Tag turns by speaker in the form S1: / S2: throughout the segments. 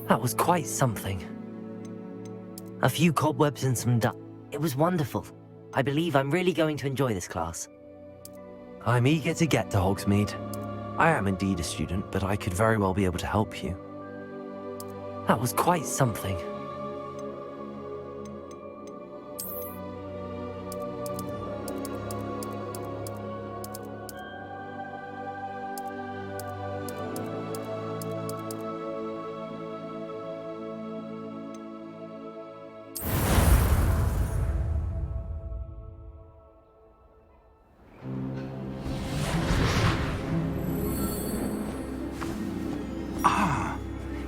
S1: That was quite something. A few cobwebs and some dust. It was wonderful. I believe I'm really going to enjoy this class.
S2: I'm eager to get to Hogsmeade. I am indeed a student, but I could very well be able to help you.
S1: That was quite something.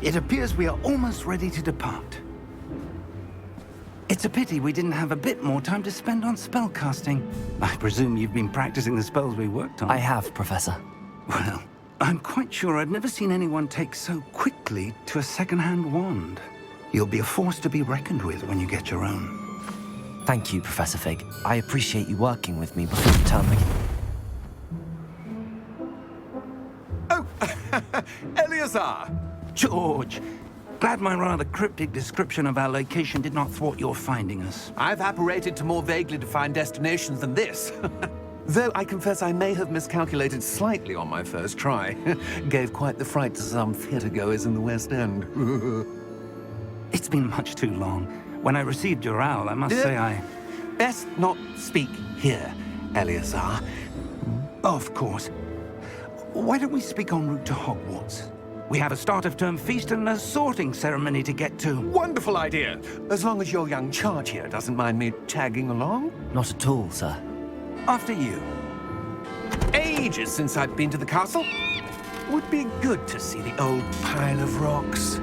S3: It appears we are almost ready to depart. It's a pity we didn't have a bit more time to spend on spellcasting. I presume you've been practicing the spells we worked on.
S2: I have, Professor.
S3: Well, I'm quite sure I've never seen anyone take so quickly to a second-hand wand. You'll be a force to be reckoned with when you get your own.
S2: Thank you, Professor Fig. I appreciate you working with me before the term begins.
S4: Oh, Eleazar!
S3: George, glad my rather cryptic description of our location did not thwart your finding us.
S4: I've apparated to more vaguely defined destinations than this. Though I confess I may have miscalculated slightly on my first try. Gave quite the fright to some theatergoers in the West End.
S3: It's been much too long. When I received your owl, I must say I...
S4: Best not speak here, Eleazar.
S3: Of course. Why don't we speak en route to Hogwarts? We have a start-of-term feast and a sorting ceremony to get to.
S4: Wonderful idea! As long as your young charge here doesn't mind me tagging along.
S2: Not at all, sir.
S3: After you.
S4: Ages since I've been to the castle. Would be good to see the old pile of rocks.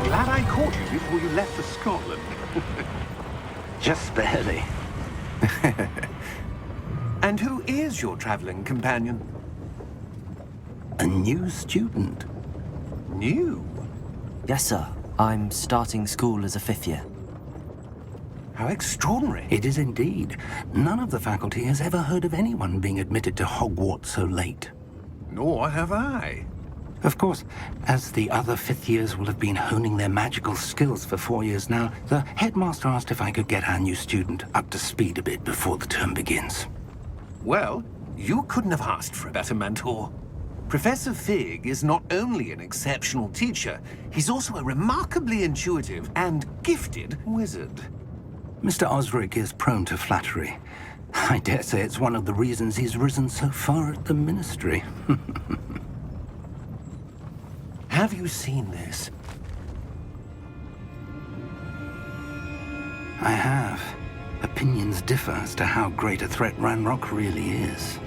S4: Glad I caught you before you left for Scotland.
S3: Just barely.
S4: And who is your traveling companion?
S3: A new student.
S4: New?
S2: Yes, sir. I'm starting school as a 5th year.
S4: How extraordinary.
S3: It is indeed. None of the faculty has ever heard of anyone being admitted to Hogwarts so late.
S4: Nor have I.
S3: Of course, as the other 5th years will have been honing their magical skills for 4 years now, the headmaster asked if I could get our new student up to speed a bit before the term begins.
S4: Well, you couldn't have asked for a better mentor. Professor Fig is not only an exceptional teacher, he's also a remarkably intuitive and gifted wizard.
S3: Mr. Osric is prone to flattery. I dare say it's one of the reasons he's risen so far at the Ministry.
S4: Have you seen this?
S3: I have. Opinions differ as to how great a threat Ranrock really is.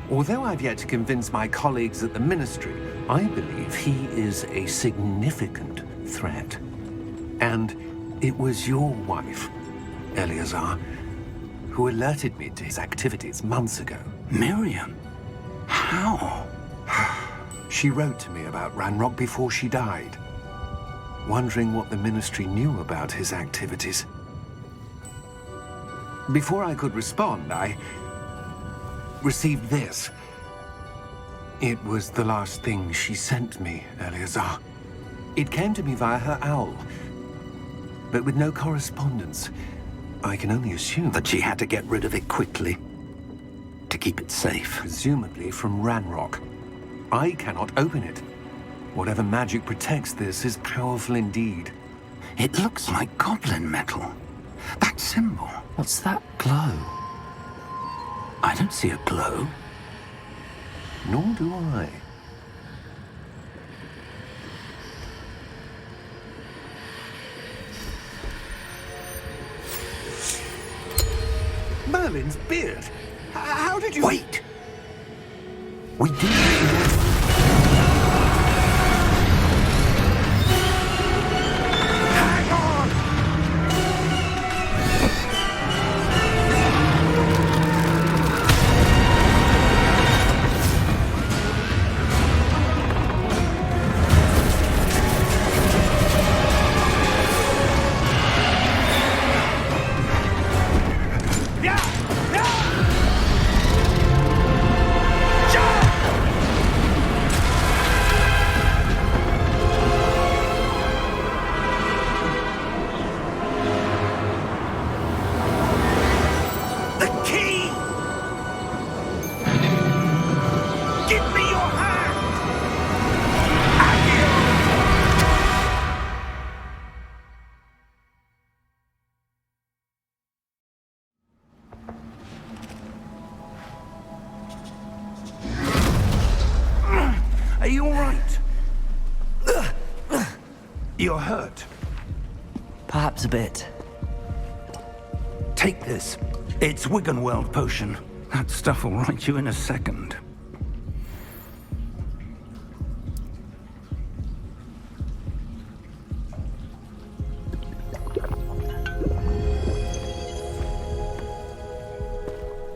S4: Although I've yet to convince my colleagues at the Ministry, I believe he is a significant threat. And it was your wife, Eleazar, who alerted me to his activities months ago.
S3: Miriam? How?
S4: She wrote to me about Ranrock before she died, wondering what the Ministry knew about his activities. Before I could respond, I received this. It was the last thing she sent me, Eleazar. It came to me via her owl, but with no correspondence. I can only assume
S3: That she had to get rid of it quickly. to keep it safe.
S4: Presumably from Ranrock. I cannot open it. Whatever magic protects this is powerful indeed.
S3: It looks like goblin metal. That symbol.
S2: What's that glow?
S3: I don't see a glow.
S4: Nor do I. Merlin's beard! How did you...
S3: Wait! We didn't...
S4: Hang on!
S3: Are you all right? You're hurt.
S2: Perhaps a bit.
S3: Take this. It's Wiggenweld potion. That stuff will right you in a second.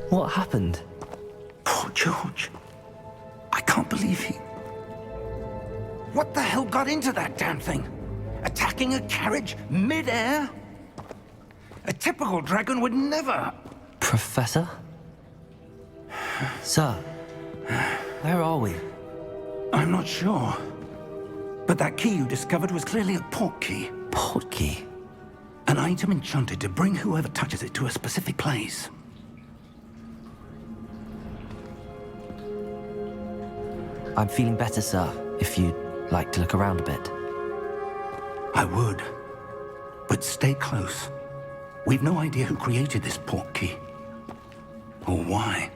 S2: What happened?
S3: Poor George. I can't believe he... What the hell got into that damn thing? Attacking a carriage mid-air? A typical dragon would never...
S2: Professor? Sir, where are we?
S3: I'm not sure. But that key you discovered was clearly a port key.
S2: Port key?
S3: An item enchanted to bring whoever touches it to a specific place.
S2: I'm feeling better, sir, if you'd like to look around a bit.
S3: I would. But stay close. We've no idea who created this port key. Or why.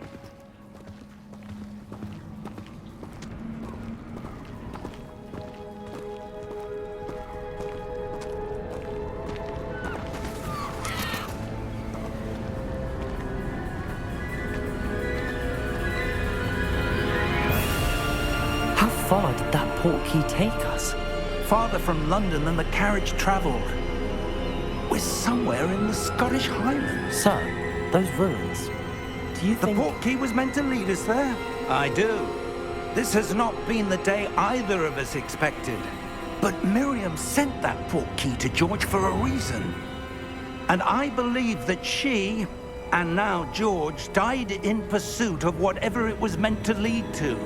S2: How far did that port key take us?
S3: Farther from London than the carriage traveled. We're somewhere in the Scottish Highlands.
S2: Sir, those ruins. Do you
S3: The
S2: think...
S3: port key was meant to lead us there? I do. This has not been the day either of us expected. But Miriam sent that port key to George for a reason. And I believe that she, and now George, died in pursuit of whatever it was meant to lead to.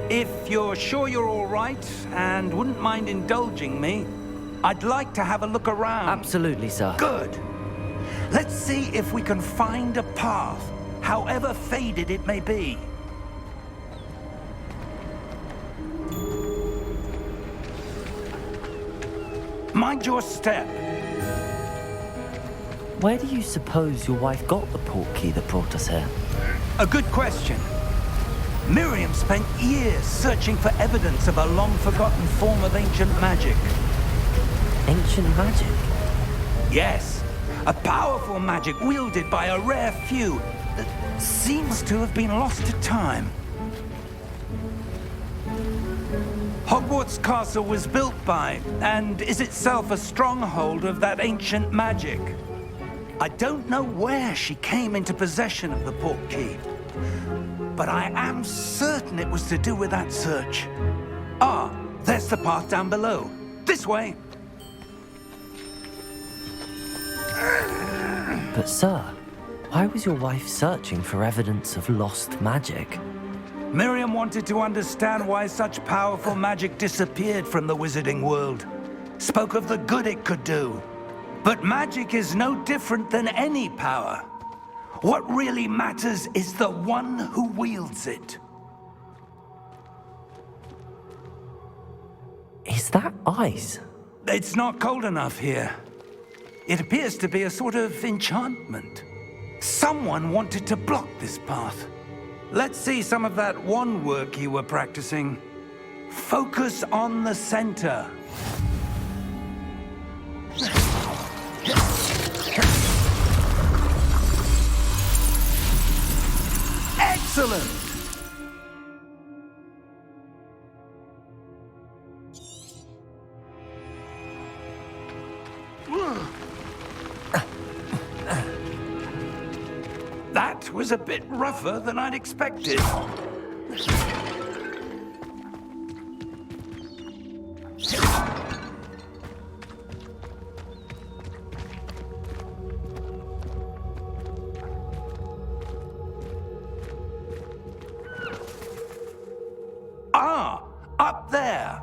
S3: If you're sure you're all right, and wouldn't mind indulging me, I'd like to have a look around.
S2: Absolutely, sir.
S3: Good. Let's see if we can find a path, however faded it may be. Mind your step.
S2: Where do you suppose your wife got the port key that brought us here?
S3: A good question. Miriam spent years searching for evidence of a long-forgotten form of ancient magic.
S2: Ancient magic?
S3: Yes, a powerful magic wielded by a rare few that seems to have been lost to time. Hogwarts Castle was built by, and is itself a stronghold of that ancient magic. I don't know where she came into possession of the port key, but I am certain it was to do with that search. Ah, there's the path down below. This way.
S2: But sir, why was your wife searching for evidence of lost magic?
S3: Miriam wanted to understand why such powerful magic disappeared from the wizarding world. Spoke of the good it could do. But magic is no different than any power. What really matters is the one who wields it.
S2: Is that ice?
S3: It's not cold enough here. It appears to be a sort of enchantment. Someone wanted to block this path. Let's see some of that wand work you were practicing. Focus on the center. Excellent! That was a bit rougher than I'd expected. Ah, up there.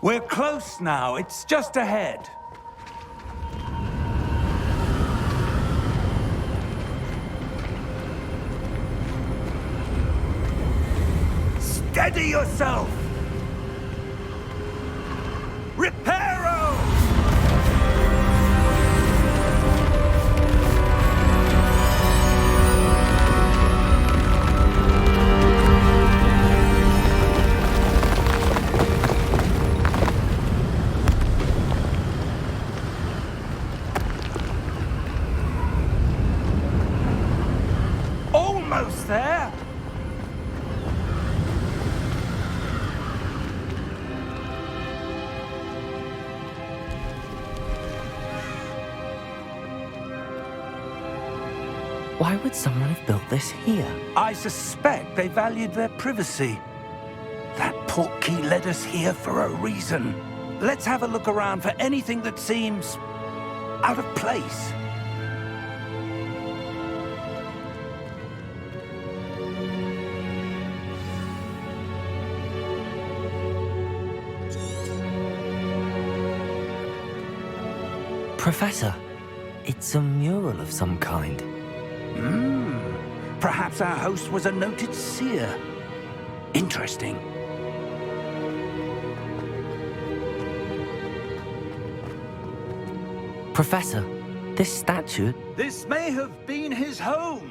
S3: We're close now. It's just ahead. Steady yourself! Reparo! Almost there!
S2: Why would someone have built this here?
S3: I suspect they valued their privacy. That portkey led us here for a reason. Let's have a look around for anything that seems out of place.
S2: Professor, it's a mural of some kind.
S3: Perhaps our host was a noted seer. Interesting.
S2: Professor, this statue...
S3: This may have been his home.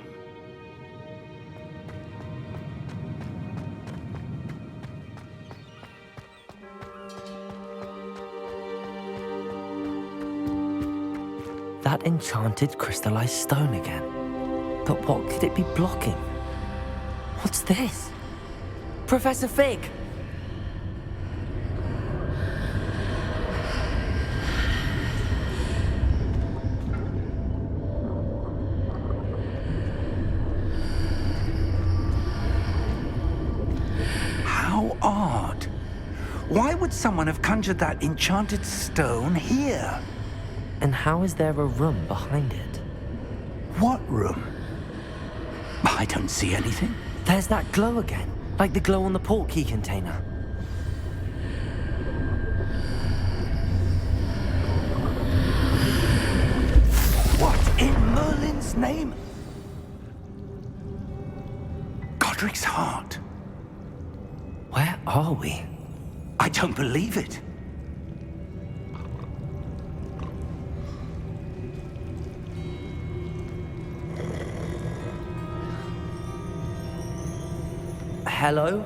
S2: That enchanted crystallized stone again. But what could it be blocking? What's this? Professor Fig!
S3: How odd. Why would someone have conjured that enchanted stone here?
S2: And how is there a room behind it?
S3: What room? I don't see anything.
S2: There's that glow again, like the glow on the portkey container.
S3: What in Merlin's name? Godric's heart.
S2: Where are we?
S3: I don't believe it.
S2: Hello?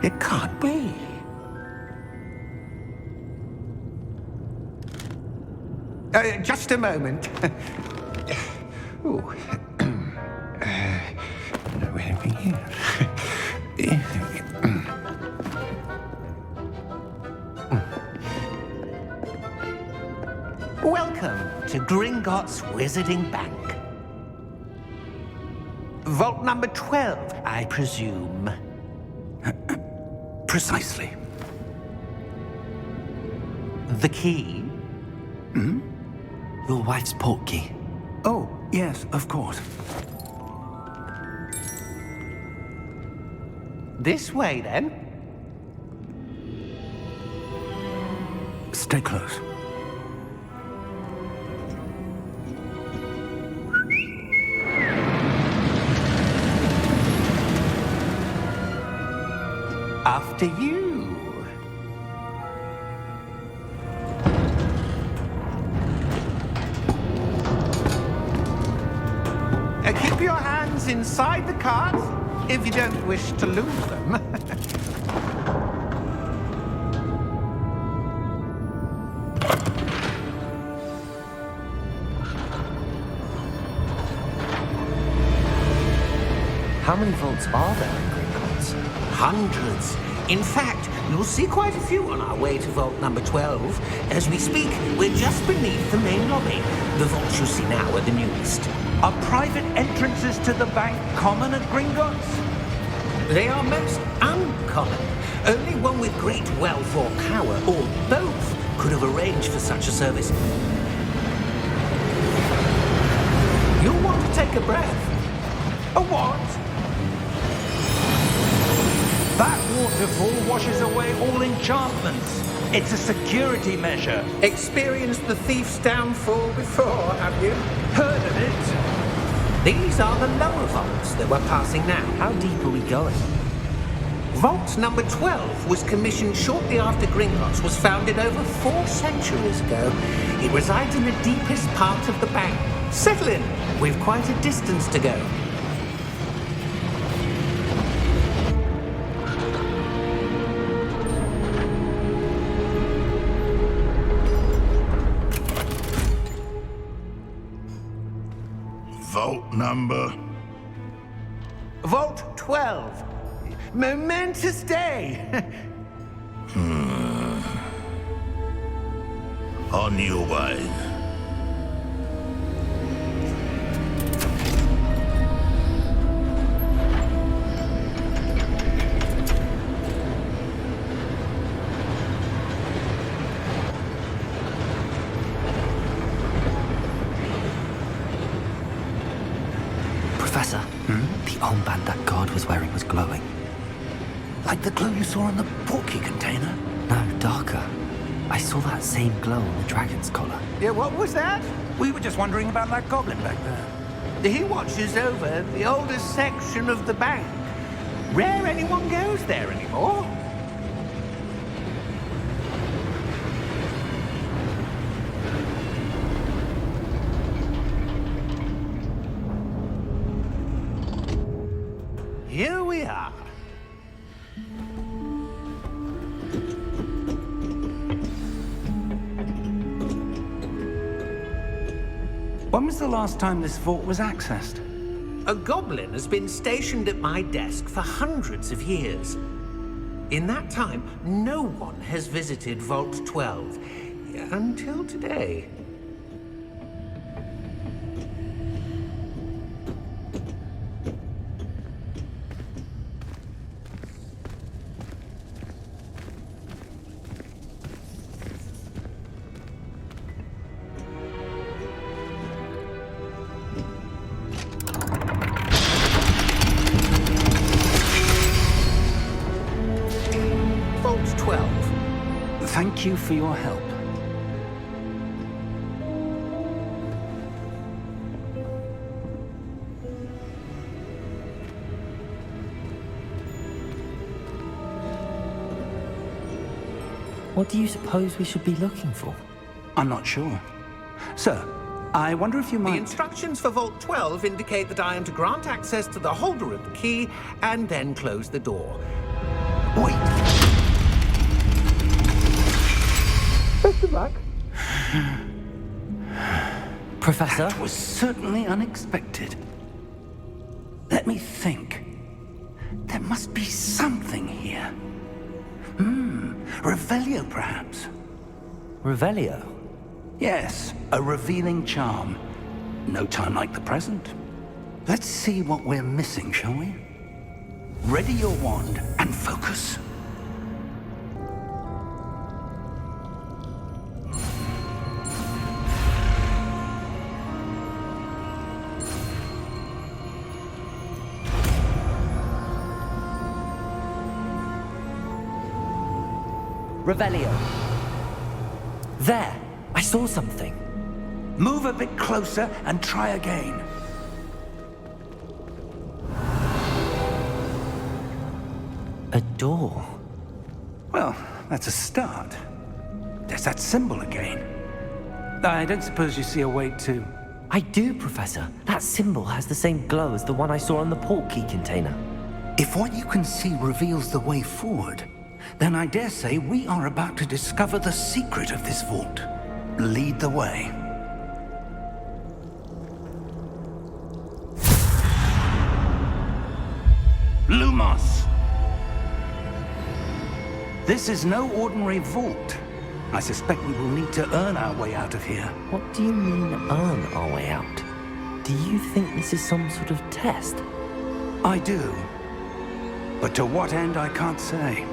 S3: It can't be.
S4: Just a moment. Ooh. Where are we here? to Gringotts Wizarding Bank. Vault number 12, I presume.
S3: Precisely.
S4: The key?
S2: Your wife's portkey.
S3: Oh, yes, of course.
S4: This way, then.
S3: Stay close.
S4: After you. Keep your hands inside the cart if you don't wish to lose them.
S2: How many vaults are there in Gringotts?
S4: Hundreds. In fact, you'll see quite a few on our way to vault number 12. As we speak, we're just beneath the main lobby. The vaults you see now are the newest.
S3: Are private entrances to the bank common at Gringotts?
S4: They are most uncommon. Only one with great wealth or power, or both, could have arranged for such a service. You'll want to take a breath.
S3: A what? That waterfall washes away all enchantments. It's a security measure.
S4: Experienced the thief's downfall before, have you?
S3: Heard of it?
S4: These are the lower vaults that we're passing now.
S2: How deep are we going?
S4: Vault number 12 was commissioned shortly after Gringotts was founded over 4 centuries ago. It resides in the deepest part of the bank. Settle in. We've quite a distance to go.
S5: Vault number?
S4: Vault 12. Momentous day.
S5: On your way.
S2: Professor, the armband that guard was wearing was glowing.
S3: Like the glow you saw in the portkey container?
S2: No, darker. I saw that same glow on the dragon's collar.
S4: Yeah, what was that?
S3: We were just wondering about that goblin back there.
S4: He watches over the oldest section of the bank. Rare anyone goes there anymore. Here we are.
S3: When was the last time this vault was accessed?
S4: A goblin has been stationed at my desk for hundreds of years. In that time, no one has visited Vault 12 until today. Vault 12.
S3: Thank you for your help.
S2: What do you suppose we should be looking for?
S3: I'm not sure. Sir, I wonder if you
S4: The
S3: might...
S4: instructions for Vault 12 indicate that I am to grant access to the holder of the key and then close the door.
S3: Wait!
S4: Best of luck.
S2: Professor?
S3: That was certainly unexpected. Let me think. There must be something here. Revelio, perhaps.
S2: Revelio?
S3: Yes, a revealing charm. No time like the present. Let's see what we're missing, shall we? Ready your wand and focus.
S1: Revelio.
S2: There! I saw something.
S3: Move a bit closer and try again.
S2: A door.
S3: Well, that's a start. There's that symbol again. I don't suppose you see a way to...
S2: I do, Professor. That symbol has the same glow as the one I saw on the port key container.
S3: If what you can see reveals the way forward, then I dare say we are about to discover the secret of this vault. Lead the way. Lumos! This is no ordinary vault. I suspect we will need to earn our way out of here.
S2: What do you mean, earn our way out? Do you think this is some sort of test?
S3: I do. But to what end, I can't say.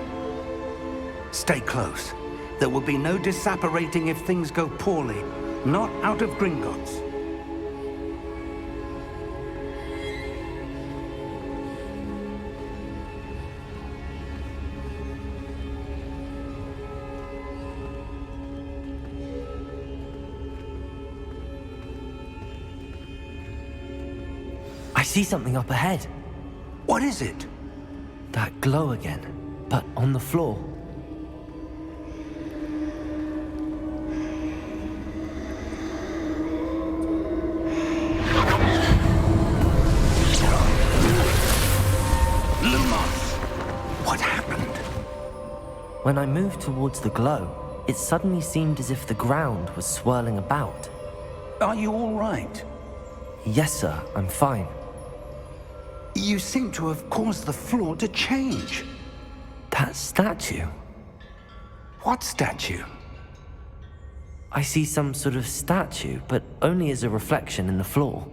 S3: Stay close. There will be no disapparating if things go poorly. Not out of Gringotts.
S2: I see something up ahead.
S3: What is it?
S2: That glow again, but on the floor.
S3: Lumos! What happened?
S2: When I moved towards the glow, it suddenly seemed as if the ground was swirling about.
S3: Are you all right?
S2: Yes, sir, I'm fine.
S3: You seem to have caused the floor to change.
S2: That statue?
S3: What statue?
S2: I see some sort of statue, but only as a reflection in the floor.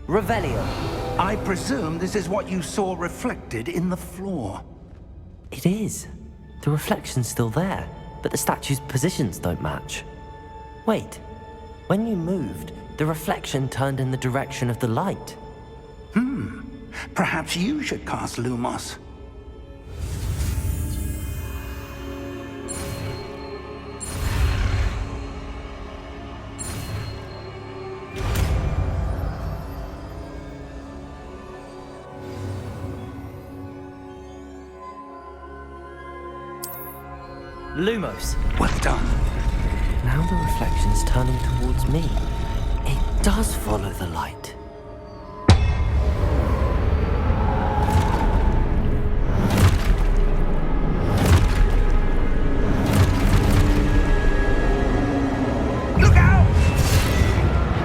S1: Revelio.
S3: I presume this is what you saw reflected in the floor.
S2: It is. The reflection's still there, but the statue's positions don't match. Wait, when you moved, the reflection turned in the direction of the light.
S3: Perhaps you should cast Lumos.
S1: Lumos.
S3: Well done.
S2: Now the reflection's turning towards me. It does follow the light.
S3: Look out!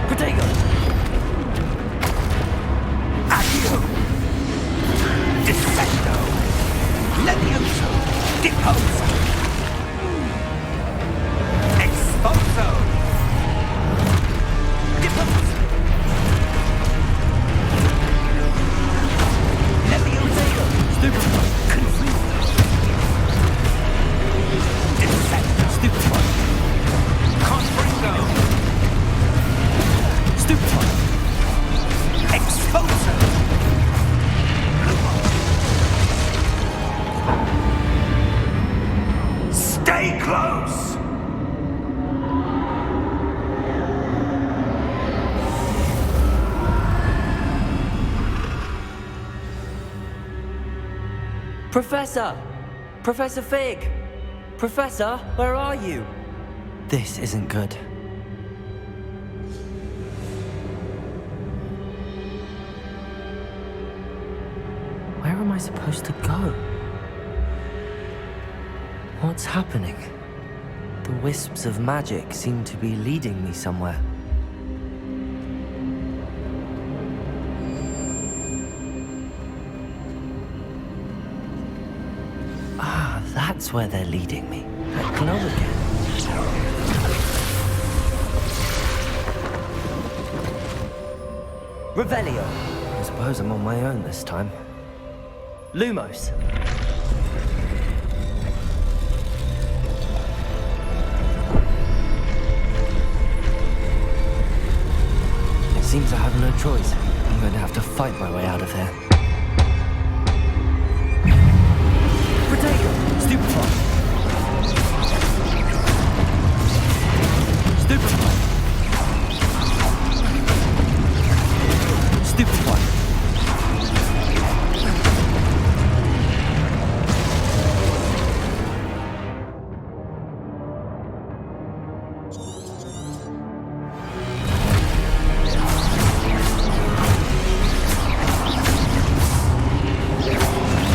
S2: Protego!
S3: Accio! Defendo! Levioso! Deposo! Exposo! Deposo! Levioso! Stupefy! Confuso! Defendo! Stupefy! Confringo! Stupefy! Exposo! Stay close!
S2: Professor! Professor Fig! Professor, where are you? This isn't good. Where am I supposed to go? What's happening? The wisps of magic seem to be leading me somewhere. Ah, that's where they're leading me. Let glow again.
S1: Revelio.
S2: I suppose I'm on my own this time.
S1: Lumos.
S2: It seems I have no choice. I'm going to have to fight my way out of here.
S1: Protego. Stupefy. Stupefy. Stupefy.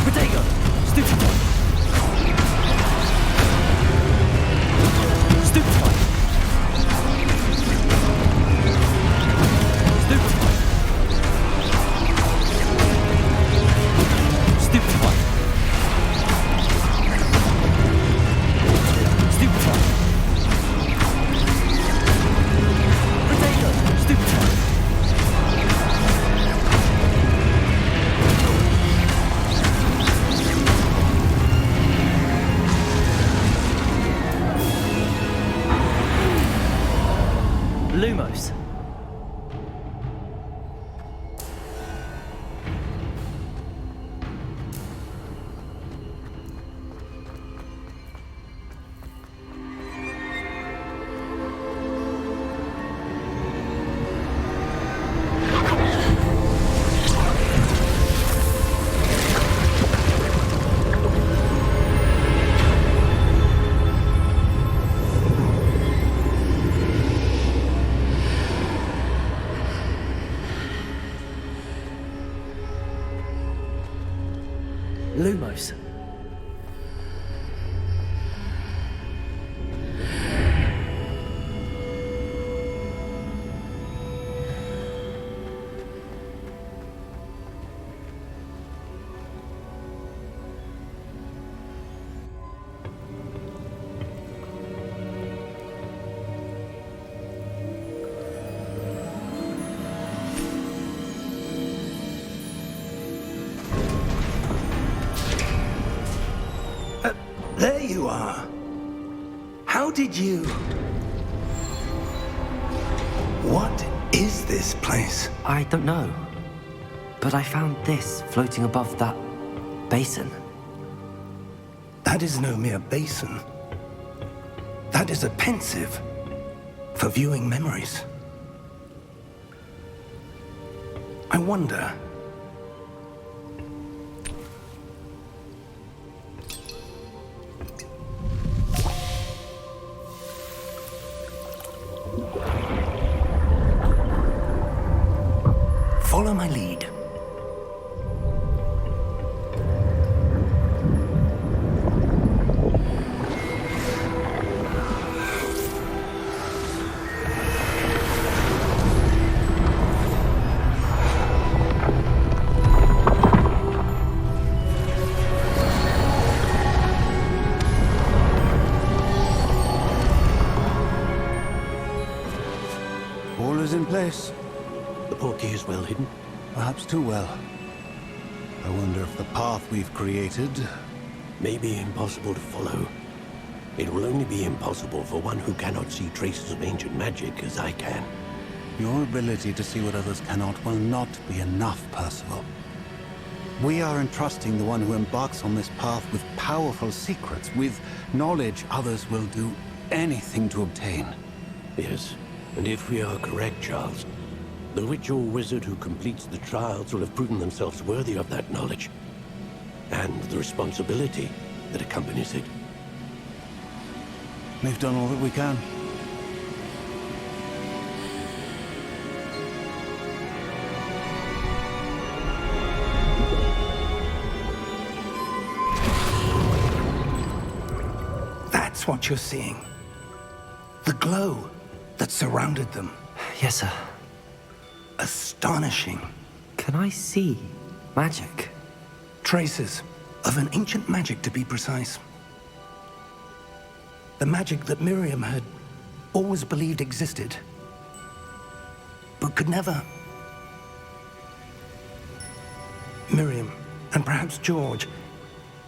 S1: Protego. Stupefy. Stupefy. Stupefy. Stupefy. Stupefy. Protego. Stupefy. Lumos. Lumos.
S3: There you are. How did you... What is this place?
S2: I don't know. But I found this floating above that basin.
S3: That is no mere basin. That is a pensive for viewing memories. I wonder... Follow my lead.
S6: All is in place.
S7: The portkey is well hidden.
S6: Perhaps too well. I wonder if the path we've created...
S7: May be impossible to follow. It will only be impossible for one who cannot see traces of ancient magic as I can.
S6: Your ability to see what others cannot will not be enough, Percival. We are entrusting the one who embarks on this path with powerful secrets, with knowledge others will do anything to obtain.
S7: Yes, and if we are correct, Charles, the witch or wizard who completes the trials will have proven themselves worthy of that knowledge, and the responsibility that accompanies it.
S6: We've done all that we can.
S3: That's what you're seeing. The glow that surrounded them.
S2: Yes, sir.
S3: Astonishing.
S2: Can I see magic?
S3: Traces of an ancient magic, to be precise. The magic that Miriam had always believed existed, but could never. Miriam, and perhaps George,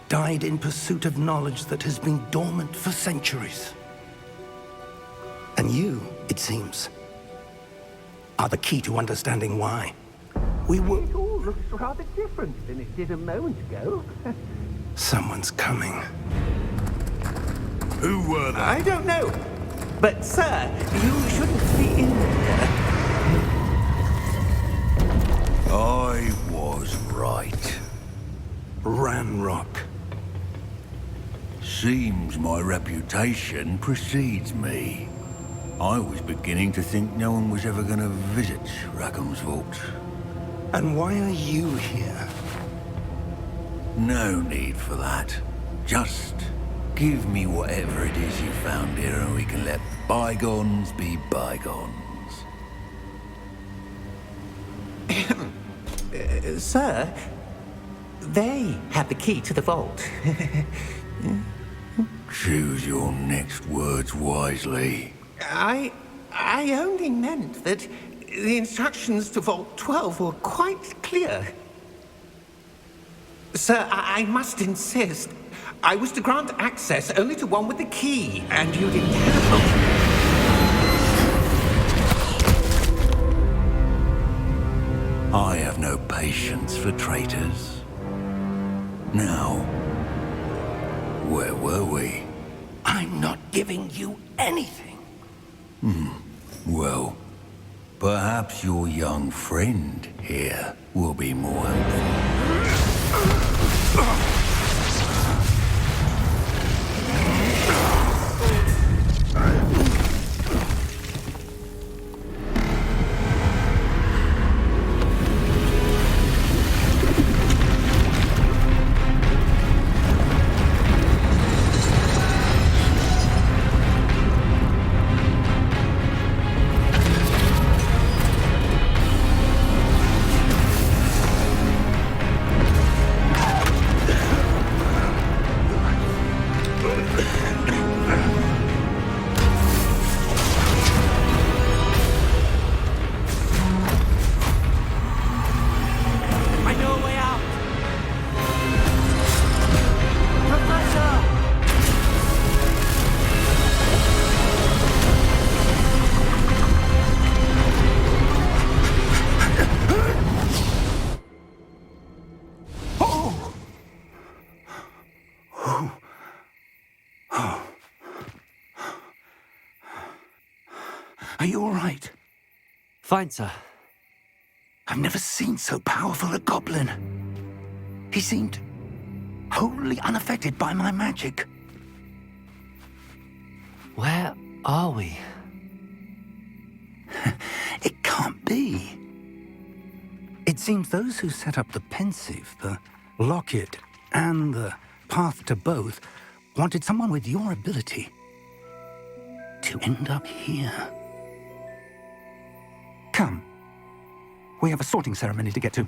S3: died in pursuit of knowledge that has been dormant for centuries. And you, it seems, are the key to understanding why. We were...
S8: It all looks rather different than it did a moment ago.
S3: Someone's coming.
S5: Who were they?
S8: I don't know. But, sir, you shouldn't be in here.
S5: I was right.
S3: Ranrock.
S5: Seems my reputation precedes me. I was beginning to think no one was ever going to visit Rackham's vault.
S3: And why are you here?
S5: No need for that. Just give me whatever it is you found here and we can let bygones be bygones.
S8: Sir, they have the key to the vault.
S5: Choose your next words wisely.
S8: I only meant that the instructions to Vault 12 were quite clear. Sir, I must insist. I was to grant access only to one with the key, and you didn't have...
S5: I have no patience for traitors. Now, where were we?
S3: I'm not giving you anything.
S5: Well, perhaps your young friend here will be more helpful.
S3: Are you all right?
S2: Fine, sir.
S3: I've never seen so powerful a goblin. He seemed wholly unaffected by my magic.
S2: Where are we?
S3: It can't be. It seems those who set up the pensive, the locket, and the path to both wanted someone with your ability to end up here. Come. We have a sorting ceremony to get to.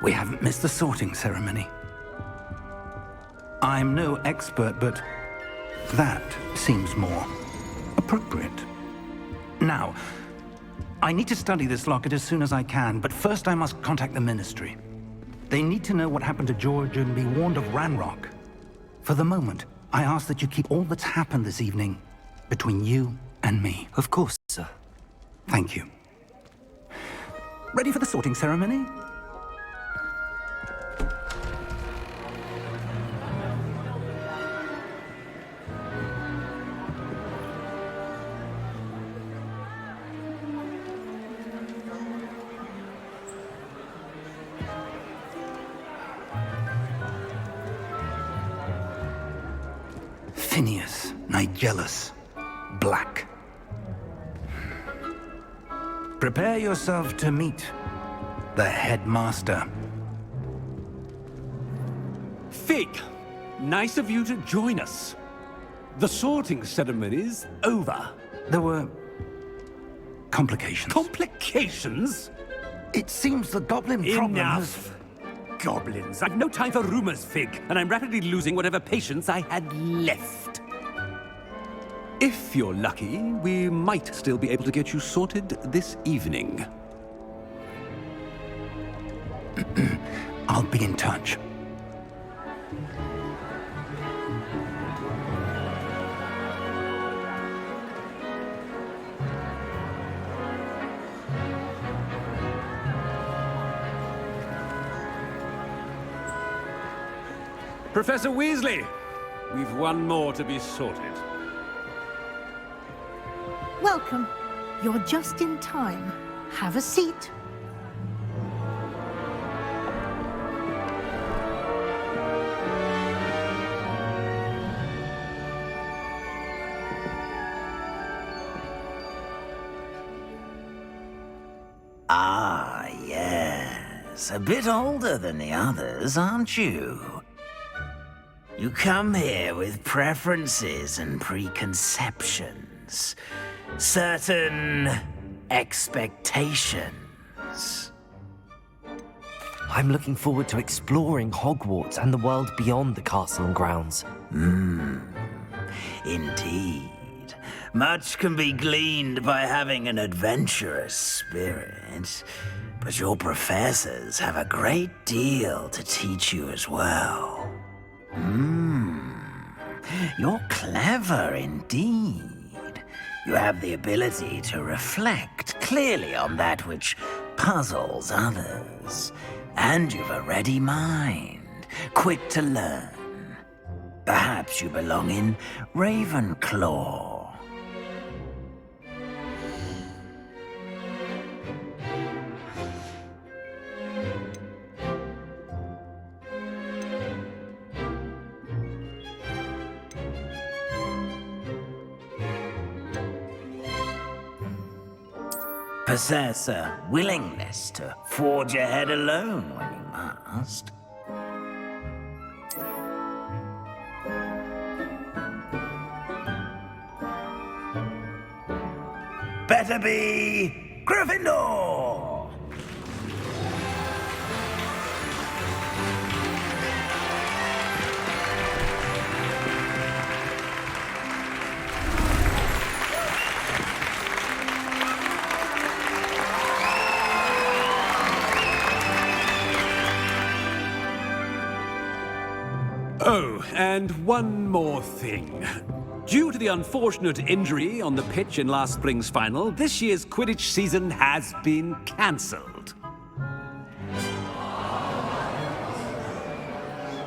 S3: We haven't missed the sorting ceremony. I'm no expert, but that seems more appropriate. Now, I need to study this locket as soon as I can, but first I must contact the Ministry. They need to know what happened to George and be warned of Ranrock. For the moment, I ask that you keep all that's happened this evening between you and me.
S2: Of course, sir.
S3: Thank you. Ready for the sorting ceremony? Phineas, Nigellus, Black. Prepare yourself to meet the headmaster.
S9: Fig, nice of you to join us. The sorting ceremony's over.
S3: There were complications.
S9: Complications?
S3: It seems the goblin problem has...
S9: Enough! Goblins. I've no time for rumors, Fig, and I'm rapidly losing whatever patience I had left. If you're lucky, we might still be able to get you sorted this evening.
S3: I'll be in touch.
S9: Professor Weasley, we've one more to be sorted.
S10: Welcome. You're just in time. Have a seat.
S11: Ah, yes. A bit older than the others, aren't you? You come here with preferences and preconceptions. Certain expectations.
S2: I'm looking forward to exploring Hogwarts and the world beyond the castle and grounds.
S11: Indeed. Much can be gleaned by having an adventurous spirit, but your professors have a great deal to teach you as well. You're clever indeed. You have the ability to reflect clearly on that which puzzles others. And you've a ready mind, quick to learn. Perhaps you belong in Ravenclaw. Possess a willingness to forge ahead alone when you must. Better be Gryffindor!
S9: Oh, and one more thing. Due to the unfortunate injury on the pitch in last spring's final, this year's Quidditch season has been cancelled.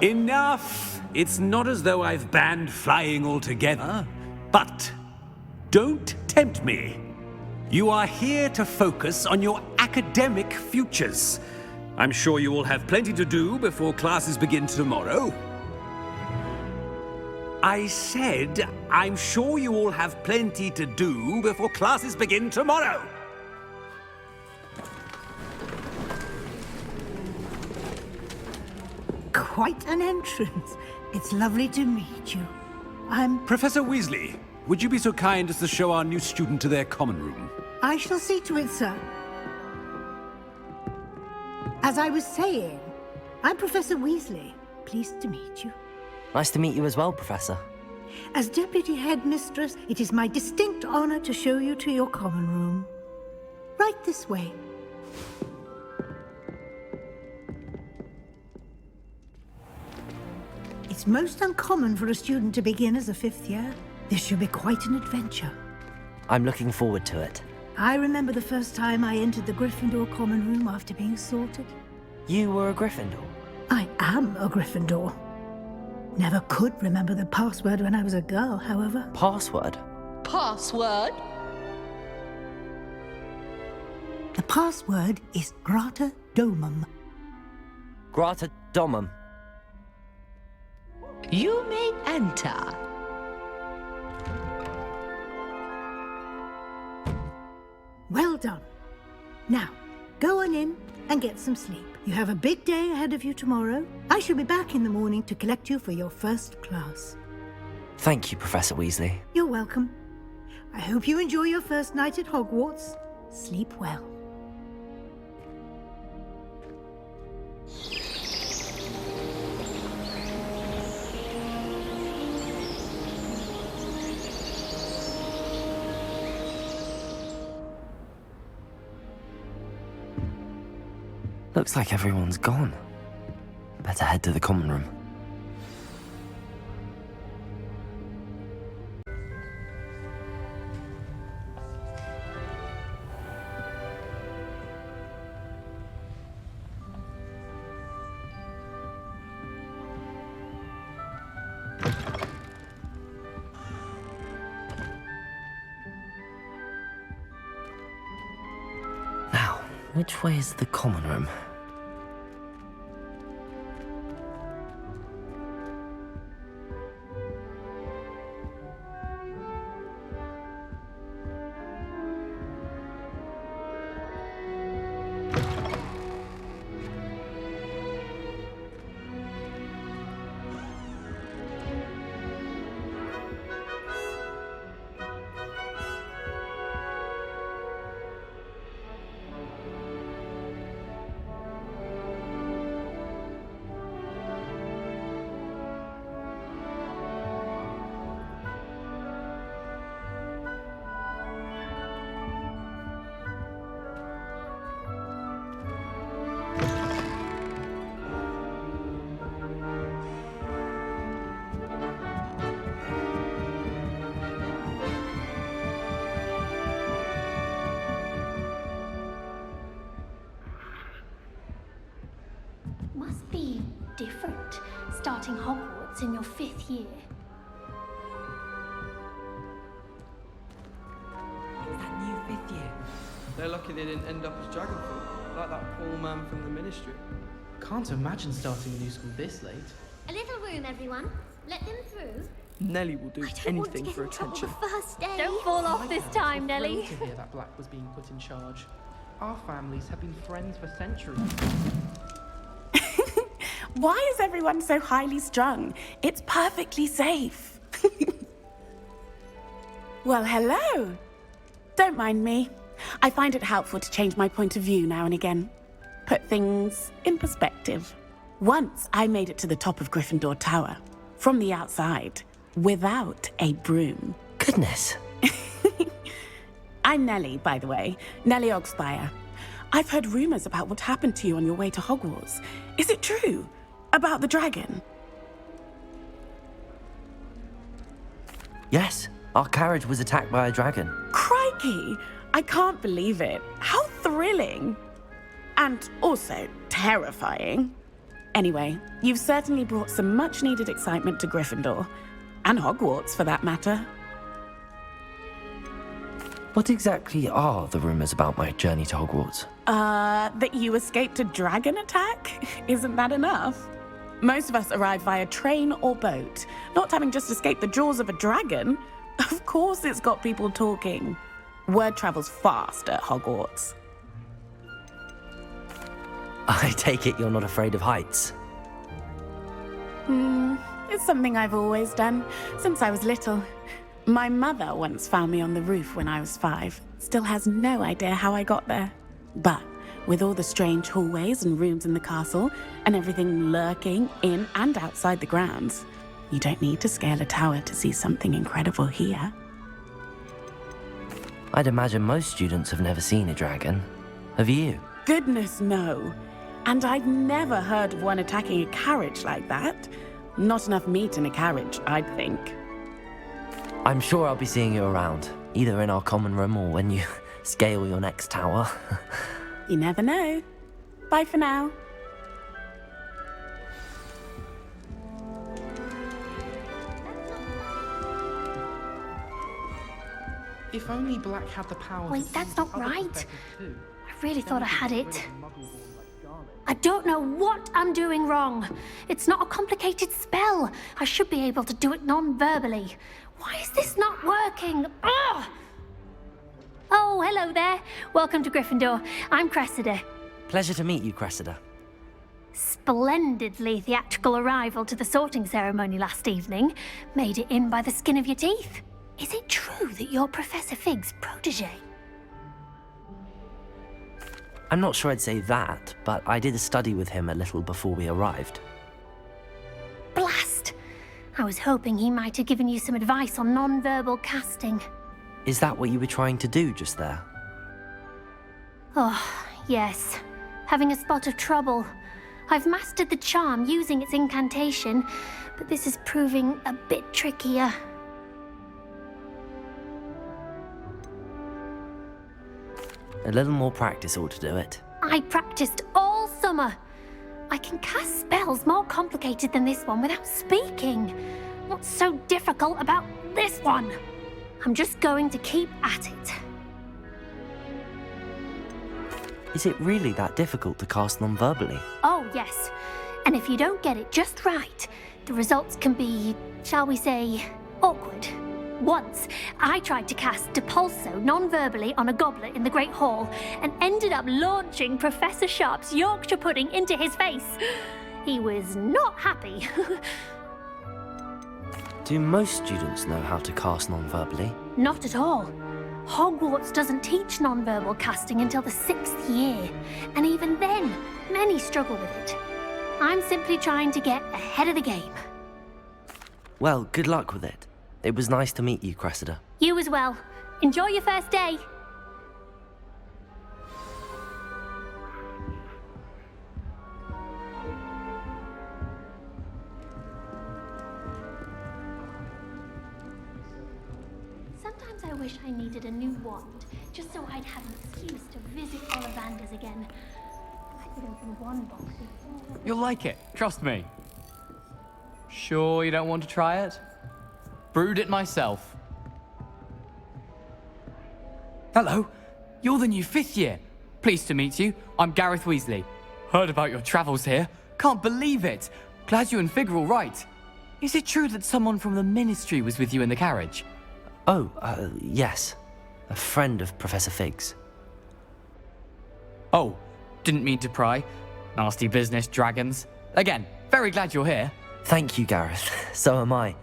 S9: Enough! It's not as though I've banned flying altogether, but don't tempt me. You are here to focus on your academic futures. I'm sure you will have plenty to do before classes begin tomorrow. I said, I'm sure you all have plenty to do before classes begin tomorrow.
S10: Quite an entrance. It's lovely to meet you.
S9: Professor Weasley, would you be so kind as to show our new student to their common room?
S10: I shall see to it, sir. As I was saying, I'm Professor Weasley. Pleased to meet you.
S1: Nice to meet you as well, Professor.
S10: As Deputy Headmistress, it is my distinct honor to show you to your common room. Right this way. It's most uncommon for a student to begin as a 5th year. This should be quite an adventure.
S1: I'm looking forward to it.
S10: I remember the first time I entered the Gryffindor common room after being sorted.
S1: You were a Gryffindor?
S10: I am a Gryffindor. Never could remember the password when I was a girl, however.
S1: Password?
S12: Password?
S10: The password is Grata Domum.
S1: Grata Domum.
S12: You may enter.
S10: Well done. Now, go on in and get some sleep. You have a big day ahead of you tomorrow. I shall be back in the morning to collect you for your first class.
S1: Thank you, Professor Weasley.
S10: You're welcome. I hope you enjoy your first night at Hogwarts. Sleep well.
S1: Looks like everyone's gone. Better head to the common room. Now, which way is the common room?
S13: Must be different, starting Hogwarts in your 5th year.
S14: It's that new 5th year.
S15: They're lucky they didn't end up as Dragonfall, like that poor man from the Ministry.
S14: Can't imagine starting a new school this late.
S13: A little room, everyone. Let them through.
S15: Nelly will do anything for attention.
S13: First day. Don't fall off this time, Nelly.
S14: To hear that Black was being put in charge. Our families have been friends for centuries.
S16: Why is everyone so highly strung? It's perfectly safe. Well, hello. Don't mind me. I find it helpful to change my point of view now and again. Put things in perspective. Once I made it to the top of Gryffindor Tower, from the outside, without a broom.
S1: Goodness.
S16: I'm Nellie, by the way. Nellie Ogspire. I've heard rumors about what happened to you on your way to Hogwarts. Is it true? About the dragon?
S1: Yes, our carriage was attacked by a dragon.
S16: Crikey! I can't believe it. How thrilling! And also terrifying. Anyway, you've certainly brought some much-needed excitement to Gryffindor. And Hogwarts, for that matter.
S1: What exactly are the rumors about my journey to Hogwarts?
S16: That you escaped a dragon attack? Isn't that enough? Most of us arrive via train or boat, not having just escaped the jaws of a dragon. Of course it's got people talking. Word travels fast at Hogwarts.
S1: I take it you're not afraid of heights?
S16: It's something I've always done, since I was little. My mother once found me on the roof when I was 5. Still has no idea how I got there. But With all the strange hallways and rooms in the castle, and everything lurking in and outside the grounds, you don't need to scale a tower to see something incredible here.
S2: I'd imagine most students have never seen a dragon. Have you?
S16: Goodness, no. And I've never heard of one attacking a carriage like that. Not enough meat in a carriage, I'd think.
S2: I'm sure I'll be seeing you around, either in our common room or when you scale your next tower.
S16: You never know. Bye for now.
S14: If only Black had the power.
S13: Wait,
S14: to
S13: that's
S14: seize
S13: not
S14: other
S13: right.
S14: professors too.
S13: I really thought I had it.
S14: Muggle born like Garlic.
S13: I don't know what I'm doing wrong. It's not a complicated spell. I should be able to do it non-verbally. Why is this not working? Ugh! Oh, hello there. Welcome to Gryffindor. I'm Cressida.
S2: Pleasure to meet you, Cressida.
S13: Splendidly theatrical arrival to the sorting ceremony last evening. Made it in by the skin of your teeth. Is it true that you're Professor Fig's protege?
S2: I'm not sure I'd say that, but I did a study with him a little before we arrived.
S13: Blast! I was hoping he might have given you some advice on non-verbal casting.
S2: Is that what you were trying to do just there?
S13: Oh, yes. Having a spot of trouble. I've mastered the charm using its incantation, but this is proving a bit trickier.
S2: A little more practice ought to do it.
S13: I practiced all summer. I can cast spells more complicated than this one without speaking. What's so difficult about this one? I'm just going to keep at it.
S2: Is it really that difficult to cast non-verbally?
S13: Oh, yes. And if you don't get it just right, the results can be, shall we say, awkward. Once, I tried to cast Depulso non-verbally on a goblet in the Great Hall and ended up launching Professor Sharp's Yorkshire pudding into his face. He was not happy.
S2: Do most students know how to cast non-verbally?
S13: Not at all. Hogwarts doesn't teach non-verbal casting until the 6th year, and even then, many struggle with it. I'm simply trying to get ahead of the game.
S2: Well, good luck with it. It was nice to meet you, Cressida.
S13: You as well. Enjoy your first day. Sometimes I wish I needed a new wand, just so I'd have an excuse to visit Ollivanders again. I could open one box before...
S17: You'll like it, trust me. Sure you don't want to try it? Brewed it myself. Hello, you're the new 5th year. Pleased to meet you. I'm Gareth Weasley. Heard about your travels here. Can't believe it. Glad you and Fig are all right. Is it true that someone from the Ministry was with you in the carriage?
S2: Oh, yes. A friend of Professor Fig's.
S17: Oh, didn't mean to pry. Nasty business, dragons. Again, very glad you're here.
S2: Thank you, Gareth. So am I.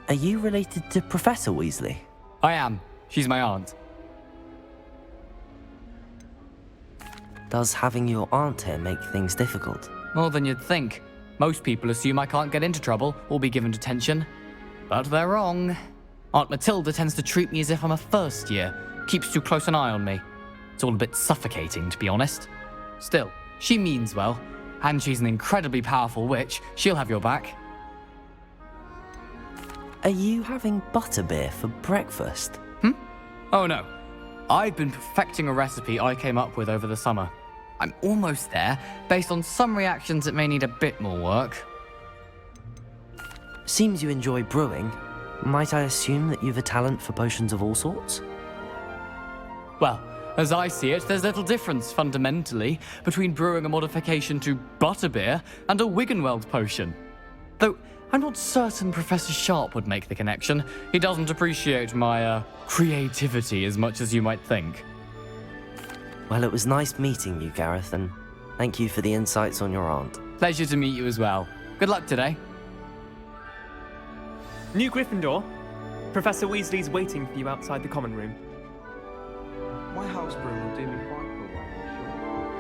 S2: Are you related to Professor Weasley?
S17: I am. She's my aunt.
S2: Does having your aunt here make things difficult?
S17: More than you'd think. Most people assume I can't get into trouble or be given detention. But they're wrong. Aunt Matilda tends to treat me as if I'm a first year. Keeps too close an eye on me. It's all a bit suffocating, to be honest. Still, she means well. And she's an incredibly powerful witch. She'll have your back.
S2: Are you having butterbeer for breakfast?
S17: Oh no. I've been perfecting a recipe I came up with over the summer. I'm almost there. Based on some reactions, it may need a bit more work.
S2: Seems you enjoy brewing. Might I assume that you've a talent for potions of all sorts?
S17: Well, as I see it, there's little difference, fundamentally, between brewing a modification to butterbeer and a Wiggenweld potion. Though, I'm not certain Professor Sharp would make the connection. He doesn't appreciate my, creativity as much as you might think.
S2: Well, it was nice meeting you, Gareth, and thank you for the insights on your aunt.
S17: Pleasure to meet you as well. Good luck today.
S18: New Gryffindor. Professor Weasley's waiting for you outside the common room.
S15: My house broom will do me fine for a while, I'm sure.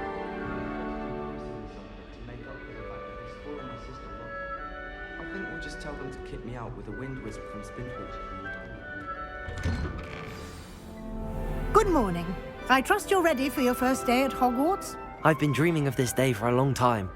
S15: just tell them to kick me out with a wind wisp from Spindrift.
S10: Good morning. I trust you're ready for your first day at Hogwarts?
S1: I've been dreaming of this day for a long time.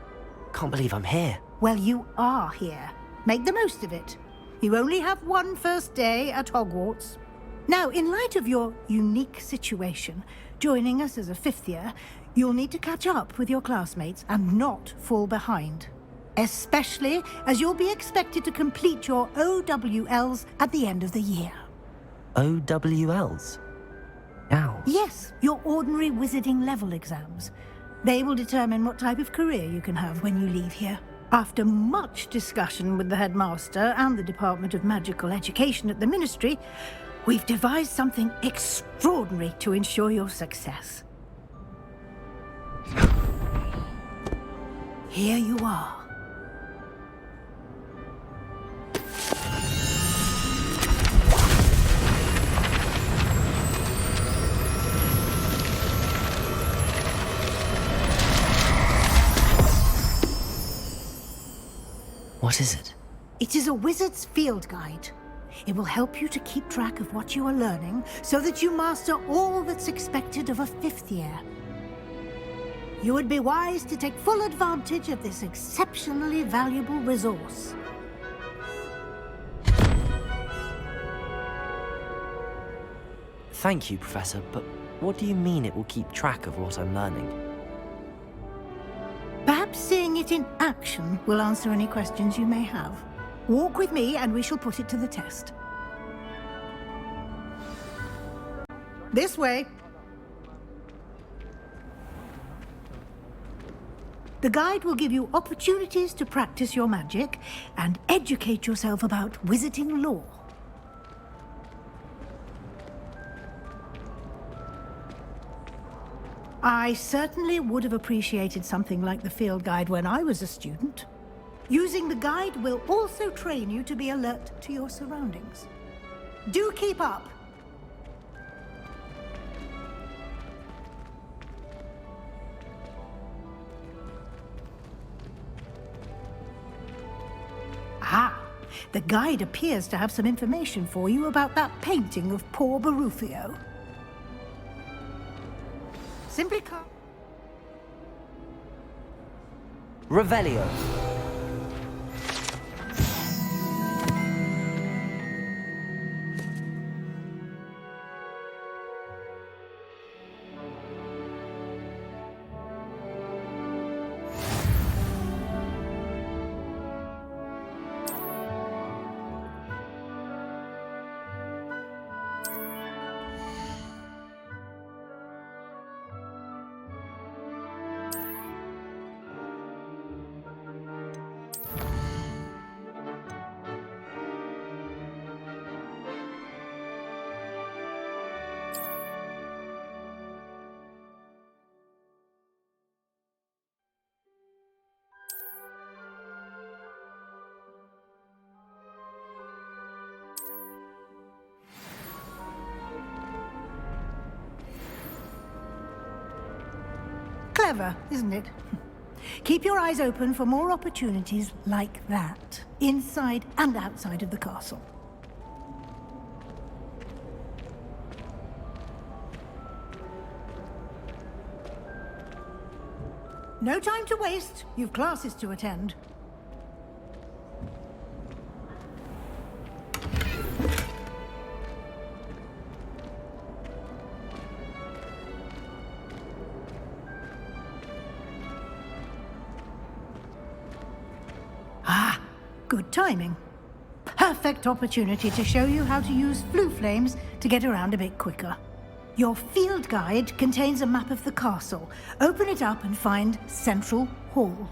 S1: Can't believe I'm here.
S10: Well, you are here. Make the most of it. You only have one first day at Hogwarts. Now, in light of your unique situation, joining us as a fifth year, you'll need to catch up with your classmates and not fall behind. Especially as you'll be expected to complete your OWLs at the end of the year.
S1: OWLs? Ow.
S10: Yes, your ordinary wizarding level exams. They will determine what type of career you can have when you leave here. After much discussion with the headmaster and the Department of Magical Education at the Ministry, we've devised something extraordinary to ensure your success. Here you are.
S1: What is it?
S10: It is a wizard's field guide. It will help you to keep track of what you are learning so that you master all that's expected of a fifth year. You would be wise to take full advantage of this exceptionally valuable resource.
S1: Thank you, Professor, but what do you mean it will keep track of what I'm learning?
S10: Perhaps seeing it in action will answer any questions you may have. Walk with me and we shall put it to the test. This way. The guide will give you opportunities to practice your magic and educate yourself about wizarding lore. I certainly would have appreciated something like the field guide when I was a student. Using the guide will also train you to be alert to your surroundings. Do keep up! Ah, the guide appears to have some information for you about that painting of poor Barufio. Simply come.
S1: Revelio.
S10: Clever, isn't it? Keep your eyes open for more opportunities like that, inside and outside of the castle. No time to waste. You've classes to attend. Ah, good timing. Perfect opportunity to show you how to use flue flames to get around a bit quicker. Your field guide contains a map of the castle. Open it up and find Central Hall.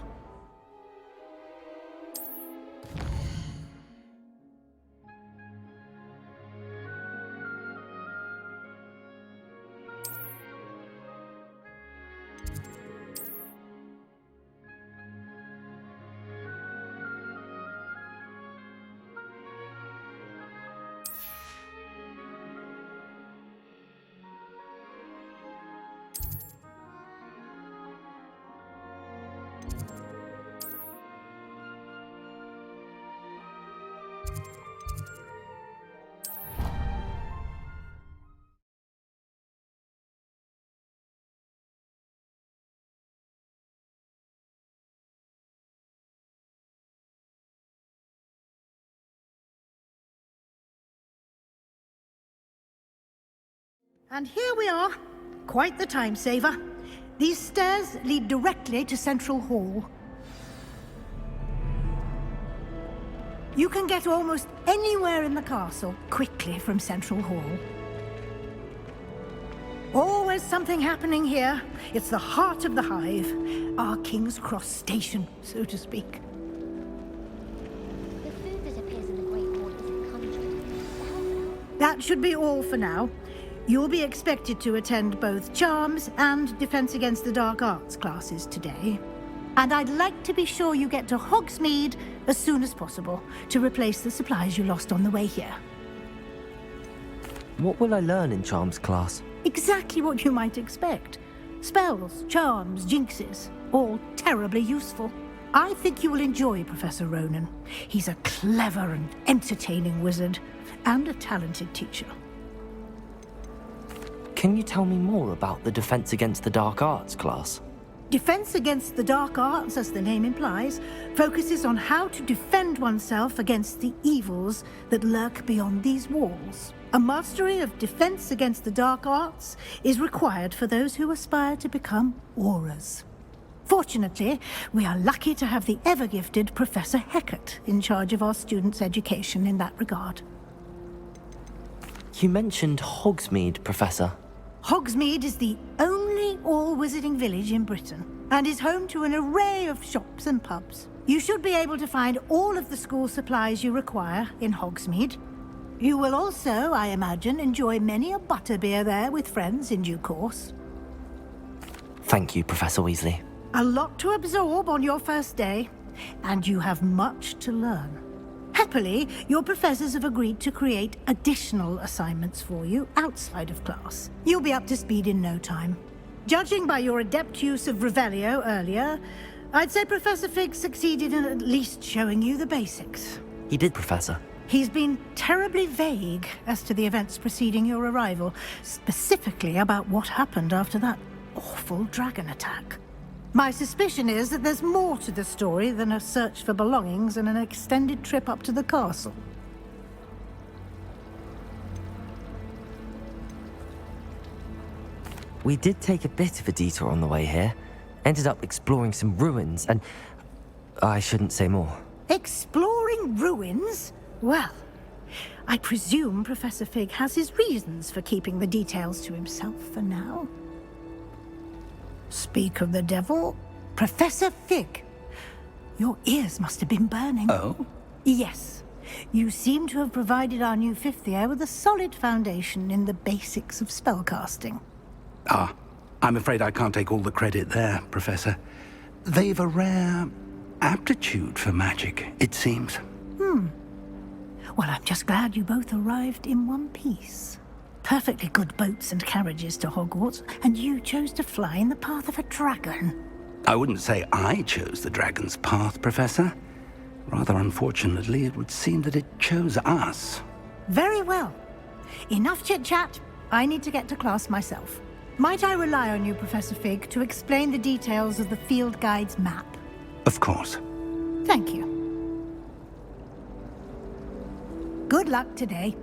S10: And here we are. Quite the time saver. These stairs lead directly to Central Hall. You can get almost anywhere in the castle quickly from Central Hall. Always something happening here. It's the heart of the Hive. Our King's Cross station, so to speak.
S13: The food that appears in the Great Hall isn't conjured.
S10: That should be all for now. You'll be expected to attend both Charms and Defense Against the Dark Arts classes today. And I'd like to be sure you get to Hogsmeade as soon as possible to replace the supplies you lost on the way here.
S2: What will I learn in Charms class?
S10: Exactly what you might expect. Spells, charms, jinxes, all terribly useful. I think you will enjoy Professor Ronan. He's a clever and entertaining wizard, and a talented teacher.
S2: Can you tell me more about the Defense Against the Dark Arts class?
S10: Defense Against the Dark Arts, as the name implies, focuses on how to defend oneself against the evils that lurk beyond these walls. A mastery of Defense Against the Dark Arts is required for those who aspire to become Auras. Fortunately, we are lucky to have the ever-gifted Professor Hecat in charge of our students' education in that regard.
S2: You mentioned Hogsmeade, Professor.
S10: Hogsmeade is the only all-wizarding village in Britain and is home to an array of shops and pubs. You should be able to find all of the school supplies you require in Hogsmeade. You will also, I imagine, enjoy many a butterbeer there with friends in due course.
S2: Thank you, Professor Weasley.
S10: A lot to absorb on your first day, and you have much to learn. Happily, your professors have agreed to create additional assignments for you outside of class. You'll be up to speed in no time. Judging by your adept use of Revelio earlier, I'd say Professor Fig succeeded in at least showing you the basics.
S2: He did, Professor.
S10: He's been terribly vague as to the events preceding your arrival, specifically about what happened after that awful dragon attack. My suspicion is that there's more to the story than a search for belongings and an extended trip up to the castle.
S2: We did take a bit of a detour on the way here. Ended up exploring some ruins and... I shouldn't say more.
S10: Exploring ruins? Well, I presume Professor Fig has his reasons for keeping the details to himself for now. Speak of the devil, Professor Fig. Your ears must have been burning.
S3: Oh?
S10: Yes. You seem to have provided our new fifth year with a solid foundation in the basics of spellcasting.
S8: Ah, I'm afraid I can't take all the credit there, Professor. They've a rare aptitude for magic, it seems.
S10: Well, I'm just glad you both arrived in one piece. Perfectly good boats and carriages to Hogwarts, and you chose to fly in the path of a dragon.
S8: I wouldn't say I chose the dragon's path, Professor. Rather unfortunately, it would seem that it chose us.
S10: Very well. Enough chit-chat. I need to get to class myself. Might I rely on you, Professor Fig, to explain the details of the field guide's map?
S8: Of course.
S10: Thank you. Good luck today.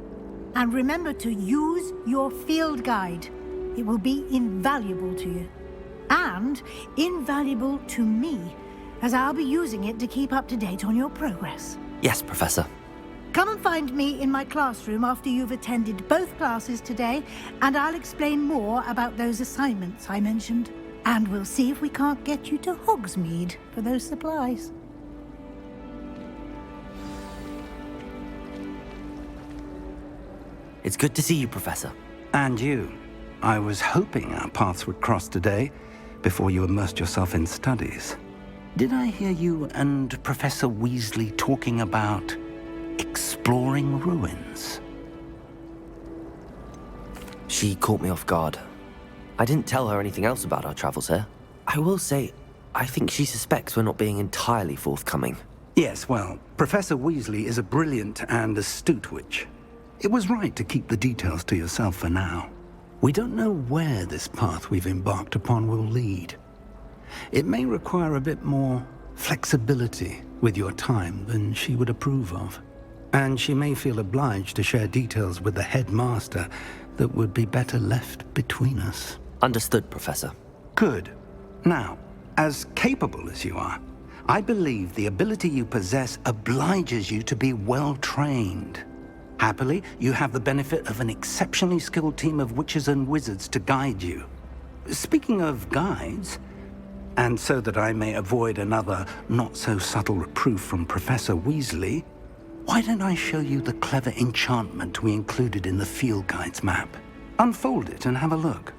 S10: And remember to use your field guide. It will be invaluable to you. And invaluable to me, as I'll be using it to keep up to date on your progress.
S2: Yes, Professor.
S10: Come and find me in my classroom after you've attended both classes today, and I'll explain more about those assignments I mentioned. And we'll see if we can't get you to Hogsmeade for those supplies.
S2: It's good to see you, Professor.
S8: And you. I was hoping our paths would cross today, before you immersed yourself in studies. Did I hear you and Professor Weasley talking about exploring ruins?
S2: She caught me off guard. I didn't tell her anything else about our travels here. I will say, I think she suspects we're not being entirely forthcoming.
S8: Yes, well, Professor Weasley is a brilliant and astute witch. It was right to keep the details to yourself for now. We don't know where this path we've embarked upon will lead. It may require a bit more flexibility with your time than she would approve of.
S6: And she may feel obliged to share details with the headmaster that would be better left between us.
S2: Understood, Professor.
S6: Good. Now, as capable as you are, I believe the ability you possess obliges you to be well trained. Happily, you have the benefit of an exceptionally skilled team of witches and wizards to guide you. Speaking of guides, and so that I may avoid another not-so-subtle reproof from Professor Weasley, why don't I show you the clever enchantment we included in the field guide's map? Unfold it and have a look.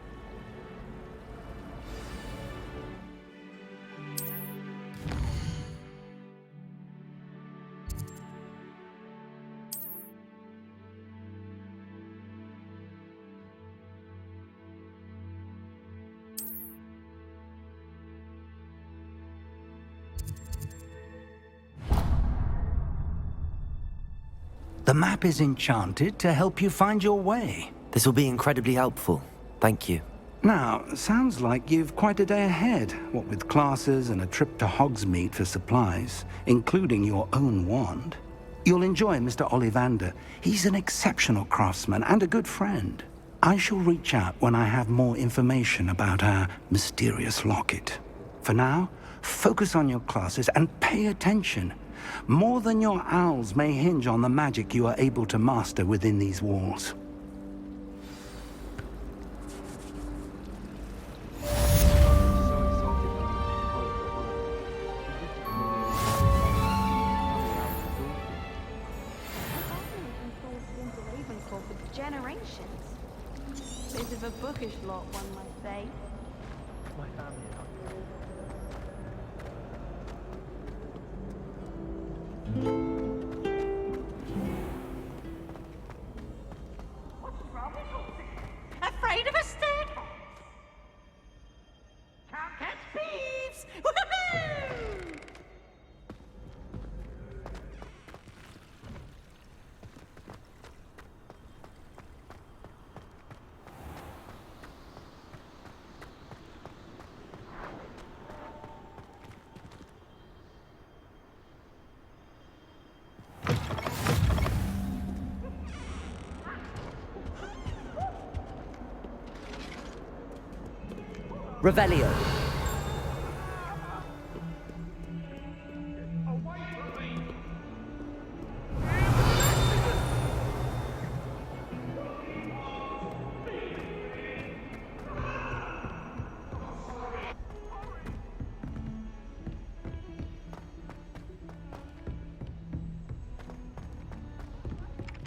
S6: The map is enchanted to help you find your way.
S2: This will be incredibly helpful. Thank you.
S6: Now, sounds like you've quite a day ahead, what with classes and a trip to Hogsmeade for supplies, including your own wand. You'll enjoy Mr. Ollivander. He's an exceptional craftsman and a good friend. I shall reach out when I have more information about our mysterious locket. For now, focus on your classes and pay attention. More than your owls may hinge on the magic you are able to master within these walls.
S19: Generations. Bit of a bookish lot, one might say.
S18: My family.
S19: What's wrong with you? Afraid of a staircase? Can't catch thieves! Woohoo!
S1: Revelio.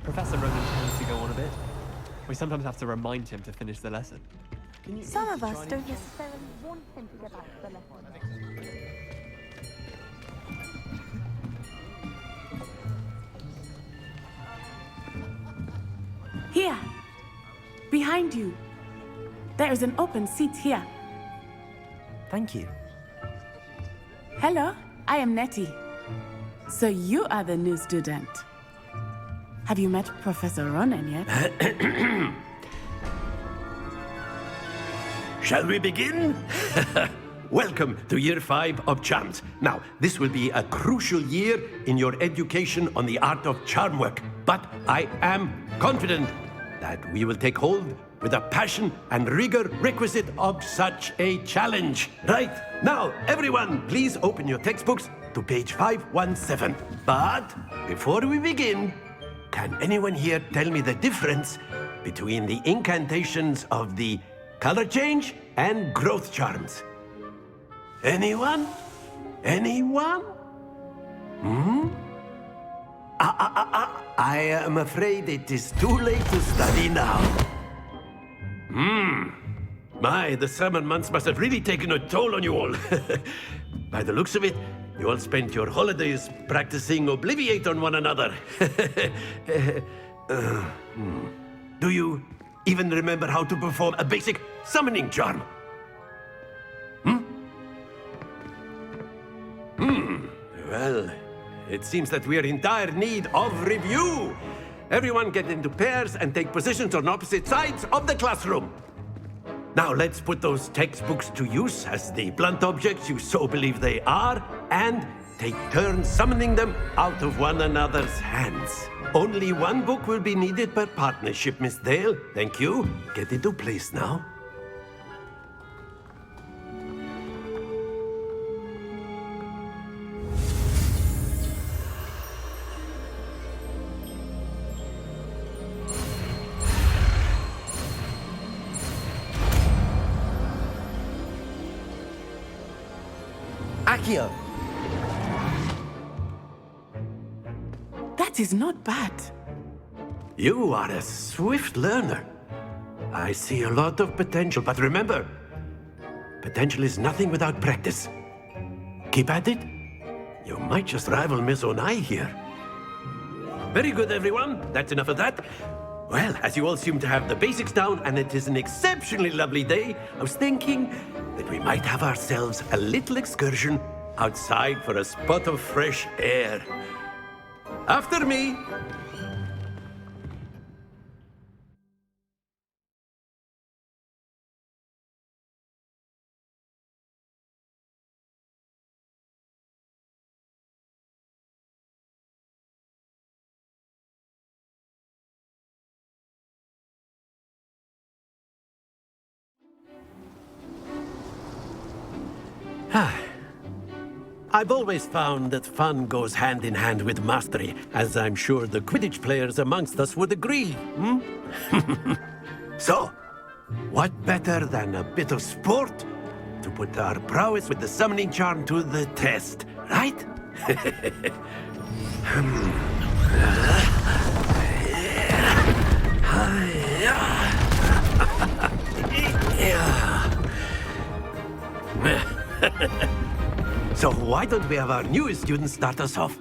S18: Professor Ronan tends to go on a bit. We sometimes have to remind him to finish the lesson.
S19: Some of us don't necessarily want him to get back to the lesson.
S16: Here. Behind you. There is an open seat here.
S2: Thank you.
S16: Hello, I am Nettie. So you are the new student. Have you met Professor Ronan yet?
S7: Shall we begin? Welcome to Year 5 of Charms. Now, this will be a crucial year in your education on the art of charm work. But I am confident that we will take hold with the passion and rigor requisite of such a challenge. Right, now, everyone, please open your textbooks to page 517. But before we begin, can anyone here tell me the difference between the incantations of the color change and growth charms? Anyone? Anyone? I am afraid it is too late to study now. My, the summer months must have really taken a toll on you all. By the looks of it, you all spent your holidays practicing Obliviate on one another. Do you even remember how to perform a basic summoning charm? Well, it seems that we are in dire need of review. Everyone get into pairs and take positions on opposite sides of the classroom. Now let's put those textbooks to use as the blunt objects you so believe they are, and
S20: take turns summoning them out of one another's hands. Only one book will be needed per partnership, Miss Dale. Thank you. Get into place now.
S2: Accio!
S16: That is not bad.
S20: You are a swift learner. I see a lot of potential, but remember, potential is nothing without practice. Keep at it. You might just rival Miss Onai here. Very good, everyone. That's enough of that. Well, as you all seem to have the basics down, and it is an exceptionally lovely day, I was thinking that we might have ourselves a little excursion outside for a spot of fresh air. After me! I've always found that fun goes hand in hand with mastery, as I'm sure the Quidditch players amongst us would agree. So, what better than a bit of sport to put our prowess with the summoning charm to the test, right? So why don't we have our newest student start us off?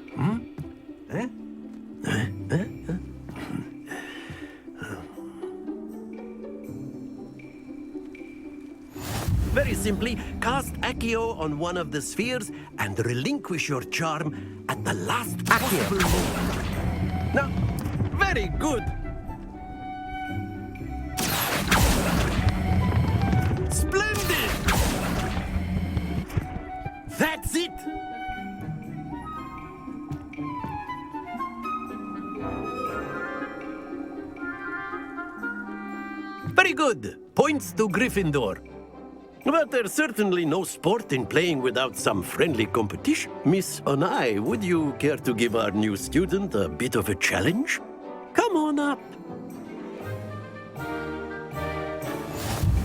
S20: Very simply, cast Accio on one of the spheres and relinquish your charm at the last possible moment. Now, very good. Splendid! That's it! Very good. Points to Gryffindor. But there's certainly no sport in playing without some friendly competition. Miss Onai, would you care to give our new student a bit of a challenge? Come on up.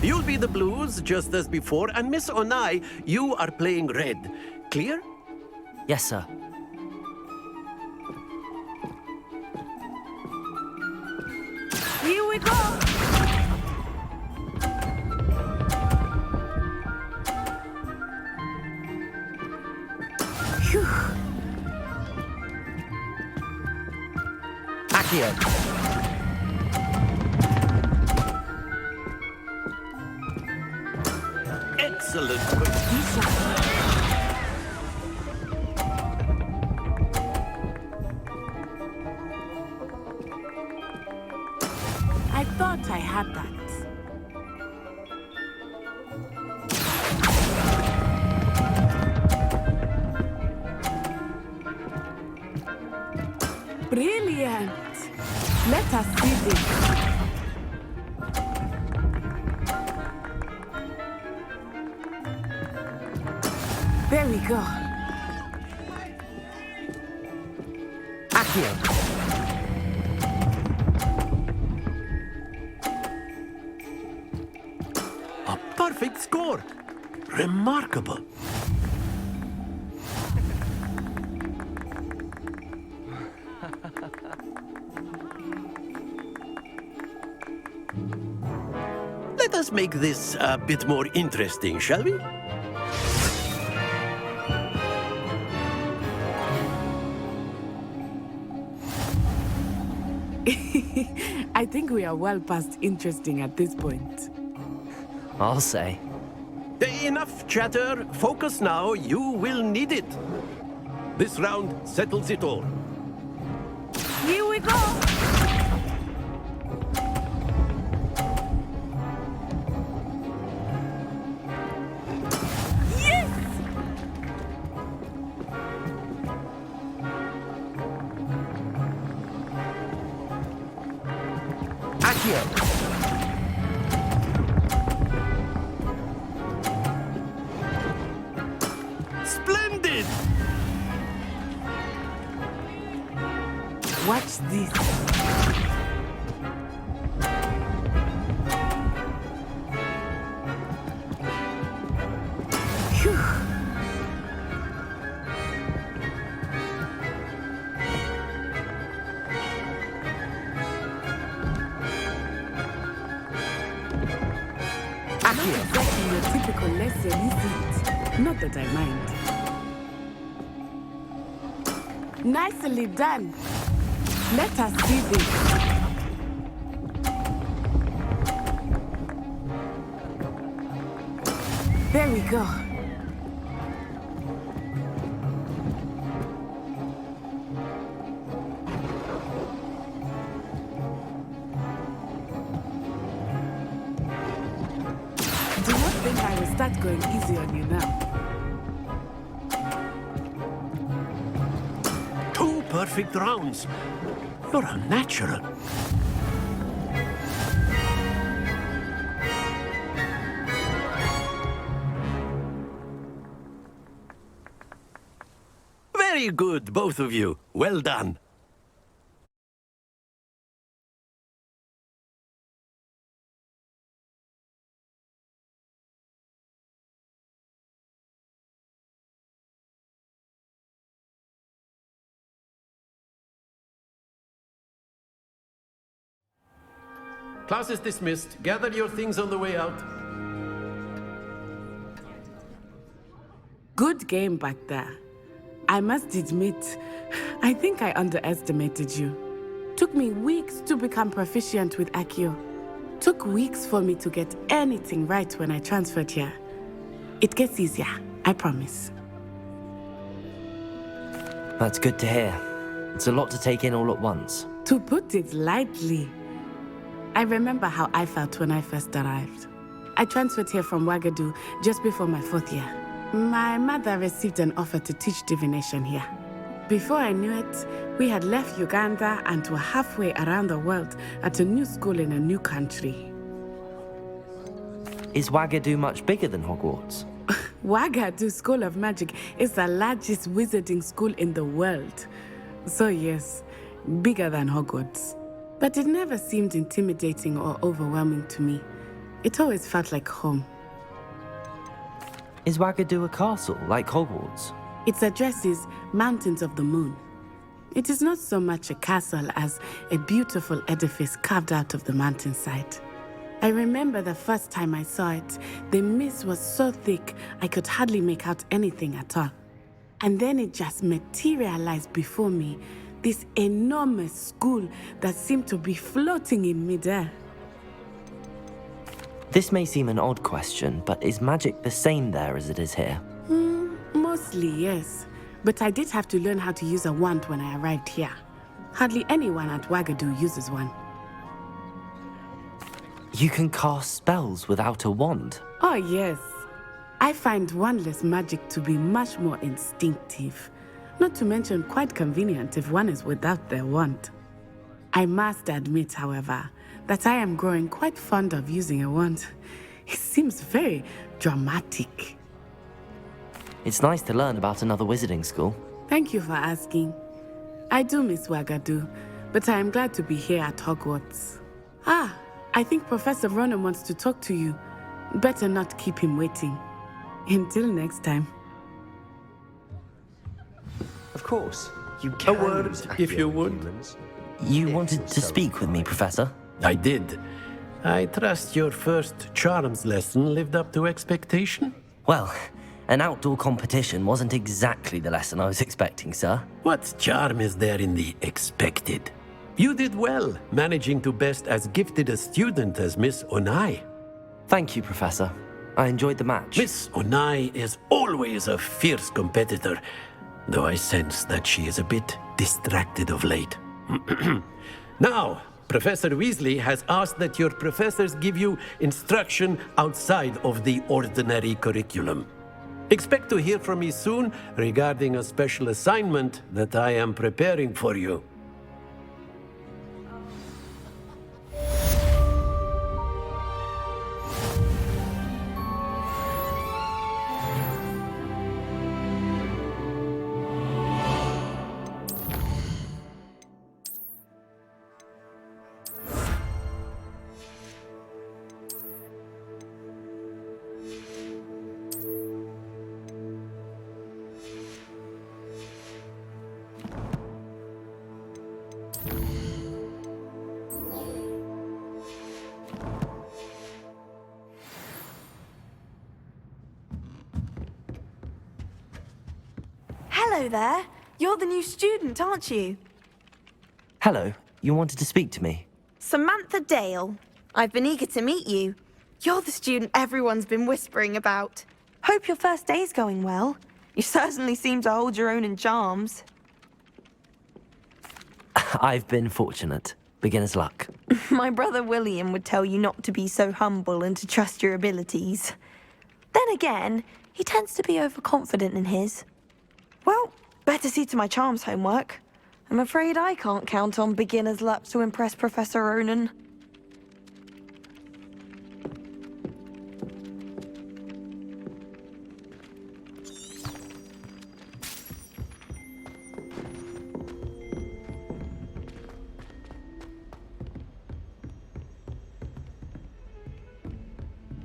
S20: You'll be the blues, just as before, and Miss Onai, you are playing red. Clear?
S1: Yes, sir.
S16: Here we go! Phew.
S2: Accio!
S20: Excellent.
S16: I thought I had that. Brilliant! Let us see this. There we go.
S2: Accio!
S20: A perfect score. Remarkable. Let us make this a bit more interesting, shall we?
S16: I think we are well past interesting at this point.
S1: I'll say.
S20: Enough chatter. Focus now. You will need it. This round settles it all.
S16: Here we go! Yes!
S20: Splendid!
S16: Watch this. Phew. Not exactly your typical lesson, is it? Not that I mind. Nicely done. Let us see this. There we go. Do not think I will start going easy on you now.
S20: Two perfect rounds. You're unnatural. Very good, both of you. Well done. Class is dismissed. Gather your things on the way out.
S16: Good game back there. I must admit, I think I underestimated you. Took me weeks to become proficient with Accio. Took weeks for me to get anything right when I transferred here. It gets easier, I promise.
S2: That's good to hear. It's a lot to take in all at once.
S16: To put it lightly, I remember how I felt when I first arrived. I transferred here from Ouagadougou just before my 4th year. My mother received an offer to teach divination here. Before I knew it, we had left Uganda and were halfway around the world at a new school in a new country.
S2: Is Ouagadougou much bigger than Hogwarts?
S16: Ouagadougou School of Magic is the largest wizarding school in the world. So yes, bigger than Hogwarts. But it never seemed intimidating or overwhelming to me. It always felt like home.
S2: Is Ouagadougou a castle, like Hogwarts?
S16: Its address is Mountains of the Moon. It is not so much a castle as a beautiful edifice carved out of the mountainside. I remember the first time I saw it, the mist was so thick I could hardly make out anything at all. And then it just materialized before me, this enormous school that seemed to be floating in midair.
S2: This may seem an odd question, but is magic the same there as it is here?
S16: Mostly, yes. But I did have to learn how to use a wand when I arrived here. Hardly anyone at Ouagadougou uses one.
S2: You can cast spells without a wand?
S16: Oh, yes. I find wandless magic to be much more instinctive. Not to mention quite convenient if one is without their wand. I must admit, however, that I am growing quite fond of using a wand. It seems very dramatic.
S2: It's nice to learn about another wizarding school.
S16: Thank you for asking. I do miss Ouagadougou, but I am glad to be here at Hogwarts. Ah, I think Professor Ronan wants to talk to you. Better not keep him waiting. Until next time.
S18: Of course, you
S20: A
S18: can.
S20: word,
S18: use
S20: if
S18: Accio
S20: you
S18: on
S20: would.
S18: humans.
S2: You wanted to speak with me, Professor?
S20: I did. I trust your first charms lesson lived up to expectation?
S2: Well, an outdoor competition wasn't exactly the lesson I was expecting, sir.
S20: What charm is there in the expected? You did well, managing to best as gifted a student as Miss Onai.
S2: Thank you, Professor. I enjoyed the match.
S20: Miss Onai is always a fierce competitor, though I sense that she is a bit distracted of late. Now, Professor Weasley has asked that your professors give you instruction outside of the ordinary curriculum. Expect to hear from me soon regarding a special assignment that I am preparing for you.
S21: Hello there. You're the new student, aren't you?
S2: Hello, you wanted to speak to me?
S21: Samantha Dale. I've been eager to meet you. You're the student everyone's been whispering about. Hope your first day's going well. You certainly seem to hold your own in charms.
S2: I've been fortunate. Beginner's luck.
S21: My brother William would tell you not to be so humble and to trust your abilities. Then again, he tends to be overconfident in his. Well, better see to my charms homework. I'm afraid I can't count on beginner's luck to impress Professor Ronan.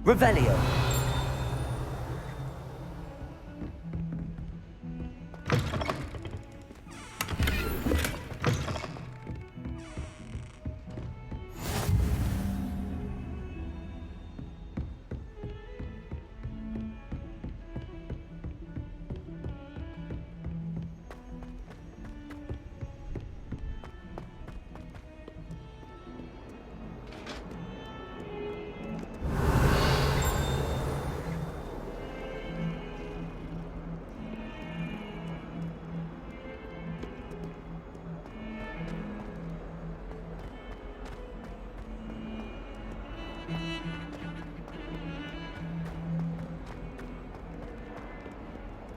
S1: Revelio.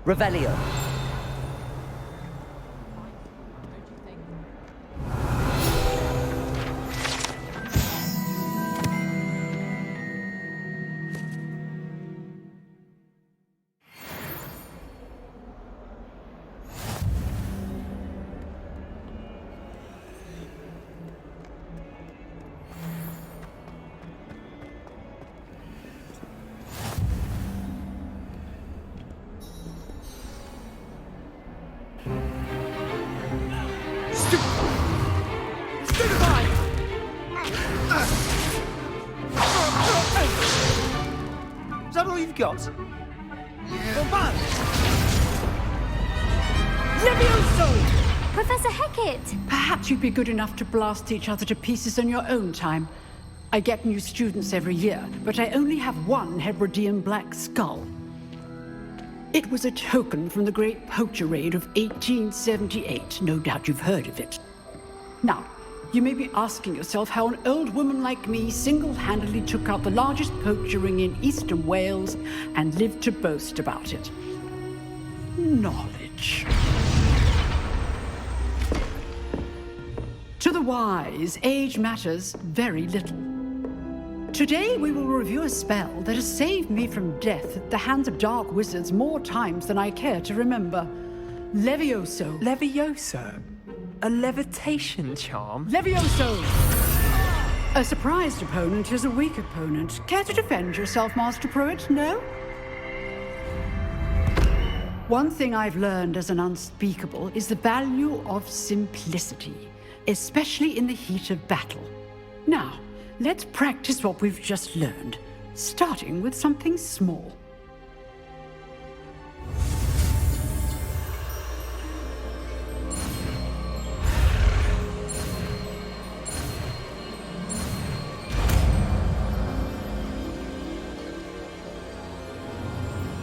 S1: Revelio.
S22: Is that all you've got?
S23: Levioso!
S13: Professor Hecat!
S23: Perhaps you'd be good enough to blast each other to pieces on your own time. I get new students every year, but I only have one Hebridean black skull. It was a token from the Great Poacher Raid of 1878. No doubt you've heard of it. Now, you may be asking yourself how an old woman like me single-handedly took out the largest poacher ring in eastern Wales and lived to boast about it. Knowledge. To the wise, age matters very little. Today we will review a spell that has saved me from death at the hands of dark wizards more times than I care to remember. Levioso.
S18: Levioso? A levitation charm?
S23: Levioso! A surprised opponent is a weak opponent. Care to defend yourself, Master Pruitt? No? One thing I've learned as an unspeakable is the value of simplicity, especially in the heat of battle. Now, let's practice what we've just learned, starting with something small.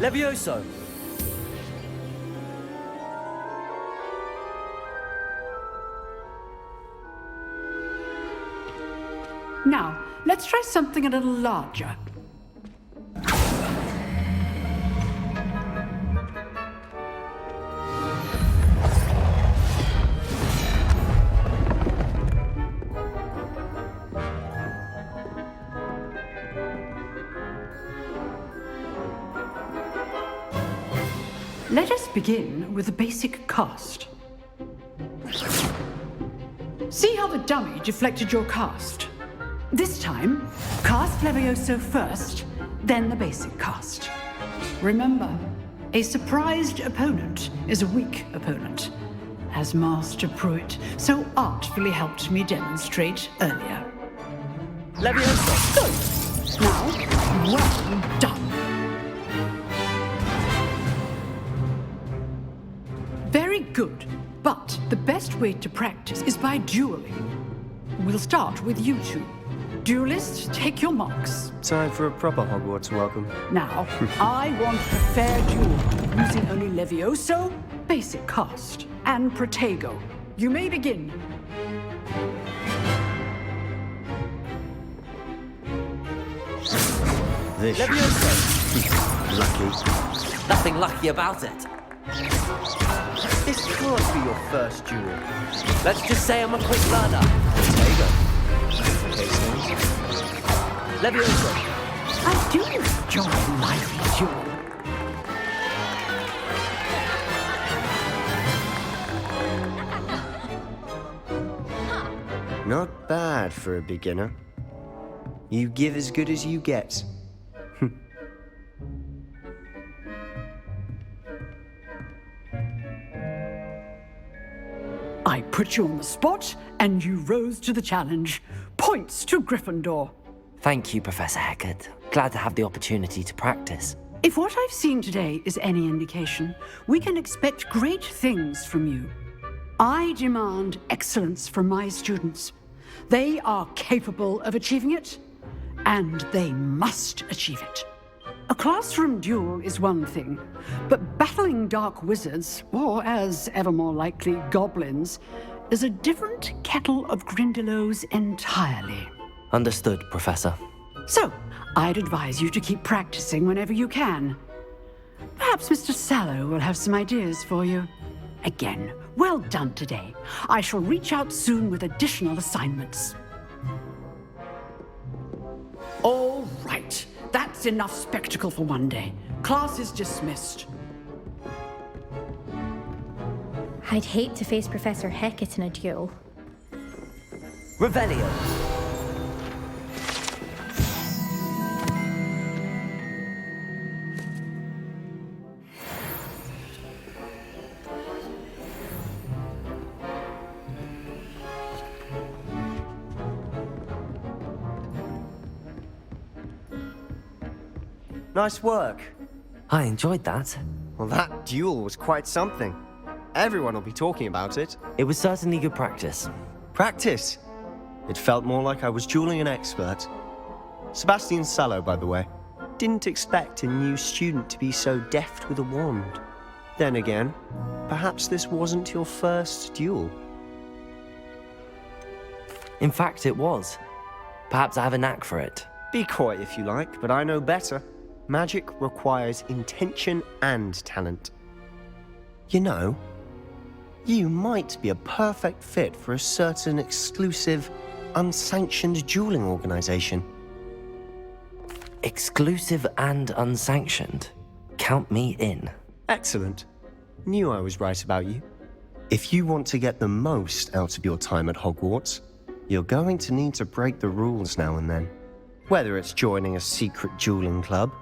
S1: Levioso.
S23: Now, let's try something a little larger. Let us begin with the basic cast. See how the dummy deflected your cast? This time, cast Levioso first, then the basic cast. Remember, a surprised opponent is a weak opponent, as Master Pruitt so artfully helped me demonstrate earlier.
S1: Levioso!
S23: Good! Now, well done! Very The best way to practice is by dueling. We'll start with you two. Duelists, take your marks.
S4: Time for a proper Hogwarts welcome.
S23: Now, I want a fair duel, using only Levioso, basic cast, and Protego. You may begin.
S4: This.
S2: Levioso!
S4: Lucky.
S2: Nothing lucky about it.
S4: This can't be your first duel.
S2: Let's just say I'm a quick learner.
S4: There you go.
S2: Levioso.
S23: I do enjoy a lively duel.
S4: Not bad for a beginner. You give as good as you get.
S23: I put you on the spot, and you rose to the challenge. Points to Gryffindor.
S2: Thank you, Professor Hecat. Glad to have the opportunity to practice.
S23: If what I've seen today is any indication, we can expect great things from you. I demand excellence from my students. They are capable of achieving it, and they must achieve it. A classroom duel is one thing, but battling dark wizards, or as ever more likely, goblins, is a different kettle of Grindylows entirely.
S2: Understood, Professor.
S23: So, I'd advise you to keep practicing whenever you can. Perhaps Mr. Sallow will have some ideas for you. Again, well done today. I shall reach out soon with additional assignments. All right. That's enough spectacle for one day. Class is dismissed.
S5: I'd hate to face Professor Hecat in a duel.
S2: Revelio.
S4: Nice work.
S2: I enjoyed that.
S4: Well, that duel was quite something. Everyone will be talking about it.
S2: It was certainly good practice.
S4: Practice? It felt more like I was dueling an expert. Sebastian Sallow, by the way. Didn't expect a new student to be so deft with a wand. Then again, perhaps this wasn't your first duel.
S2: In fact, it was. Perhaps I have a knack for it.
S4: Be coy if you like, but I know better. Magic requires intention and talent. You know, you might be a perfect fit for a certain exclusive, unsanctioned dueling organization.
S2: Exclusive and unsanctioned? Count me in.
S4: Excellent. Knew I was right about you. If you want to get the most out of your time at Hogwarts, you're going to need to break the rules now and then. Whether it's joining a secret dueling club,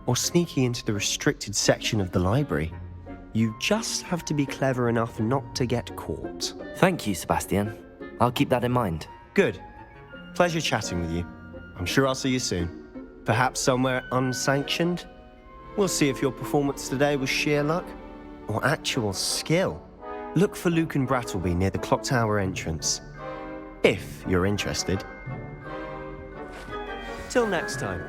S4: or sneaking into the restricted section of the library, you just have to be clever enough not to get caught.
S2: Thank you, Sebastian. I'll keep that in mind.
S4: Good. Pleasure chatting with you. I'm sure I'll see you soon. Perhaps somewhere unsanctioned? We'll see if your performance today was sheer luck or actual skill. Look for Luke and Brattleby near the clock tower entrance, if you're interested. Till next time.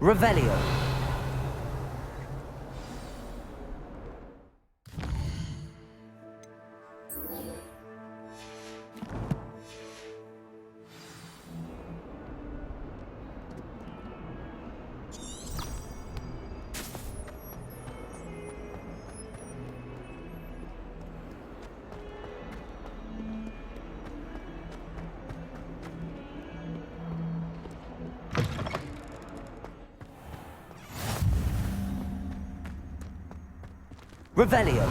S2: Revelio. Revelio.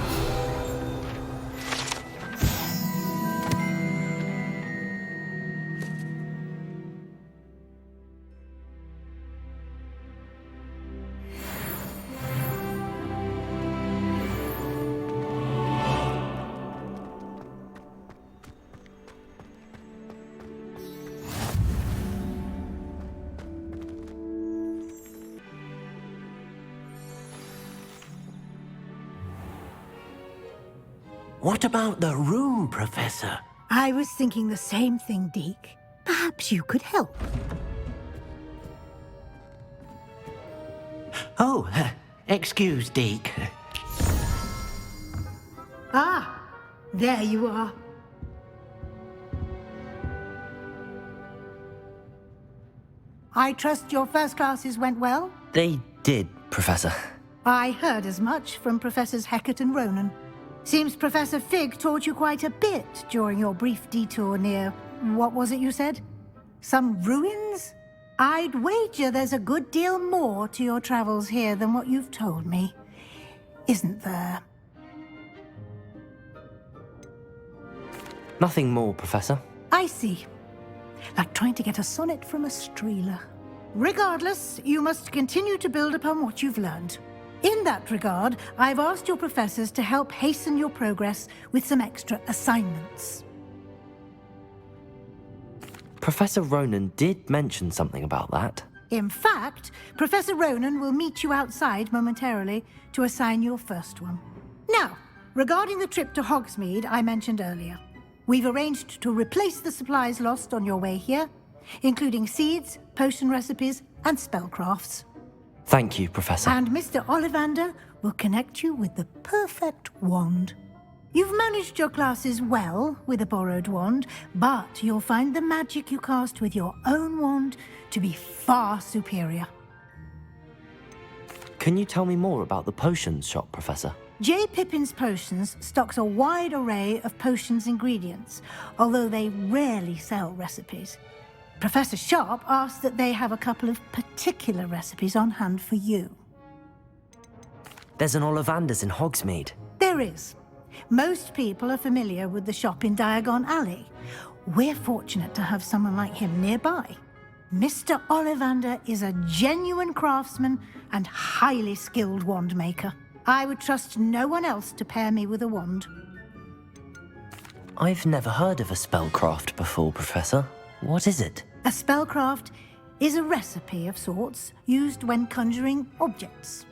S20: What about the room, Professor?
S10: I was thinking the same thing, Deke. Perhaps you could help.
S20: Oh, excuse, Deke.
S10: Ah, there you are. I trust your first classes went well?
S2: They did, Professor.
S10: I heard as much from Professors Hecat and Ronan. Seems Professor Fig taught you quite a bit during your brief detour near... what was it you said? Some ruins? I'd wager there's a good deal more to your travels here than what you've told me. Isn't there?
S2: Nothing more, Professor.
S10: I see. Like trying to get a sonnet from a streeler. Regardless, you must continue to build upon what you've learned. In that regard, I've asked your professors to help hasten your progress with some extra assignments.
S2: Professor Ronan did mention something about that.
S10: In fact, Professor Ronan will meet you outside momentarily to assign your first one. Now, regarding the trip to Hogsmeade I mentioned earlier, we've arranged to replace the supplies lost on your way here, including seeds, potion recipes, and spellcrafts.
S2: Thank you, Professor.
S10: And Mr. Ollivander will connect you with the perfect wand. You've managed your classes well with a borrowed wand, but you'll find the magic you cast with your own wand to be far superior.
S2: Can you tell me more about the potions shop, Professor?
S10: J. Pippin's Potions stocks a wide array of potions ingredients, although they rarely sell recipes. Professor Sharp asked that they have a couple of particular recipes on hand for you.
S2: There's an Ollivander's in Hogsmeade.
S10: There is. Most people are familiar with the shop in Diagon Alley. We're fortunate to have someone like him nearby. Mr. Ollivander is a genuine craftsman and highly skilled wand maker. I would trust no one else to pair me with a wand.
S2: I've never heard of a spellcraft before, Professor. What is it?
S10: A spellcraft is a recipe of sorts used when conjuring objects.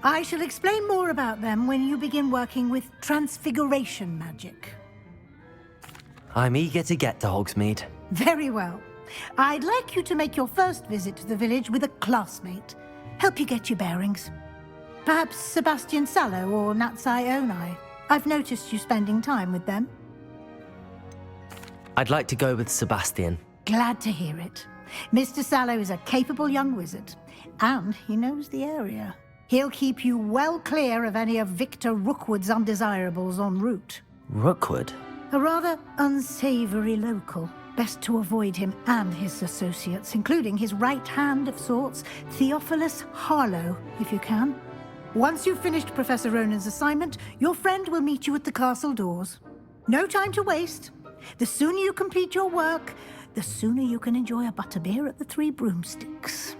S10: I shall explain more about them when you begin working with transfiguration magic.
S2: I'm eager to get to Hogsmeade.
S10: Very well. I'd like you to make your first visit to the village with a classmate. Help you get your bearings. Perhaps Sebastian Sallow or Natsai Onai. I've noticed you spending time with them.
S2: I'd like to go with Sebastian.
S10: Glad to hear it. Mr. Sallow is a capable young wizard, and he knows the area. He'll keep you well clear of any of Victor Rookwood's undesirables en route.
S2: Rookwood?
S10: A rather unsavory local. Best to avoid him and his associates, including his right hand of sorts, Theophilus Harlow, if you can. Once you've finished Professor Ronan's assignment, your friend will meet you at the castle doors. No time to waste. The sooner you complete your work, the sooner you can enjoy a butterbeer at the Three Broomsticks.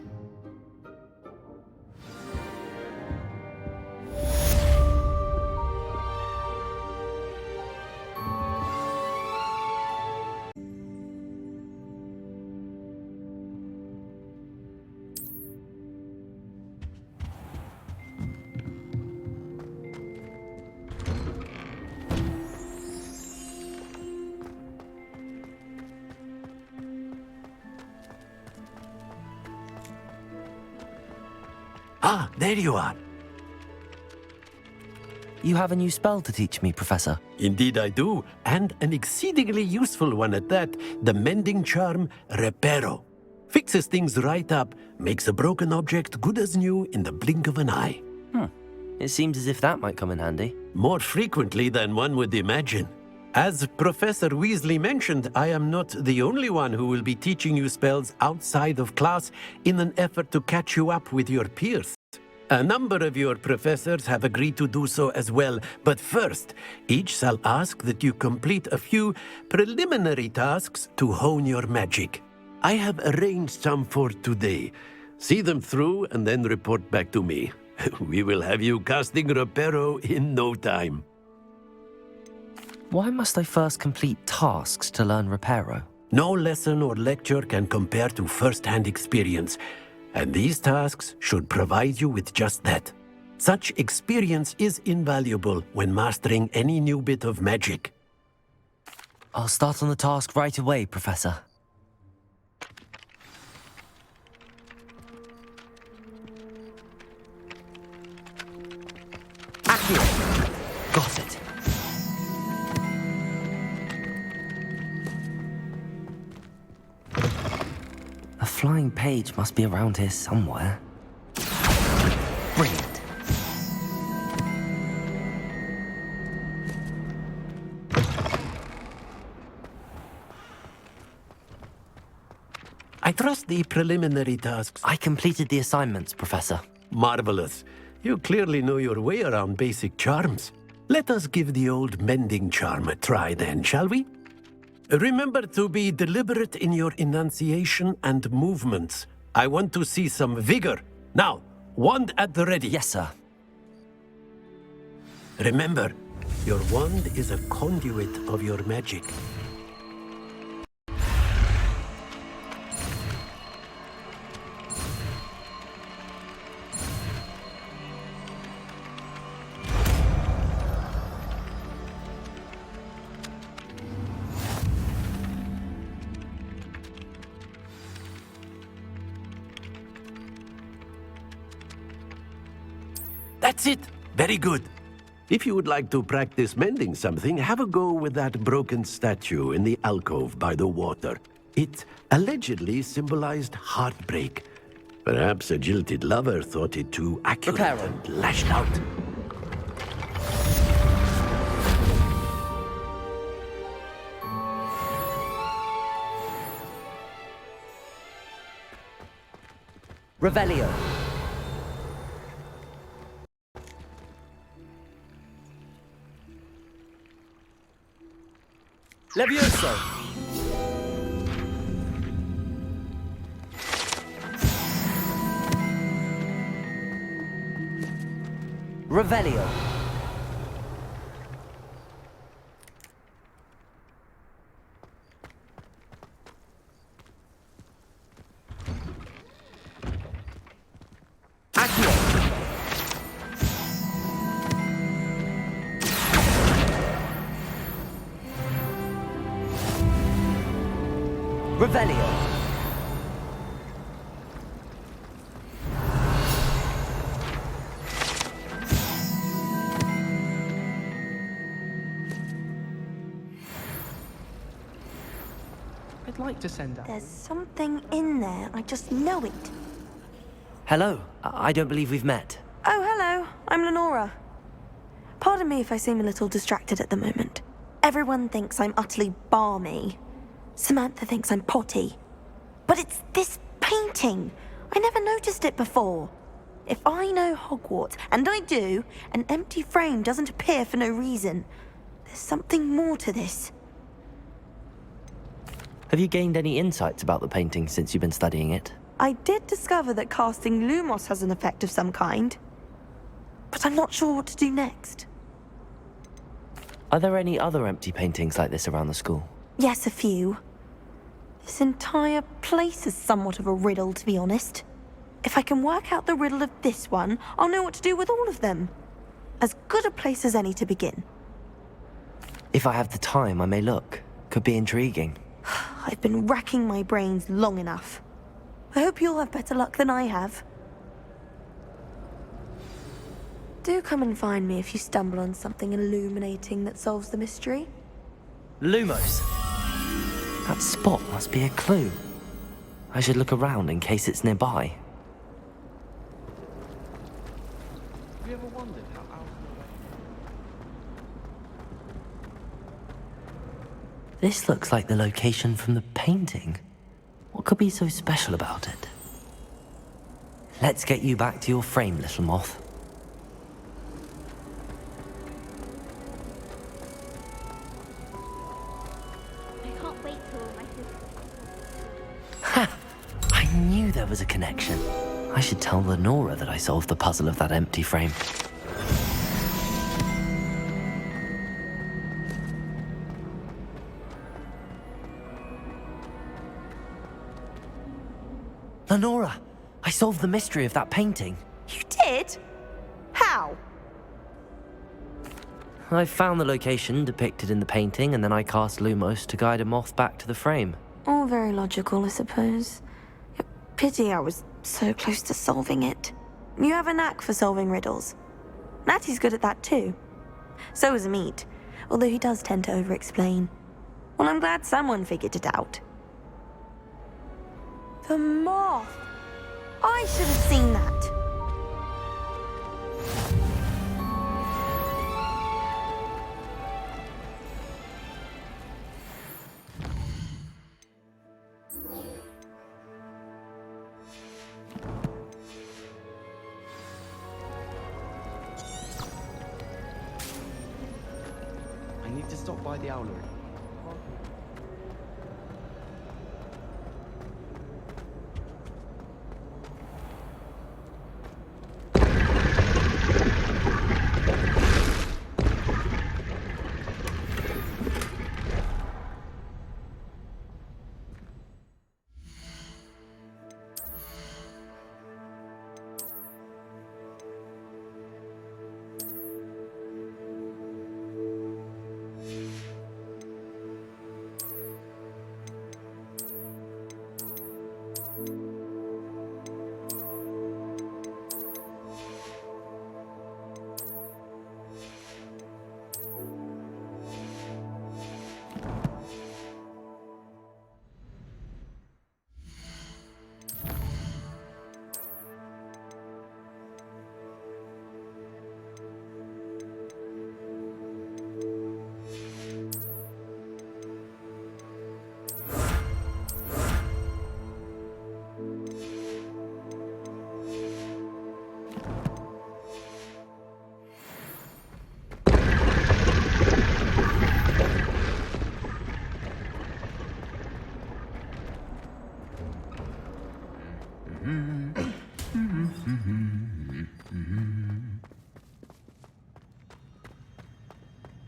S20: Ah, there you are.
S2: You have a new spell to teach me, Professor.
S20: Indeed I do, and an exceedingly useful one at that. The mending charm, Reparo. Fixes things right up, makes a broken object good as new in the blink of an eye.
S2: It seems as if that might come in handy.
S20: More frequently than one would imagine. As Professor Weasley mentioned, I am not the only one who will be teaching you spells outside of class in an effort to catch you up with your peers. A number of your professors have agreed to do so as well, but first, each shall ask that you complete a few preliminary tasks to hone your magic. I have arranged some for today. See them through and then report back to me. We will have you casting Reparo in no time.
S2: Why must I first complete tasks to learn Reparo?
S20: No lesson or lecture can compare to first-hand experience, and these tasks should provide you with just that. Such experience is invaluable when mastering any new bit of magic.
S2: I'll start on the task right away, Professor. Accurate. Got it. A flying page must be around here somewhere. Brilliant.
S20: I trust the preliminary tasks.
S2: I completed the assignments, Professor.
S20: Marvelous. You clearly know your way around basic charms. Let us give the old mending charm a try then, shall we? Remember to be deliberate in your enunciation and movements. I want to see some vigor. Now, wand at the ready.
S2: Yes, sir.
S20: Remember, your wand is a conduit of your magic. That's it. Very good. If you would like to practice mending something, have a go with that broken statue in the alcove by the water. It allegedly symbolized heartbreak. Perhaps a jilted lover thought it too accurate and lashed out.
S2: Revelio. Levioso! Revelio! Accio! Revelio.
S14: I'd like to send out.
S21: There's something in there. I just know it.
S2: Hello. I don't believe we've met.
S21: Oh, hello. I'm Lenora. Pardon me if I seem a little distracted at the moment. Everyone thinks I'm utterly balmy. Samantha thinks I'm potty. But it's this painting. I never noticed it before. If I know Hogwarts, and I do, an empty frame doesn't appear for no reason. There's something more to this.
S2: Have you gained any insights about the painting since you've been studying it?
S21: I did discover that casting Lumos has an effect of some kind. But I'm not sure what to do next.
S2: Are there any other empty paintings like this around the school?
S21: Yes, a few. This entire place is somewhat of a riddle, to be honest. If I can work out the riddle of this one, I'll know what to do with all of them. As good a place as any to begin.
S2: If I have the time, I may look. Could be intriguing.
S21: I've been racking my brains long enough. I hope you'll have better luck than I have. Do come and find me if you stumble on something illuminating that solves the mystery.
S2: Lumos. That spot must be a clue. I should look around in case it's nearby.
S14: Have you ever wondered how out of the way?
S2: This looks like the location from the painting. What could be so special about it? Let's get you back to your frame, little moth. I knew there was a connection. I should tell Lenora that I solved the puzzle of that empty frame. Lenora, I solved the mystery of that painting.
S21: You did? How?
S2: I found the location depicted in the painting, and then I cast Lumos to guide a moth back to the frame.
S21: All very logical, I suppose. Pity I was so close to solving it. You have a knack for solving riddles. Natty's good at that too. So is Meat, although he does tend to over-explain. Well, I'm glad someone figured it out. The moth! I should have seen that.
S15: I need to stop by the owlery.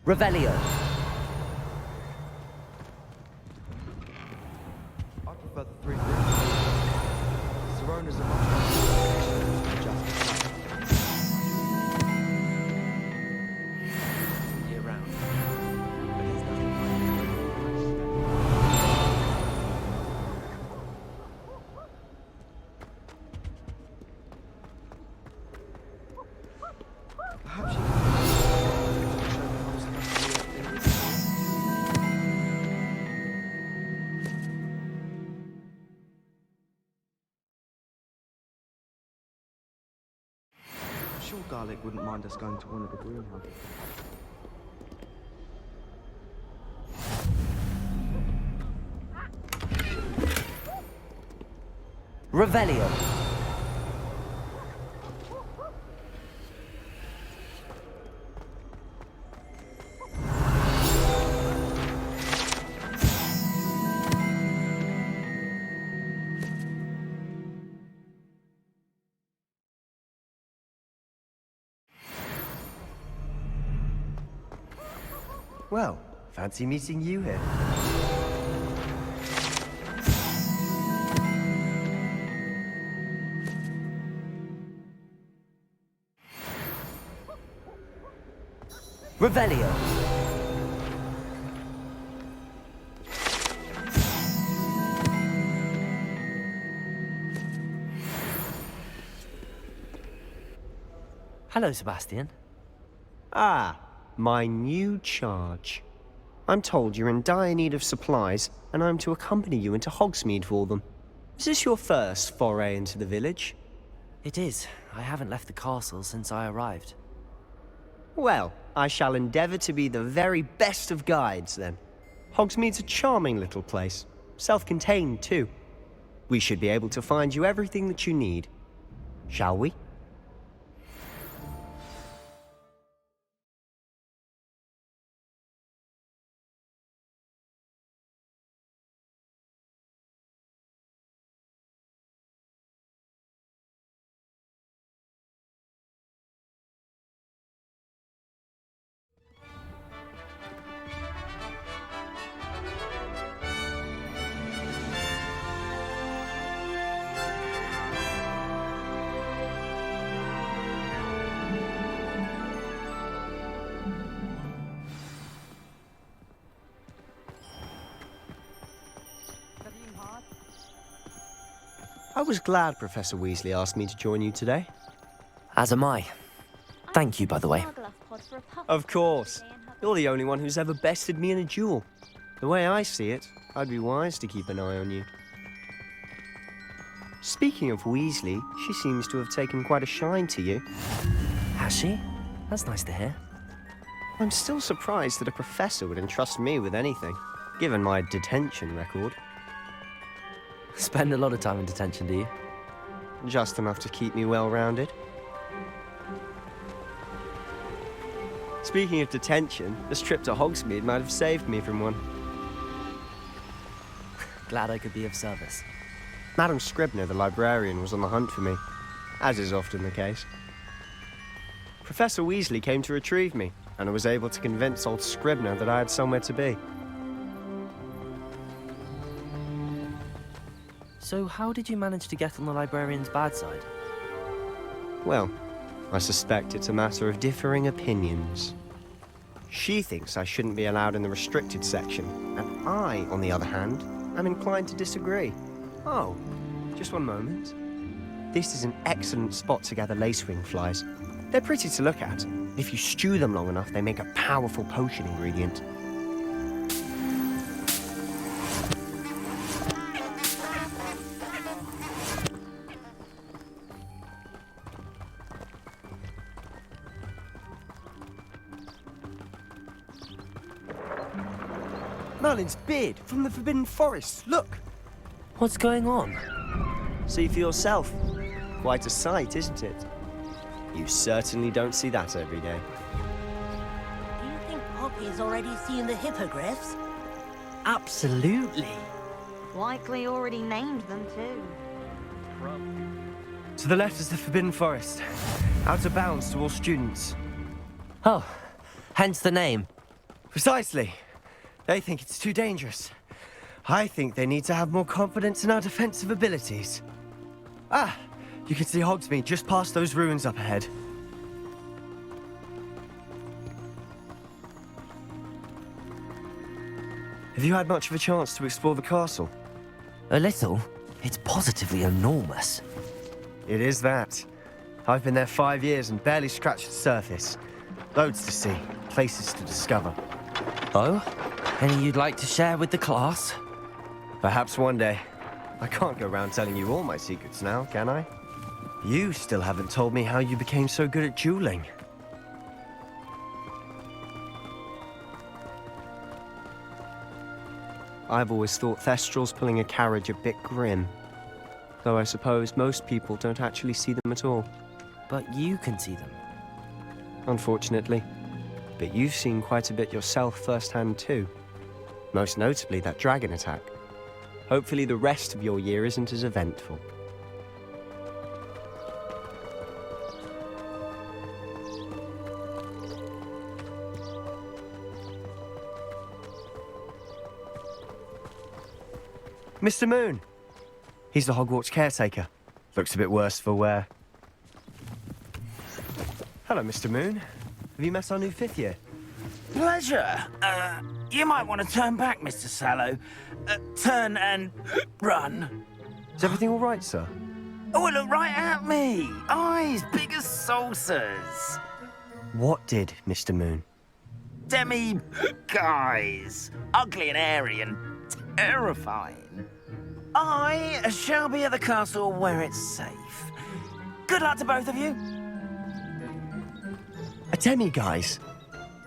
S1: Revelio.
S15: I prefer the three rooms. Sirona's a much more just year round. But there's nothing perhaps you sure Garlic wouldn't mind us going to one of the greenhouses.
S1: Revelio.
S4: Well, fancy meeting you here.
S1: Revelio.
S2: Hello, Sebastian.
S4: Ah, my new charge. I'm told you're in dire need of supplies, and I'm to accompany you into Hogsmeade for them. Is this your first foray into the village?
S2: It is. I haven't left the castle since I arrived.
S4: Well, I shall endeavour to be the very best of guides, then. Hogsmeade's a charming little place. Self-contained, too. We should be able to find you everything that you need. Shall we? I was glad Professor Weasley asked me to join you today.
S2: As am I. Thank you, by the way.
S22: Of course. You're the only one who's ever bested me in a duel.
S4: The way I see it, I'd be wise to keep an eye on you. Speaking of Weasley, she seems to have taken quite a shine to you.
S2: Has she? That's nice to hear.
S4: I'm still surprised that a professor would entrust me with anything, given my detention record.
S2: Spend a lot of time in detention, do you?
S4: Just enough to keep me well-rounded. Speaking of detention, this trip to Hogsmeade might have saved me from one.
S2: Glad I could be of service.
S4: Madam Scribner, the librarian, was on the hunt for me, as is often the case. Professor Weasley came to retrieve me, and I was able to convince old Scribner that I had somewhere to be.
S2: So how did you manage to get on the librarian's bad side?
S4: Well, I suspect it's a matter of differing opinions. She thinks I shouldn't be allowed in the restricted section, and I, on the other hand, am inclined to disagree. Oh, just one moment. This is an excellent spot to gather lacewing flies. They're pretty to look at. If you stew them long enough, they make a powerful potion ingredient.
S22: Merlin's beard from the Forbidden Forest. Look!
S2: What's going on?
S22: See for yourself.
S4: Quite a sight, isn't it? You certainly don't see that every day.
S9: Do you think Poppy's already seen the hippogriffs?
S22: Absolutely.
S19: Likely already named them too.
S22: To the left is the Forbidden Forest. Out of bounds to all students.
S2: Oh, hence the name.
S22: Precisely. They think it's too dangerous. I think they need to have more confidence in our defensive abilities. Ah, you can see Hogsmeade just past those ruins up ahead. Have you had much of a chance to explore the castle?
S2: A little. It's positively enormous.
S22: It is that. I've been there 5 years and barely scratched the surface. Loads to see, places to discover.
S2: Oh? Any you'd like to share with the class?
S22: Perhaps one day. I can't go around telling you all my secrets now, can I? You still haven't told me how you became so good at dueling.
S4: I've always thought Thestrals pulling a carriage a bit grim. Though I suppose most people don't actually see them at all.
S2: But you can see them.
S4: Unfortunately. But you've seen quite a bit yourself firsthand too. Most notably that dragon attack. Hopefully the rest of your year isn't as eventful.
S22: Mr. Moon! He's the Hogwarts caretaker. Looks a bit worse for wear. Hello, Mr. Moon. Have you met our new 5th year?
S11: Pleasure. You might want to turn back, Mr. Sallow. Turn and run.
S22: Is everything all right, sir?
S11: Oh, look right at me. Eyes big as saucers.
S22: What did, Mr. Moon?
S11: Guys. Ugly and hairy and terrifying. I shall be at the castle where it's safe. Good luck to both of you.
S22: A demi-guise?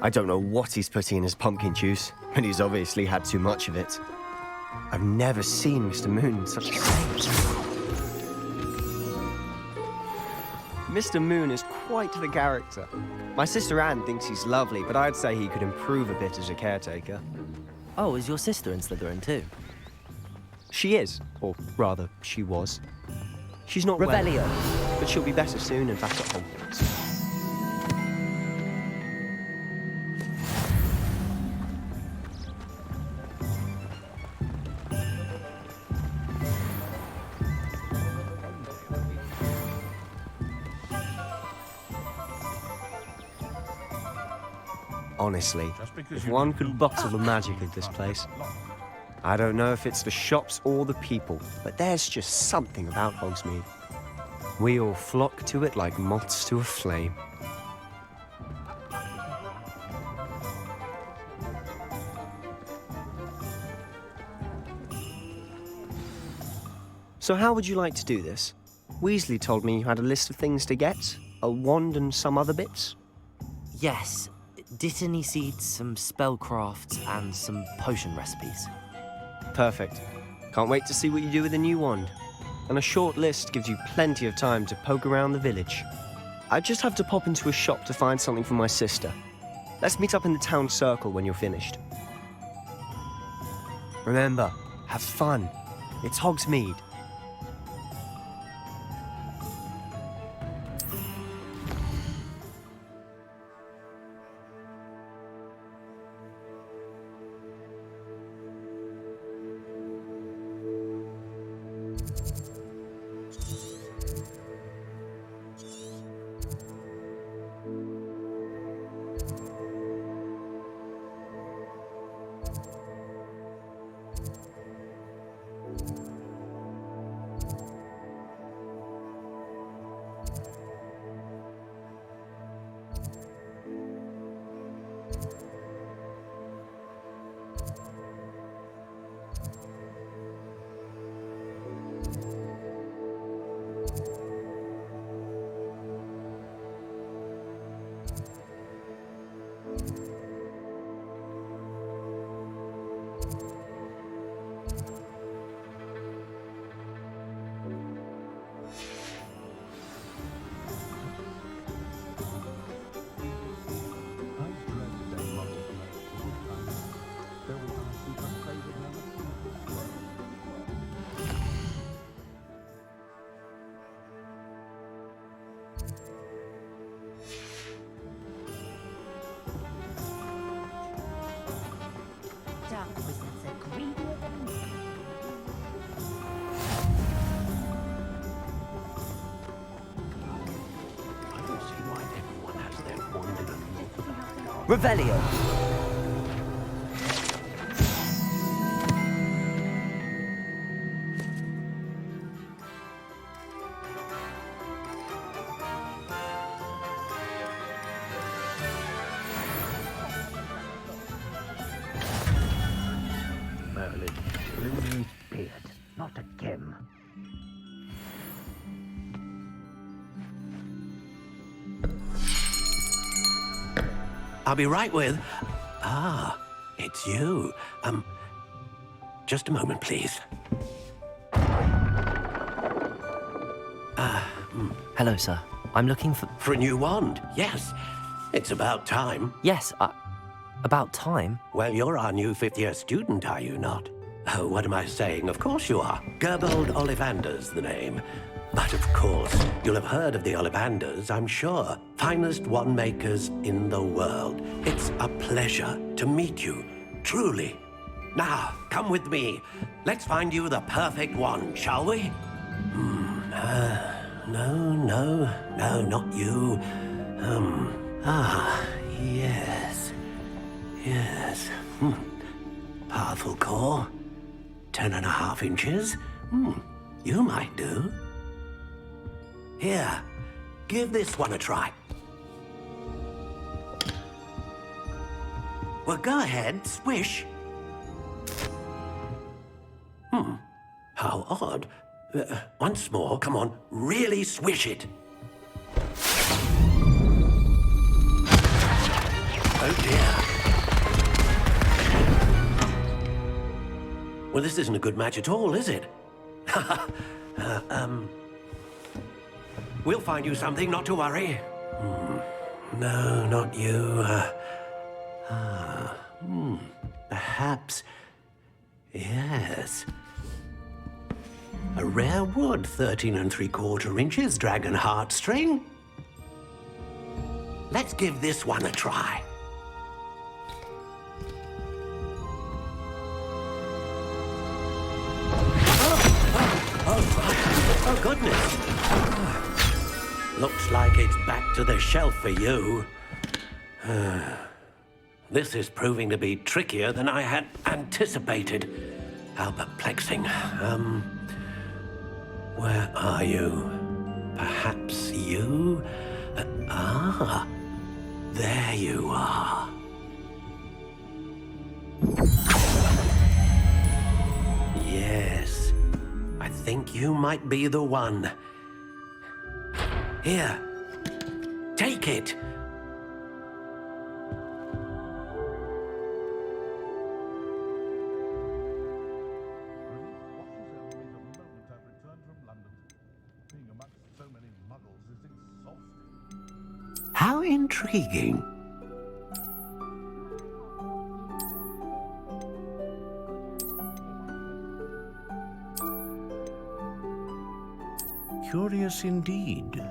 S22: I don't know what he's putting in his pumpkin juice, but he's obviously had too much of it. I've never seen Mr. Moon in such a state.
S4: Mr. Moon is quite the character. My sister Anne thinks he's lovely, but I'd say he could improve a bit as a caretaker.
S2: Oh, is your sister in Slytherin too?
S4: She is, or rather, she was. She's not
S2: Revelio.
S4: well, but she'll be better soon and back at Hogwarts. Honestly, if one could bottle the magic of this place.
S22: I don't know if it's the shops or the people, but there's just something about Hogsmeade. We all flock to it like moths to a flame. So how would you like to do this? Weasley told me you had a list of things to get, a wand and some other bits.
S2: Yes, Dittany seeds, some spellcrafts, and some potion recipes.
S22: Perfect. Can't wait to see what you do with the new wand. And a short list gives you plenty of time to poke around the village. I just have to pop into a shop to find something for my sister. Let's meet up in the town circle when you're finished. Remember, have fun. It's Hogsmeade.
S1: Revelio.
S7: Merlin's blue beard, not a gem. I'll be right with... Ah, it's you. Just a moment, please.
S2: Hello, sir. I'm looking for...
S7: For a new wand, yes. It's about time.
S2: Yes, about time?
S7: Well, you're our new fifth-year student, are you not? Oh, what am I saying? Of course you are. Gerbold Ollivander's the name. But of course, you'll have heard of the Ollivanders, I'm sure. Finest wand makers in the world. It's a pleasure to meet you, truly. Now, come with me. Let's find you the perfect wand, shall we? No, not you. Yes. Powerful core. 10.5 inches. You might do. Here, give this one a try. Well, go ahead, swish. How odd. Once more, come on, really swish it. Oh dear. Well, this isn't a good match at all, is it? We'll find you something, not to worry. No, not you. Perhaps... Yes. A rare wood, 13 3/4 inches, dragon heartstring. Let's give this one a try. Oh, goodness. Looks like it's back to the shelf for you. This is proving to be trickier than I had anticipated. How perplexing. Where are you? Perhaps you? There you are. Yes, I think you might be the one. Here, take it.
S20: How intriguing. Curious indeed.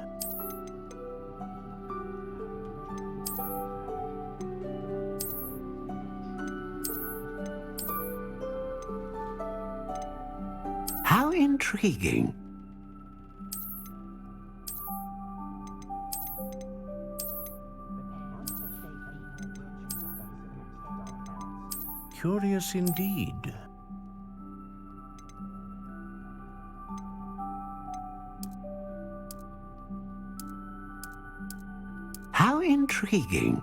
S20: How intriguing. Curious indeed. How intriguing.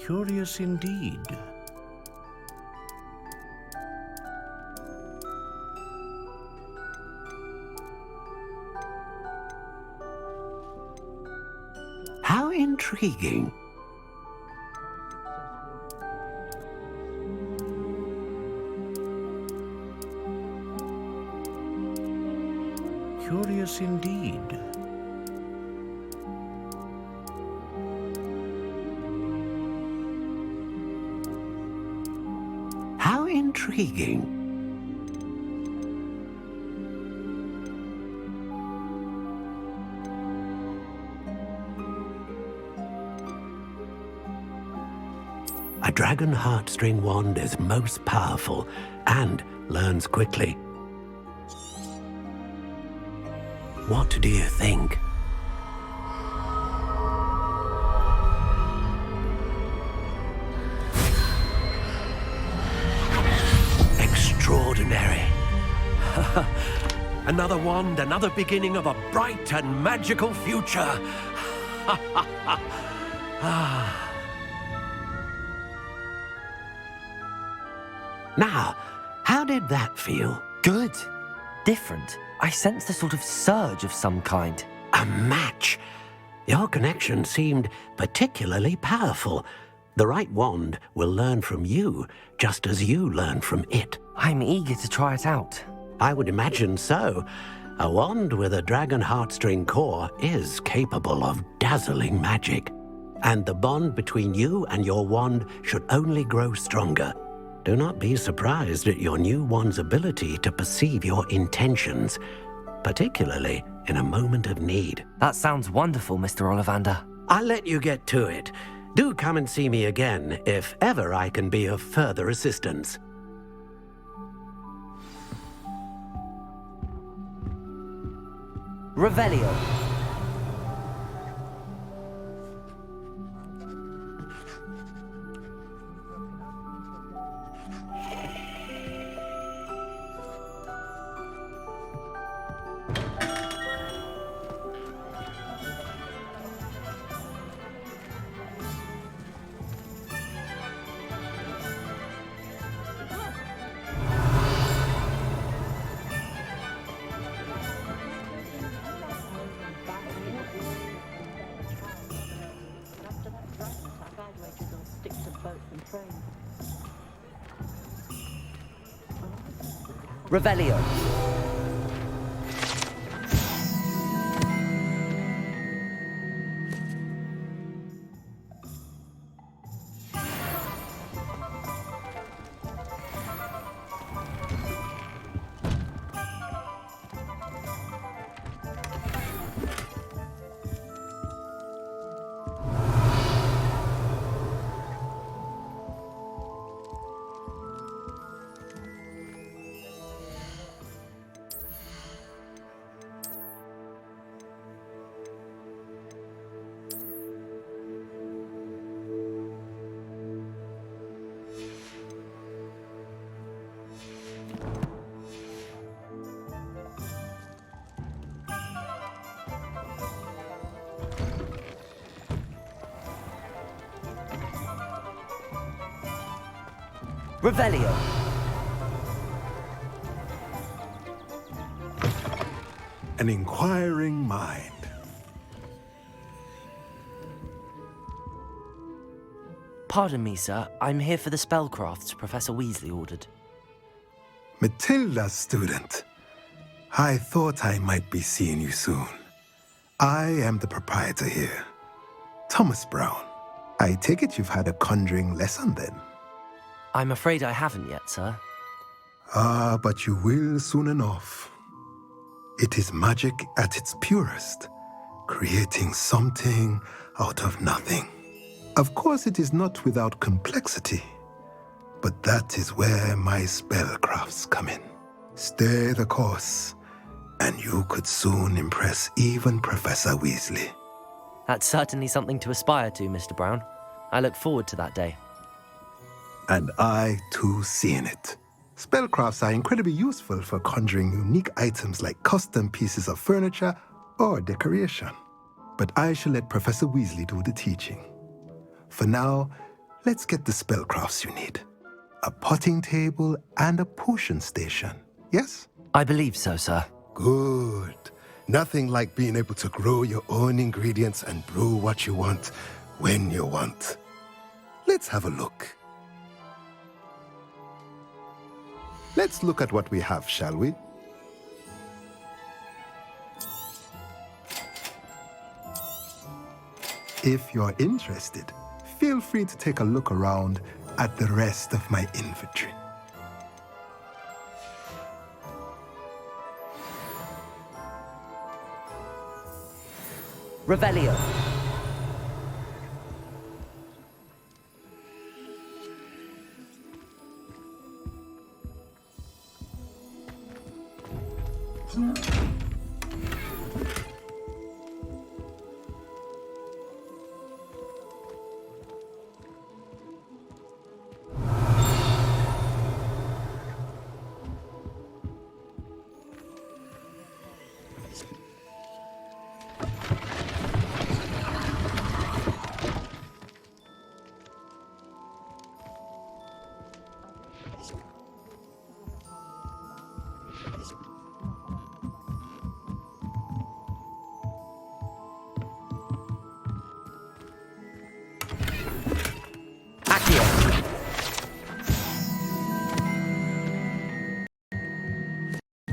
S20: Curious indeed. How intriguing. Curious indeed. How intriguing.
S7: A dragon heartstring wand is most powerful and learns quickly. What do you think? Extraordinary. Another wand, another beginning of a bright and magical future. Now, how did that feel?
S2: Good. Different. I sensed a sort of surge of some kind.
S7: A match. Your connection seemed particularly powerful. The right wand will learn from you, just as you learn from it.
S2: I'm eager to try it out.
S7: I would imagine so. A wand with a dragon heartstring core is capable of dazzling magic. And the bond between you and your wand should only grow stronger. Do not be surprised at your new wand's ability to perceive your intentions, particularly in a moment of need.
S2: That sounds wonderful, Mr. Ollivander.
S7: I'll let you get to it. Do come and see me again if ever I can be of further assistance.
S2: Revelio. Revelio.
S1: Revelio.
S3: An inquiring mind.
S2: Pardon me, sir. I'm here for the spellcrafts Professor Weasley ordered.
S3: Matilda, student. I thought I might be seeing you soon. I am the proprietor here, Thomas Brown. I take it you've had a conjuring lesson then?
S2: I'm afraid I haven't yet, sir.
S3: Ah, but you will soon enough. It is magic at its purest, creating something out of nothing. Of course, it is not without complexity, but that is where my spellcrafts come in. Stay the course, and you could soon impress even Professor Weasley.
S2: That's certainly something to aspire to, Mr. Brown. I look forward to that day.
S3: And I, too, seeing it. Spellcrafts are incredibly useful for conjuring unique items like custom pieces of furniture or decoration. But I shall let Professor Weasley do the teaching. For now, let's get the spellcrafts you need. A potting table and a potion station, yes?
S2: I believe so, sir.
S3: Good. Nothing like being able to grow your own ingredients and brew what you want when you want. Let's have a look. Let's look at what we have, shall we? If you're interested, feel free to take a look around at the rest of my inventory.
S1: Revelio.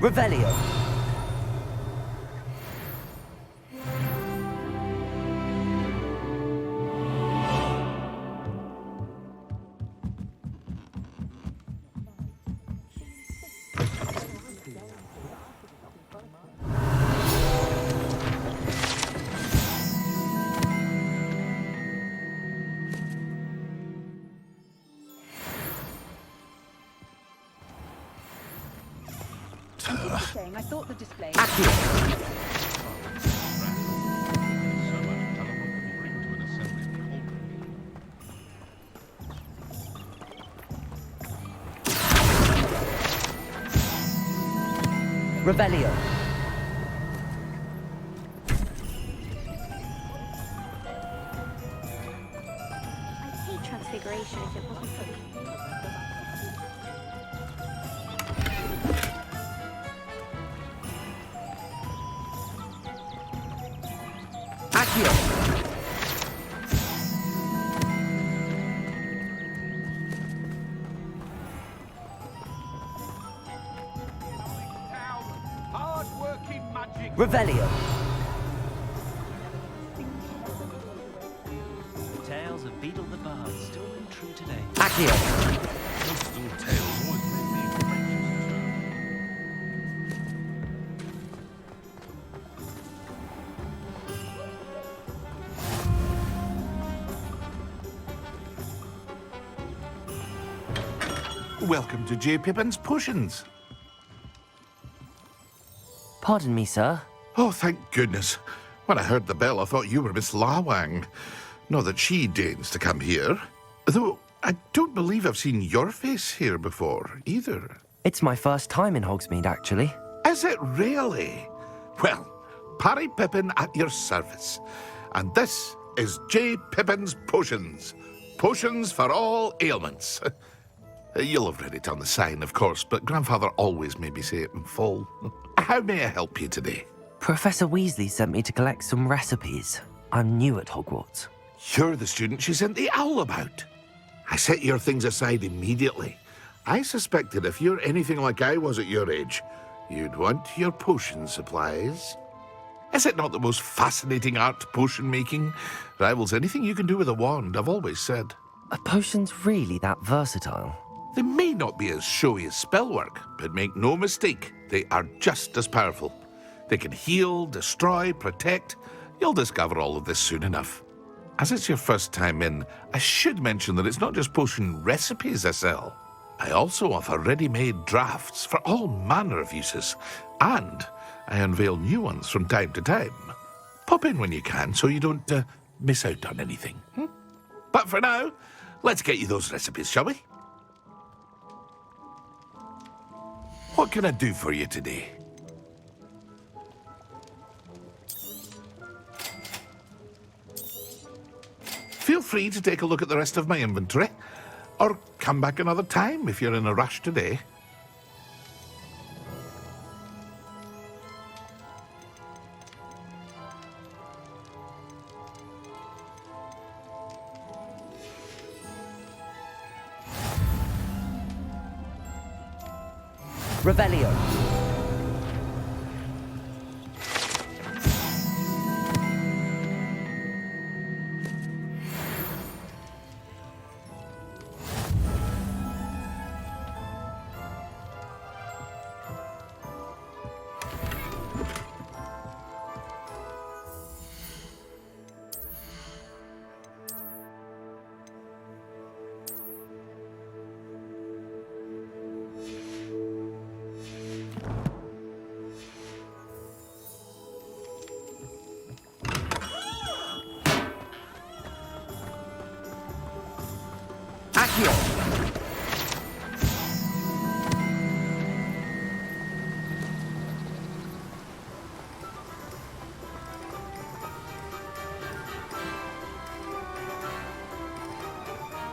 S1: Revelio.
S19: I thought the display.
S1: Revelio.
S13: I'd hate transfiguration if it wasn't for
S1: Revelio.
S12: Tales of Beetle the Bard still ring true today.
S1: Accio.
S12: Coastal tales always make me
S17: Welcome to J. Pippin's Potions.
S2: Pardon me, sir.
S17: Oh, thank goodness. When I heard the bell, I thought you were Miss Lawang. Not that she deigns to come here. Though I don't believe I've seen your face here before, either.
S2: It's my first time in Hogsmeade, actually.
S17: Is it really? Well, Parry Pippin at your service. And this is J. Pippin's Potions. Potions for all ailments. You'll have read it on the sign, of course, but Grandfather always made me say it in full. How may I help you today?
S2: Professor Weasley sent me to collect some recipes. I'm new at Hogwarts.
S17: You're the student she sent the owl about. I set your things aside immediately. I suspected if you're anything like I was at your age, you'd want your potion supplies. Is it not the most fascinating art, potion making? Rivals anything you can do with a wand, I've always said.
S2: Are potions really that versatile?
S17: They may not be as showy as spellwork, but make no mistake, they are just as powerful. They can heal, destroy, protect. You'll discover all of this soon enough. As it's your first time in, I should mention that it's not just potion recipes I sell. I also offer ready-made drafts for all manner of uses, and I unveil new ones from time to time. Pop in when you can so you don't miss out on anything. But for now, let's get you those recipes, shall we? What can I do for you today? Feel free to take a look at the rest of my inventory, or come back another time if you're in a rush today.
S1: Revelio.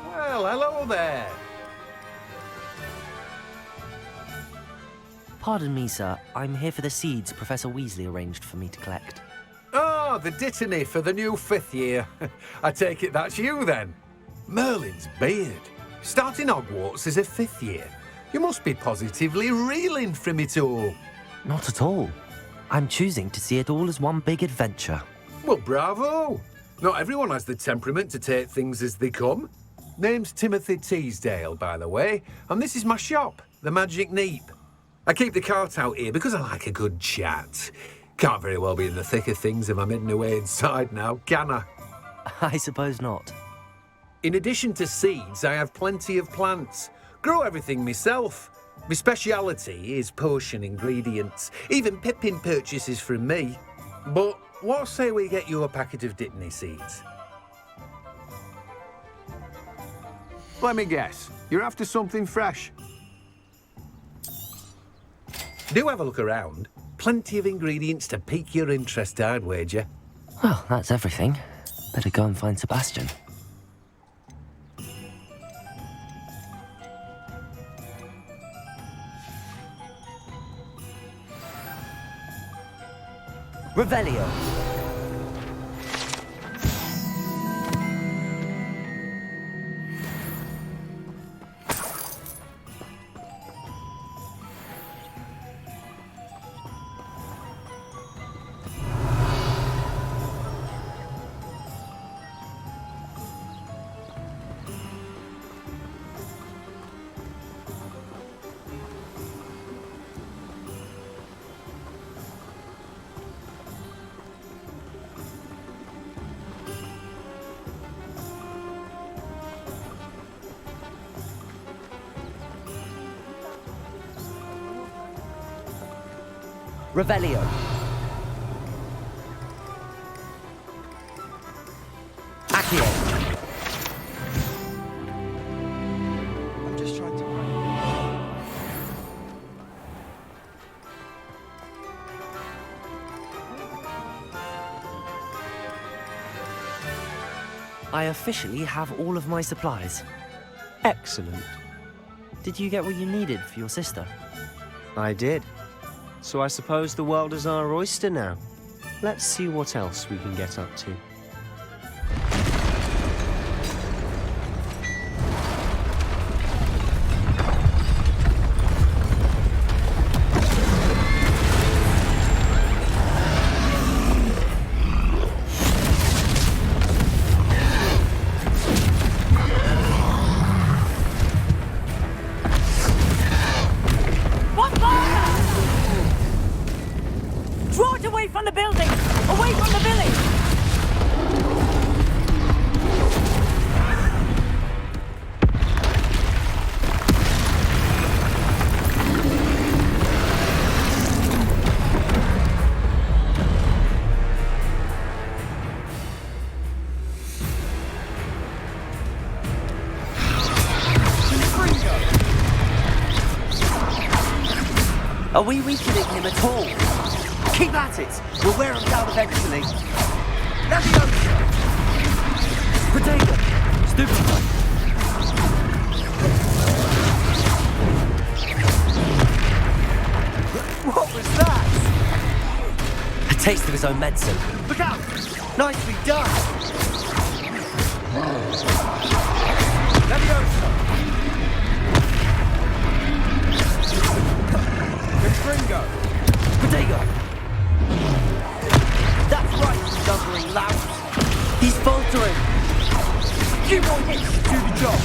S6: Well, hello there.
S2: Pardon me, sir. I'm here for the seeds Professor Weasley arranged for me to collect.
S6: Oh, the dittany for the new 5th year. I take it that's you, then. Merlin's beard. Starting Hogwarts as a 5th year. You must be positively reeling from it all.
S2: Not at all. I'm choosing to see it all as one big adventure.
S6: Well, bravo. Not everyone has the temperament to take things as they come. Name's Timothy Teasdale, by the way, and this is my shop, the Magic Neep. I keep the cart out here because I like a good chat. Can't very well be in the thick of things if I'm hidden away inside now, can I?
S2: I suppose not.
S6: In addition to seeds, I have plenty of plants. Grow everything myself. My speciality is potion ingredients. Even Pippin purchases from me. But what say we get you a packet of Dittany seeds? Let me guess. You're after something fresh. Do have a look around. Plenty of ingredients to pique your interest, I'd wager.
S2: Well, that's everything. Better go and find Sebastian.
S1: Revelio. Revelio. Accio.
S15: I'm just trying to...
S2: I officially have all of my supplies.
S22: Excellent.
S2: Did you get what you needed for your sister?
S22: I did. So I suppose the world is our oyster now. Let's see what else we can get up to.
S8: Draw it away from the building! Away from the village!
S2: Are we weakening him at all? Keep at it! We'll wear him down eventually. Leviosa! Potato! Stupefy! What was that? A taste of his own medicine. Look out! Nicely done! Leviosa! Confringo! Potato! That's right, you lumbering louse! He's faltering! Few more hits to do the job!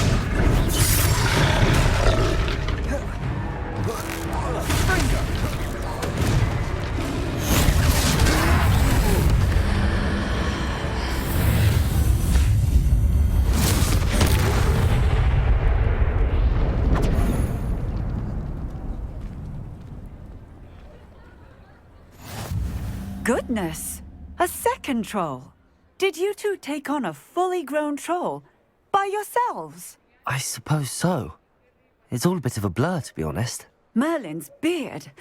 S2: Confringo!
S8: Goodness! A second troll! Did you two take on a fully grown troll? By yourselves?
S2: I suppose so. It's all a bit of a blur, to be honest.
S8: Merlin's beard.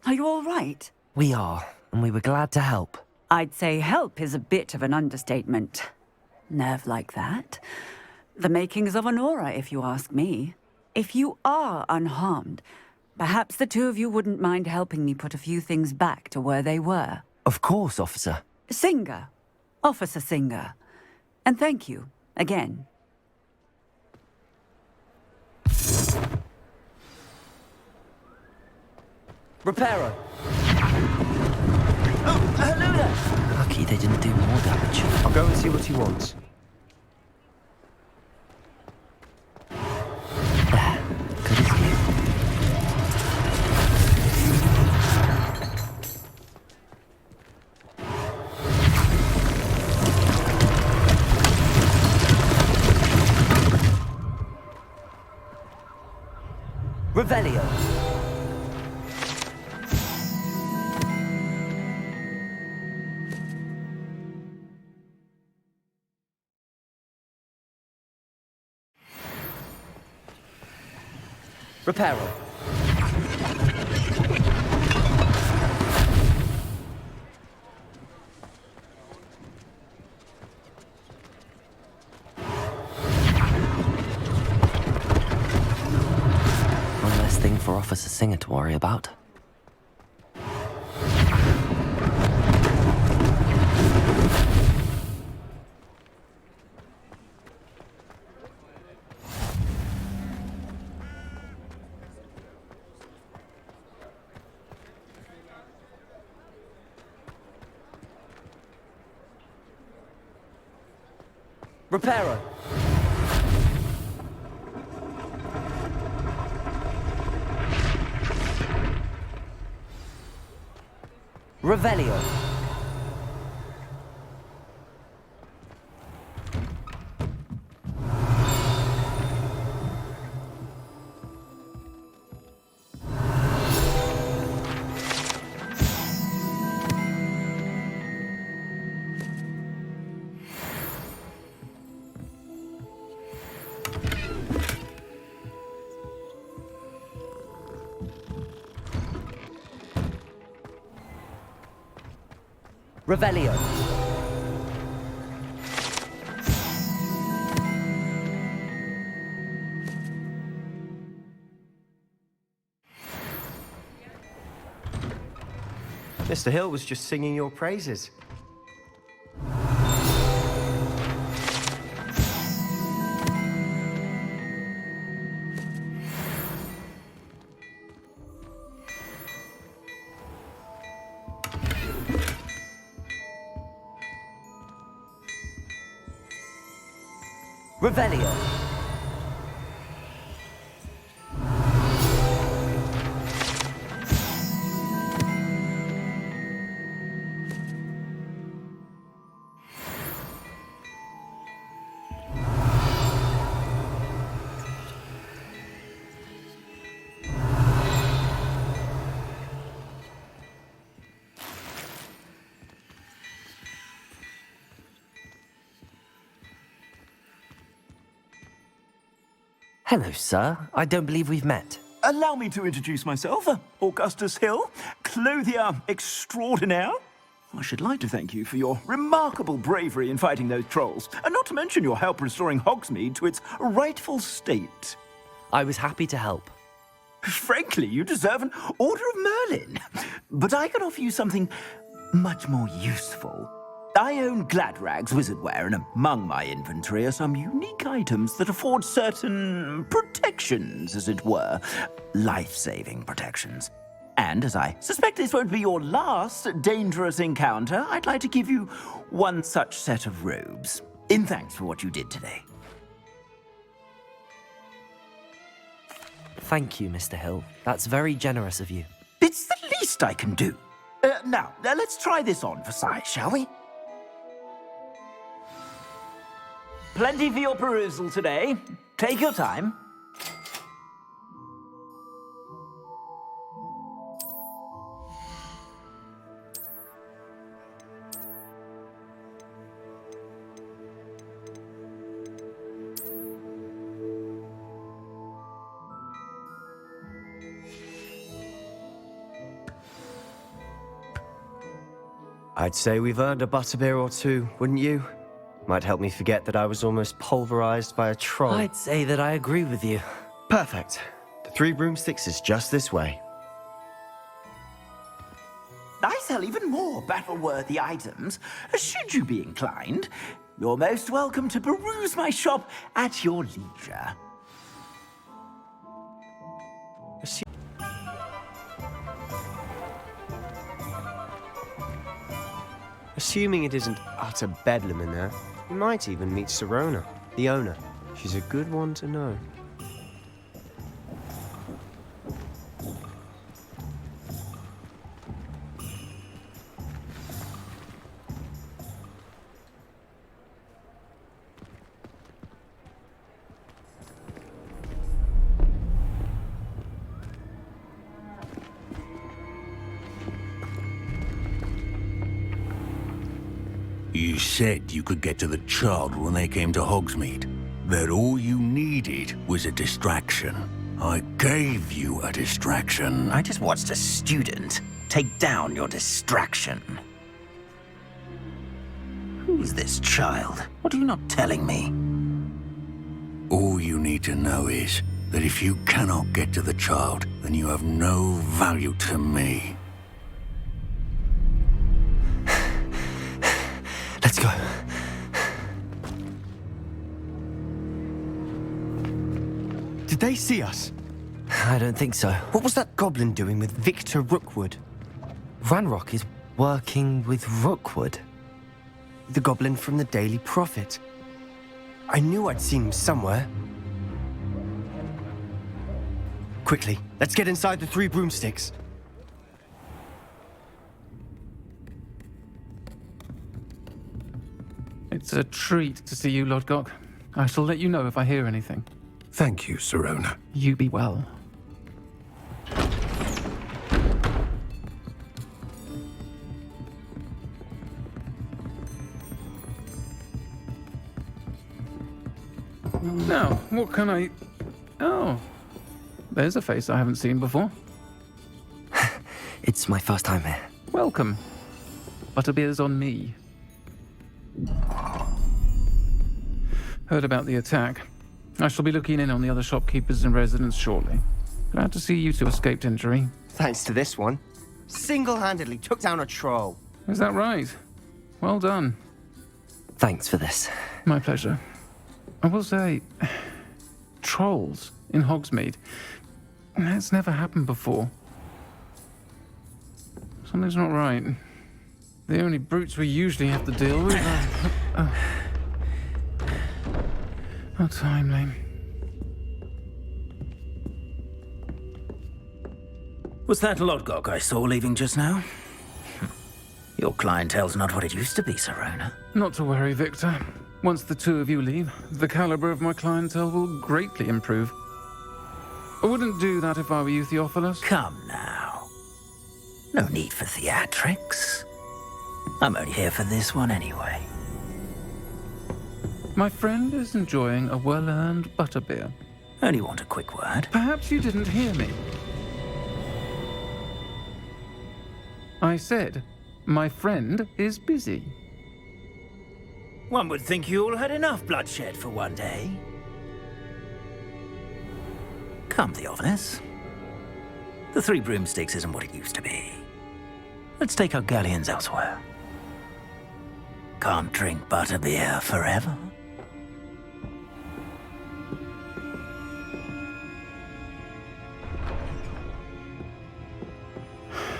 S8: Are you all right?
S2: We are, and we were glad to help.
S8: I'd say help is a bit of an understatement. Nerve like that. The makings of an aura, if you ask me. If you are unharmed, perhaps the two of you wouldn't mind helping me put a few things back to where they were.
S2: Of course, officer.
S8: Singer. Officer Singer. And thank you, again.
S2: Reparo! Oh, hello there! Lucky they didn't do more damage.
S22: I'll go and see what he wants.
S2: There. Good as new. Revelio. Reparo. One less thing for Officer Singer to worry about. Reparo. Revelio. Revelio.
S22: Mr. Hill was just singing your praises.
S1: Revelio. Hello, sir. I don't believe we've met.
S16: Allow me to introduce myself, Augustus Hill, clothier extraordinaire. I should like to thank you for your remarkable bravery in fighting those trolls, and not to mention your help restoring Hogsmeade to its rightful state.
S1: I was happy to help.
S16: Frankly, you deserve an Order of Merlin. But I can offer you something much more useful. I own Gladrag's wizardware, and among my inventory are some unique items that afford certain protections, as it were. Life-saving protections. And as I suspect this won't be your last dangerous encounter, I'd like to give you one such set of robes, in thanks for what you did today.
S1: Thank you, Mr. Hill. That's very generous of you.
S16: It's the least I can do. Now, let's try this on for size, shall we? Plenty for your perusal today. Take your time.
S22: I'd say we've earned a butterbeer or two, wouldn't you? Might help me forget that I was almost pulverized by a troll.
S1: I'd say that I agree with you.
S22: Perfect. The 3 broomsticks is just this way.
S16: I sell even more battle-worthy items. Should you be inclined, you're most welcome to peruse my shop at your leisure.
S22: Assuming it isn't utter bedlam in there, you might even meet Sirona, the owner. She's a good one to know.
S18: You said you could get to the child when they came to Hogsmeade. That all you needed was a distraction. I gave you a distraction.
S11: I just watched a student take down your distraction. Who's this child? What are you not telling me?
S18: All you need to know is that if you cannot get to the child, then you have no value to me.
S2: Let's go.
S22: Did they see us?
S2: I don't think so.
S22: What was that goblin doing with Victor Rookwood?
S2: Ranrock is working with Rookwood.
S22: The goblin from the Daily Prophet. I knew I'd seen him somewhere. Quickly, let's get inside the 3 broomsticks.
S23: It's a treat to see you, Lodgok. I shall let you know if I hear anything.
S6: Thank you, Sirona.
S23: You be well. Now, what can I... Oh, there's a face I haven't seen before.
S2: It's my first time here.
S23: Welcome. Butterbeer's on me. Heard about the attack. I shall be looking in on the other shopkeepers and residents shortly. Glad to see you two escaped injury.
S22: Thanks to this one. Single-handedly took down a troll.
S23: Is that right? Well done.
S2: Thanks for this.
S23: My pleasure. I will say, trolls in Hogsmeade. That's never happened before. Something's not right. The only brutes we usually have to deal with are... How timely.
S16: Was that Lodgok I saw leaving just now? Your clientele's not what it used to be, Sirona.
S23: Not to worry, Victor. Once the two of you leave, the caliber of my clientele will greatly improve. I wouldn't do that if I were you, Theophilus.
S16: Come now. No need for theatrics. I'm only here for this one anyway.
S23: My friend is enjoying a well-earned butterbeer.
S16: Only want a quick word.
S23: Perhaps you didn't hear me. I said, my friend is busy.
S16: One would think you all had enough bloodshed for one day. Come, Theophilus. The Three Broomsticks isn't what it used to be. Let's take our galleons elsewhere. Can't drink butterbeer forever.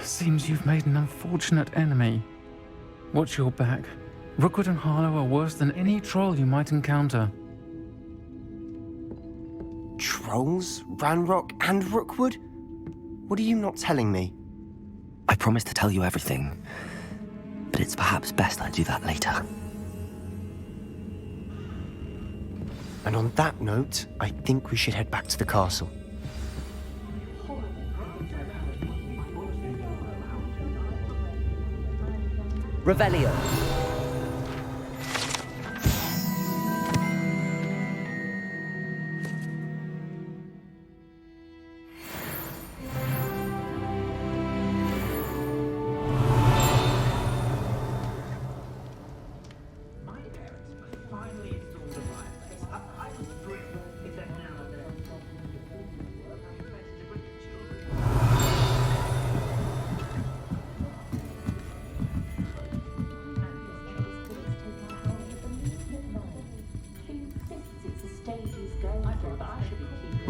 S23: Seems you've made an unfortunate enemy. Watch your back. Rookwood and Harlow are worse than any troll you might encounter.
S22: Trolls? Ranrock and Rookwood? What are you not telling me?
S2: I promised to tell you everything, but it's perhaps best I do that later.
S22: And on that note, I think we should head back to the castle.
S1: Revelio.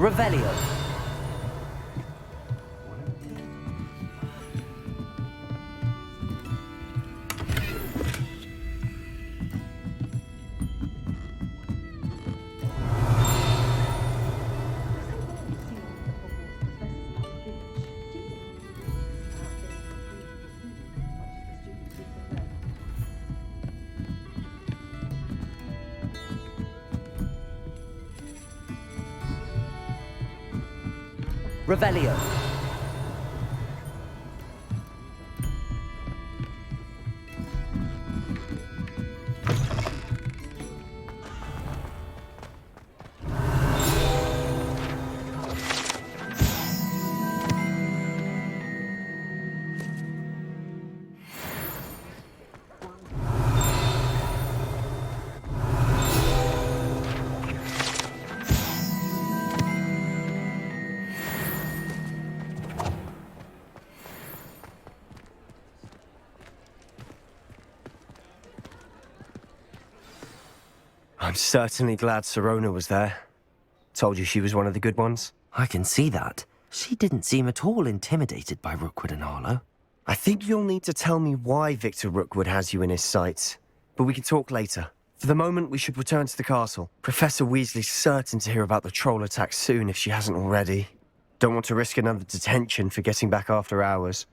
S1: Revelio. Revelio.
S22: I'm certainly glad Sirona was there. Told you she was one of the good ones.
S2: I can see that. She didn't seem at all intimidated by Rookwood and Harlow.
S22: I think you'll need to tell me why Victor Rookwood has you in his sights. But we can talk later. For the moment, we should return to the castle. Professor Weasley's certain to hear about the troll attack soon if she hasn't already. Don't want to risk another detention for getting back after hours.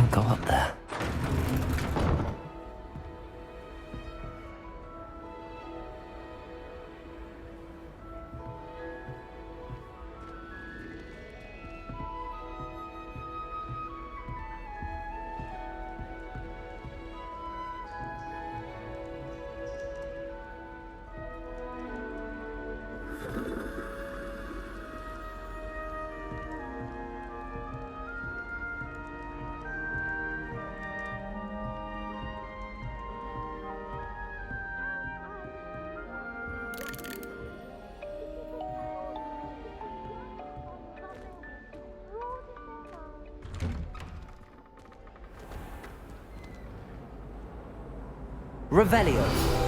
S2: can't go up there.
S1: Revelio.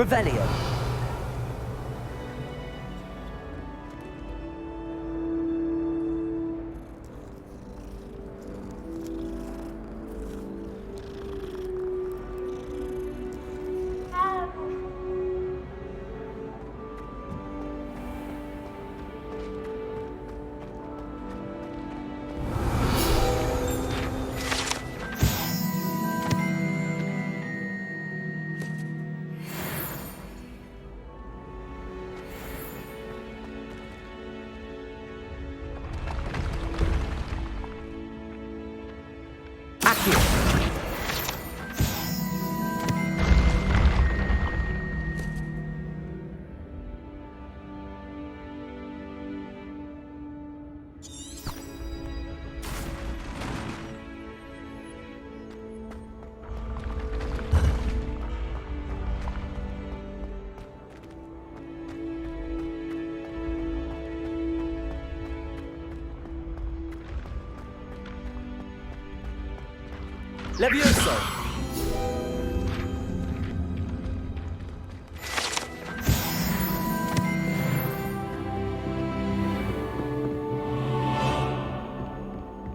S1: Revelio. Levioso.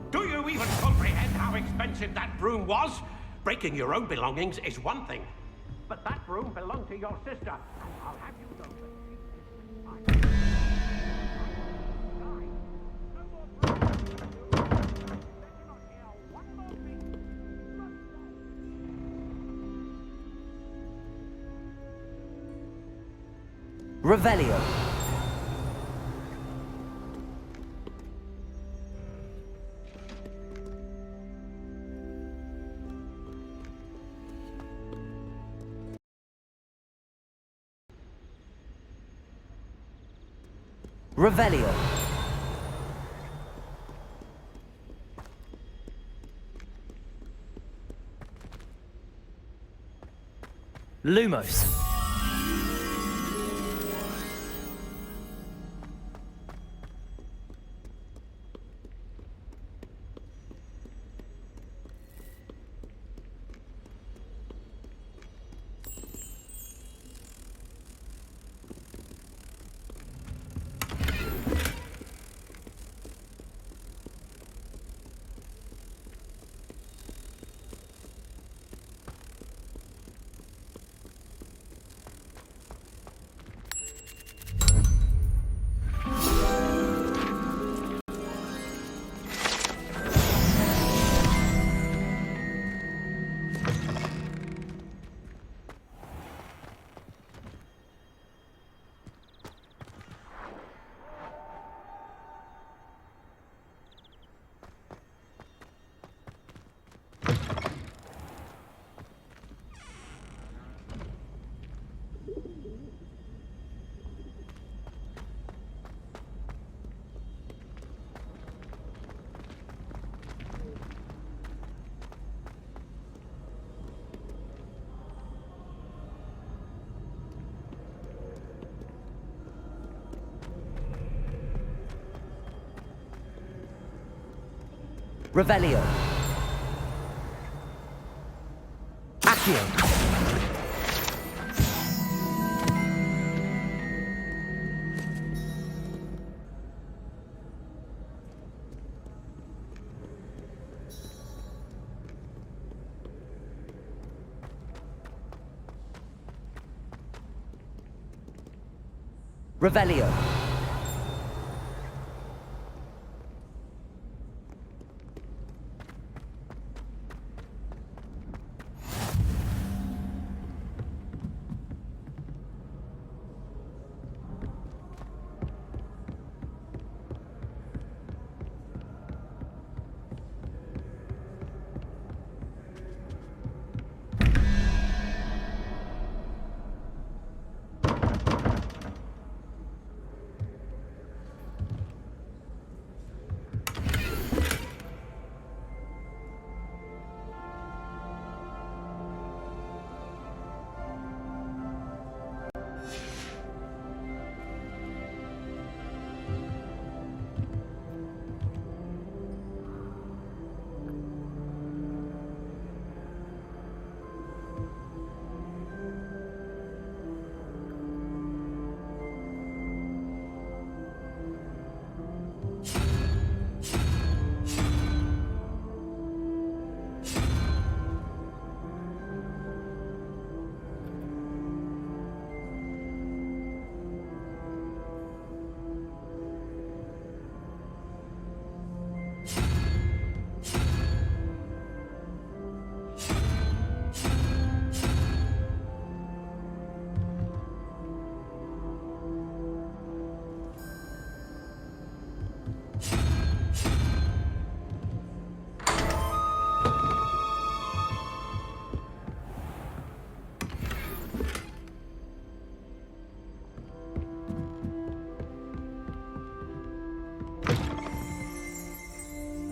S20: Do you even comprehend how expensive that broom was? Breaking your own belongings is one thing, but that broom belonged to your sister. I'll have you know that.
S1: Revelio. Revelio. Lumos. Revelio. Accio. Revelio.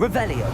S1: Revelio.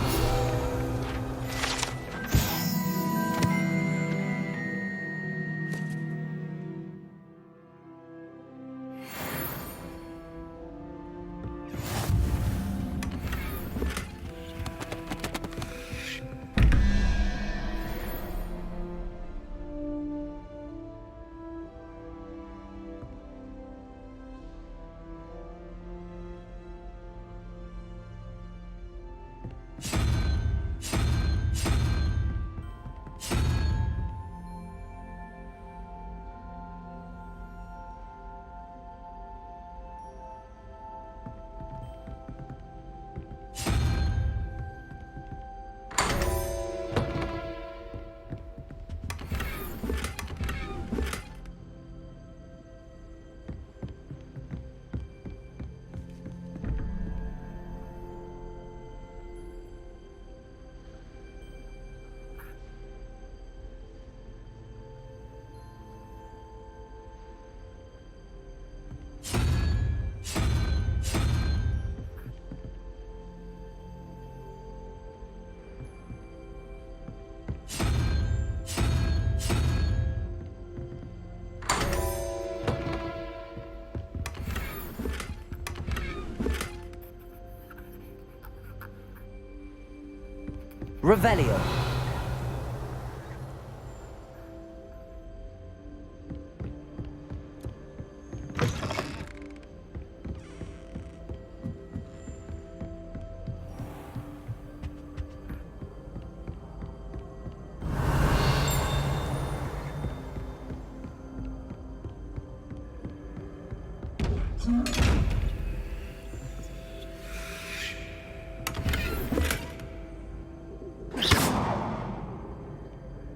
S1: Revelio.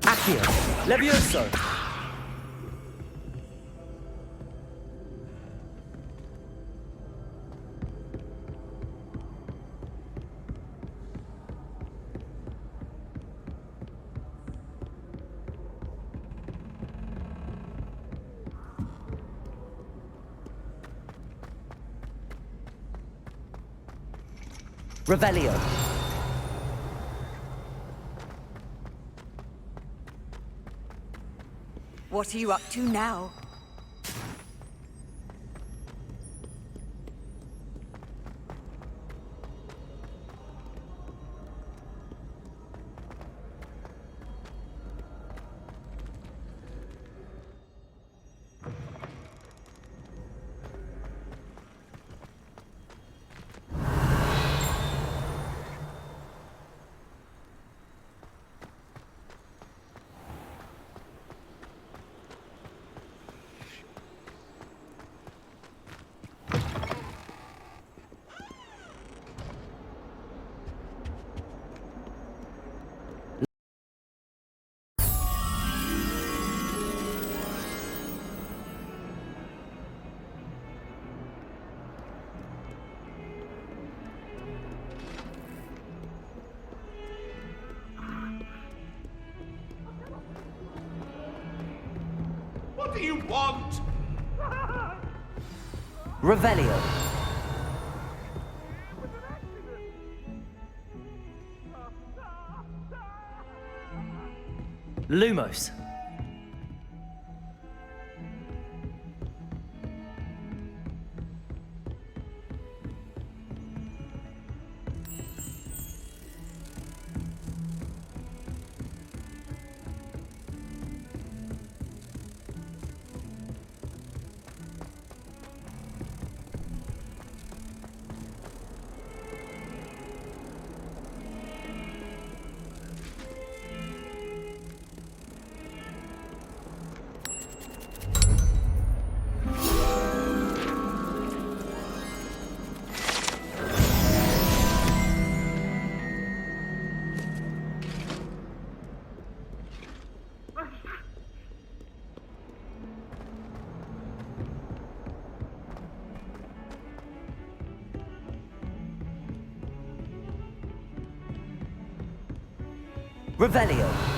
S1: Accio. Levioso. Revelio.
S8: What are you up to now?
S17: What do you want?
S1: Revelio. Lumos. Revelio.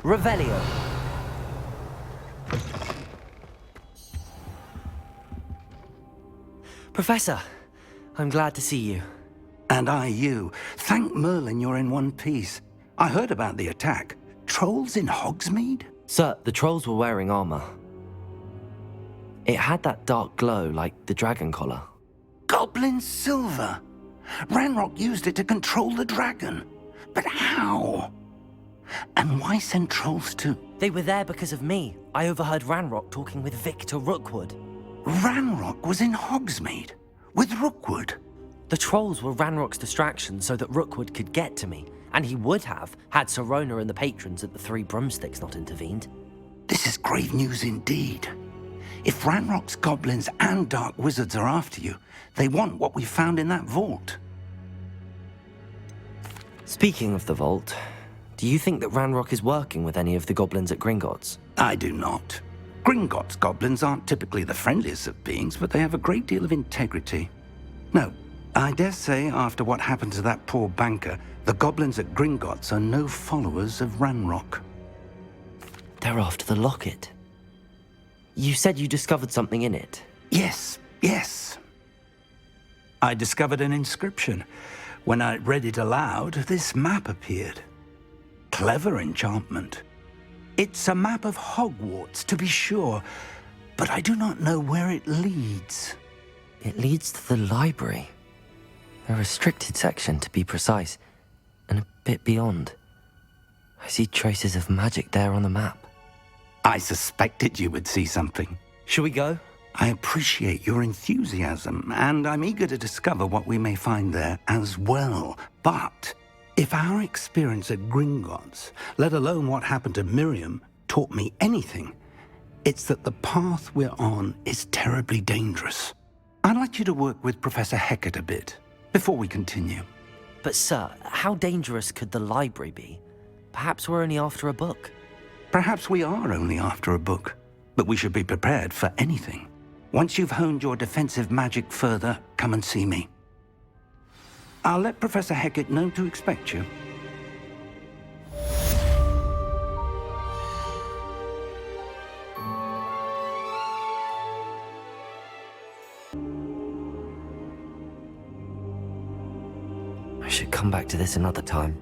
S1: Revelio. Professor, I'm glad to see you.
S5: And I you. Thank Merlin you're in one piece. I heard about the attack. Trolls in Hogsmeade?
S2: Sir, the trolls were wearing armor. It had that dark glow like the dragon collar.
S5: Goblin silver! Ranrock used it to control the dragon. But how? And why send trolls to...
S2: They were there because of me. I overheard Ranrock talking with Victor Rookwood.
S5: Ranrock was in Hogsmeade? With Rookwood?
S2: The trolls were Ranrock's distraction so that Rookwood could get to me. And he would have, had Sirona and the patrons at the Three Broomsticks not intervened.
S5: This is grave news indeed. If Ranrock's goblins and dark wizards are after you, they want what we found in that vault.
S2: Speaking of the vault, do you think that Ranrock is working with any of the goblins at Gringotts?
S5: I do not. Gringotts goblins aren't typically the friendliest of beings, but they have a great deal of integrity. No, I dare say after what happened to that poor banker, the goblins at Gringotts are no followers of Ranrock.
S2: They're after the locket. You said you discovered something in it.
S5: Yes. I discovered an inscription. When I read it aloud, this map appeared. Clever enchantment. It's a map of Hogwarts, to be sure, but I do not know where it leads.
S2: It leads to the library. A restricted section, to be precise, and a bit beyond. I see traces of magic there on the map.
S5: I suspected you would see something.
S2: Shall we go?
S5: I appreciate your enthusiasm, and I'm eager to discover what we may find there as well. But if our experience at Gringotts, let alone what happened to Miriam, taught me anything, it's that the path we're on is terribly dangerous. I'd like you to work with Professor Hecat a bit before we continue.
S2: But sir, how dangerous could the library be? Perhaps we're only after a book.
S5: Perhaps we are only after a book, but we should be prepared for anything. Once you've honed your defensive magic further, come and see me. I'll let Professor Hecat know to expect you.
S2: I should come back to this another time.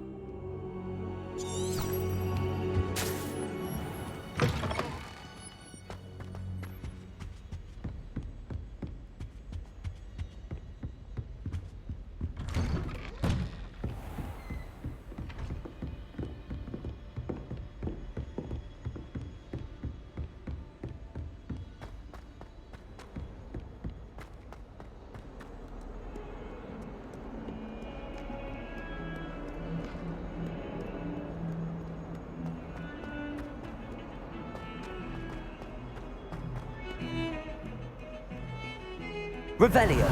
S1: Revelio.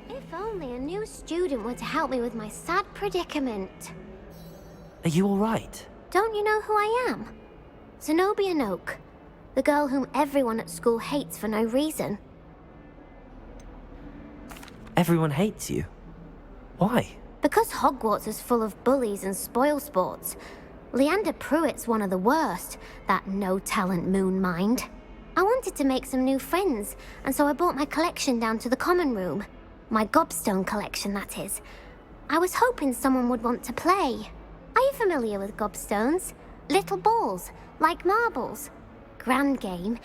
S10: If only a new student were to help me with my sad predicament.
S1: Are you all right?
S10: Don't you know who I am? Zenobia Noak, the girl whom everyone at school hates for no reason.
S1: Everyone hates you. Why?
S10: Because Hogwarts is full of bullies and spoilsports. Leander Pruitt's one of the worst, that no-talent moon mind. I wanted to make some new friends, and so I brought my collection down to the common room. My gobstone collection, that is. I was hoping someone would want to play. Are you familiar with gobstones? Little balls, like marbles. Grand game.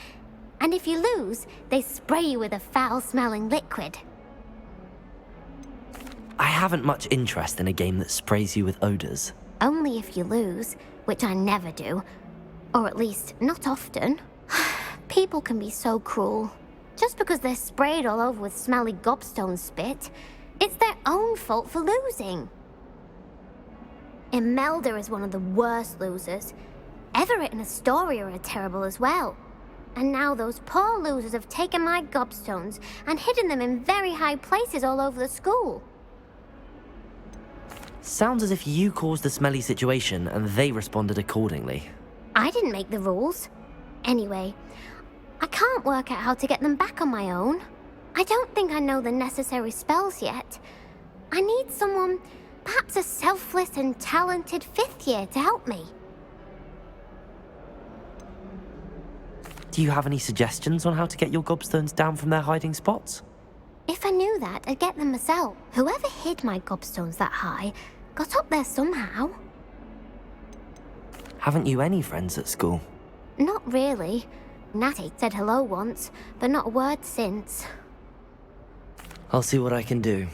S10: And if you lose, they spray you with a foul-smelling liquid.
S1: I haven't much interest in a game that sprays you with odors.
S10: Only if you lose, which I never do. Or at least, not often. People can be so cruel. Just because they're sprayed all over with smelly gobstone spit, it's their own fault for losing. Imelda is one of the worst losers. Everett and Astoria are terrible as well. And now those poor losers have taken my gobstones and hidden them in very high places all over the school.
S1: Sounds as if you caused the smelly situation and they responded accordingly.
S10: I didn't make the rules. Anyway, I can't work out how to get them back on my own. I don't think I know the necessary spells yet. I need someone, perhaps a selfless and talented fifth year to help me.
S1: Do you have any suggestions on how to get your gobstones down from their hiding spots?
S10: If I knew that, I'd get them myself. Whoever hid my gobstones that high got up there somehow.
S1: Haven't you any friends at school?
S10: Not really. Natty said hello once, but not a word since.
S1: I'll see what I can do.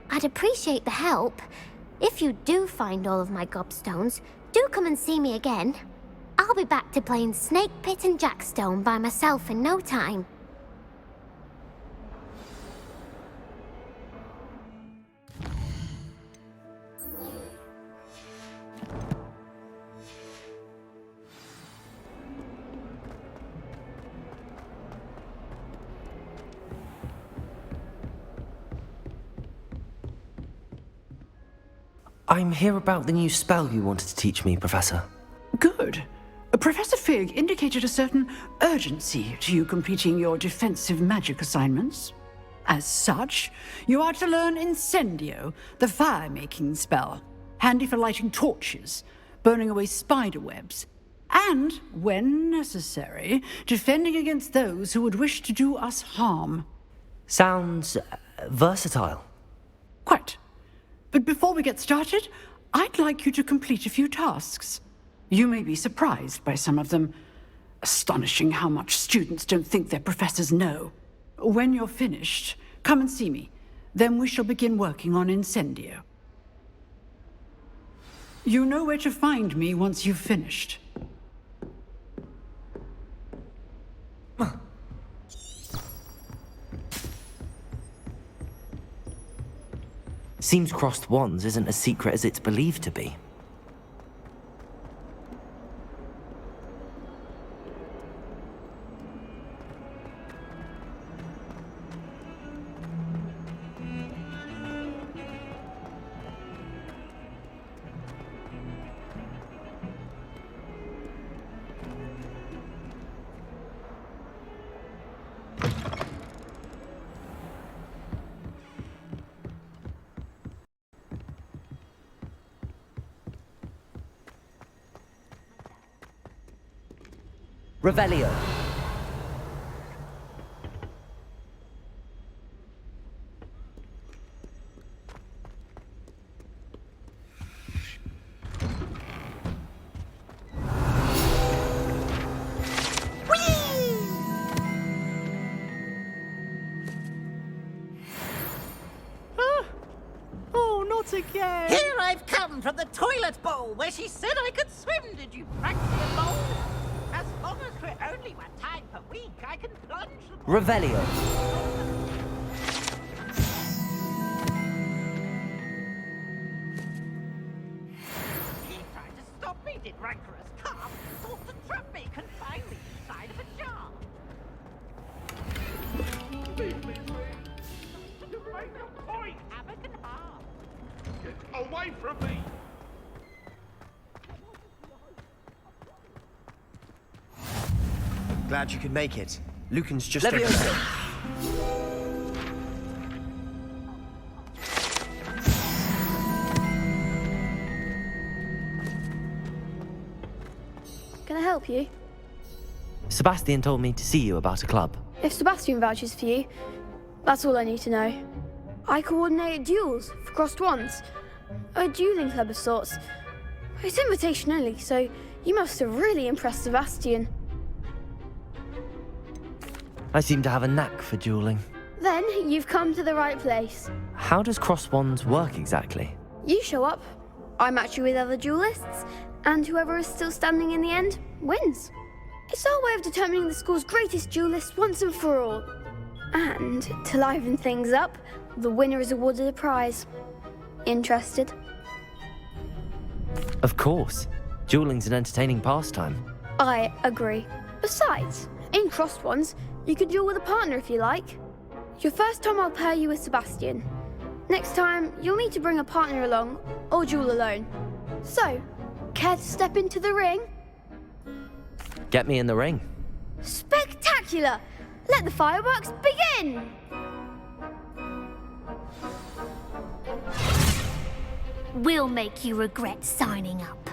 S10: I'd appreciate the help. If you do find all of my gobstones, do come and see me again. I'll be back to playing Snake Pit and Jackstone by myself in no time.
S1: I'm here about the new spell you wanted to teach me, Professor.
S14: Good. Professor Fig indicated a certain urgency to you completing your defensive magic assignments. As such, you are to learn Incendio, the fire-making spell, handy for lighting torches, burning away spider webs, and, when necessary, defending against those who would wish to do us harm.
S1: Sounds versatile.
S14: Quite. But before we get started, I'd like you to complete a few tasks. You may be surprised by some of them. Astonishing how much students don't think their professors know. When you're finished, come and see me. Then we shall begin working on Incendio. You know where to find me once you've finished.
S1: Seems crossed wands isn't as secret as it's believed to be. Revelio.
S16: Oh, not
S4: Not again!
S11: Here I've come from the toilet bowl where she said I could swim. Did you practice a bowl? As long as we're only 1 time per week, I can plunge the ball.
S1: Revelio.
S11: He tried to stop me, did rancorous calf. Thought to trap me, confine me inside of a jar. You made your point. Hammock and half.
S17: Get away from me!
S22: Glad you could make it. Lucan's just
S1: Levioso.
S22: over there.
S9: Can I help you?
S1: Sebastian told me to see you about a club.
S9: If Sebastian vouches for you, that's all I need to know. I coordinate duels for crossed wands. A dueling club of sorts. It's invitation only, so you must have really impressed Sebastian.
S1: I seem to have a knack for dueling.
S9: Then you've come to the right place.
S1: How does cross wands work exactly?
S9: You show up, I match you with other duelists, and whoever is still standing in the end wins. It's our way of determining the school's greatest duelist once and for all. And to liven things up, the winner is awarded a prize. Interested?
S1: Of course. Dueling's an entertaining pastime.
S9: I agree. Besides, in crossed ones, you can duel with a partner if you like. Your first time I'll pair you with Sebastian. Next time, you'll need to bring a partner along, or duel alone. So, care to step into the ring?
S1: Get me in the ring.
S9: Spectacular! Let the fireworks begin!
S13: We'll make you regret signing up.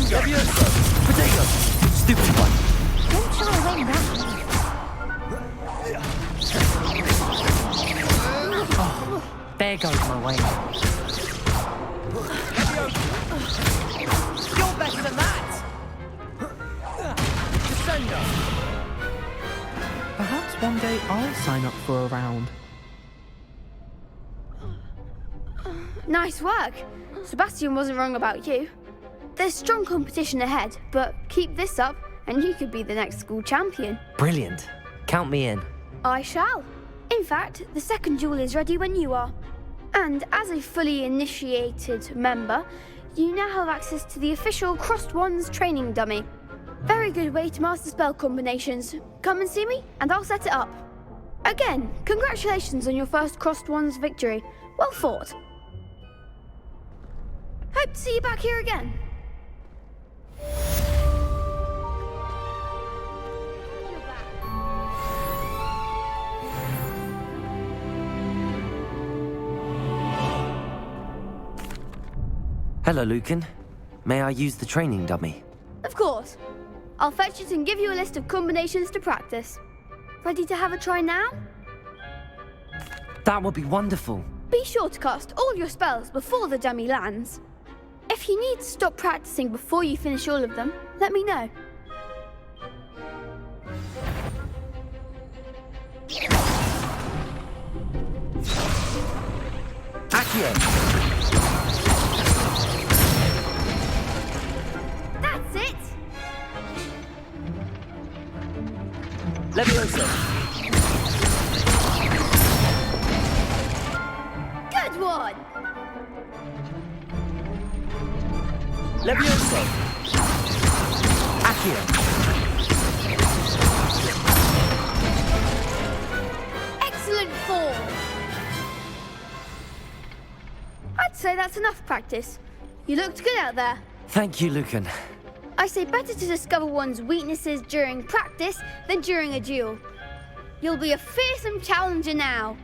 S1: Levioso. Potato. Stupid one.
S10: Don't shy away now.
S1: There goes my way.
S11: You're better than that. Descendo.
S4: Perhaps one day I'll sign up for a round.
S9: Nice work. Sebastian wasn't wrong about you. There's strong competition ahead, but keep this up and you could be the next school champion.
S1: Brilliant. Count me in.
S9: I shall. In fact, the second duel is ready when you are. And as a fully initiated member, you now have access to the official Crossed Wands training dummy. Very good way to master spell combinations. Come and see me, and I'll set it up. Again, congratulations on your first Crossed Wands victory. Well fought. Hope to see you back here again.
S1: Hello, Lucan. May I use the training dummy?
S9: Of course. I'll fetch it and give you a list of combinations to practice. Ready to have a try now?
S1: That would be wonderful.
S9: Be sure to cast all your spells before the dummy lands. If you need to stop practicing before you finish all of them, let me know.
S1: Accio!
S9: That's it!
S1: Levioso!
S9: Good one!
S1: Levioso! Accio!
S9: Excellent form! I'd say that's enough practice. You looked good out there.
S1: Thank you, Lucan.
S9: I say better to discover one's weaknesses during practice than during a duel. You'll be a fearsome challenger now.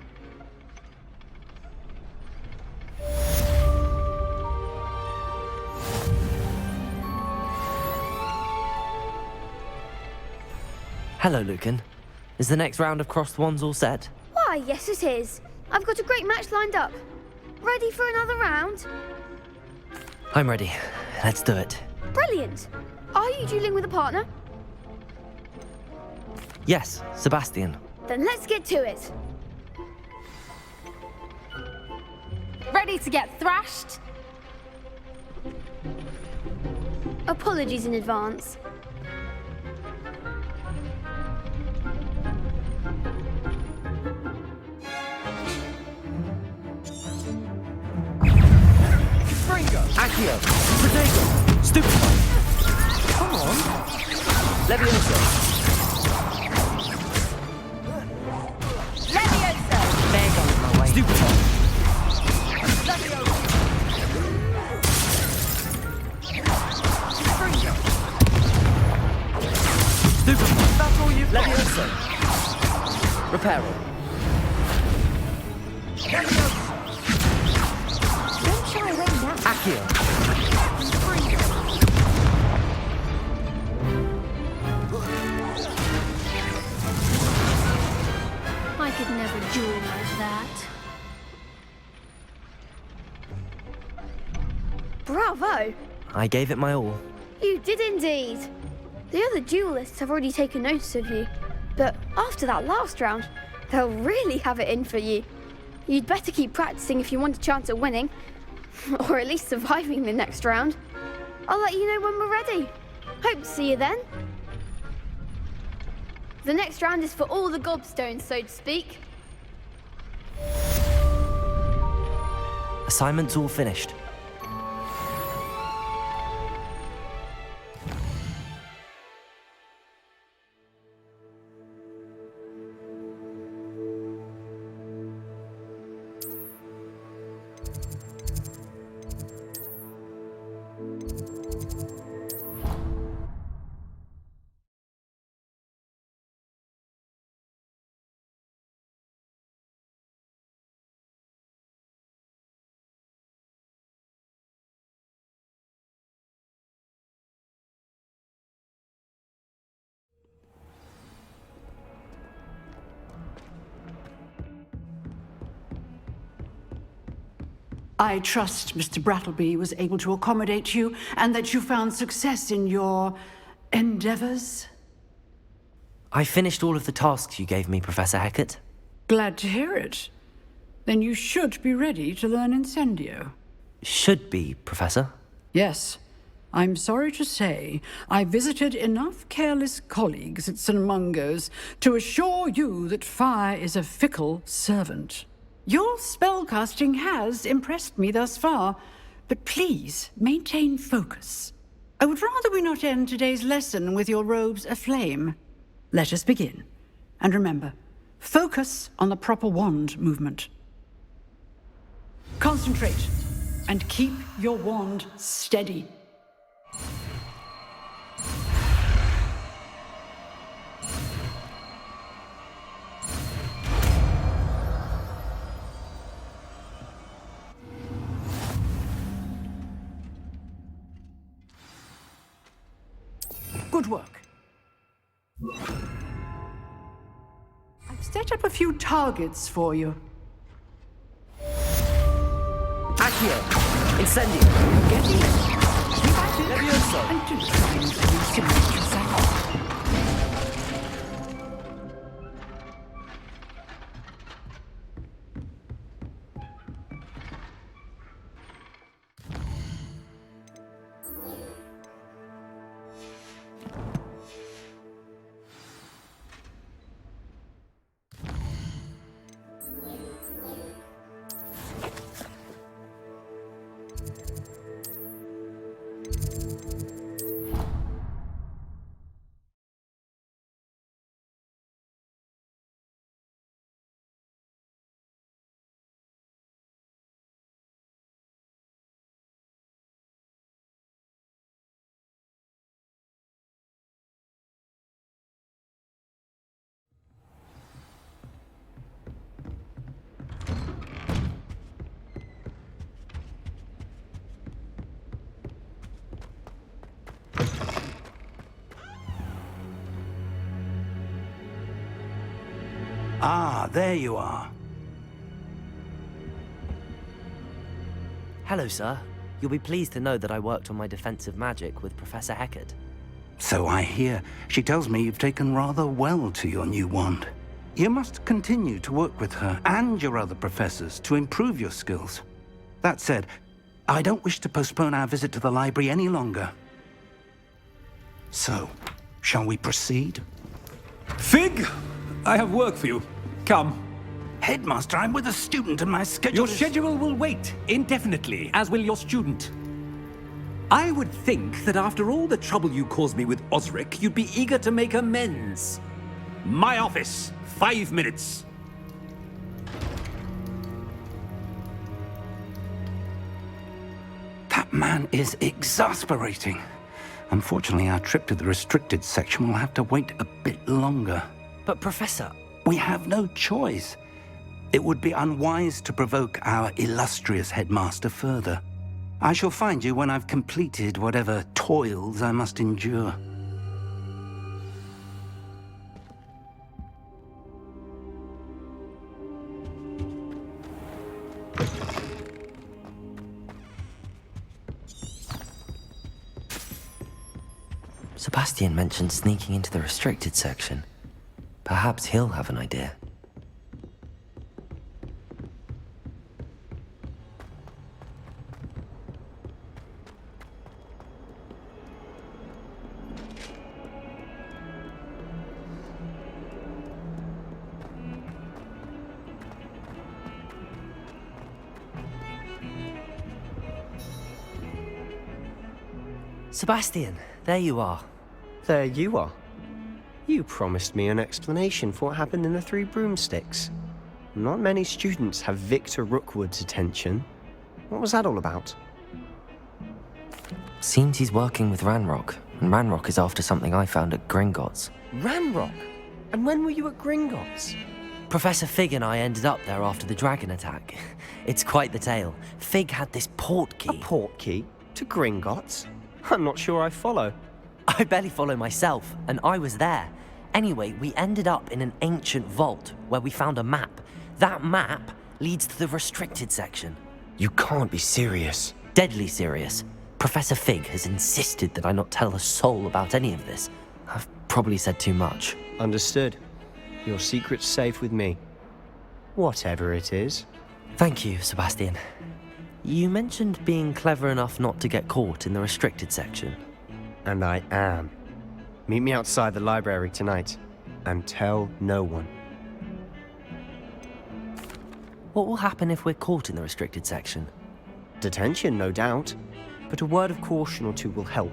S1: Hello, Lucan. Is the next round of Crossed Wands all set?
S9: Why, yes it is. I've got a great match lined up. Ready for another round?
S1: I'm ready. Let's do it.
S9: Brilliant! Are you dueling with a partner?
S1: Yes, Sebastian.
S9: Then let's get to it.
S3: Ready to get thrashed?
S9: Apologies in advance.
S1: Accio! Protego! Stupefy! Come on! Levioso!
S3: Levioso!
S1: There goes my way. Stupefy!
S3: Levioso!
S1: Stupefy!
S3: That's all you've got.
S1: Levioso! Reparo!
S3: Levioso!
S10: Don't shy away now.
S1: Accio!
S13: I could never duel like that.
S9: Bravo!
S1: I gave it my all.
S9: You did indeed. The other duelists have already taken notice of you, but after that last round, they'll really have it in for you. You'd better keep practicing if you want a chance at winning, or at least surviving the next round. I'll let you know when we're ready. Hope to see you then. The next round is for all the gobstones, so to speak.
S1: Assignment's all finished.
S14: I trust Mr. Brattleby was able to accommodate you and that you found success in your endeavors.
S1: I finished all of the tasks you gave me, Professor Hecat.
S14: Glad to hear it. Then you should be ready to learn Incendio.
S1: Should be, Professor.
S14: Yes. I'm sorry to say, I visited enough careless colleagues at St. Mungo's to assure you that fire is a fickle servant. Your spellcasting has impressed me thus far, but please maintain focus. I would rather we not end today's lesson with your robes aflame. Let us begin. And remember, focus on the proper wand movement. Concentrate, and keep your wand steady. Good work. I've set up a few targets for you.
S1: Accio! Incendio!
S14: Getting it. Keep at it.
S1: Levioso!
S14: And do something to simulate yourself.
S5: Ah, there you are.
S1: Hello, sir.
S2: You'll be pleased to know that I worked on my defensive magic with Professor Heckard.
S5: So I hear. She tells me you've taken rather well to your new wand. You must continue to work with her and your other professors to improve your skills. That said, I don't wish to postpone our visit to the library any longer. So, shall we proceed?
S7: Fig! I have work for you. Come.
S5: Headmaster, I'm with a student and my schedule
S7: Your schedule will wait indefinitely, as will your student. I would think that after all the trouble you caused me with Osric, you'd be eager to make amends. My office, 5 minutes.
S5: That man is exasperating. Unfortunately, our trip to the restricted section will have to wait a bit longer.
S2: But Professor...
S5: We have no choice. It would be unwise to provoke our illustrious headmaster further. I shall find you when I've completed whatever toils I must endure.
S2: Sebastian mentioned sneaking into the restricted section. Perhaps he'll have an idea. Sebastian, there you are.
S22: There you are. You promised me an explanation for what happened in the Three Broomsticks. Not many students have Victor Rookwood's attention. What was that all about?
S2: Seems he's working with Ranrock, and Ranrock is after something I found at Gringotts.
S22: Ranrock? And when were you at Gringotts?
S2: Professor Fig and I ended up there after the dragon attack. It's quite the tale. Fig had this port key.
S22: A port key? To Gringotts? I'm not sure I follow.
S2: I barely follow myself, and I was there. Anyway, we ended up in an ancient vault where we found a map. That map leads to the restricted section.
S22: You can't be serious.
S2: Deadly serious. Professor Fig has insisted that I not tell a soul about any of this. I've probably said too much.
S22: Understood. Your secret's safe with me. Whatever it is.
S2: Thank you, Sebastian. You mentioned being clever enough not to get caught in the restricted section.
S22: And I am. Meet me outside the library tonight, and tell no one.
S2: What will happen if we're caught in the restricted section?
S22: Detention, no doubt. But a word of caution or two will help.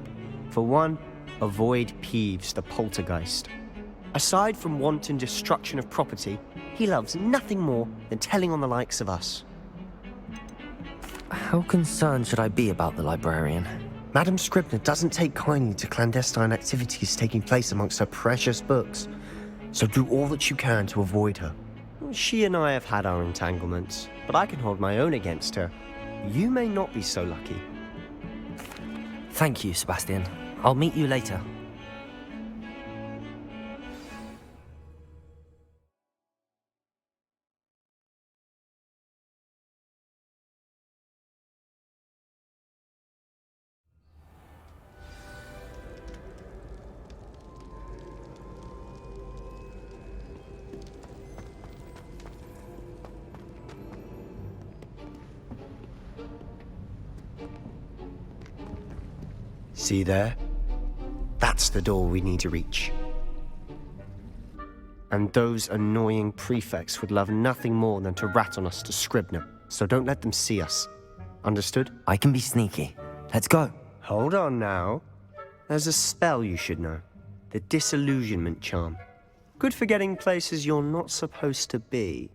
S22: For one, avoid Peeves, the poltergeist. Aside from wanton destruction of property, he loves nothing more than telling on the likes of us.
S2: How concerned should I be about the librarian?
S22: Madame Scribner doesn't take kindly to clandestine activities taking place amongst her precious books, so do all that you can to avoid her. She and I have had our entanglements, but I can hold my own against her. You may not be so lucky.
S2: Thank you, Sebastian. I'll meet you later.
S22: See there? That's the door we need to reach. And those annoying prefects would love nothing more than to rat on us to Scribner, so don't let them see us. Understood?
S2: I can be sneaky. Let's go.
S22: Hold on now. There's a spell you should know. The Disillusionment Charm. Good for getting places you're not supposed to be.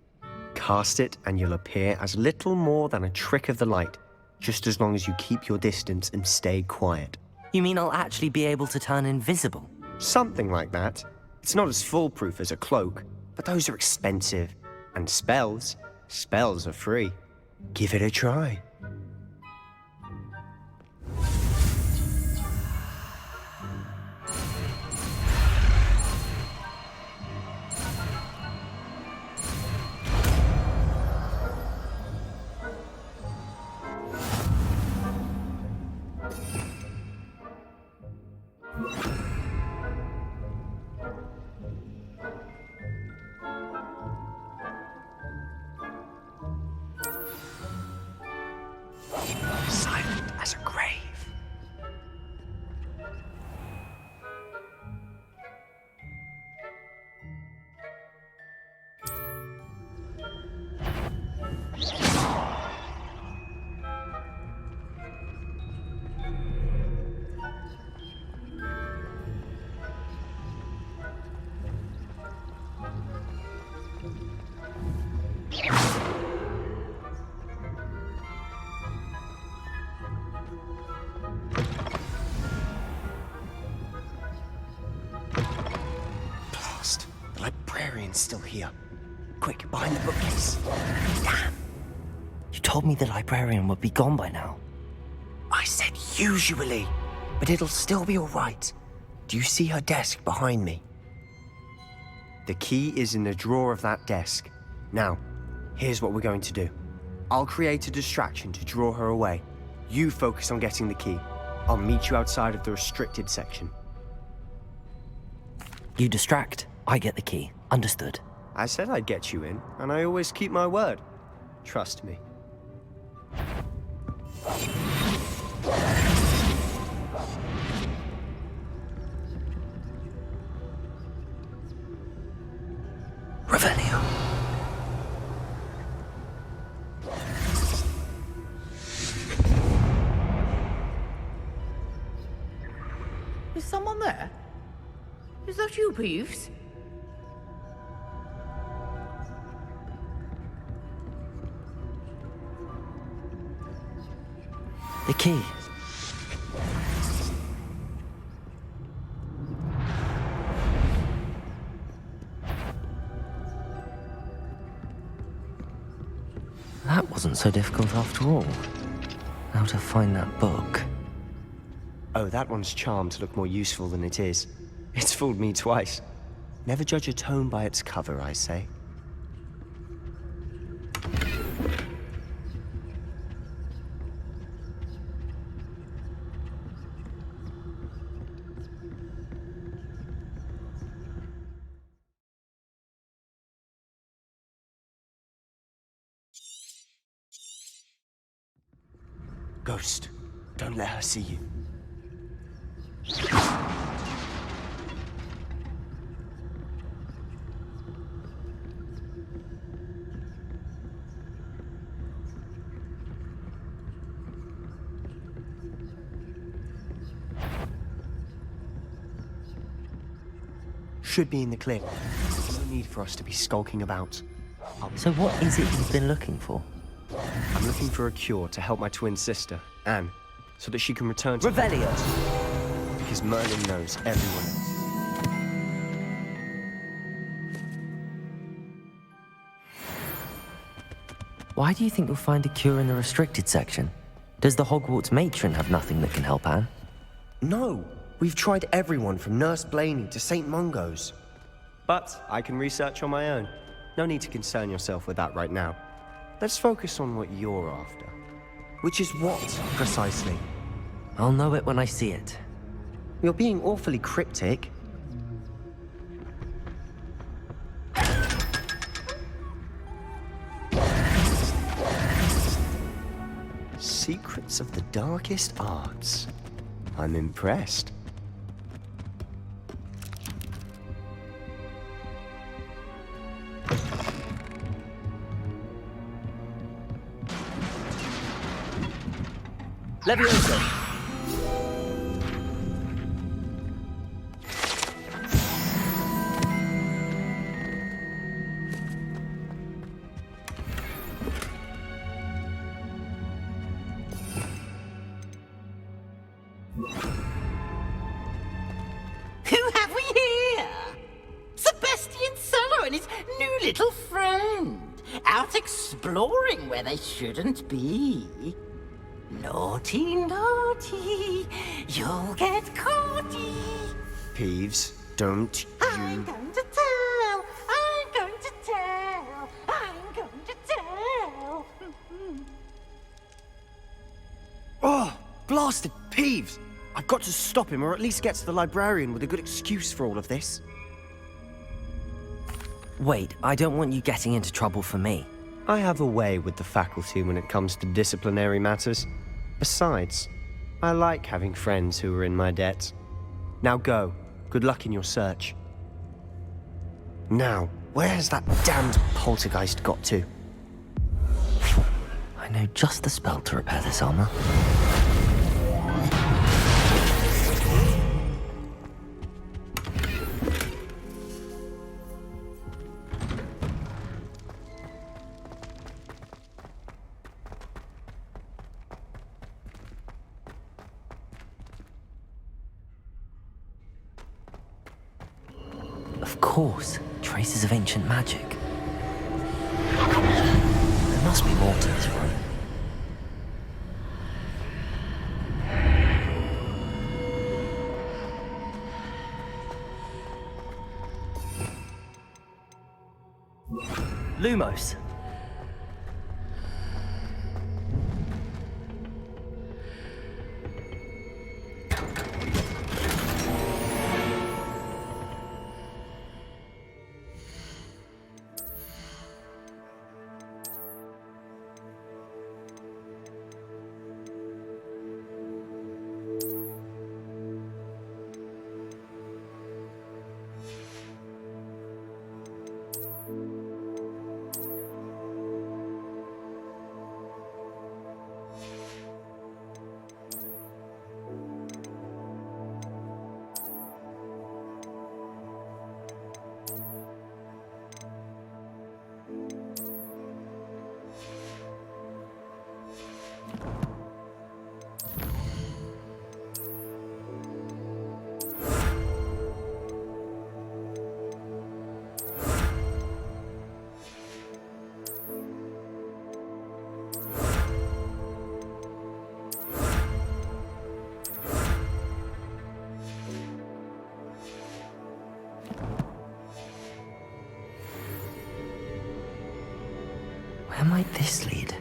S22: Cast it and you'll appear as little more than a trick of the light, just as long as you keep your distance and stay quiet.
S2: You mean I'll actually be able to turn invisible?
S22: Something like that. It's not as foolproof as a cloak, but those are expensive. And spells are free. Give it a try.
S2: librarian's still here. Quick, behind the bookcase. Damn. You told me the librarian would be gone by now. I said usually, but it'll still be all right. Do you see her desk behind me? The key is in the drawer of that desk. Now, here's what we're going to do. I'll create a distraction to draw her away. You focus on getting the key. I'll meet you outside of the restricted section.
S1: You distract, I get the key. Understood.
S2: I said I'd get you in, and I always keep my word. Trust me.
S1: Revelio.
S12: Is someone there? Is that you, Peeves?
S1: The key. That wasn't so difficult after all. How to find that book.
S2: Oh, that one's charmed to look more useful than it is. It's fooled me twice. Never judge a tome by its cover, I say. Ghost, don't let her see you. Should be in the clear. No need for us to be skulking about.
S1: So what is it you've been looking for?
S2: I'm looking for a cure to help my twin sister, Anne, so that she can return to
S1: Revelio!
S2: Because Merlin knows everyone else.
S1: Why do you think you'll find a cure in the restricted section? Does the Hogwarts matron have nothing that can help Anne?
S2: No! We've tried everyone from Nurse Blaney to St. Mungo's. But I can research on my own. No need to concern yourself with that right now. Let's focus on what you're after. Which is what, precisely?
S1: I'll know it when I see it.
S2: You're being awfully cryptic. Secrets of the darkest arts. I'm impressed.
S1: Leviosa!
S12: Who have we here? Sebastian Solo and his new little friend. Out exploring where they shouldn't be. Naughty, naughty, you'll get caughty.
S2: Peeves, don't
S12: I'm going to tell, I'm going to tell, I'm going to tell.
S2: Oh, blasted Peeves! I've got to stop him, or at least get to the librarian with a good excuse for all of this.
S1: Wait, I don't want you getting into trouble for me.
S2: I have a way with the faculty when it comes to disciplinary matters. Besides, I like having friends who are in my debt. Now go. Good luck in your search. Now, where has that damned poltergeist got to?
S1: I know just the spell to repair this armor. Of course.
S2: Traces of ancient magic. There must be more to this room. Lumos. Where might this lead?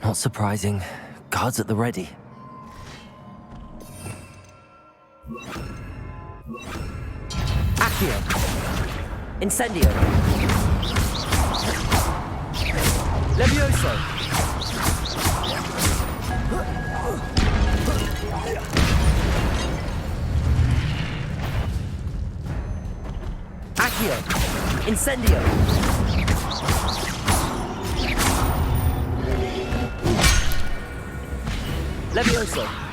S2: Not surprising. Guards at the ready. Accio! Incendio! Levioso! Accio! Incendio! Levioso!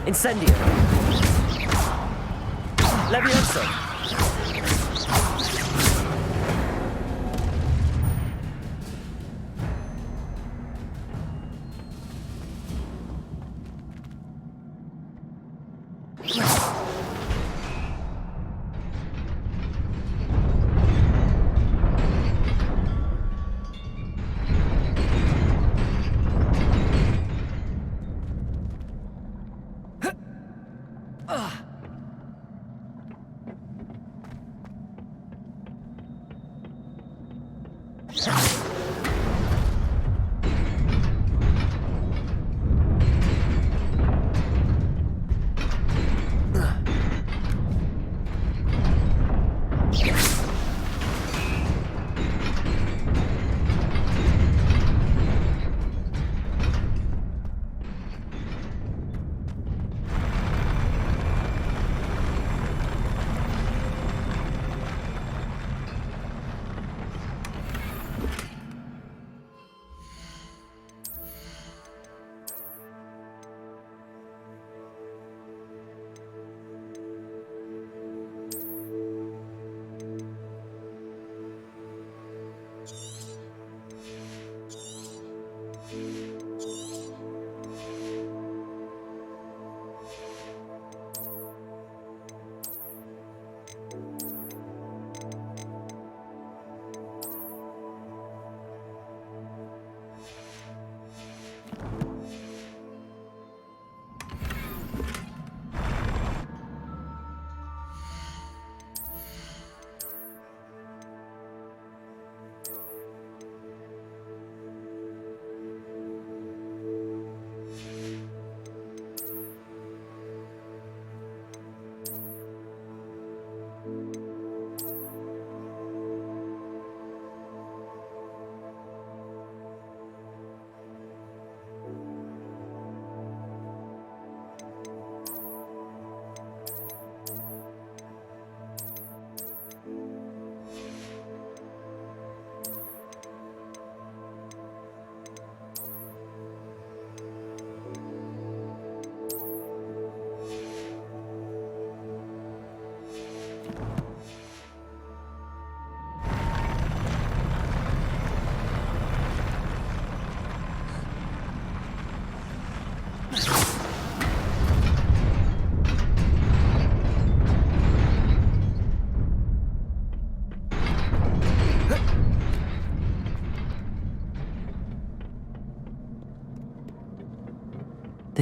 S2: Incendio! Levioso!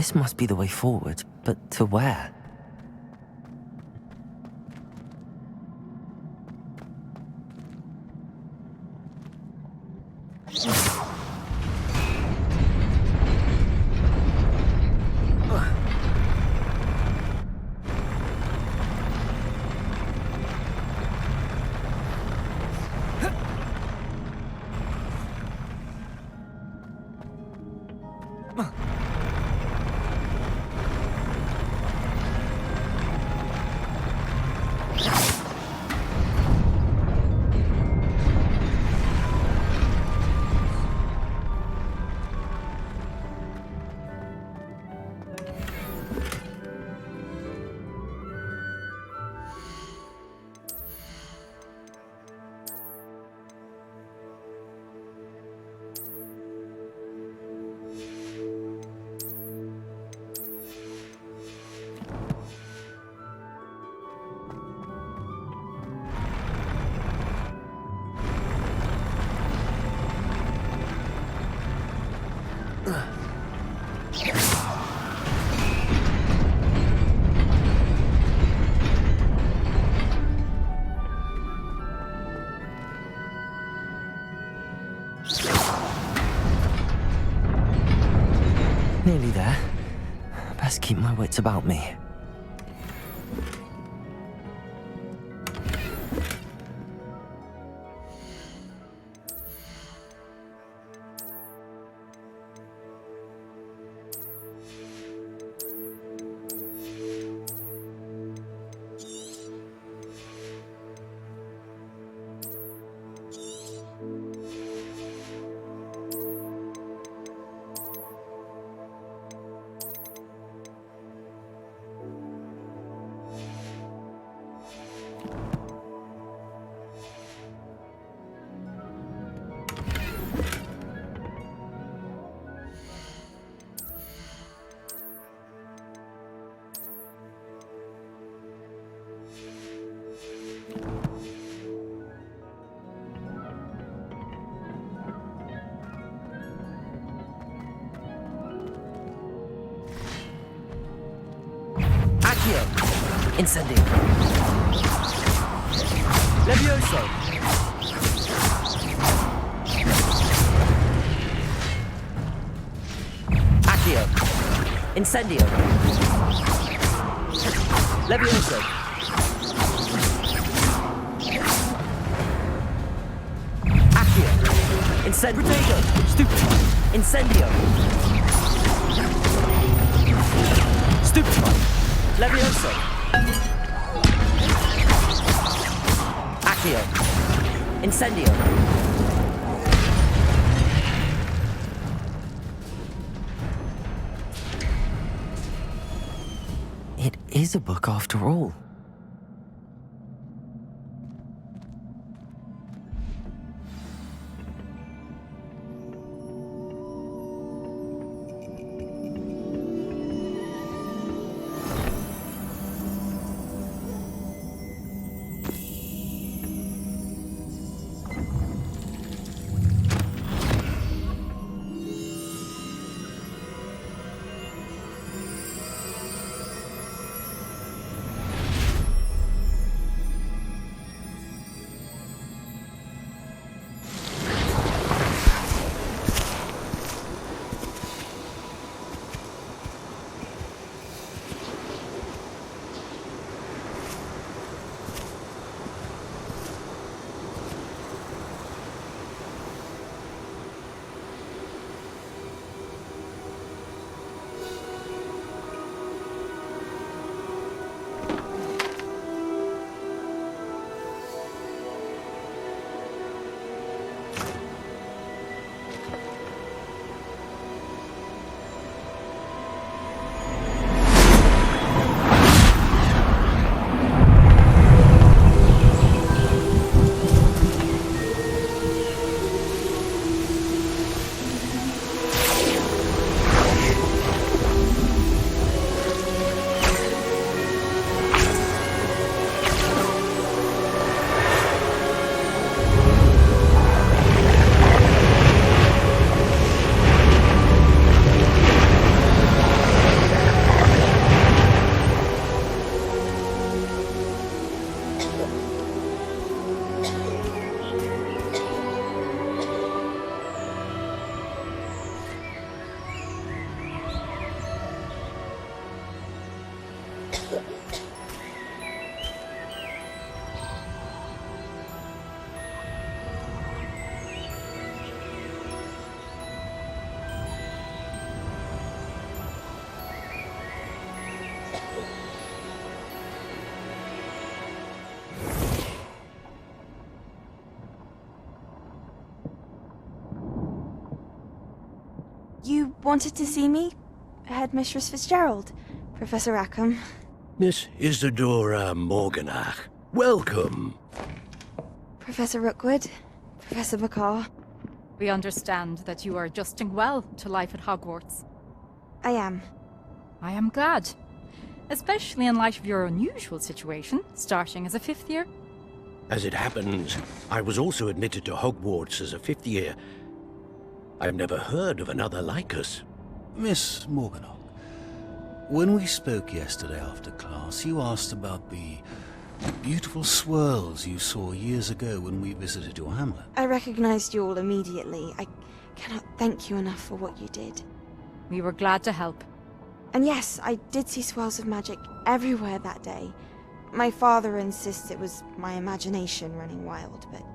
S2: This must be the way forward, but to where? Nearly there. Best keep my wits about me. Incendio. Levioso. Accio. Incendio. Levioso. Accio. Incendio. Stupefy. Incendio. Stupefy. Levioso. Accio. Incendio. It is a book after all.
S15: You wanted to see me? Headmistress Fitzgerald, Professor Rackham.
S20: Miss Isadora Morganach, welcome.
S15: Professor Rookwood, Professor McCaw.
S19: We understand that you are adjusting well to life at Hogwarts.
S15: I am.
S19: I am glad. Especially in light of your unusual situation, starting as a 5th year.
S20: As it happens, I was also admitted to Hogwarts as a 5th year. I've never heard of another like us.
S18: Miss Morganock, when we spoke yesterday after class, you asked about the beautiful swirls you saw years ago when we visited your hamlet.
S15: I recognized you all immediately. I cannot thank you enough for what you did.
S19: We were glad to help.
S15: And yes, I did see swirls of magic everywhere that day. My father insists it was my imagination running wild, but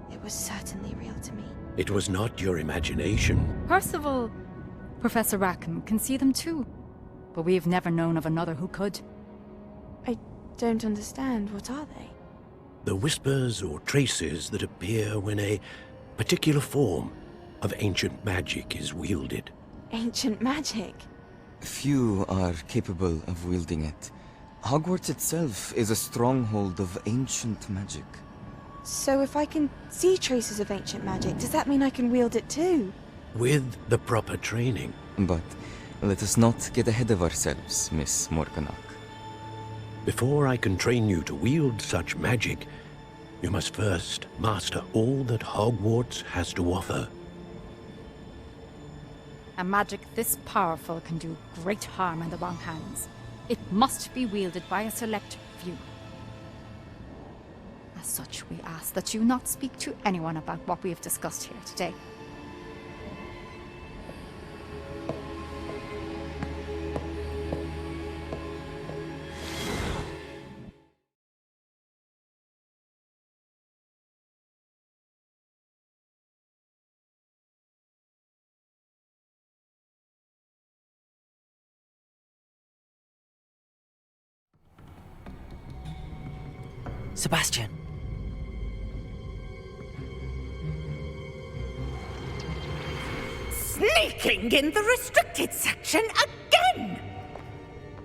S15: it was certainly real to me.
S20: It was not your imagination.
S19: Percival, Professor Rackham can see them too. But we've never known of another who could.
S15: I don't understand. What are they?
S20: The whispers or traces that appear when a particular form of ancient magic is wielded.
S15: Ancient magic?
S21: Few are capable of wielding it. Hogwarts itself is a stronghold of ancient magic.
S15: So if I can see traces of ancient magic, does that mean I can wield it too?
S20: With the proper training.
S21: But let us not get ahead of ourselves, Miss Morganock.
S20: Before I can train you to wield such magic, you must first master all that Hogwarts has to offer.
S19: A magic this powerful can do great harm in the wrong hands. It must be wielded by a select few. As such, we ask that you not speak to anyone about what we have discussed here today.
S1: Sebastian.
S24: Sneaking in the restricted section again!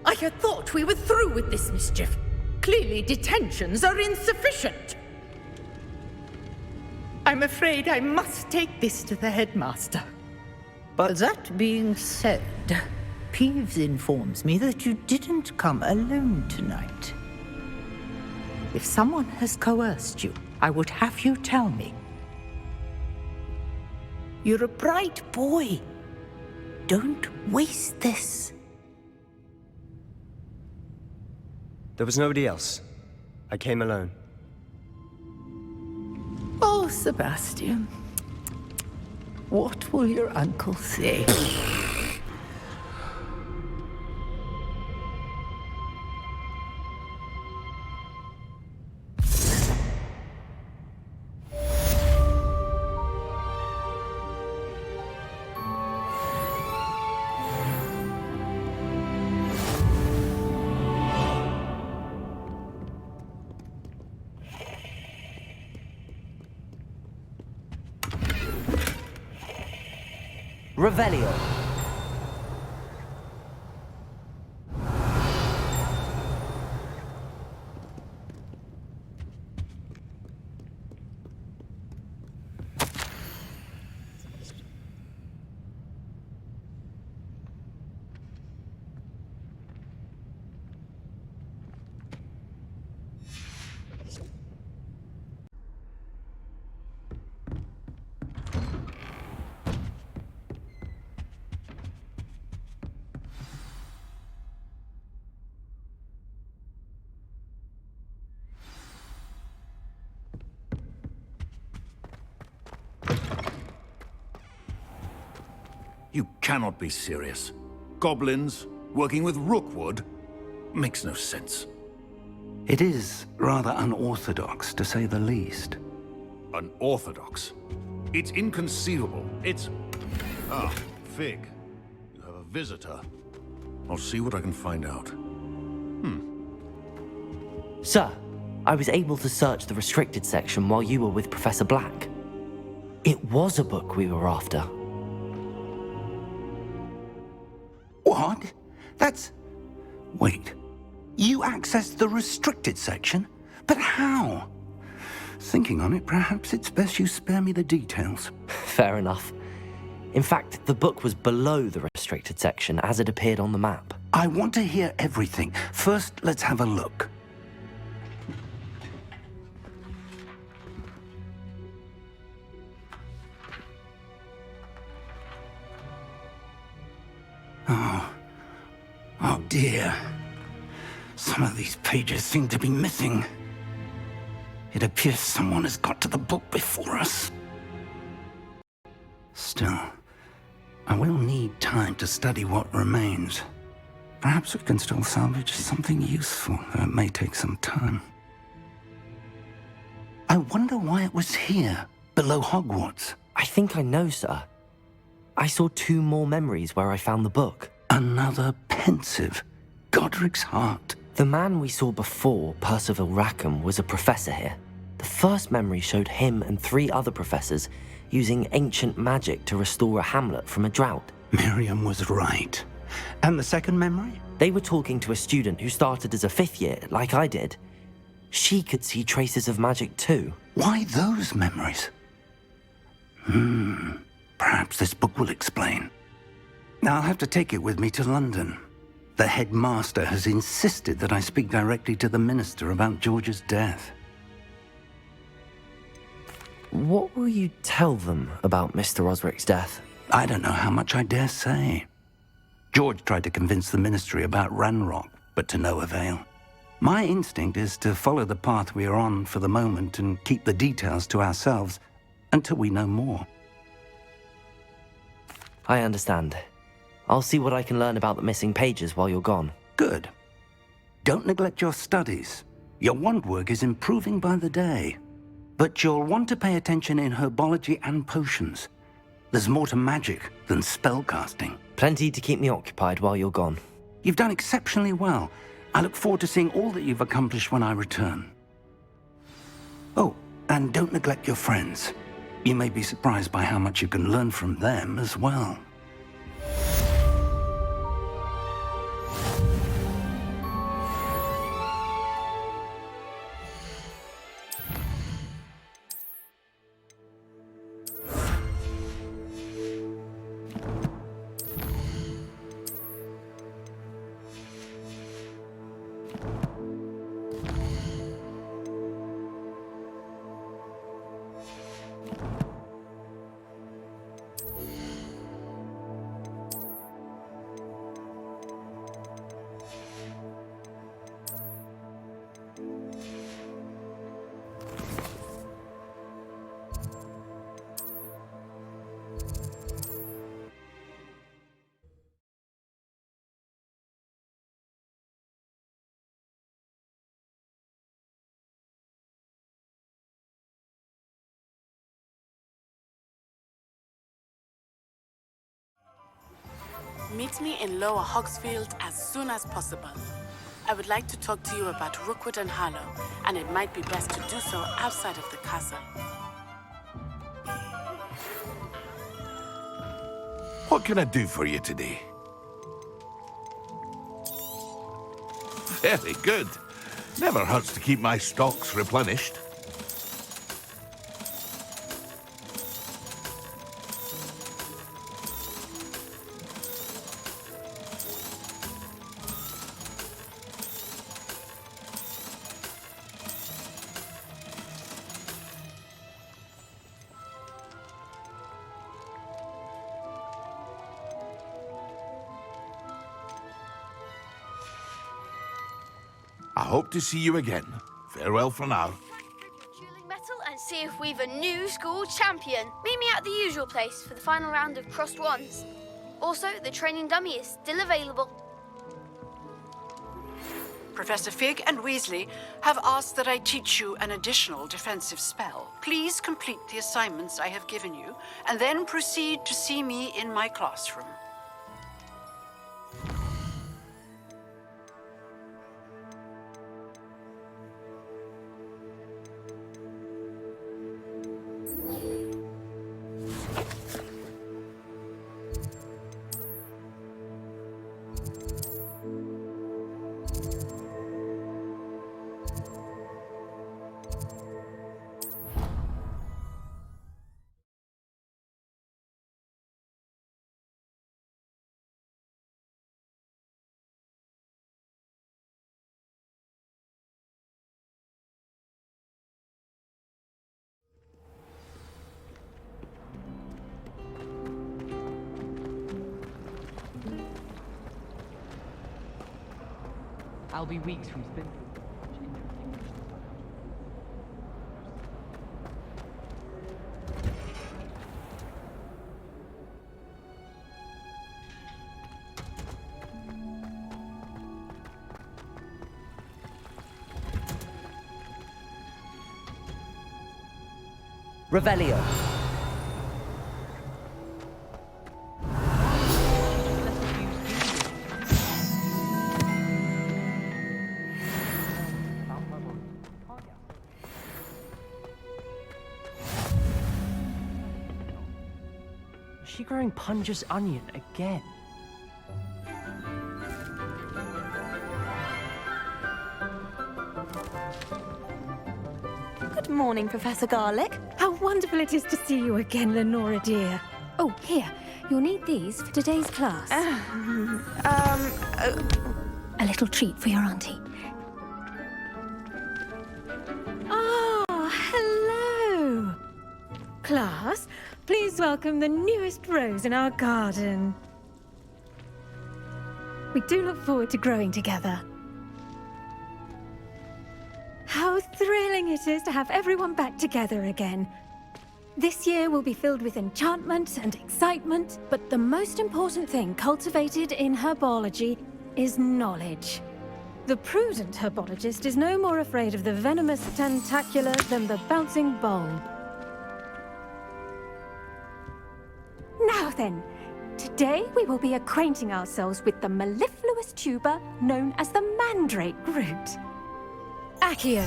S24: I had thought we were through with this mischief. Clearly detentions are insufficient. I'm afraid I must take this to the headmaster.
S25: But that being said, Peeves informs me that you didn't come alone tonight. If someone has coerced you, I would have you tell me. You're a bright boy. Don't waste this.
S22: There was nobody else. I came alone.
S25: Oh, Sebastian. What will your uncle say?
S1: Revelio.
S18: You cannot be serious. Goblins working with Rookwood makes no sense.
S5: It is rather unorthodox, to say the least.
S18: Unorthodox? It's inconceivable. It's... Ah, Fig. You have a visitor. I'll see what I can find out.
S1: Sir, I was able to search the restricted section while you were with Professor Black. It was a book we were after.
S5: That's... Wait. You accessed the restricted section? But how? Thinking on it, perhaps it's best you spare me the details.
S1: Fair enough. In fact, the book was below the restricted section as it appeared on the map.
S5: I want to hear everything. First, let's have a look. Oh dear. Some of these pages seem to be missing. It appears someone has got to the book before us. Still, I will need time to study what remains. Perhaps we can still salvage something useful, though it may take some time. I wonder why it was here, below Hogwarts.
S1: I think I know, sir. I saw 2 more memories where I found the book.
S5: Another pensive. Godric's heart.
S1: The man we saw before, Percival Rackham, was a professor here. The first memory showed him and 3 other professors using ancient magic to restore a hamlet from a drought.
S5: Miriam was right. And the second memory?
S1: They were talking to a student who started as a 5th year, like I did. She could see traces of magic too.
S5: Why those memories? Perhaps this book will explain. Now I'll have to take it with me to London. The headmaster has insisted that I speak directly to the minister about George's death.
S1: What will you tell them about Mr. Osric's death?
S5: I don't know how much I dare say. George tried to convince the ministry about Ranrock, but to no avail. My instinct is to follow the path we are on for the moment and keep the details to ourselves until we know more.
S1: I understand. I'll see what I can learn about the missing pages while you're gone.
S5: Good. Don't neglect your studies. Your wand work is improving by the day. But you'll want to pay attention in herbology and potions. There's more to magic than spellcasting.
S1: Plenty to keep me occupied while you're gone.
S5: You've done exceptionally well. I look forward to seeing all that you've accomplished when I return. Oh, and don't neglect your friends. You may be surprised by how much you can learn from them as well.
S6: Meet me in Lower Hogsfield as soon as possible. I would like to talk to you about Rookwood and Harlow, and it might be best to do so outside of the castle.
S8: What can I do for you today? Very good. Never hurts to keep my stocks replenished. I hope to see you again. Farewell for now.
S9: Dueling metal and see if we've a new school champion. Meet me at the usual place for the final round of crossed wands. Also, the training dummy is still available.
S14: Professor Fig and Weasley have asked that I teach you an additional defensive spell. Please complete the assignments I have given you, and then proceed to see me in my classroom.
S4: I'll be weeks from spin.
S2: Revelio. Is she growing Punja's onion again?
S11: Good morning, Professor Garlick. How wonderful it is to see you again, Lenora dear. Oh, here. You'll need these for today's class.
S13: A little treat for your auntie.
S11: Oh, hello. Class, please welcome the newest rose in our garden. We do look forward to growing together. How thrilling it is to have everyone back together again. This year will be filled with enchantment and excitement, but the most important thing cultivated in herbology is knowledge. The prudent herbologist is no more afraid of the venomous tentacula than the bouncing bulb. Now then, today we will be acquainting ourselves with the mellifluous tuber known as the mandrake root. Accio.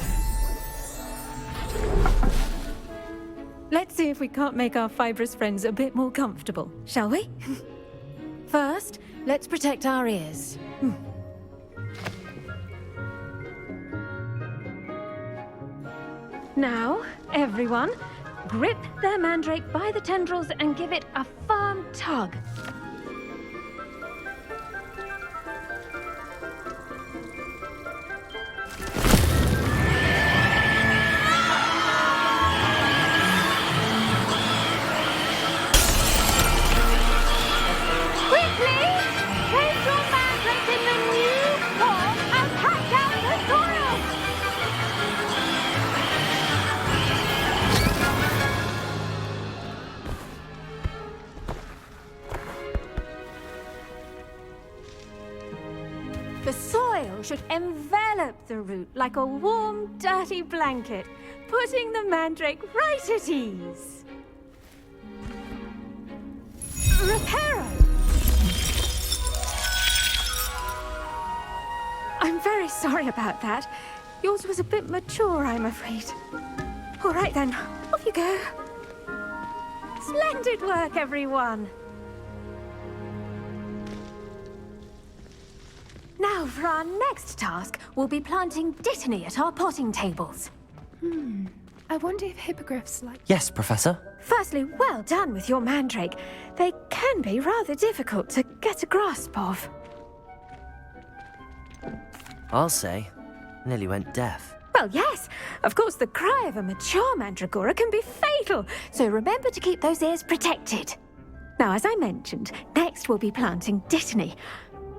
S11: Let's see if we can't make our fibrous friends a bit more comfortable, shall we? First, let's protect our ears. Now, everyone, grip their mandrake by the tendrils and give it a firm tug. The soil should envelop the root like a warm, dirty blanket, putting the mandrake right at ease. Reparo! I'm very sorry about that. Yours was a bit mature, I'm afraid. All right then, off you go. Splendid work, everyone. Now, for our next task, we'll be planting dittany at our potting tables.
S9: I wonder if hippogriffs like...
S1: Yes, Professor.
S11: Firstly, well done with your mandrake. They can be rather difficult to get a grasp of.
S1: I'll say. Nearly went deaf.
S11: Well, yes. Of course, the cry of a mature mandragora can be fatal, so remember to keep those ears protected. Now, as I mentioned, next we'll be planting dittany.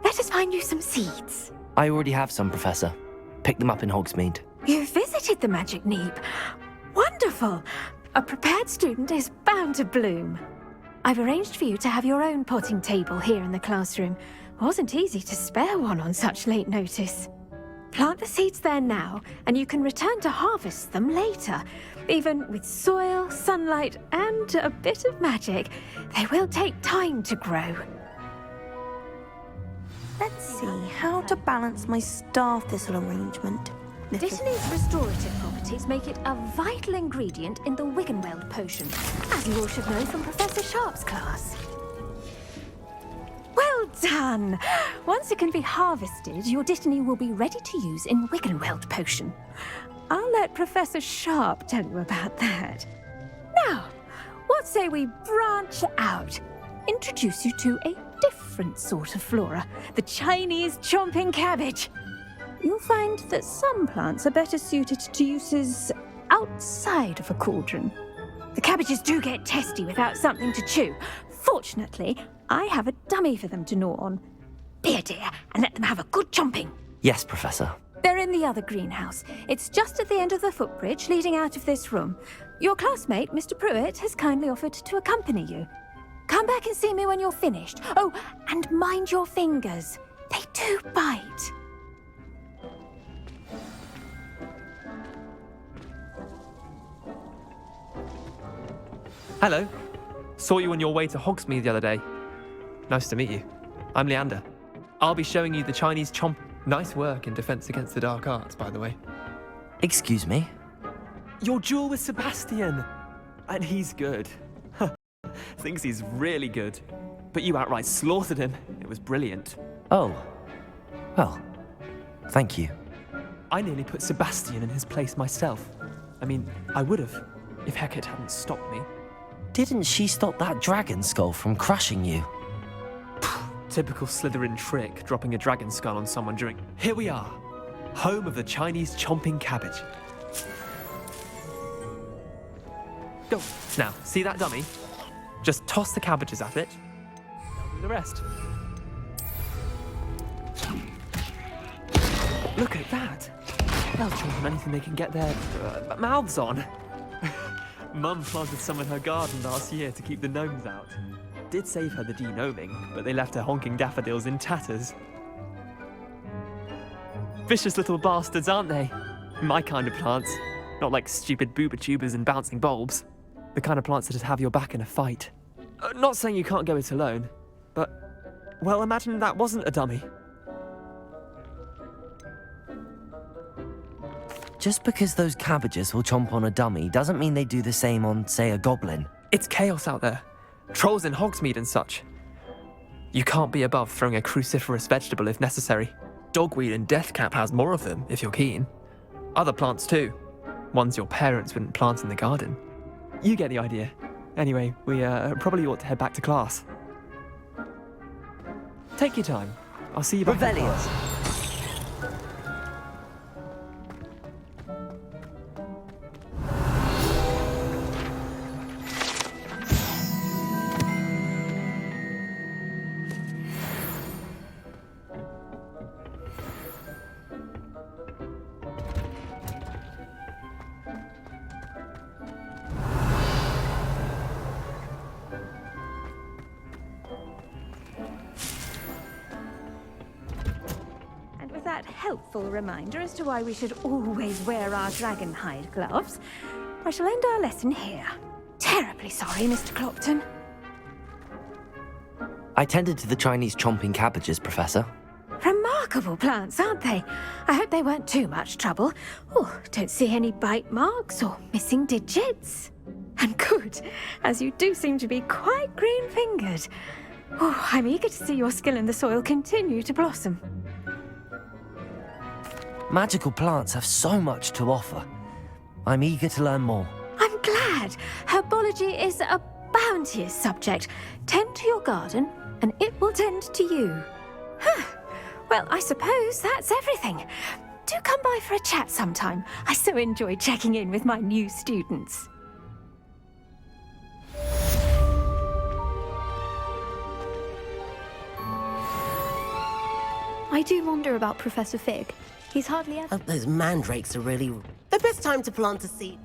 S11: Let us find you some seeds.
S1: I already have some, Professor. Picked them up in Hogsmeade.
S11: You visited the Magic Neep. Wonderful! A prepared student is bound to bloom. I've arranged for you to have your own potting table here in the classroom. Wasn't easy to spare one on such late notice. Plant the seeds there now, and you can return to harvest them later. Even with soil, sunlight, and a bit of magic, they will take time to grow.
S15: Let's see how to balance my star thistle arrangement.
S11: Dittany's restorative properties make it a vital ingredient in the Wiggenweld potion, as you all should know from Professor Sharp's class. Well done! Once it can be harvested, your dittany will be ready to use in Wiggenweld potion. I'll let Professor Sharp tell you about that. Now, what say we branch out? Introduce you to a different sort of flora, the Chinese chomping cabbage. You'll find that some plants are better suited to uses outside of a cauldron. The cabbages do get testy without something to chew. Fortunately, I have a dummy for them to gnaw on. Be a dear and let them have a good chomping.
S1: Yes, Professor.
S11: They're in the other greenhouse. It's just at the end of the footbridge leading out of this room. Your classmate, Mr. Pruitt, has kindly offered to accompany you. Come back and see me when you're finished. Oh, and mind your fingers. They do bite.
S3: Hello. Saw you on your way to Hogsmeade the other day. Nice to meet you. I'm Leander. I'll be showing you the Chinese chomp. Nice work in Defense Against the Dark Arts, by the way.
S1: Excuse me?
S3: Your duel with Sebastian! And he's good. Thinks he's really good. But you outright slaughtered him. It was brilliant.
S1: Oh. Well, thank you.
S3: I nearly put Sebastian in his place myself. I mean, I would have, if Hecate hadn't stopped me.
S1: Didn't she stop that dragon skull from crushing you?
S3: Typical Slytherin trick, dropping a dragon skull on someone during... Here we are, home of the Chinese chomping cabbage. Go. Now, see that dummy? Just toss the cabbages at it. I'll do the rest. Look at that. They'll chomp on anything they can get their mouths on. Mum planted some in her garden last year to keep the gnomes out. Did save her the denoming, but they left her honking daffodils in tatters. Vicious little bastards, aren't they? My kind of plants. Not like stupid booba tubers and bouncing bulbs. The kind of plants that just have your back in a fight. Not saying you can't go it alone, but... Well, imagine that wasn't a dummy.
S1: Just because those cabbages will chomp on a dummy doesn't mean they do the same on, say, a goblin.
S3: It's chaos out there. Trolls in Hogsmeade and such. You can't be above throwing a cruciferous vegetable if necessary. Dogweed and deathcap has more of them, if you're keen. Other plants too. Ones your parents wouldn't plant in the garden. You get the idea. Anyway, we probably ought to head back to class. Take your time. I'll see you back in class.
S11: Helpful reminder as to why we should always wear our dragon hide gloves, I shall end our lesson here. Terribly sorry, Mr. Clopton.
S1: I tended to the Chinese chomping cabbages, Professor.
S11: Remarkable plants, aren't they? I hope they weren't too much trouble. Oh, don't see any bite marks or missing digits. And good, as you do seem to be quite green-fingered. Oh, I'm eager to see your skill in the soil continue to blossom.
S1: Magical plants have so much to offer. I'm eager to learn more.
S11: I'm glad. Herbology is a bounteous subject. Tend to your garden, and it will tend to you. Huh. Well, I suppose that's everything. Do come by for a chat sometime. I so enjoy checking in with my new students.
S4: I do wonder about Professor Fig. He's hardly ever...
S2: Those mandrakes are really... the best time to plant a seed.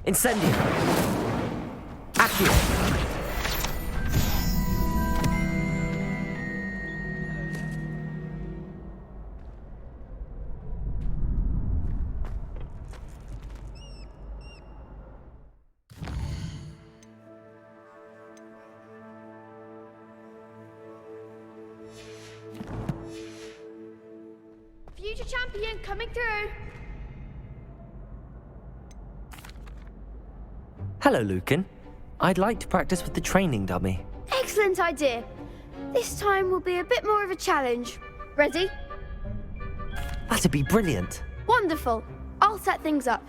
S1: Incendio! Accio!
S9: Brilliant, coming through.
S1: Hello, Lucan. I'd like to practice with the training dummy.
S9: Excellent idea. This time will be a bit more of a challenge. Ready?
S1: That'd be brilliant.
S9: Wonderful. I'll set things up.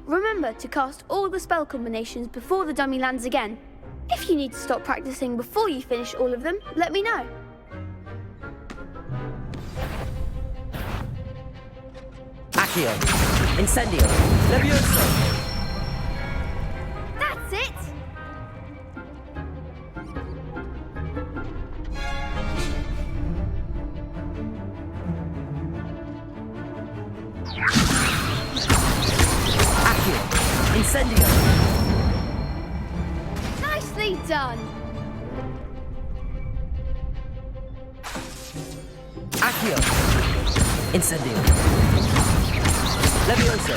S9: Remember to cast all the spell combinations before the dummy lands again. If you need to stop practicing before you finish all of them, let me know.
S1: Accio. Incendio. Levioso.
S9: That's it!
S1: Accio. Incendio.
S9: Nicely done!
S1: Accio. Incendio. Levioso.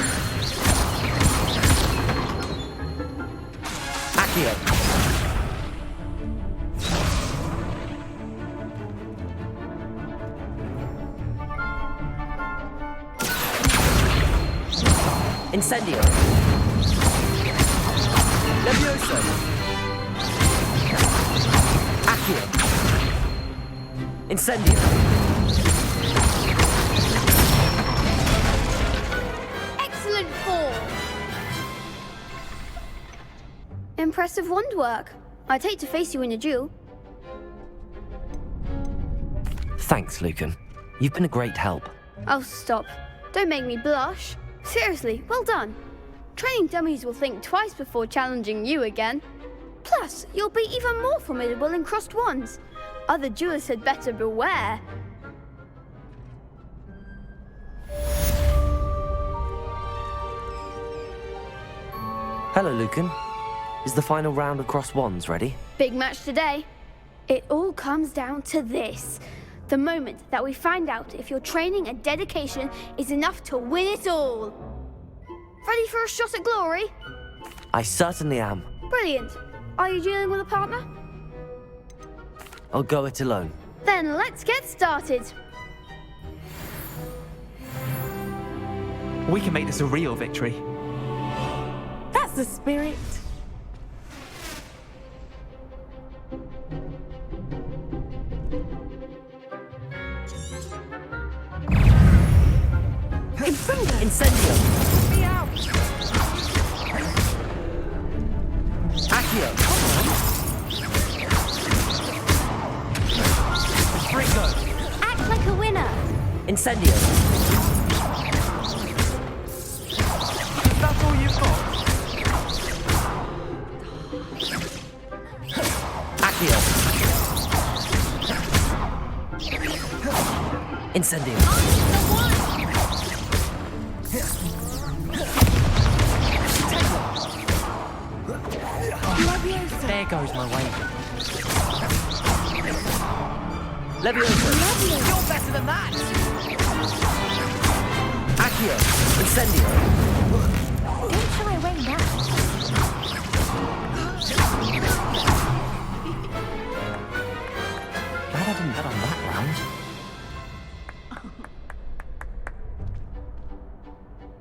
S1: Accio. Incendio. Levioso. Accio. Incendio.
S9: Excellent form! Impressive wand work. I'd hate to face you in a duel.
S1: Thanks, Lucan. You've been a great help.
S9: Oh, stop. Don't make me blush. Seriously, well done. Training dummies will think twice before challenging you again. Plus, you'll be even more formidable in crossed wands. Other duelists had better beware.
S1: Hello, Lucan. Is the final round of crossed wands ready?
S9: Big match today. It all comes down to this. The moment that we find out if your training and dedication is enough to win it all. Ready for a shot at glory?
S1: I certainly am.
S9: Brilliant. Are you dealing with a partner?
S1: I'll go it alone.
S9: Then let's get started.
S3: We can make this a real victory.
S12: That's the spirit.
S1: Incendio.
S12: Me out.
S1: Accio. Fringo.
S13: Act like a winner.
S1: Incendio.
S3: Is that all you've got?
S1: Accio. Incendio. There goes my way. Levioso.
S3: You're better than that!
S1: Accio. Incendio.
S13: Don't shy away now.
S1: Glad I didn't bet on that round.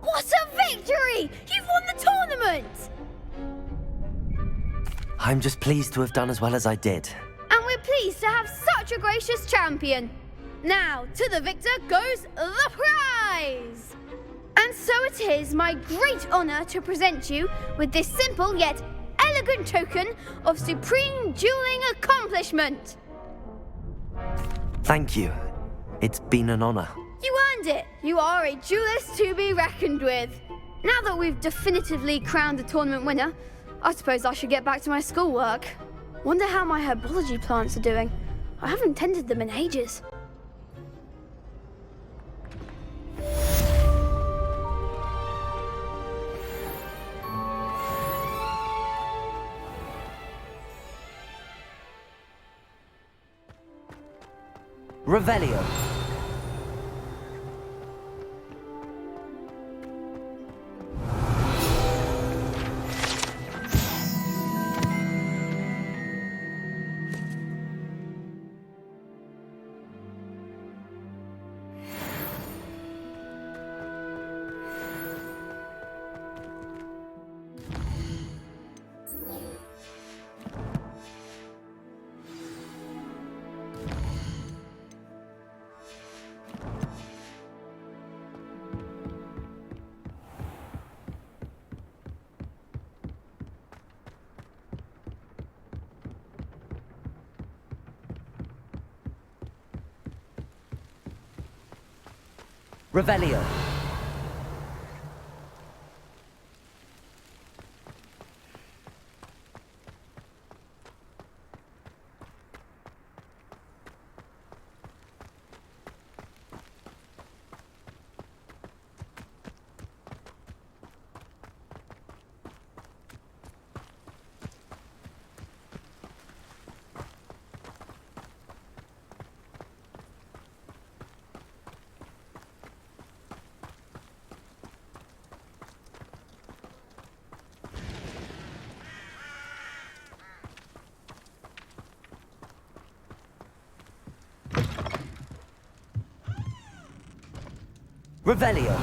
S9: What a victory! You've won the tournament!
S1: I'm just pleased to have done as well as I did.
S9: And we're pleased to have such a gracious champion. Now, to the victor goes the prize! And so it is my great honor to present you with this simple yet elegant token of supreme dueling accomplishment.
S1: Thank you. It's been an honor.
S9: You earned it. You are a duelist to be reckoned with. Now that we've definitively crowned the tournament winner, I suppose I should get back to my schoolwork. Wonder how my herbology plants are doing. I haven't tended them in ages.
S1: Revelio. Revelio. Revelio.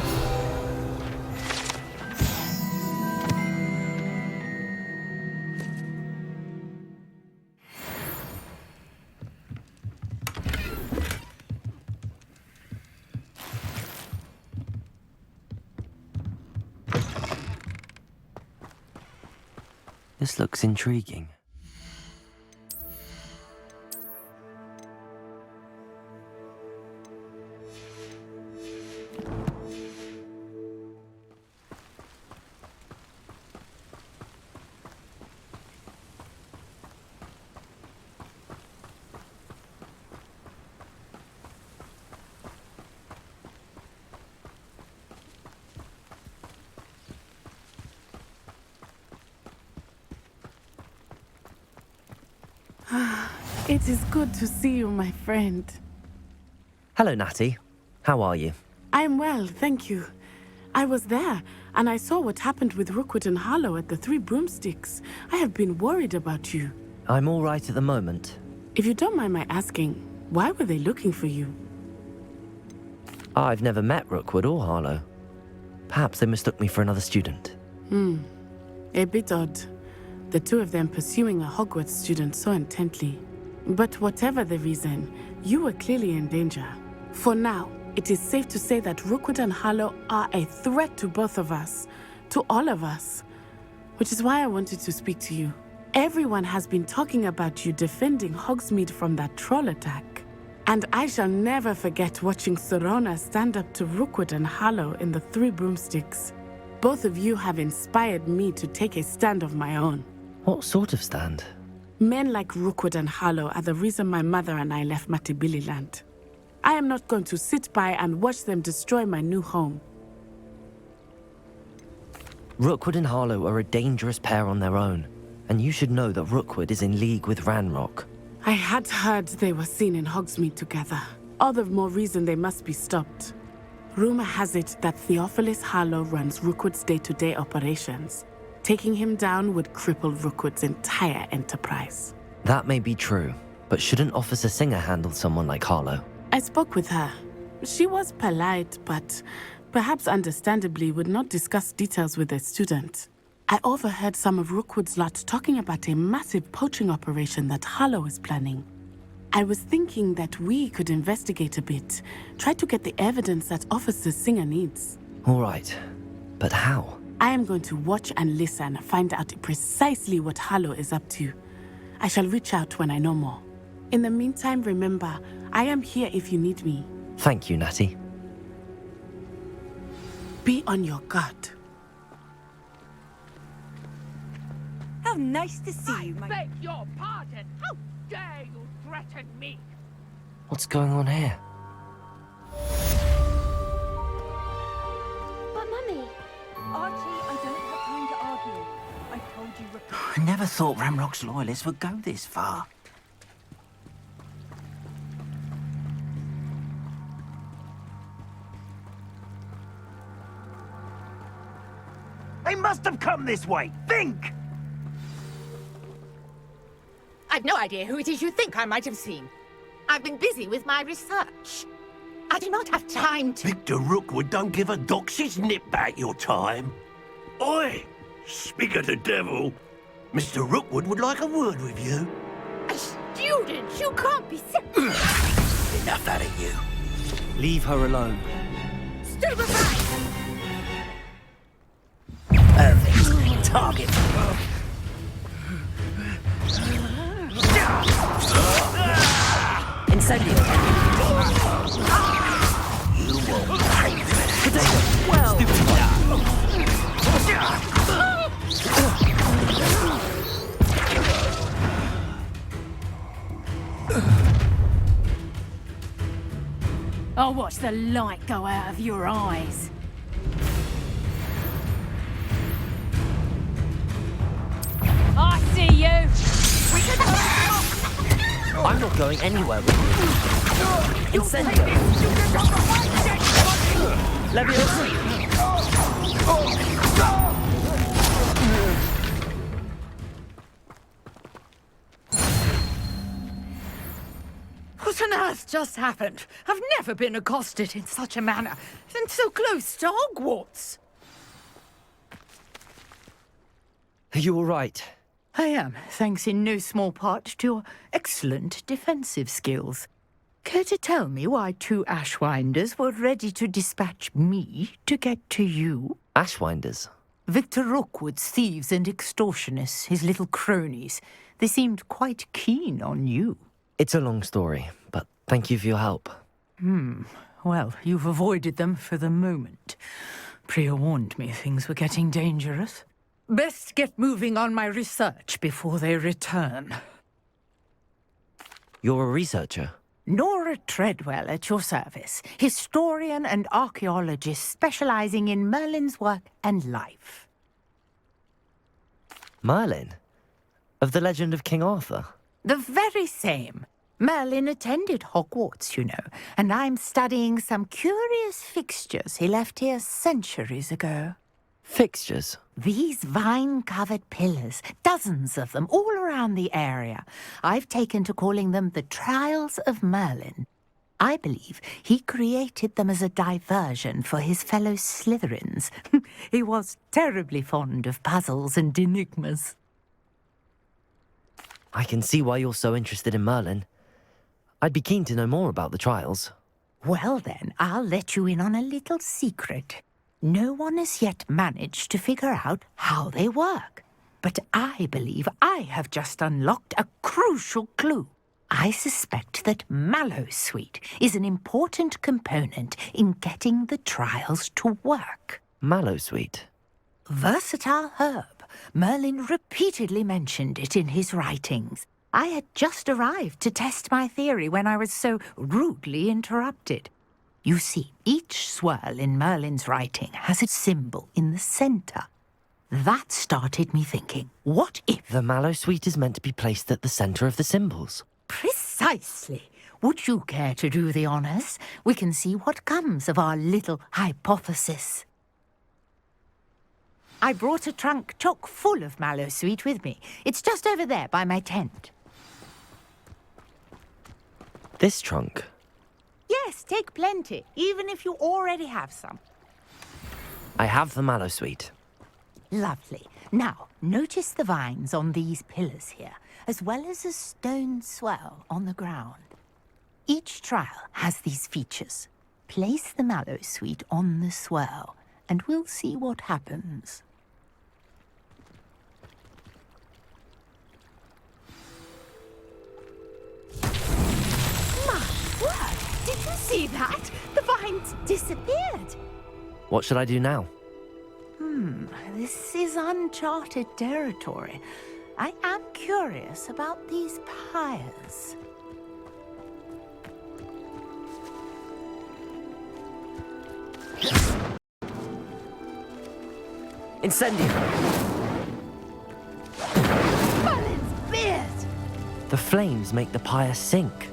S1: This looks intriguing.
S6: It is good to see you, my friend.
S1: Hello, Natty. How are you?
S6: I'm well, thank you. I was there, and I saw what happened with Rookwood and Harlow at the Three Broomsticks. I have been worried about you.
S1: I'm all right at the moment.
S6: If you don't mind my asking, why were they looking for you?
S1: I've never met Rookwood or Harlow. Perhaps they mistook me for another student.
S6: A bit odd. The two of them pursuing a Hogwarts student so intently. But whatever the reason, you were clearly in danger. For now, it is safe to say that Rookwood and Harlow are a threat to both of us, to all of us. Which is why I wanted to speak to you. Everyone has been talking about you defending Hogsmeade from that troll attack. And I shall never forget watching Sorona stand up to Rookwood and Harlow in the Three Broomsticks. Both of you have inspired me to take a stand of my own.
S1: What sort of stand?
S6: Men like Rookwood and Harlow are the reason my mother and I left Matibili Land. I am not going to sit by and watch them destroy my new home.
S1: Rookwood and Harlow are a dangerous pair on their own, and you should know that Rookwood is in league with Ranrock.
S6: I had heard they were seen in Hogsmeade together. All the more reason they must be stopped. Rumor has it that Theophilus Harlow runs Rookwood's day-to-day operations. Taking him down would cripple Rookwood's entire enterprise.
S1: That may be true, but shouldn't Officer Singer handle someone like Harlow?
S6: I spoke with her. She was polite, but perhaps understandably would not discuss details with a student. I overheard some of Rookwood's lot talking about a massive poaching operation that Harlow is planning. I was thinking that we could investigate a bit, try to get the evidence that Officer Singer needs.
S1: All right, but how?
S6: I am going to watch and listen, find out precisely what Harlow is up to. I shall reach out when I know more. In the meantime, remember, I am here if you need me.
S1: Thank you, Natty.
S6: Be on your guard.
S7: How nice to see you,
S12: I beg your pardon. How dare you threaten me?
S1: What's going on here?
S9: But Mummy...
S7: Archie, I don't have time to argue. I told you
S2: I never thought Ranrock's loyalists would go this far. They must have come this way. Think!
S24: I've no idea who it is you think I might have seen. I've been busy with my research. I do not have time to...
S20: Victor Rookwood don't give a doxy's nip back your time. Oi! Speak of the devil. Mr. Rookwood would like a word with you.
S24: A student? You can't be
S2: Enough out of you.
S1: Leave her alone.
S24: Stay behind!
S2: Perfect. Target. Incendio. You will pay
S11: I'll watch the light go out of your eyes. I see you!
S1: I'm not going anywhere with you. Incendio! Leviosa!
S14: What on earth just happened? I've never been accosted in such a manner, and so close to Hogwarts.
S1: Are you all right?
S25: I am, thanks in no small part to your excellent defensive skills. Care to tell me why 2 Ashwinders were ready to dispatch me to get to you?
S1: Ashwinders?
S25: Victor Rookwood's thieves and extortionists, his little cronies. They seemed quite keen on you.
S1: It's a long story, but thank you for your help.
S25: Well, you've avoided them for the moment. Priya warned me things were getting dangerous. Best get moving on my research before they return.
S1: You're a researcher?
S25: Nora Treadwell at your service, historian and archaeologist specializing in Merlin's work and life.
S1: Merlin? Of the legend of King Arthur?
S25: The very same. Merlin attended Hogwarts, you know, and I'm studying some curious fixtures he left here centuries ago.
S1: Fixtures?
S25: These vine-covered pillars, dozens of them, all around the area. I've taken to calling them the Trials of Merlin. I believe he created them as a diversion for his fellow Slytherins. He was terribly fond of puzzles and enigmas.
S1: I can see why you're so interested in Merlin. I'd be keen to know more about the trials.
S25: Well then, I'll let you in on a little secret. No one has yet managed to figure out how they work. But I believe I have just unlocked a crucial clue. I suspect that Mallowsweet is an important component in getting the trials to work.
S1: Mallowsweet?
S25: Versatile herb. Merlin repeatedly mentioned it in his writings. I had just arrived to test my theory when I was so rudely interrupted. You see, each swirl in Merlin's writing has a symbol in the center. That started me thinking, what if...
S1: The Mallowsweet is meant to be placed at the center of the symbols.
S25: Precisely. Would you care to do the honors? We can see what comes of our little hypothesis. I brought a trunk chock full of Mallowsweet with me. It's just over there by my tent.
S1: This trunk?
S25: Yes, take plenty, even if you already have some.
S1: I have the Mallowsweet.
S25: Lovely. Now, notice the vines on these pillars here, as well as a stone swell on the ground. Each trial has these features. Place the Mallowsweet on the swirl, and we'll see what happens. Did you see that? The vines disappeared.
S1: What should I do now?
S25: This is uncharted territory. I am curious about these pyres.
S1: Incendio!
S25: Merlin's beard!
S1: The flames make the pyre sink.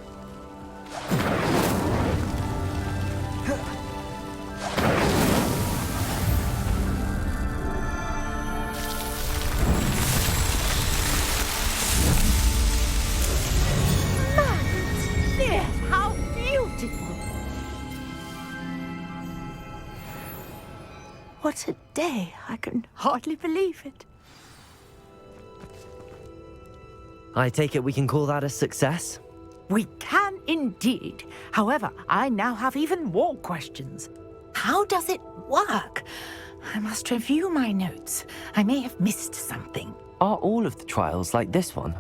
S25: How beautiful! What a day! I can hardly believe it.
S1: I take it we can call that a success?
S25: We can indeed. However, I now have even more questions. How does it work? I must review my notes. I may have missed something.
S1: Are all of the trials like this one?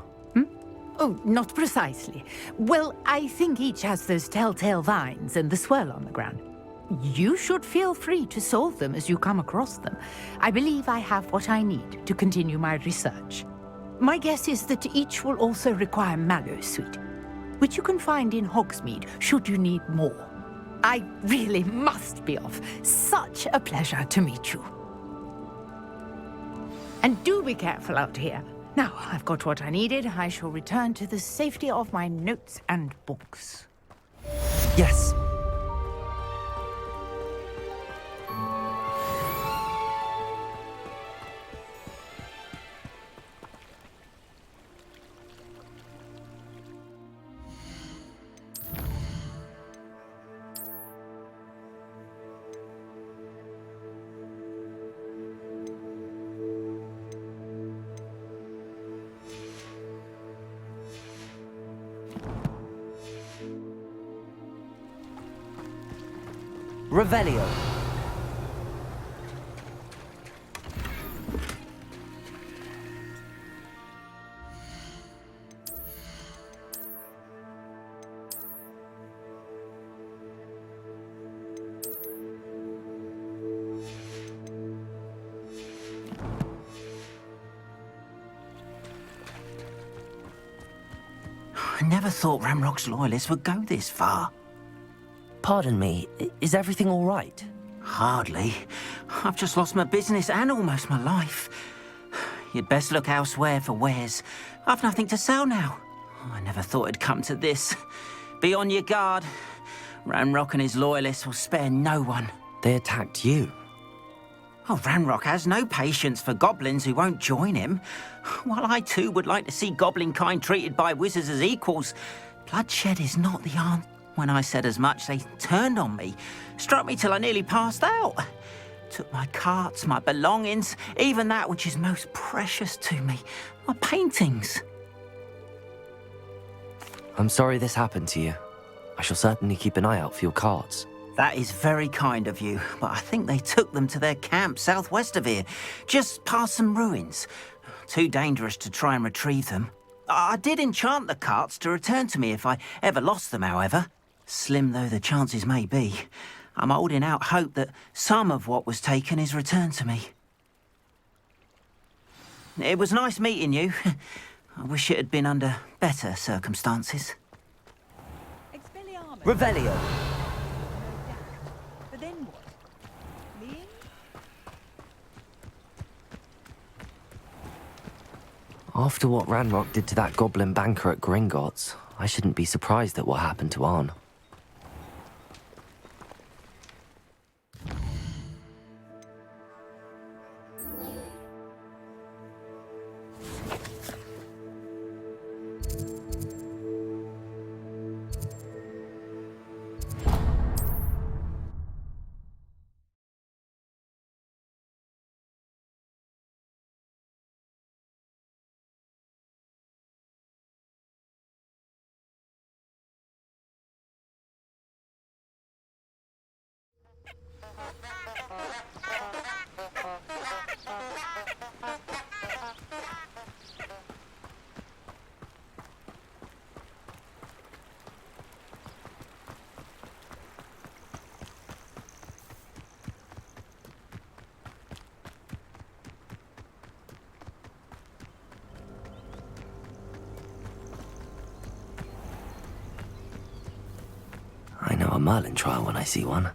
S25: Oh, not precisely. Well, I think each has those telltale vines and the swirl on the ground. You should feel free to solve them as you come across them. I believe I have what I need to continue my research. My guess is that each will also require Mallowsweet, which you can find in Hogsmeade should you need more. I really must be off. Such a pleasure to meet you. And do be careful out here. Now, I've got what I needed. I shall return to the safety of my notes and books.
S1: Yes. Revelio.
S2: I never thought Ranrock's loyalists would go this far.
S1: Pardon me, is everything all right?
S2: Hardly. I've just lost my business and almost my life. You'd best look elsewhere for wares. I've nothing to sell now. I never thought it'd come to this. Be on your guard. Ranrock and his loyalists will spare no one.
S1: They attacked you?
S2: Oh, Ranrock has no patience for goblins who won't join him. While I too would like to see goblin kind treated by wizards as equals, bloodshed is not the answer. When I said as much, they turned on me, struck me till I nearly passed out. Took my carts, my belongings, even that which is most precious to me, my paintings.
S1: I'm sorry this happened to you. I shall certainly keep an eye out for your carts.
S2: That is very kind of you, but I think they took them to their camp southwest of here, just past some ruins. Too dangerous to try and retrieve them. I did enchant the carts to return to me if I ever lost them, however. Slim though the chances may be, I'm holding out hope that some of what was taken is returned to me. It was nice meeting you. I wish it had been under better circumstances.
S1: Revelio.
S7: But then what? Fleeing?
S1: After what Ranrock did to that goblin banker at Gringotts, I shouldn't be surprised at what happened to Arn. I know a Merlin trial when I see one.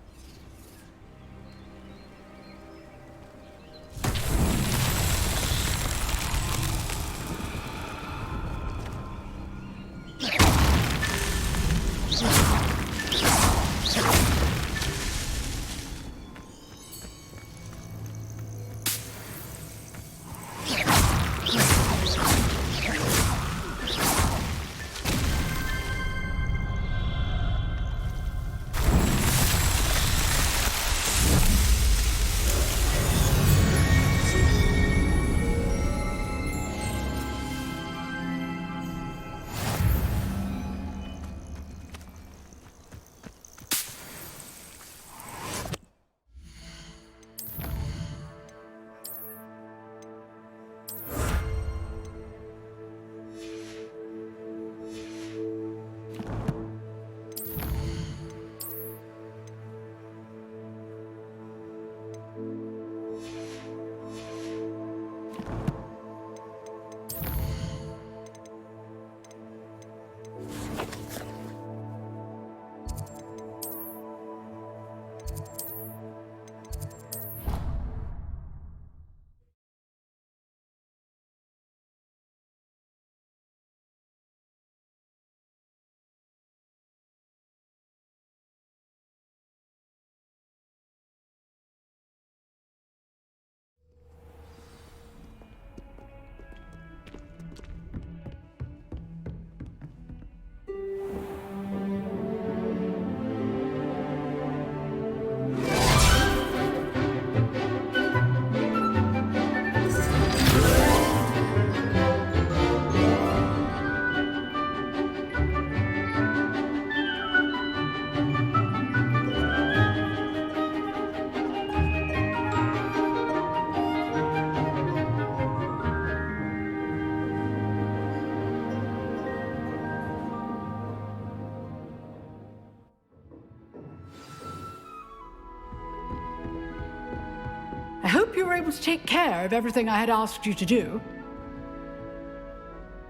S14: you were able to take care of everything I had asked you to do.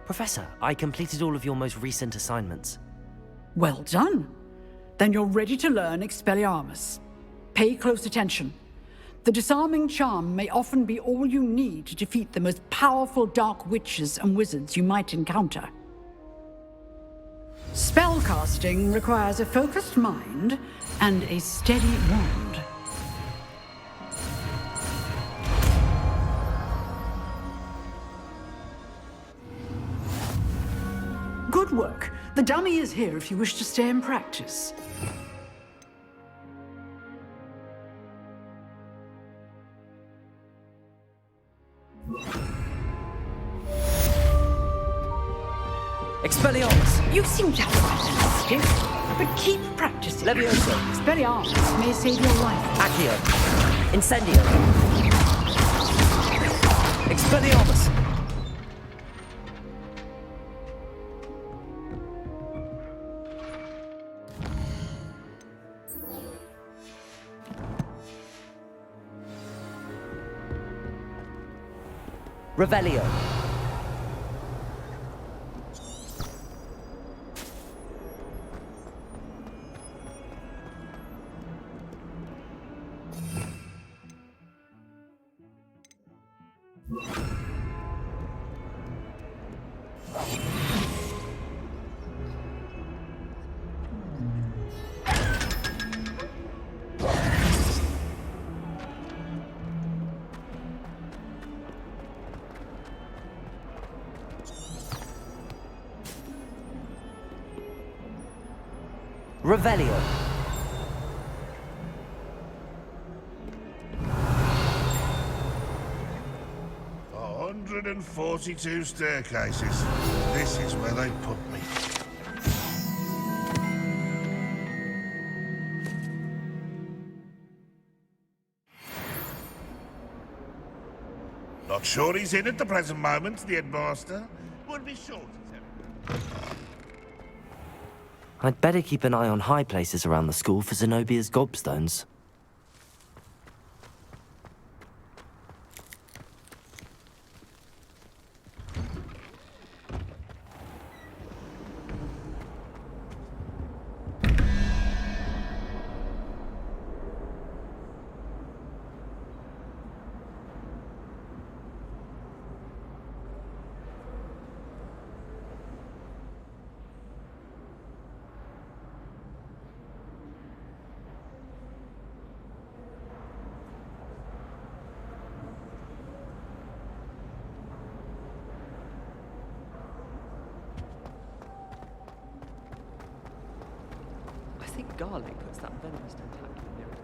S1: Professor, I completed all of your most recent assignments.
S14: Well done. Then you're ready to learn Expelliarmus. Pay close attention. The disarming charm may often be all you need to defeat the most powerful dark witches and wizards you might encounter. Spellcasting requires a focused mind and a steady wand. Good work. The dummy is here if you wish to stay and practice.
S2: Expelliarmus!
S14: You seem to have a stiff, but keep practicing.
S2: Levioso!
S14: Expelliarmus may save your life.
S2: Accio! Incendio! Expelliarmus! Revelio. Revelio.
S8: 142 staircases. This is where they put me. Not sure he's in at the present moment, the headmaster. Would be sure to tell him.
S1: I'd better keep an eye on high places around the school for Zenobia's gobstones.
S3: I think garlic puts that venomous tentacle near it.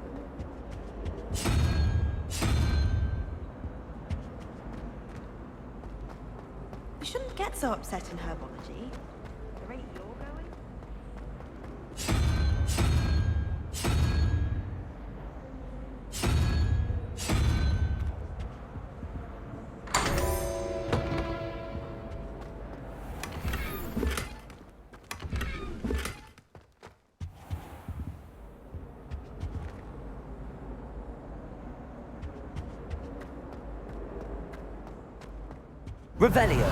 S10: You shouldn't get so upset in herbology. The rate you're going.
S2: Revelio.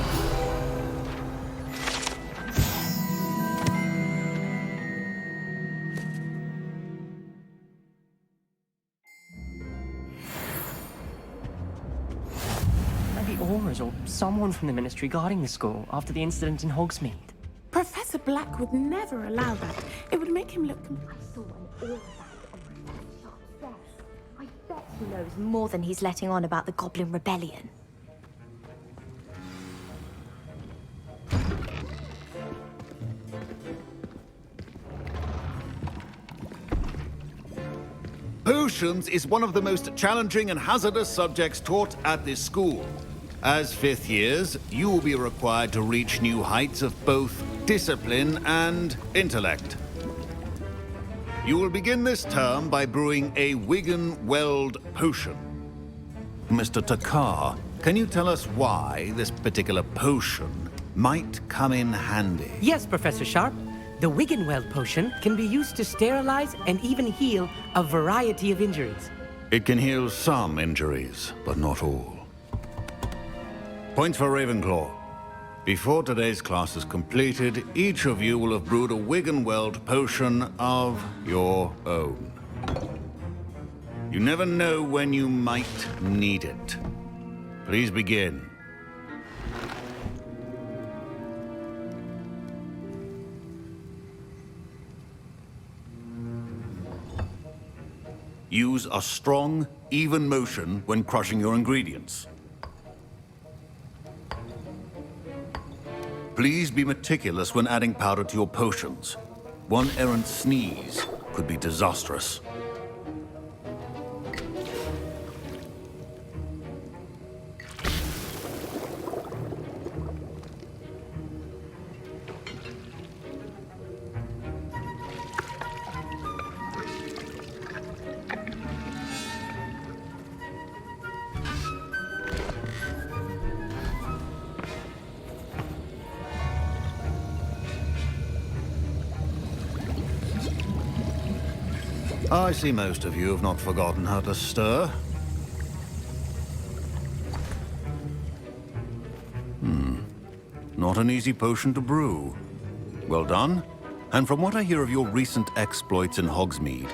S2: Maybe Aura's or someone from the Ministry guarding the school after the incident in Hogsmeade.
S6: Professor Black would never allow that. It would make him look...
S11: I saw an aura band on Professor Sharp's desk. I bet he knows more than he's letting on about the Goblin Rebellion.
S16: Potions is one of the most challenging and hazardous subjects taught at this school. As fifth years, you will be required to reach new heights of both discipline and intellect. You will begin this term by brewing a Wigan-Weld potion. Mr. Takar, can you tell us why this particular potion might come in handy?
S17: Yes, Professor Sharp. The Wigan-Weld potion can be used to sterilize and even heal a variety of injuries.
S16: It can heal some injuries, but not all. Points for Ravenclaw. Before today's class is completed, each of you will have brewed a Wiggenweld potion of your own. You never know when you might need it. Please begin. Use a strong, even motion when crushing your ingredients. Please be meticulous when adding powder to your potions. One errant sneeze could be disastrous. I see most of you have not forgotten how to stir. Not an easy potion to brew. Well done. And from what I hear of your recent exploits in Hogsmeade,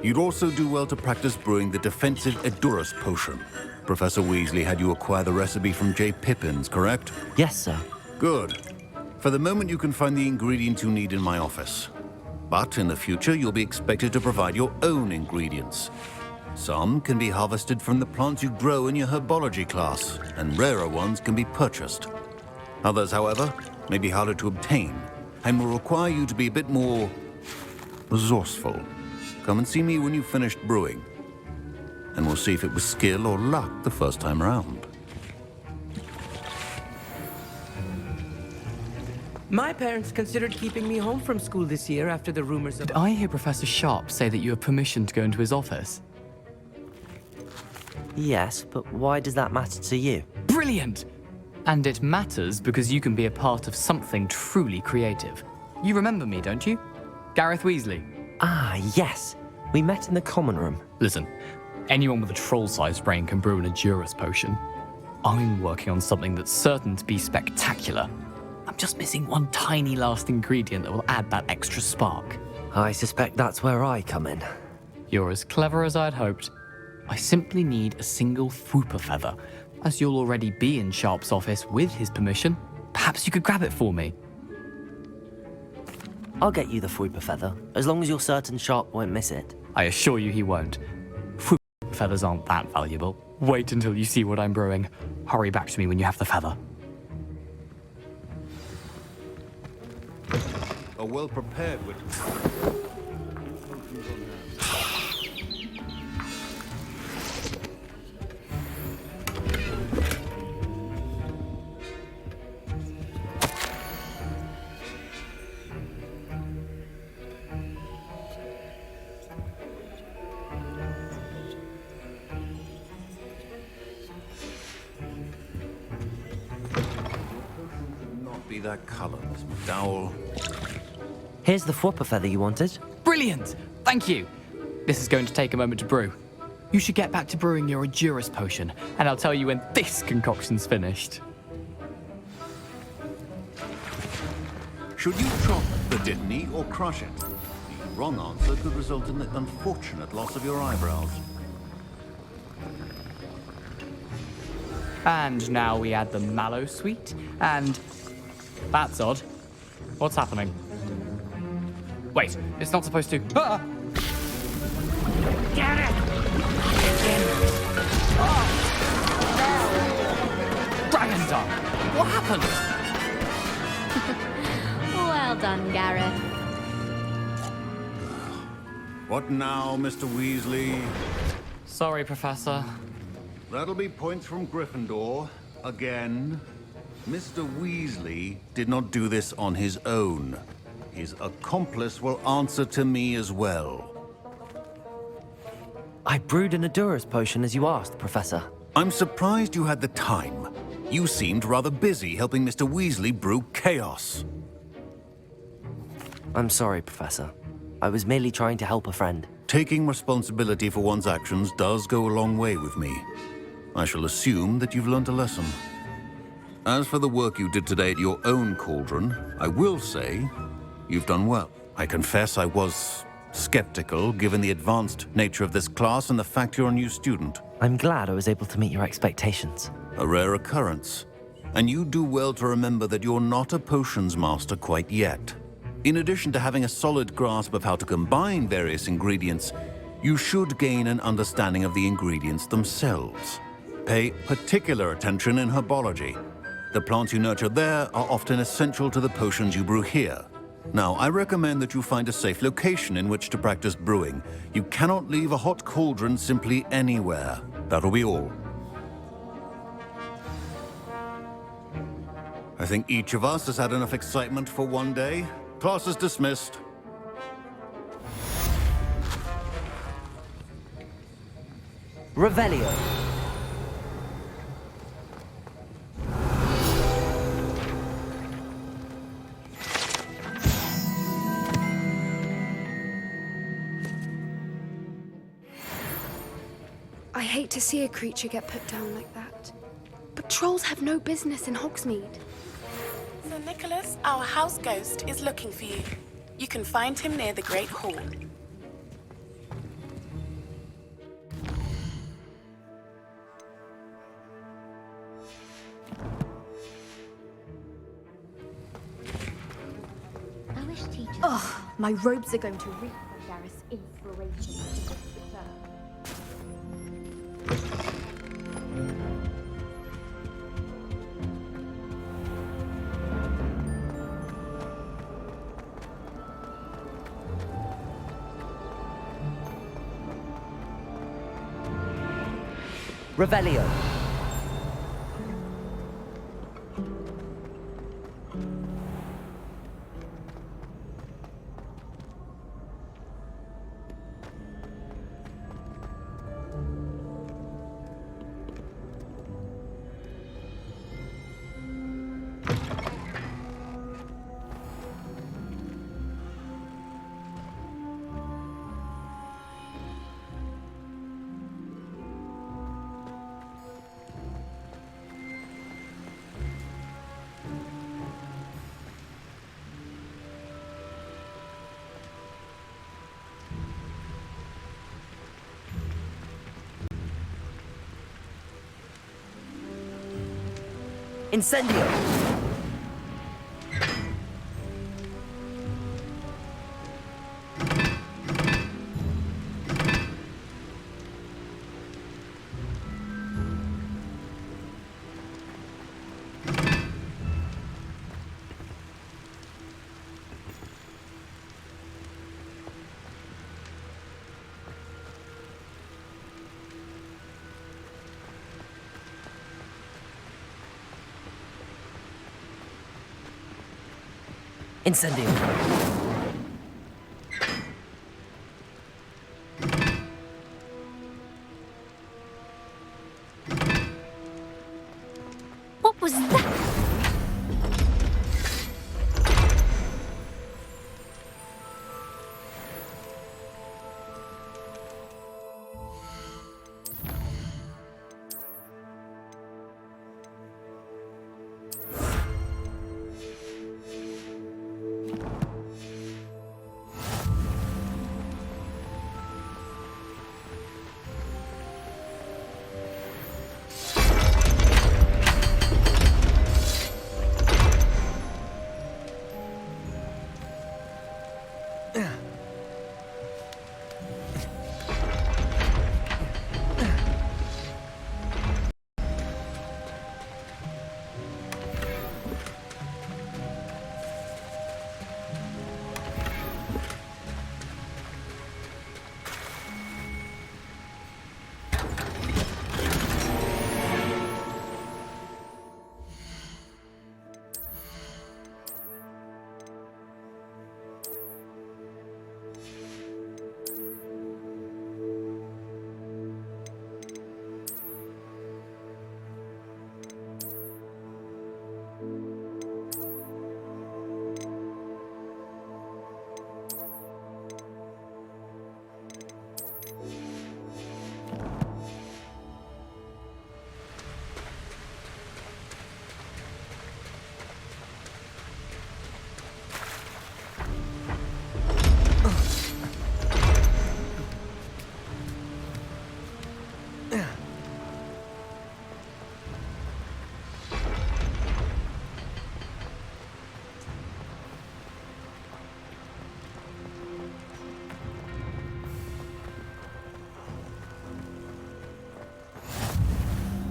S16: you'd also do well to practice brewing the defensive Edurus potion. Professor Weasley had you acquire the recipe from J. Pippin's, correct?
S1: Yes, sir.
S16: Good. For the moment, you can find the ingredients you need in my office. But in the future, you'll be expected to provide your own ingredients. Some can be harvested from the plants you grow in your herbology class, and rarer ones can be purchased. Others, however, may be harder to obtain, and will require you to be a bit more resourceful. Come and see me when you've finished brewing, and we'll see if it was skill or luck the first time around.
S18: My parents considered keeping me home from school this year after the rumors of...
S3: Did I hear Professor Sharp say that you have permission to go into his office?
S1: Yes, but why does that matter to you?
S3: Brilliant! And it matters because you can be a part of something truly creative. You remember me, don't you? Gareth Weasley.
S1: Ah, yes. We met in the common room.
S3: Listen, anyone with a troll-sized brain can brew an Edurus potion. I'm working on something that's certain to be spectacular. I'm just missing one tiny last ingredient that will add that extra spark.
S1: I suspect that's where I come in.
S3: You're as clever as I'd hoped. I simply need a single Fwooper feather. As you'll already be in Sharp's office with his permission, perhaps you could grab it for me.
S1: I'll get you the Fwooper feather, as long as you're certain Sharp won't miss it.
S3: I assure you he won't. Fwooper feathers aren't that valuable. Wait until you see what I'm brewing. Hurry back to me when you have the feather.
S16: A well-prepared witness. Not be that color, Miss McDowell.
S1: Here's the Fwooper feather you wanted.
S3: Brilliant! Thank you! This is going to take a moment to brew. You should get back to brewing your Edurus potion, and I'll tell you when this concoction's finished.
S16: Should you chop the Dittany or crush it? The wrong answer could result in the unfortunate loss of your eyebrows.
S3: And now we add the mallow sweet, and... That's odd. What's happening? Wait, it's not supposed to... Ah!
S12: Get it!
S3: Dragon Dung! What happened?
S19: Well done, Gareth.
S16: What now, Mr. Weasley?
S3: Sorry, Professor.
S16: That'll be points from Gryffindor. Again. Mr. Weasley did not do this on his own. His accomplice will answer to me as well.
S1: I brewed an Edurus potion as you asked, Professor.
S16: I'm surprised you had the time. You seemed rather busy helping Mr. Weasley brew chaos.
S1: I'm sorry, Professor. I was merely trying to help a friend.
S16: taking responsibility for one's actions does go a long way with me. I shall assume that you've learnt a lesson. As for the work you did today at your own cauldron, I will say you've done well. I confess I was skeptical, given the advanced nature of this class and the fact you're a new student.
S1: I'm glad I was able to meet your expectations.
S16: A rare occurrence. And you do well to remember that you're not a potions master quite yet. In addition to having a solid grasp of how to combine various ingredients, you should gain an understanding of the ingredients themselves. Pay particular attention in herbology. The plants you nurture there are often essential to the potions you brew here. Now, I recommend that you find a safe location in which to practice brewing. You cannot leave a hot cauldron simply anywhere. That'll be all. I think each of us has had enough excitement for one day. Class is dismissed.
S1: Revelio.
S9: I hate to see a creature get put down like that. But trolls have no business in Hogsmeade.
S6: Sir Nicholas, our house ghost, is looking for you. You can find him near the Great Hall.
S4: Ugh, my robes are going to reap Gareth's inspiration.
S1: Revelio. Incendio! Incendio.
S13: What was that?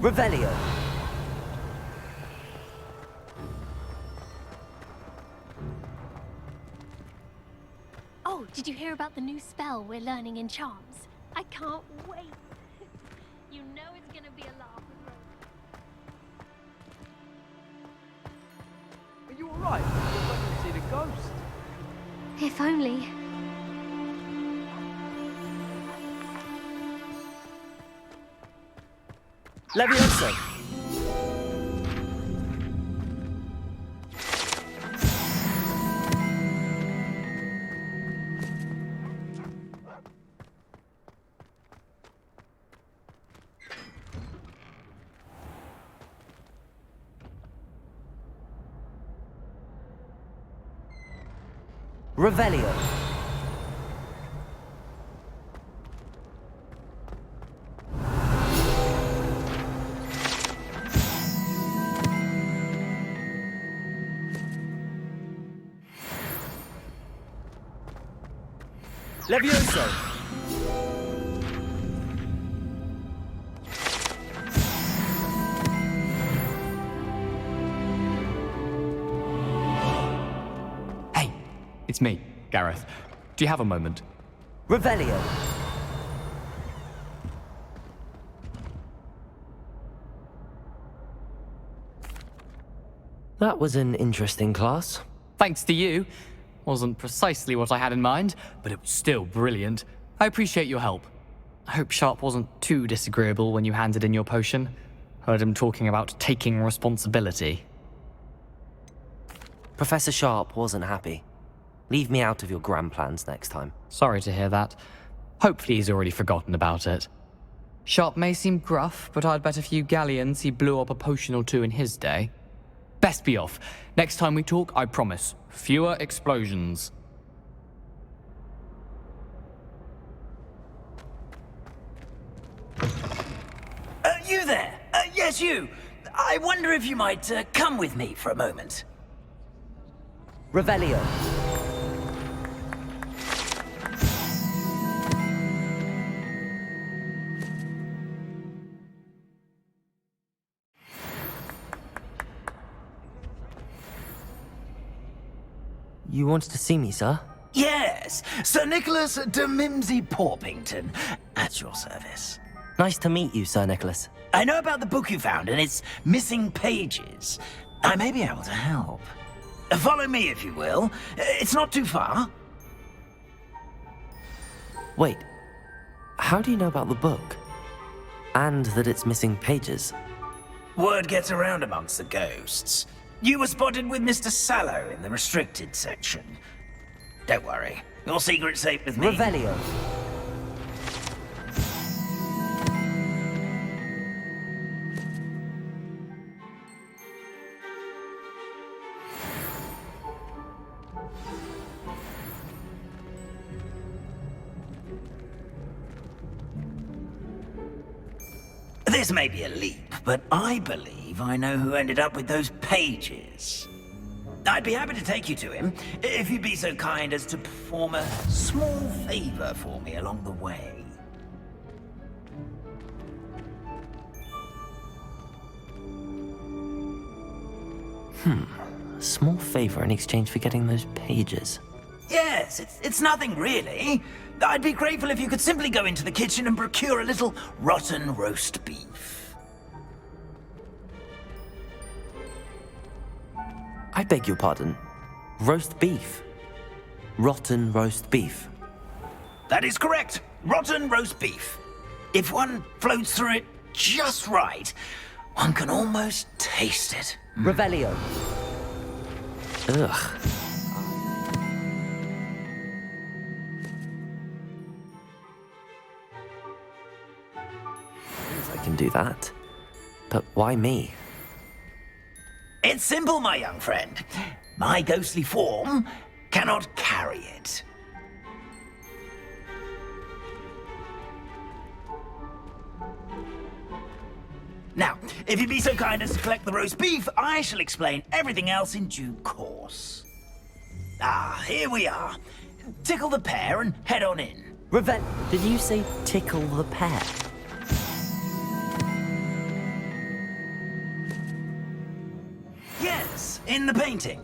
S1: Revelio.
S13: Oh, did you hear about the new spell we're learning in Charms? I can't wait. You know it's gonna be a laugh.
S5: Are you alright? You're going to see the ghost.
S13: If only.
S1: Levioso. Revelio. Levioso.
S15: Hey, it's me, Gareth. Do you have a moment?
S1: Revelio. That was an interesting class.
S15: Thanks to you. Wasn't precisely what I had in mind, but it was still brilliant. I appreciate your help. I hope Sharp wasn't too disagreeable when you handed in your potion. Heard him talking about taking responsibility.
S1: Professor Sharp wasn't happy. Leave me out of your grand plans next time.
S15: Sorry to hear that. Hopefully he's already forgotten about it. Sharp may seem gruff, but I'd bet a few galleons he blew up a potion or two in his day. Best be off. Next time we talk, I promise. Fewer explosions.
S2: You there? Yes, you. I wonder if you might come with me for a moment.
S1: Revelio. You wanted to see me, sir?
S2: Yes, Sir Nicholas de Mimsy Porpington, at your service.
S1: Nice to meet you, Sir Nicholas.
S2: I know about the book you found and its missing pages. I may be able to help. Follow me, if you will. It's not too far.
S1: Wait, how do you know about the book? And that it's missing pages?
S2: Word gets around amongst the ghosts. You were spotted with Mr. Sallow in the restricted section. Don't worry, your secret's safe with me.
S1: Revelio.
S2: This may be a leap, but I believe I know who ended up with those pages. I'd be happy to take you to him, if you'd be so kind as to perform a small favor for me along the way.
S1: A small favor in exchange for getting those pages.
S2: Yes, it's nothing really. I'd be grateful if you could simply go into the kitchen and procure a little rotten roast beef.
S1: I beg your pardon. Roast beef. Rotten roast beef.
S2: That is correct. Rotten roast beef. If one floats through it just right, one can almost taste it.
S1: Revelio. Ugh. I can do that. But why me?
S2: It's simple, my young friend. My ghostly form cannot carry it. Now, if you'd be so kind as to collect the roast beef, I shall explain everything else in due course. Ah, here we are. Tickle the pear and head on in.
S1: Did you say tickle the pear?
S20: Yes, in the painting.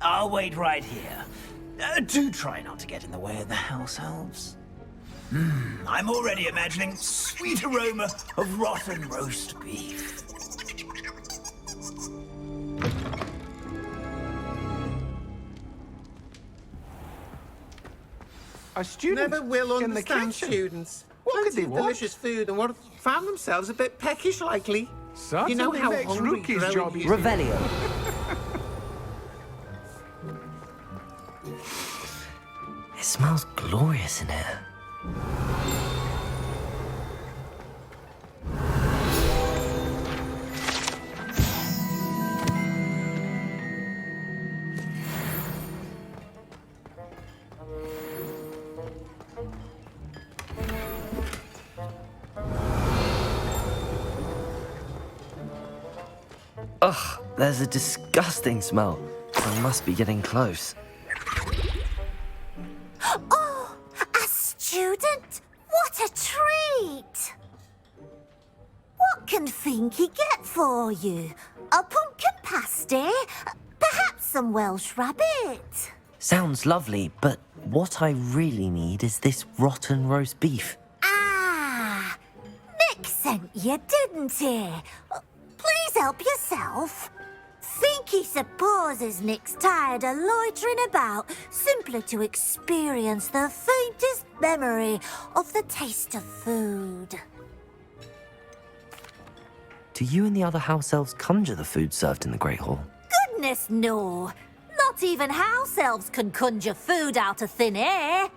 S20: I'll wait right here. Do try not to get in the way of the house elves. I'm already imagining sweet aroma of rotten roast beef.
S5: A student
S21: Never will
S5: in the
S21: understand
S5: kitchen.
S21: students.
S5: What could
S21: Plenty
S5: they
S21: of
S5: want?
S21: delicious food and what found themselves a bit peckish likely. You know
S5: Certainly
S21: how
S5: makes
S21: hungry
S5: Rookie's
S21: growing
S5: job
S21: years-
S5: easier.
S1: Revelio. It smells glorious in here. Ugh, there's a disgusting smell. I must be getting close.
S12: Oh, a student? What a treat! What can Finky get for you? A pumpkin pasty? Perhaps some Welsh rabbit?
S1: Sounds lovely, but what I really need is this rotten roast beef.
S12: Ah, Nick sent you, didn't he? Please help yourself. Finky supposes Nick's tired of loitering about simply to experience the faintest memory of the taste of food.
S1: Do you and the other house elves conjure the food served in the Great Hall?
S12: Goodness, no. Not even house elves can conjure food out of thin air.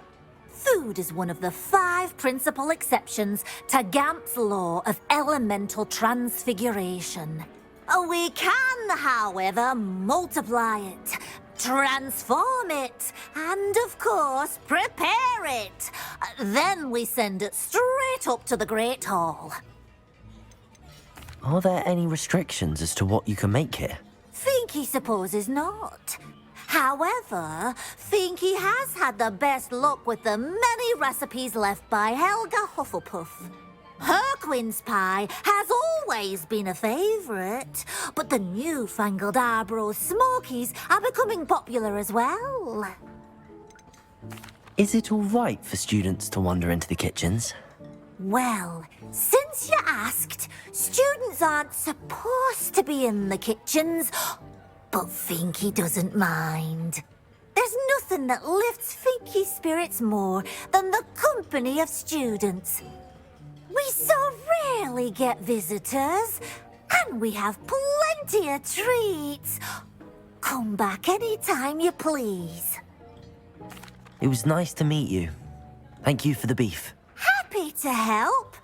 S12: Food is one of the 5 principal exceptions to Gamp's law of elemental transfiguration. We can, however, multiply it, transform it, and, of course, prepare it. Then we send it straight up to the Great Hall.
S1: Are there any restrictions as to what you can make here?
S12: Finky supposes not. However, Finky has had the best luck with the many recipes left by Helga Hufflepuff. Her quince pie has always been a favourite, but the newfangled Arbroath Smokies are becoming popular as well.
S1: Is it all right for students to wander into the kitchens?
S12: Well, since you asked, students aren't supposed to be in the kitchens, but Finky doesn't mind. There's nothing that lifts Finky's spirits more than the company of students. We so rarely get visitors, and we have plenty of treats. Come back any time you please.
S1: It was nice to meet you. Thank you for the beef.
S12: Happy to help,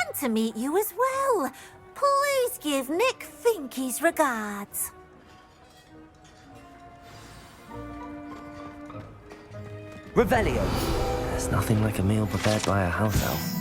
S12: and to meet you as well. Please give Nick Finky's regards.
S1: Revelio. There's nothing like a meal prepared by a house elf.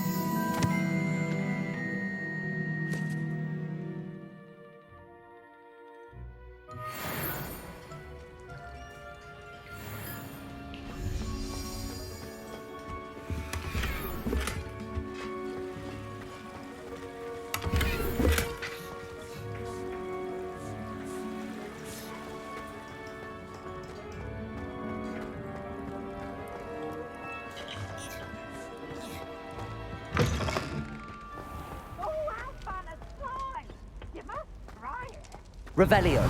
S1: Revelio.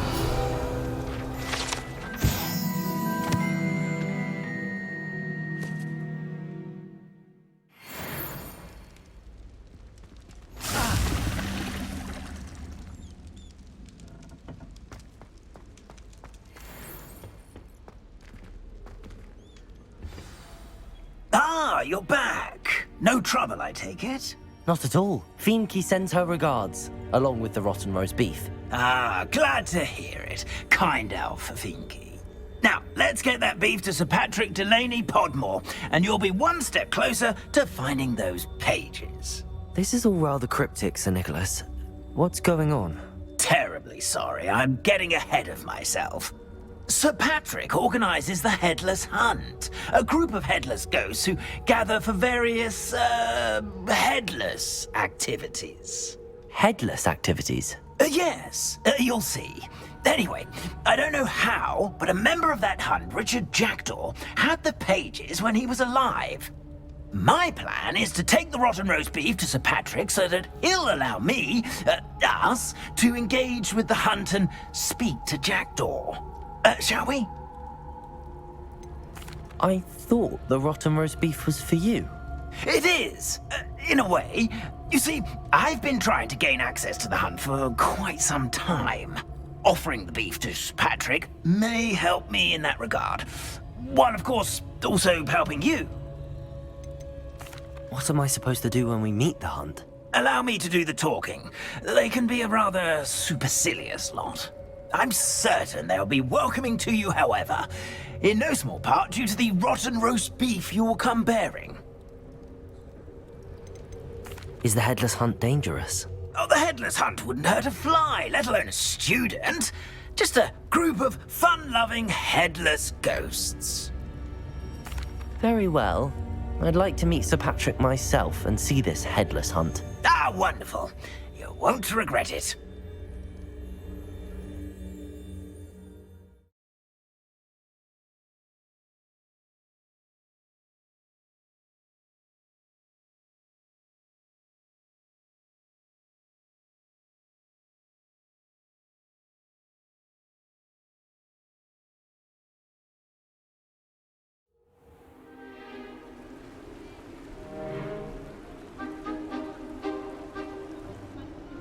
S20: Ah, you're back. No trouble, I take it?
S1: Not at all. Finky sends her regards, along with the rotten roast beef.
S20: Ah, glad to hear it. Kind elf, Finky. Now, let's get that beef to Sir Patrick Delaney Podmore, and you'll be one step closer to finding those pages.
S1: This is all rather cryptic, Sir Nicholas. What's going on?
S20: Terribly sorry, I'm getting ahead of myself. Sir Patrick organises the Headless Hunt, a group of headless ghosts who gather for various, headless activities.
S1: Headless activities?
S20: Yes, you'll see. Anyway, I don't know how, but a member of that hunt, Richard Jackdaw, had the pages when he was alive. My plan is to take the rotten roast beef to Sir Patrick so that he'll allow me, us, to engage with the hunt and speak to Jackdaw. Shall we?
S1: I thought the rotten roast beef was for you.
S20: It is, in a way. You see, I've been trying to gain access to the hunt for quite some time. Offering the beef to Sir Patrick may help me in that regard. While, of course, also helping you.
S1: What am I supposed to do when we meet the hunt?
S20: Allow me to do the talking. They can be a rather supercilious lot. I'm certain they'll be welcoming to you, however, in no small part due to the rotten roast beef you will come bearing.
S1: Is the headless hunt dangerous?
S20: Oh, the headless hunt wouldn't hurt a fly, let alone a student. Just a group of fun-loving headless ghosts.
S1: Very well. I'd like to meet Sir Patrick myself and see this headless hunt.
S20: Ah, wonderful. You won't regret it.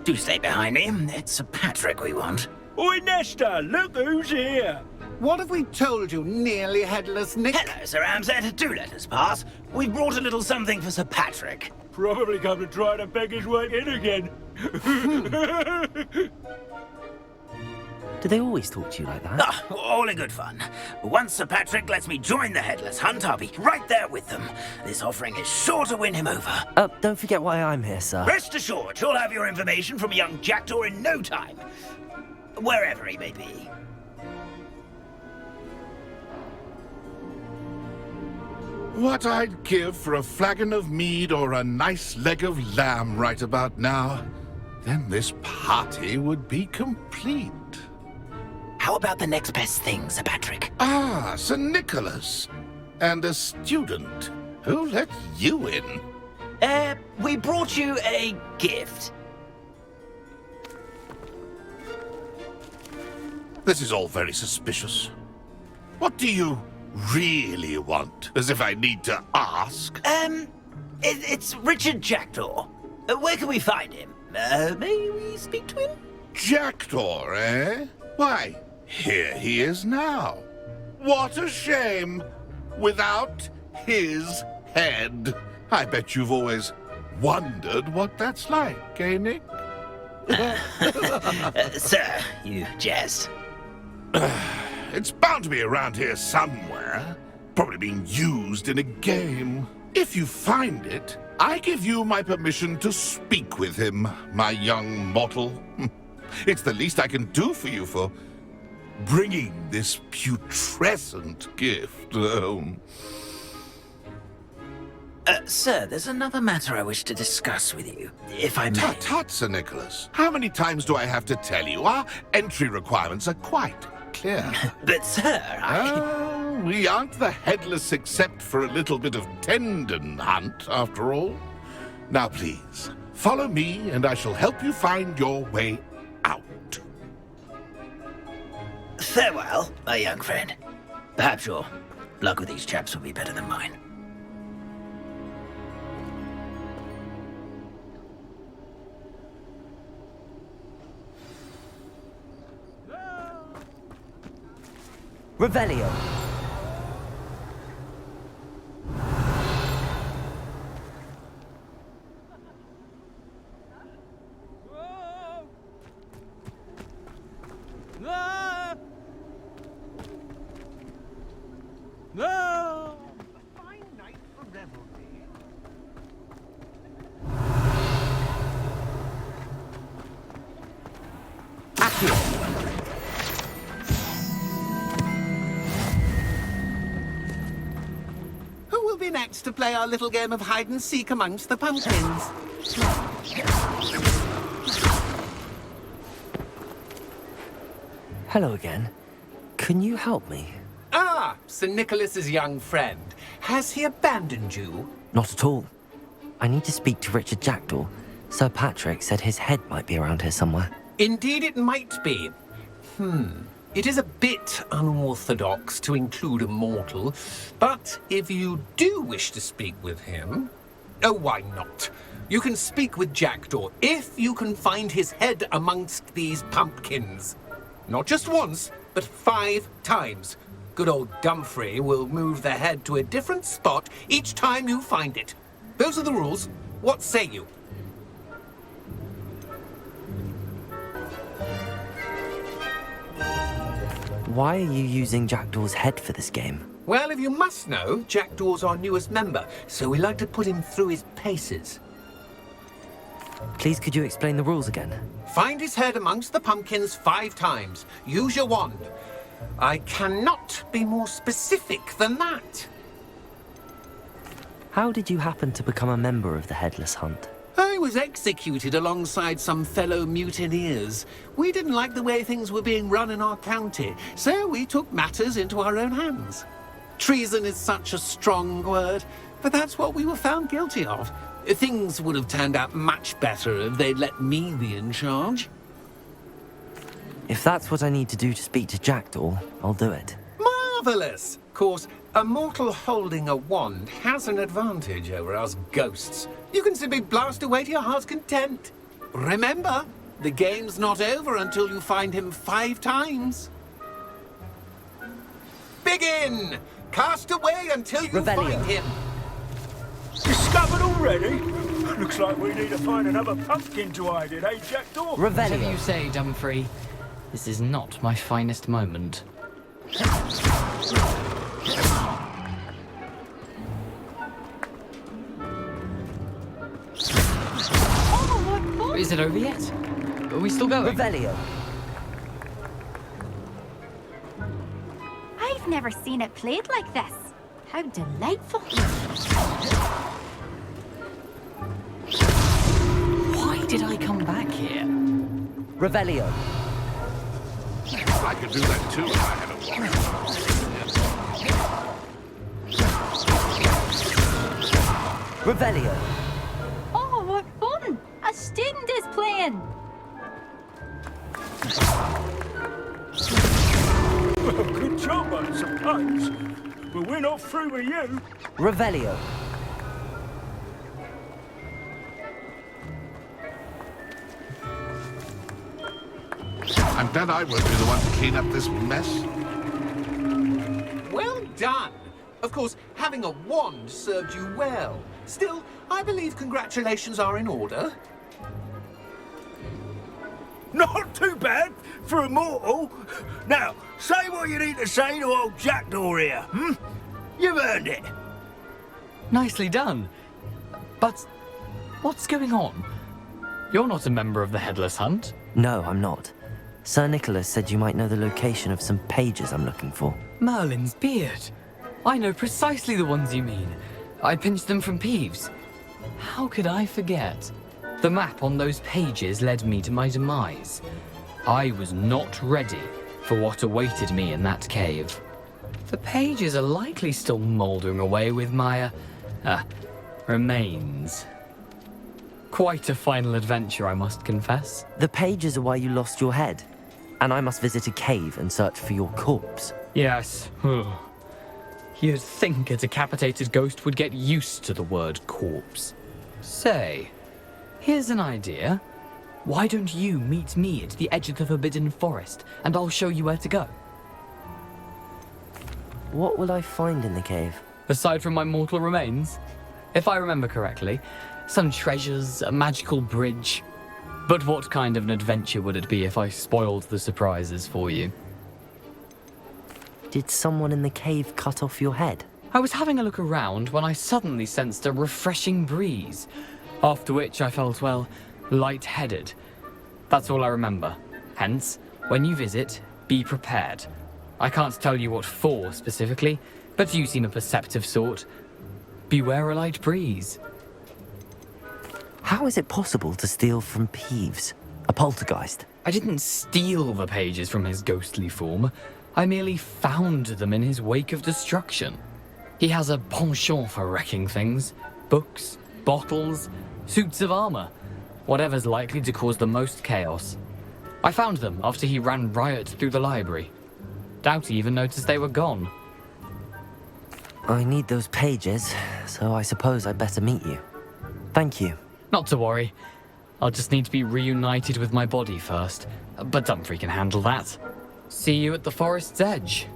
S20: Do stay behind me. It's Sir Patrick we want.
S8: Oi, Nesta, look who's here.
S16: What have we told you, nearly headless Nick?
S20: Hello, Sir Ramsett. Do let us pass. We've brought a little something for Sir Patrick.
S8: Probably come to try to beg his way in again.
S1: Do they always talk to you like that?
S20: Ah, all in good fun. Once Sir Patrick lets me join the headless hunt, I'll be right there with them. This offering is sure to win him over.
S1: Don't forget why I'm here, sir.
S20: Rest assured, you'll have your information from young Jackdaw in no time. Wherever he may be.
S8: What I'd give for a flagon of mead or a nice leg of lamb right about now. Then this party would be complete.
S20: How about the next best thing, Sir Patrick?
S8: Ah, Sir Nicholas. And a student. Who let you in?
S20: We brought you a gift.
S8: This is all very suspicious. What do you really want? As if I need to ask.
S20: It's Richard Jackdaw. Where can we find him? May we speak to him?
S8: Jackdaw, eh? Why, here he is now. What a shame. Without his head. I bet you've always wondered what that's like, eh, Nick?
S20: Sir, you jest.
S8: It's bound to be around here somewhere. Probably being used in a game. If you find it, I give you my permission to speak with him, my young mortal. It's the least I can do for you for bringing this putrescent gift home.
S20: Sir, there's another matter I wish to discuss with you, if I may.
S8: Tut, tut, Sir Nicholas. How many times do I have to tell you? Our entry requirements are quite clear.
S20: But, sir,
S8: we aren't the headless except for a little bit of tendon hunt, after all. Now, please, follow me, and I shall help you find your way out.
S20: Farewell, my young friend. Perhaps your luck with these chaps will be better than mine.
S1: Revelio.
S8: No!
S5: Fine night for revelry.
S21: Who will be next to play our little game of hide and seek amongst the pumpkins?
S1: Hello again. Can you help me?
S21: Ah, Sir Nicholas's young friend. Has he abandoned you?
S1: Not at all. I need to speak to Richard Jackdaw. Sir Patrick said his head might be around here somewhere.
S21: Indeed it might be. It is a bit unorthodox to include a mortal, but if you do wish to speak with him... Oh, why not? You can speak with Jackdaw if you can find his head amongst these pumpkins. Not just once, but 5 times. Good old Dumfrey will move the head to a different spot each time you find it. Those are the rules. What say you?
S1: Why are you using Jackdaw's head for this game?
S21: Well, if you must know, Jackdaw's our newest member, so we like to put him through his paces.
S1: Please, could you explain the rules again?
S21: Find his head amongst the pumpkins 5 times. Use your wand. I cannot be more specific than that.
S1: How did you happen to become a member of the Headless Hunt?
S21: I was executed alongside some fellow mutineers. We didn't like the way things were being run in our county, so we took matters into our own hands. Treason is such a strong word, but that's what we were found guilty of. Things would have turned out much better if they'd let me be in charge.
S1: If that's what I need to do to speak to Jackdaw, I'll do it.
S21: Marvellous! Of course, a mortal holding a wand has an advantage over us ghosts. You can simply blast away to your heart's content. Remember, the game's not over until you find him 5 times. Begin! Cast away until you find him.
S5: Discovered already? Looks like we need to find another pumpkin to hide in, eh, Jackdaw?
S15: Whatever you say, Dumfrey. This is not my finest moment. Is it over yet? Are we still going?
S1: Revelio.
S11: I've never seen it played like this. How delightful.
S15: Why did I come back here?
S1: Revelio.
S8: I could do that too if I had a wand.
S1: Revelio.
S11: Oh, what fun! A student is playing.
S5: Well, good job, I suppose. But we're not through with you.
S1: Revelio.
S8: I'm glad I won't be the one to clean up this mess.
S21: Well done! Of course, having a wand served you well. Still, I believe congratulations are in order.
S5: Not too bad for a mortal. Now, say what you need to say to old Jackdaw here, You've earned it.
S15: Nicely done. But what's going on? You're not a member of the Headless Hunt.
S1: No, I'm not. Sir Nicholas said you might know the location of some pages I'm looking for.
S15: Merlin's beard. I know precisely the ones you mean. I pinched them from Peeves. How could I forget? The map on those pages led me to my demise. I was not ready for what awaited me in that cave. The pages are likely still mouldering away with my, remains. Quite a final adventure, I must confess.
S1: The pages are why you lost your head, and I must visit a cave and search for your corpse.
S15: Yes. You'd think a decapitated ghost would get used to the word corpse. Say, here's an idea. Why don't you meet me at the edge of the Forbidden Forest, and I'll show you where to go?
S1: What will I find in the cave?
S15: Aside from my mortal remains? If I remember correctly, some treasures, a magical bridge. But what kind of an adventure would it be if I spoiled the surprises for you?
S1: Did someone in the cave cut off your head?
S15: I was having a look around when I suddenly sensed a refreshing breeze, after which I felt, well, lightheaded. That's all I remember. Hence, when you visit, be prepared. I can't tell you what for specifically, but you seem a perceptive sort. Beware a light breeze.
S1: How is it possible to steal from Peeves? A poltergeist?
S15: I didn't steal the pages from his ghostly form. I merely found them in his wake of destruction. He has a penchant for wrecking things. Books, bottles, suits of armor. Whatever's likely to cause the most chaos. I found them after he ran riot through the library. Doubt he even noticed they were gone.
S1: I need those pages, so I suppose I'd better meet you. Thank you.
S15: Not to worry. I'll just need to be reunited with my body first. But Dumfries can handle that. See you at the forest's edge.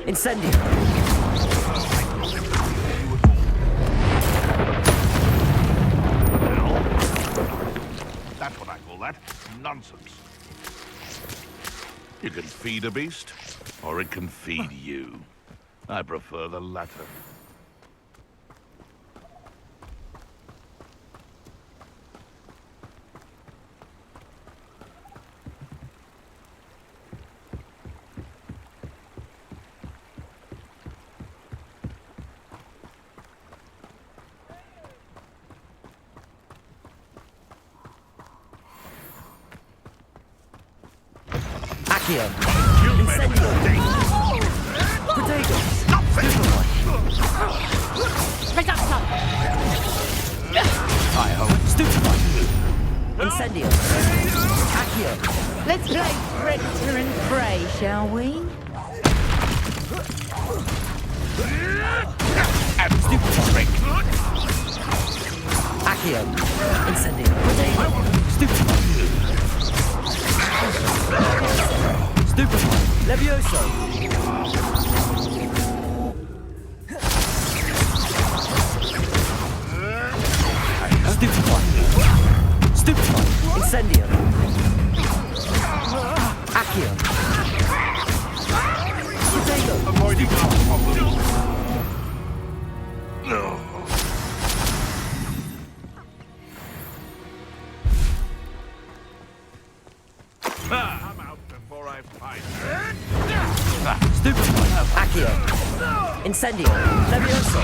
S1: Incendio!
S8: That's what I call that. Nonsense. You can feed a beast, or it can feed you. I prefer the latter.
S1: Accio! Incendio! Potato!
S11: Reducto!
S1: Stupefy! Incendio! Accio!
S10: Let's play Predator and Prey, shall we?
S1: Stupefy! Accio! Incendio! Potato! Stupefy! Stupefy! Levioso! Stupefy! Stupefy! Incendio! Accio! Potato!
S8: Avoiding our problem. I'm out before I fight.
S1: Stupefy! Accio! Incendio! Levioso!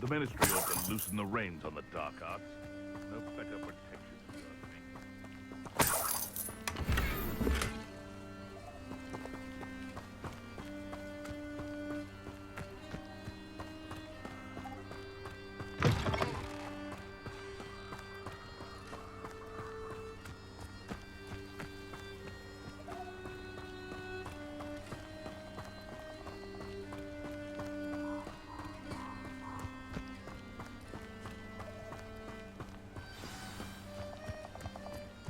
S8: The Ministry ought to loosen the reins on the dark arts. No better protection than yours.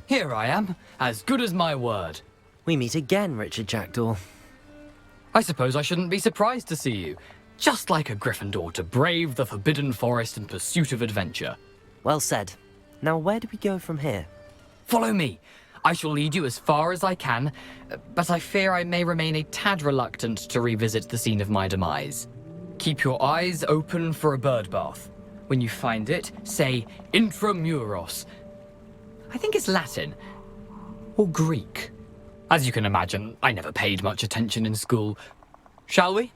S15: Here I am, as good as my word.
S1: We meet again, Richard Jackdaw.
S15: I suppose I shouldn't be surprised to see you. Just like a Gryffindor to brave the Forbidden Forest in pursuit of adventure.
S1: Well said. Now where do we go from here?
S15: Follow me. I shall lead you as far as I can, but I fear I may remain a tad reluctant to revisit the scene of my demise. Keep your eyes open for a bird bath. When you find it, say Intramuros. I think it's Latin. Or Greek. As you can imagine, I never paid much attention in school. Shall we?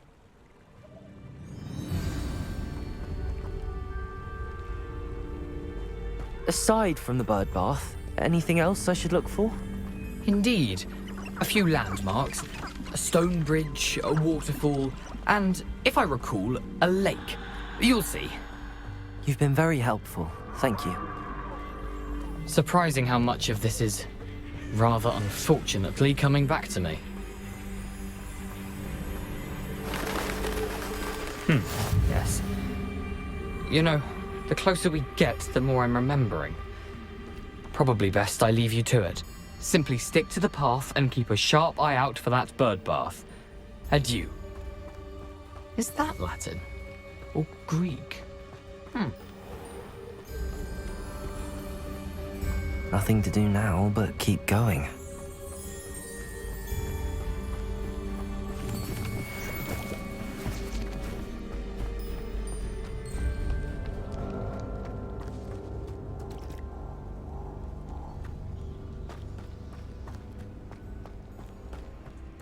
S1: Aside from the bird bath, anything else I should look for?
S15: Indeed. A few landmarks, a stone bridge, a waterfall, and, if I recall, a lake. You'll see.
S1: You've been very helpful. Thank you.
S15: Surprising how much of this is, rather unfortunately, coming back to me. Yes. You know, the closer we get, the more I'm remembering. Probably best I leave you to it. Simply stick to the path and keep a sharp eye out for that bird bath. Adieu. Is that Latin? Or Greek?
S1: Nothing to do now but keep going.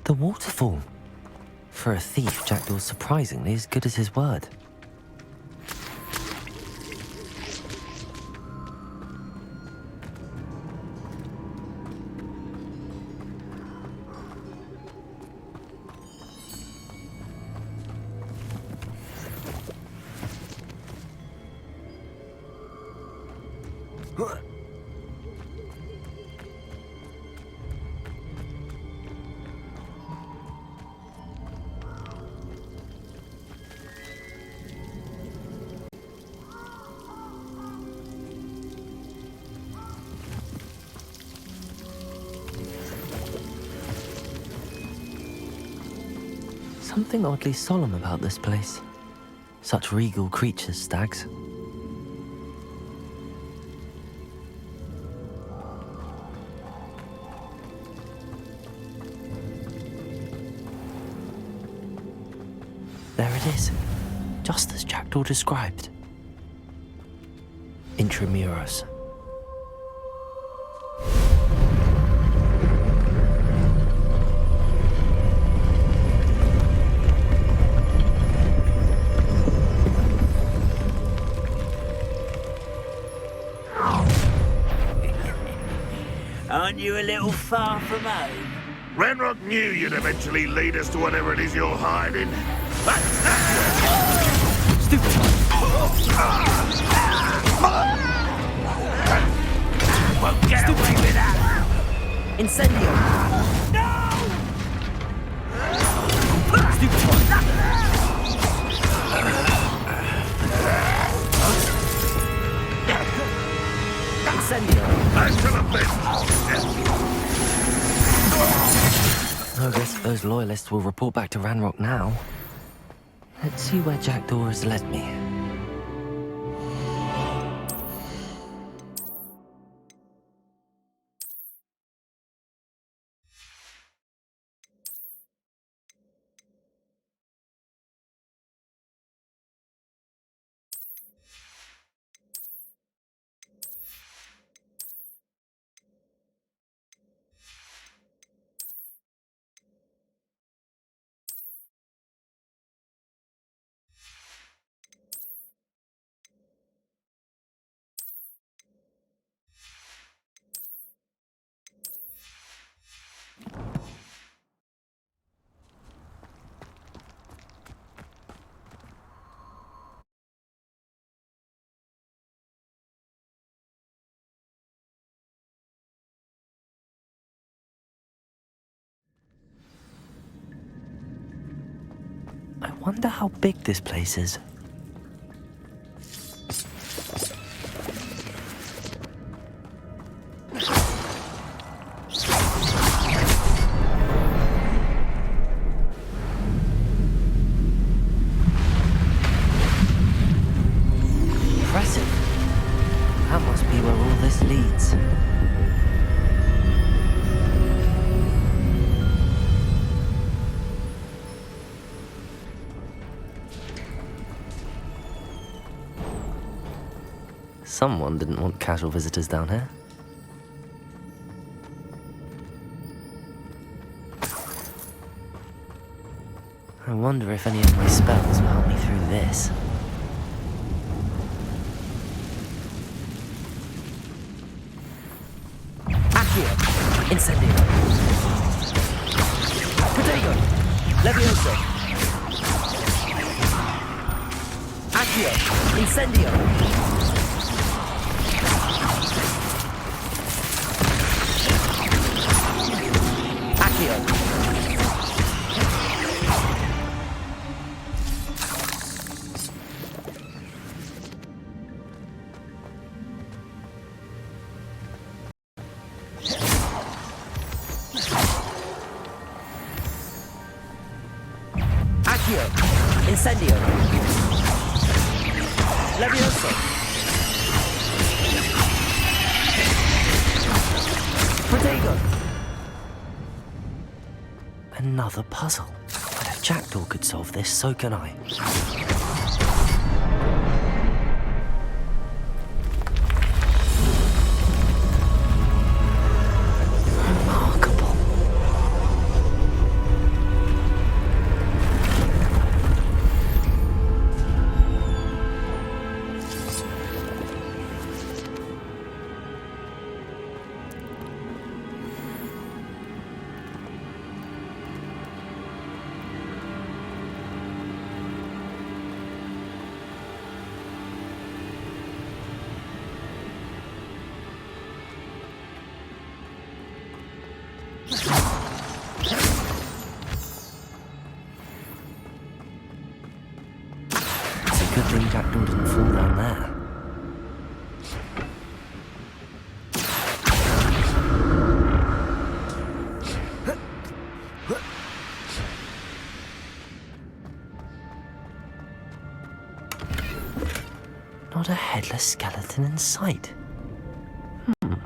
S1: The waterfall. For a thief, Jackdaw's surprisingly as good as his word. Something oddly solemn about this place. Such regal creatures, stags. There it is, just as Jackdaw described. Intramuros.
S5: Aren't you a little far from home?
S8: Ranrock knew you'd eventually lead us to whatever it is you're hiding.
S1: Stupid!
S5: Won't get away with that!
S1: Incendio!
S5: No!
S1: Stupid one! Incendio! I guess those loyalists will report back to Ranrock now. Let's see where Jackdaw has led me. I wonder how big this place is. Impressive. That must be where all this leads. Someone didn't want casual visitors down here. I wonder if any of my spells will help me through this. Incendio. Protego. Levioso. Accio. Incendio. Accio. Incendio. Levioso. Protego. Another puzzle. But if Jackdaw could solve this, so can I. Good thing Jackdaw didn't fall down there. Not a headless skeleton in sight.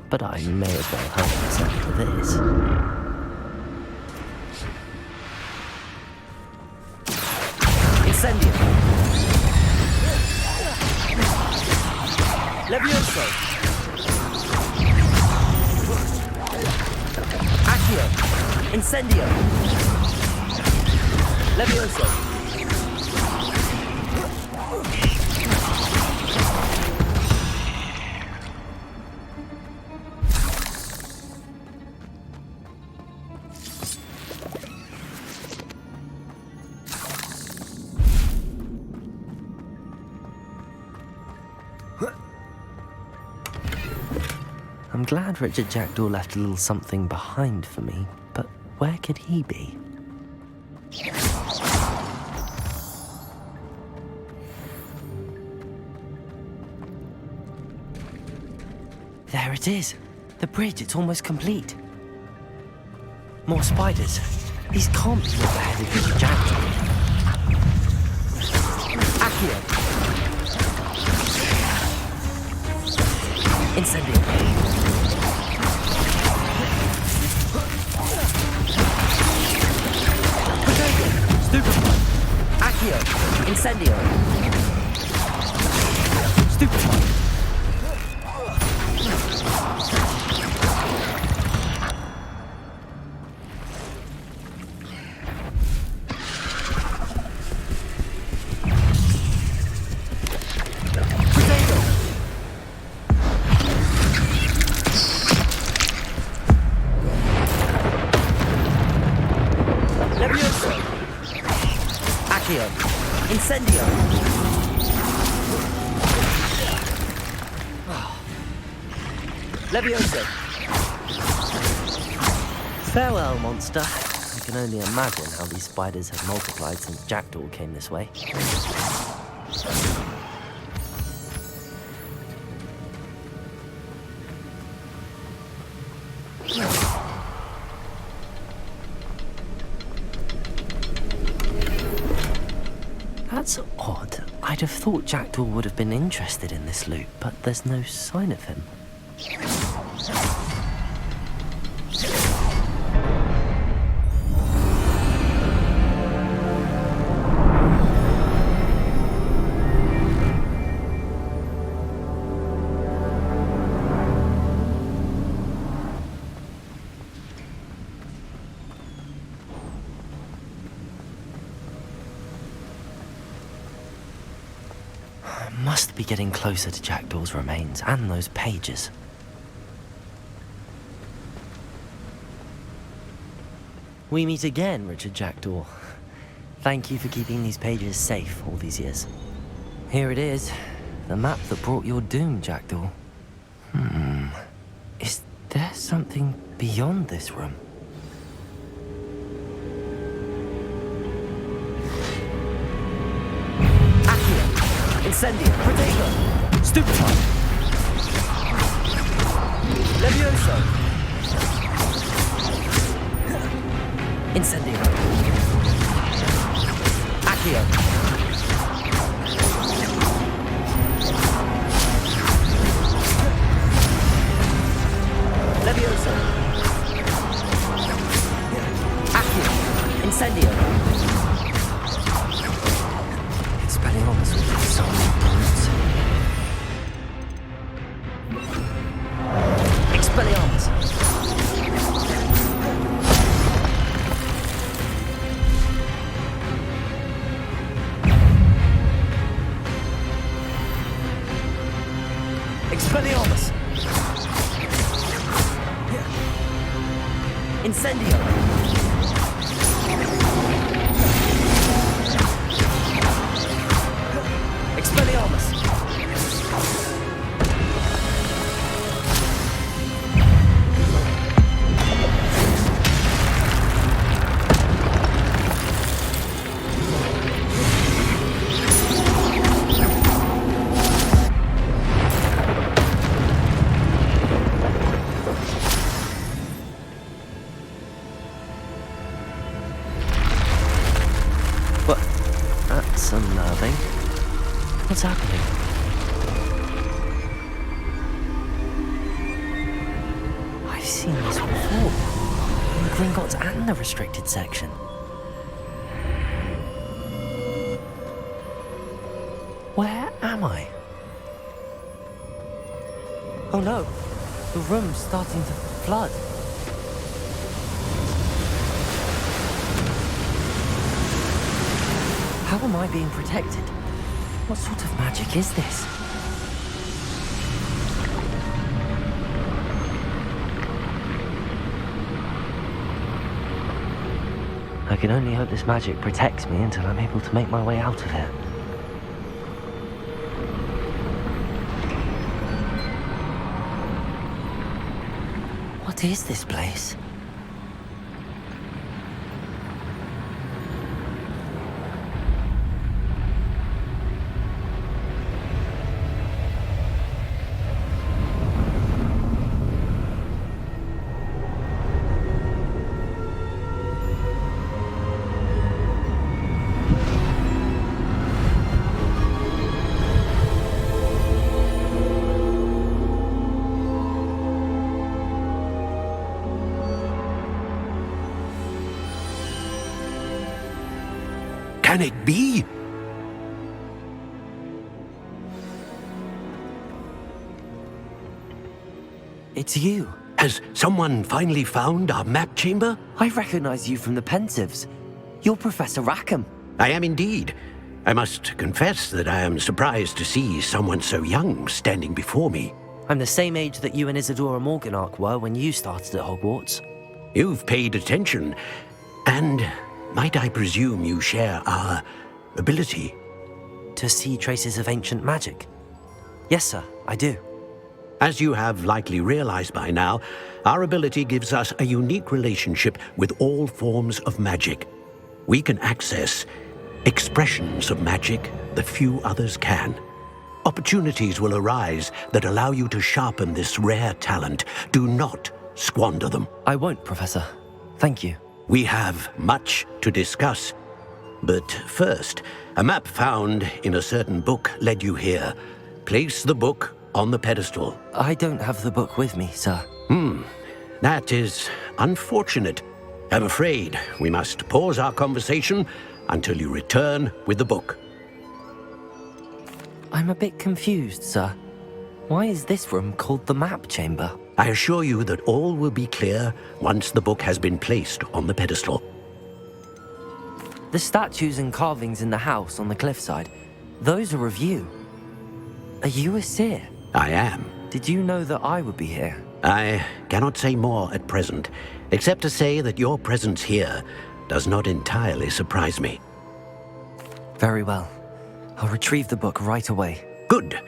S1: But I may as well help myself to this. Incendio. Levioso. Accio. Incendio. Levioso. I'm glad Richard Jackdaw left a little something behind for me, but where could he be? There it is! The bridge, it's almost complete. More spiders. These can't be what the headed Richard Jackdaw. Accio. Incendio. Stupefy. Accio. Incendio. Stupefy. Incendio! Levioso! Farewell, monster. I can only imagine how these spiders have multiplied since Jackdaw came this way. That's odd. I'd have thought Jackdaw would have been interested in this loot, but there's no sign of him. Must be getting closer to Jackdaw's remains and those pages. We meet again, Richard Jackdaw. Thank you for keeping these pages safe all these years. Here it is, the map that brought your doom, Jackdaw. Is there something beyond this room? Accio! Incendio! Protego! Stupefy! Levioso! Incendio! Accio! Levioso! Accio! Incendio! Expelliarmus with the soul brutes. Expelliarmus! Expelliarmus! Incendio! Expelliarmus! That's unnerving. What's happening? I've seen this before. In the Gringotts and the restricted section. Where am I? Oh no, the room's starting to flood. How am I being protected? What sort of magic is this? I can only hope this magic protects me until I'm able to make my way out of here. What is this place?
S5: Can it be?
S1: It's you.
S5: Has someone finally found our map chamber?
S1: I recognize you from the Pensives. You're Professor Rackham.
S5: I am indeed. I must confess that I am surprised to see someone so young standing before me.
S1: I'm the same age that you and Isadora Morganach were when you started at Hogwarts.
S5: You've paid attention, and might I presume you share our ability?
S1: To see traces of ancient magic? Yes, sir, I do.
S5: As you have likely realized by now, our ability gives us a unique relationship with all forms of magic. We can access expressions of magic that few others can. Opportunities will arise that allow you to sharpen this rare talent. Do not squander them.
S1: I won't, Professor. Thank you.
S5: We have much to discuss. But first, a map found in a certain book led you here. Place the book on the pedestal.
S1: I don't have the book with me, sir.
S5: That is unfortunate. I'm afraid we must pause our conversation until you return with the book.
S1: I'm a bit confused, sir. Why is this room called the map chamber?
S5: I assure you that all will be clear once the book has been placed on the pedestal.
S1: The statues and carvings in the house on the cliffside, those are of you. Are you a seer?
S5: I am.
S1: Did you know that I would be here?
S5: I cannot say more at present. except to say that your presence here does not entirely surprise me.
S1: Very well. I'll retrieve the book right away.
S5: Good.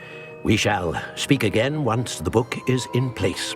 S5: We shall speak again once the book is in place.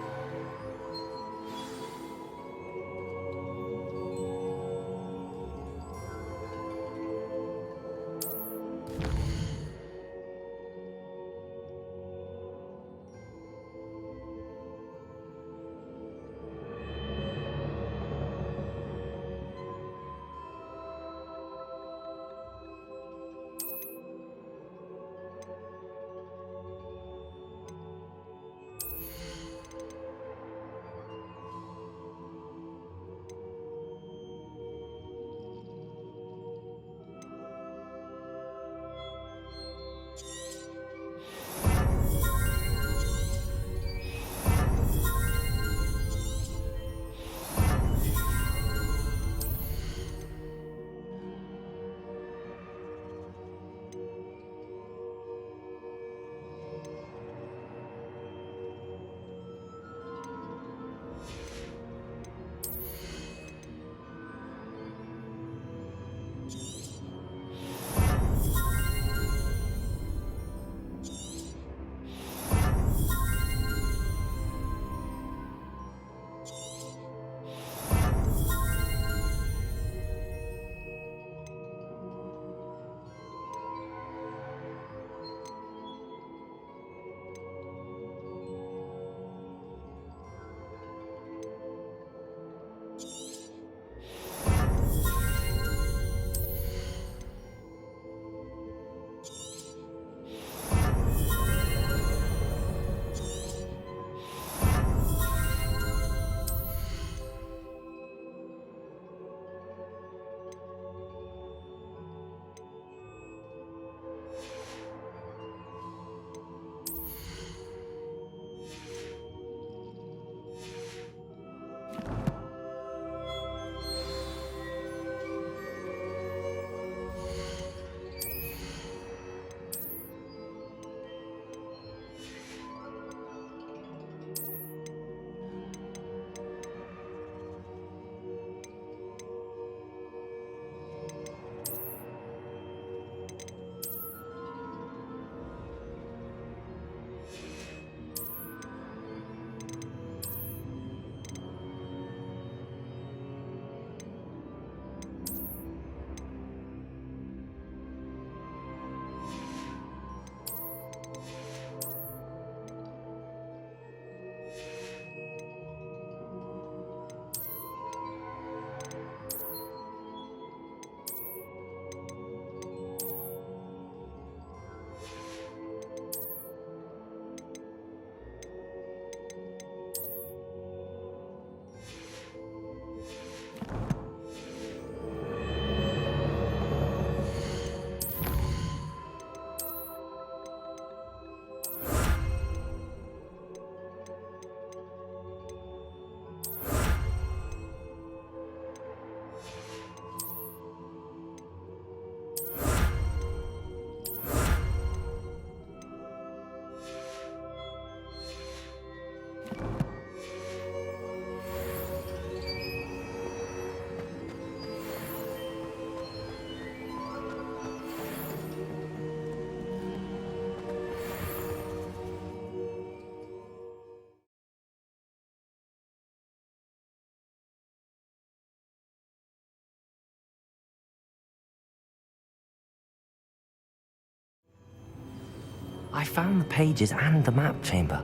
S1: I found the pages and the map chamber.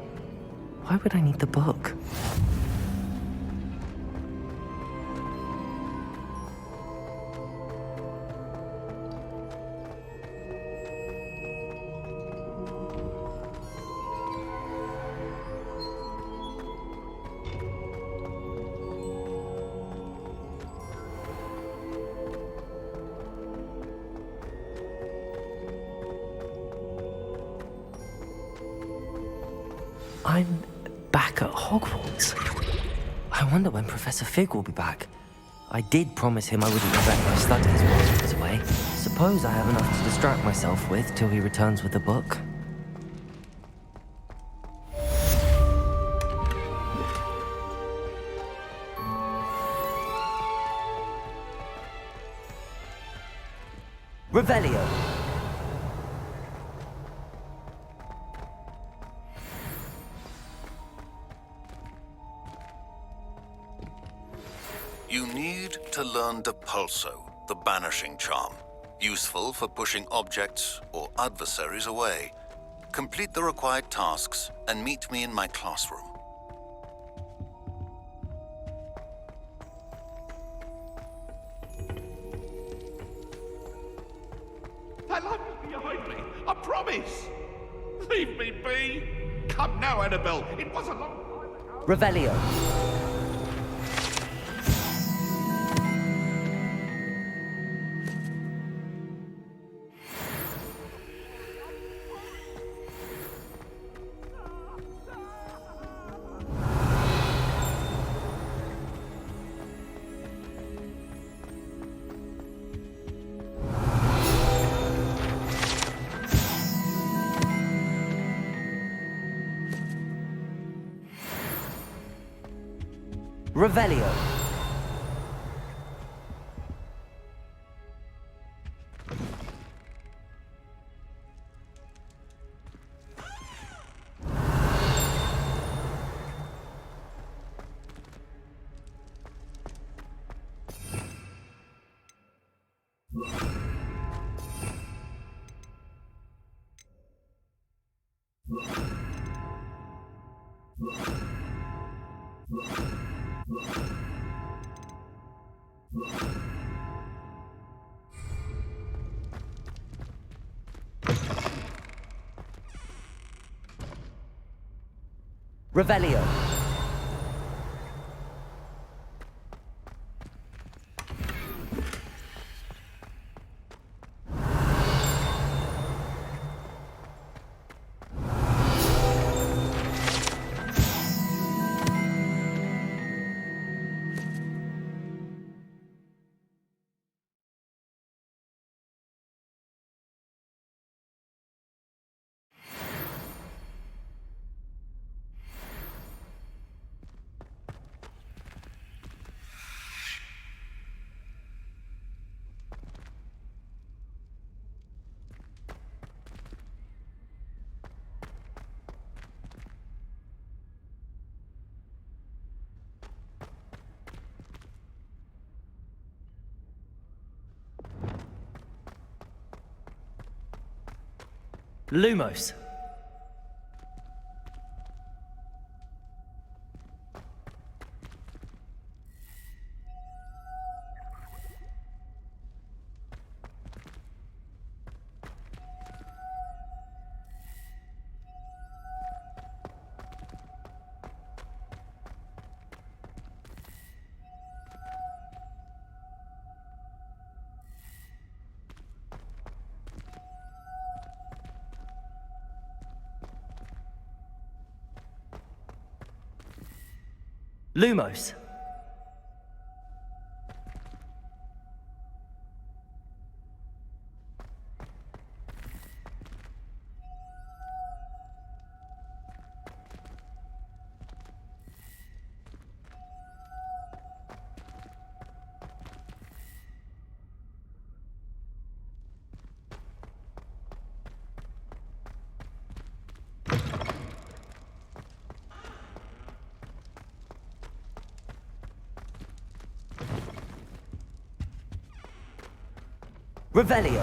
S1: Why would I need the book? I'm back at Hogwarts. I wonder when Professor Fig will be back. I did promise him I wouldn't neglect my studies while he was away. Suppose I have enough to distract myself with till he returns with the book.
S2: Revelio.
S16: You need to learn Depulso, the banishing charm. Useful for pushing objects or adversaries away. Complete the required tasks and meet me in my classroom.
S8: That light was behind me. I promise. Leave me be. Come now, Annabelle. It was a long time ago.
S2: Revelio. Revelio. Revelio. Lumos. Lumos. Revelio.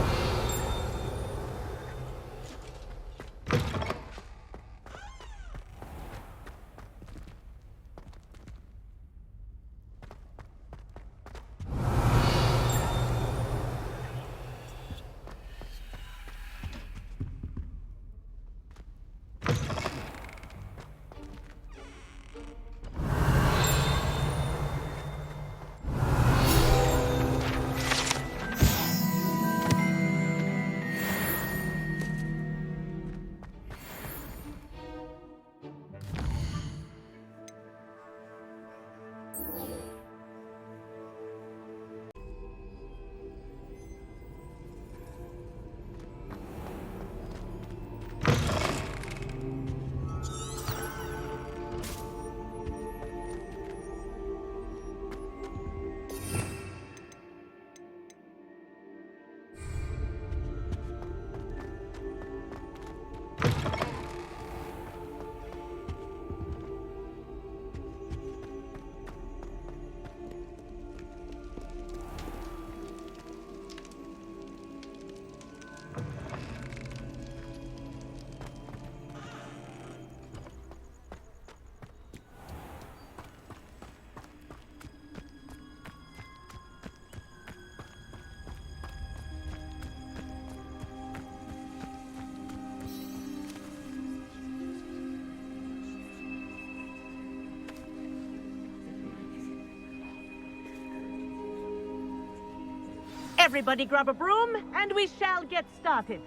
S7: Everybody grab a broom, and we shall get started.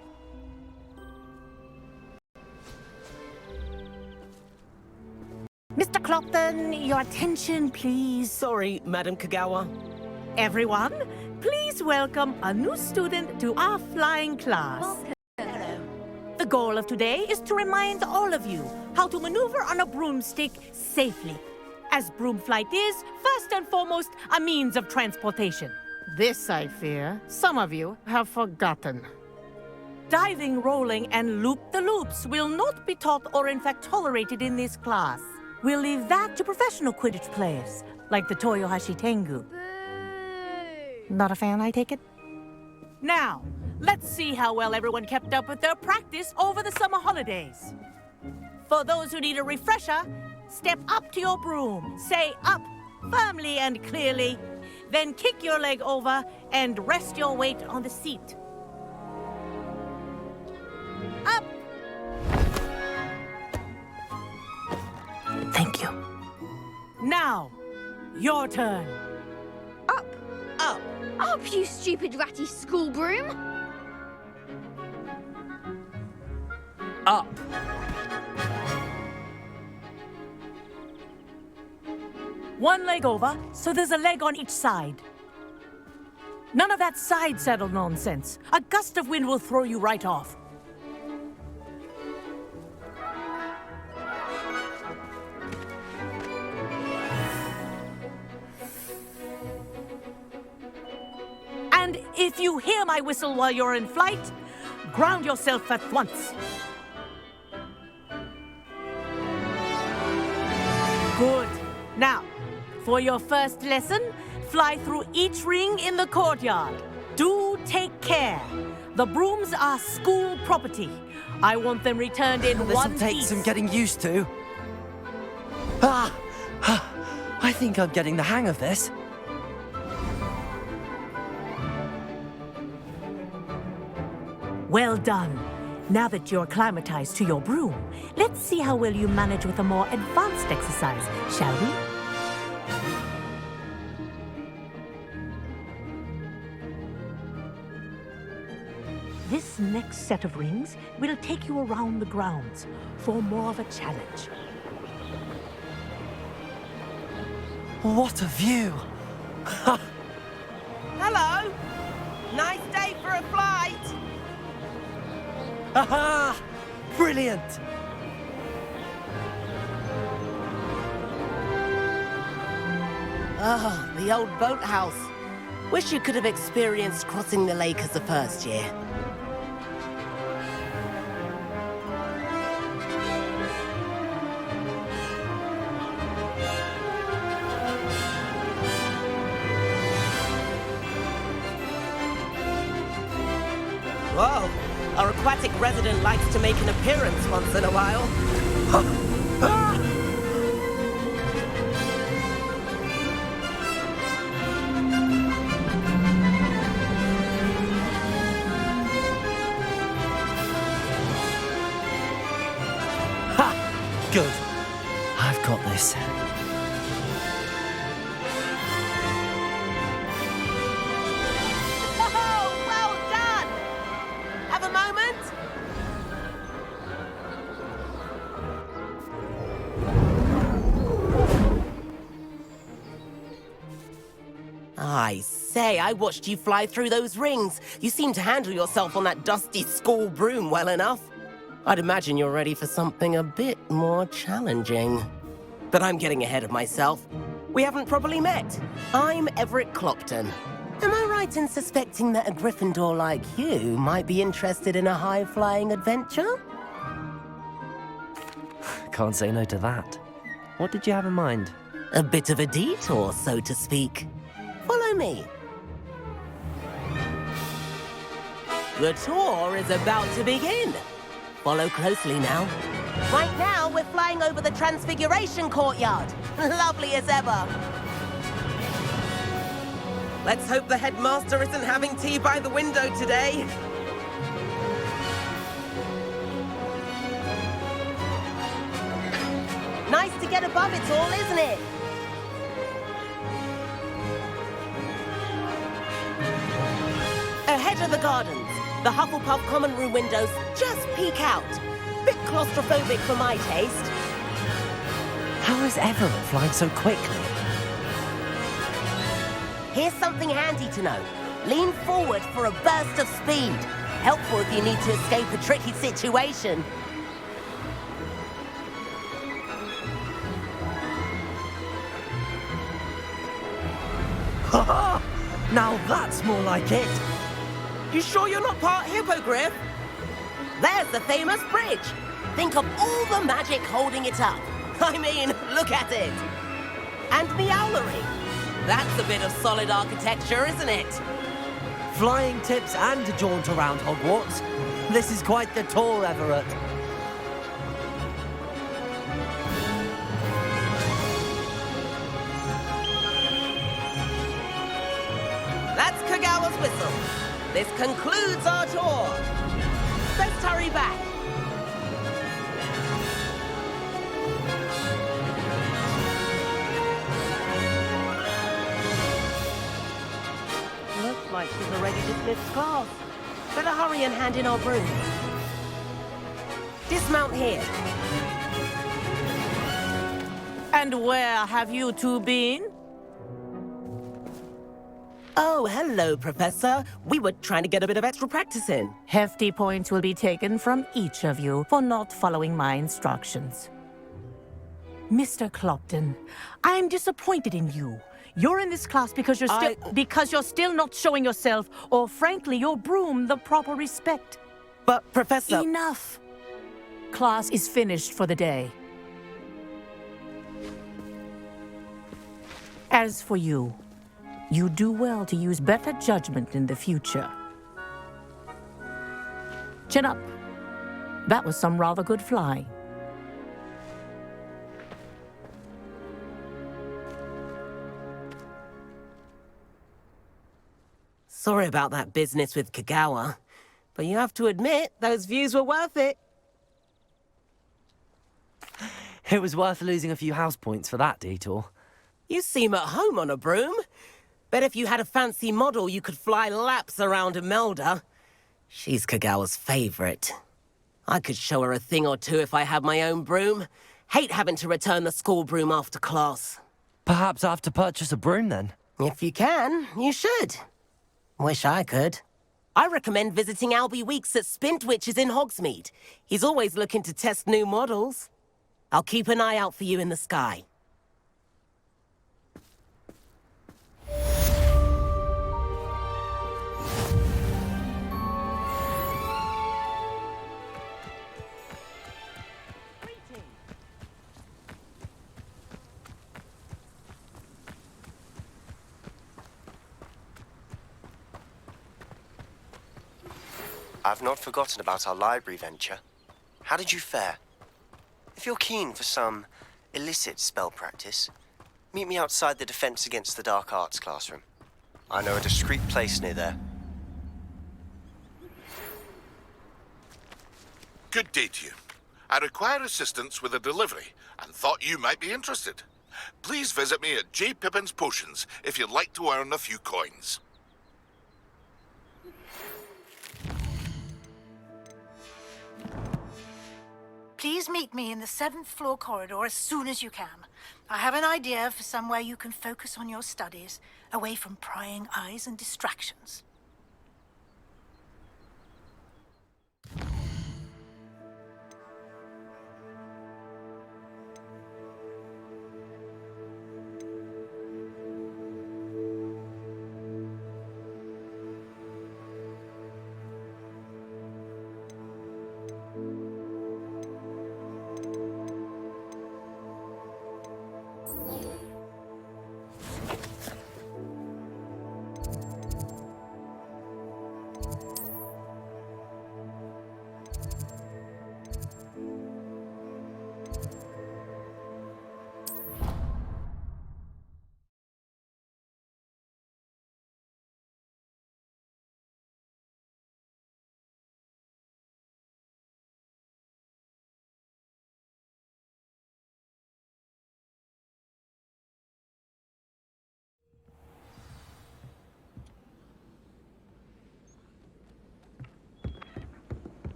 S22: Mr. Clopton, your attention, please.
S23: Sorry, Madam Kagawa.
S7: Everyone, please welcome a new student to our flying class. The goal of today is to remind all of you how to maneuver on a broomstick safely, as broom flight is, first and foremost, a means of transportation. This, I fear, some of you have forgotten. Diving, rolling, and loop-the-loops will not be taught or in fact tolerated in this class. We'll leave that to professional Quidditch players, like the Toyohashi Tengu. Not a fan, I take it? Now, let's see how well everyone kept up with their practice over the summer holidays. For those who need a refresher, step up to your broom, say up firmly and clearly, then kick your leg over and rest your weight on the seat. Up!
S2: Thank you.
S7: Now, your turn.
S9: Up! Up! Up, you stupid ratty school broom!
S2: Up.
S7: One leg over, so there's a leg on each side. None of that side saddle nonsense. A gust of wind will throw you right off. And if you hear my whistle while you're in flight, ground yourself at once. Good. Now, for your first lesson, fly through each ring in the courtyard. Do take care. The brooms are school property. I want them returned in
S2: This'll
S7: one
S2: take
S7: piece.
S2: some getting used to. I think I'm getting the hang of this.
S7: Well done. Now that you're acclimatized to your broom, let's see how well you manage with a more advanced exercise, shall we? This next set of rings will take you around the grounds for more of a challenge.
S2: What a view!
S24: Hello! Nice day for a flight!
S2: Aha! Brilliant!
S24: Oh, the old boathouse. Wish you could have experienced crossing the lake as a first year. Whoa! Our aquatic resident likes to make an appearance once in a while.
S2: Ha! Good. I've got this.
S24: Oh, well done! Have a moment? I say, I watched you fly through those rings. You seem to handle yourself on that dusty school broom well enough. I'd imagine you're ready for something a bit more challenging. But I'm getting ahead of myself. We haven't properly met. I'm Everett Clopton. Am I right in suspecting that a Gryffindor like you might be interested in a high-flying adventure?
S2: Can't say no to that. What did you have in mind?
S24: A bit of a detour, so to speak. Follow me. The tour is about to begin. Follow closely now. Right now, we're flying over the Transfiguration Courtyard. Lovely as ever. Let's hope the headmaster isn't having tea by the window today. Nice to get above it all, isn't it? Enter the gardens. The Hufflepuff common room windows just peek out. Bit claustrophobic for my taste.
S2: How is Everett flying so quickly?
S24: Here's something handy to know. Lean forward for a burst of speed. Helpful if you need to escape a tricky situation.
S2: Ha! Now that's more like it.
S24: You sure you're not part hippogriff? There's the famous bridge. Think of all the magic holding it up. I mean, look at it. And the owlery. That's a bit of solid architecture, isn't it?
S2: Flying tips and a jaunt around Hogwarts. This is quite the tour, Everett.
S24: That's Kagawa's whistle. This concludes our tour. Let's hurry back. Looks like she's already dismissed class. Better hurry and hand in our broom. Dismount here.
S7: And where have you two been?
S24: Oh, hello, Professor. We were trying to get a bit of extra practice in.
S7: Hefty points will be taken from each of you for not following my instructions. Mr. Clopton, I'm disappointed in you. You're in this class because you're still not showing yourself, or frankly, your broom the proper respect.
S24: But, Professor...
S7: Enough. Class is finished for the day. As for you, you do well to use better judgment in the future. Chin up. That was some rather good flying.
S24: Sorry about that business with Kagawa, but you have to admit, those views were worth it.
S2: It was worth losing a few house points for that detour.
S24: You seem at home on a broom. Bet if you had a fancy model, you could fly laps around Imelda. She's Kagawa's favorite. I could show her a thing or two if I had my own broom. Hate having to return the school broom after class.
S2: Perhaps I have to purchase a broom then?
S24: If you can, you should. Wish I could. I recommend visiting Albie Weeks at Spintwitches in Hogsmeade. He's always looking to test new models. I'll keep an eye out for you in the sky.
S14: I've not forgotten about our library venture. How did you fare? If you're keen for some illicit spell practice, meet me outside the Defense Against the Dark Arts classroom. I know a discreet place near there.
S8: Good day to you. I require assistance with a delivery and thought you might be interested. Please visit me at J. Pippin's Potions if you'd like to earn a few coins.
S17: Please meet me in the 7th floor corridor as soon as you can. I have an idea for somewhere you can focus on your studies, away from prying eyes and distractions.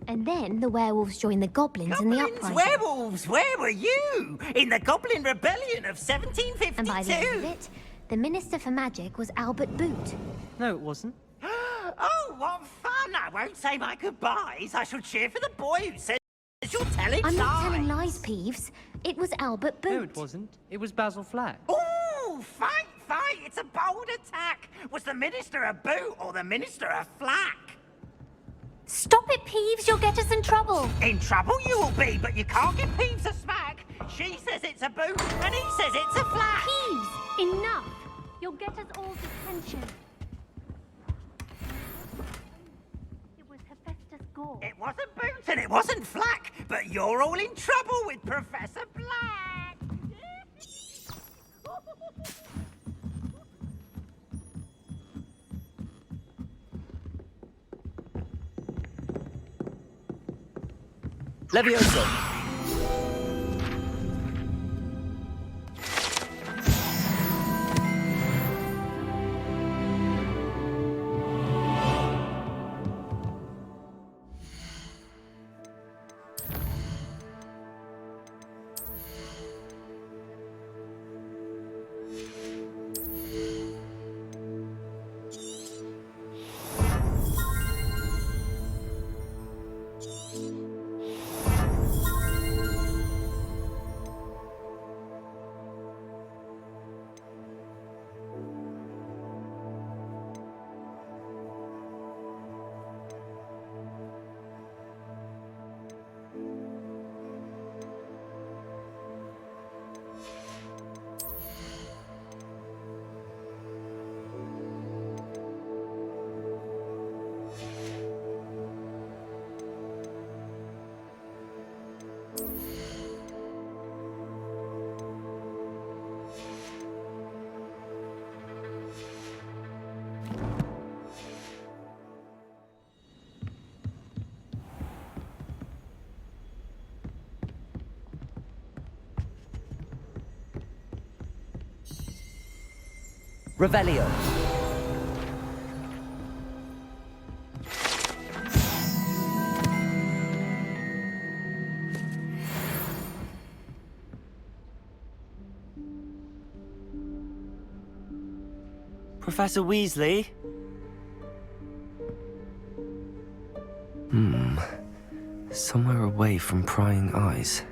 S13: And then the werewolves joined the goblins in the uprising.
S3: Werewolves, where were you? In the Goblin Rebellion of 1752.
S13: And by the end of it, the Minister for Magic was Albert Boot.
S18: No, it wasn't.
S3: Oh, what fun! I won't say my goodbyes. I shall cheer for the boy who says you're telling lies.
S13: I'm not telling lies, Peeves. It was Albert Boot.
S18: No, it wasn't. It was Basil Flack.
S3: Oh, fight! It's a bold attack. Was the Minister a boot or the Minister a flack?
S13: Stop it, Peeves. You'll get us in trouble.
S3: In trouble you will be, but you can't give Peeves a smack. She says it's a boot, and he says it's a flack.
S13: Peeves, enough. You'll get us all detention. It was Hephaestus Gore.
S3: It wasn't boot and it wasn't flack, but you're all in trouble with Professor Black.
S2: Levioso! Revelio.
S1: Professor Weasley? Somewhere away from prying eyes.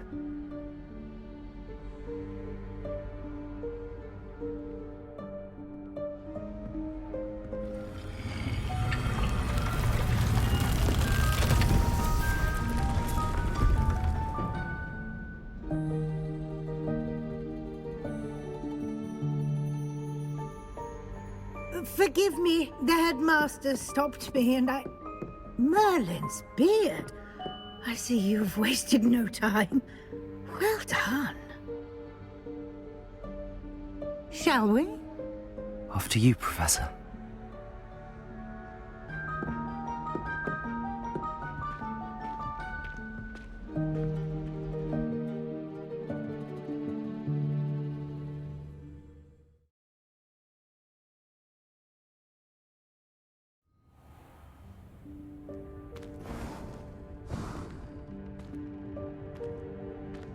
S17: Forgive me, the headmaster stopped me and I... Merlin's beard. I see you've wasted no time. Well done. Shall we?
S1: After you, Professor.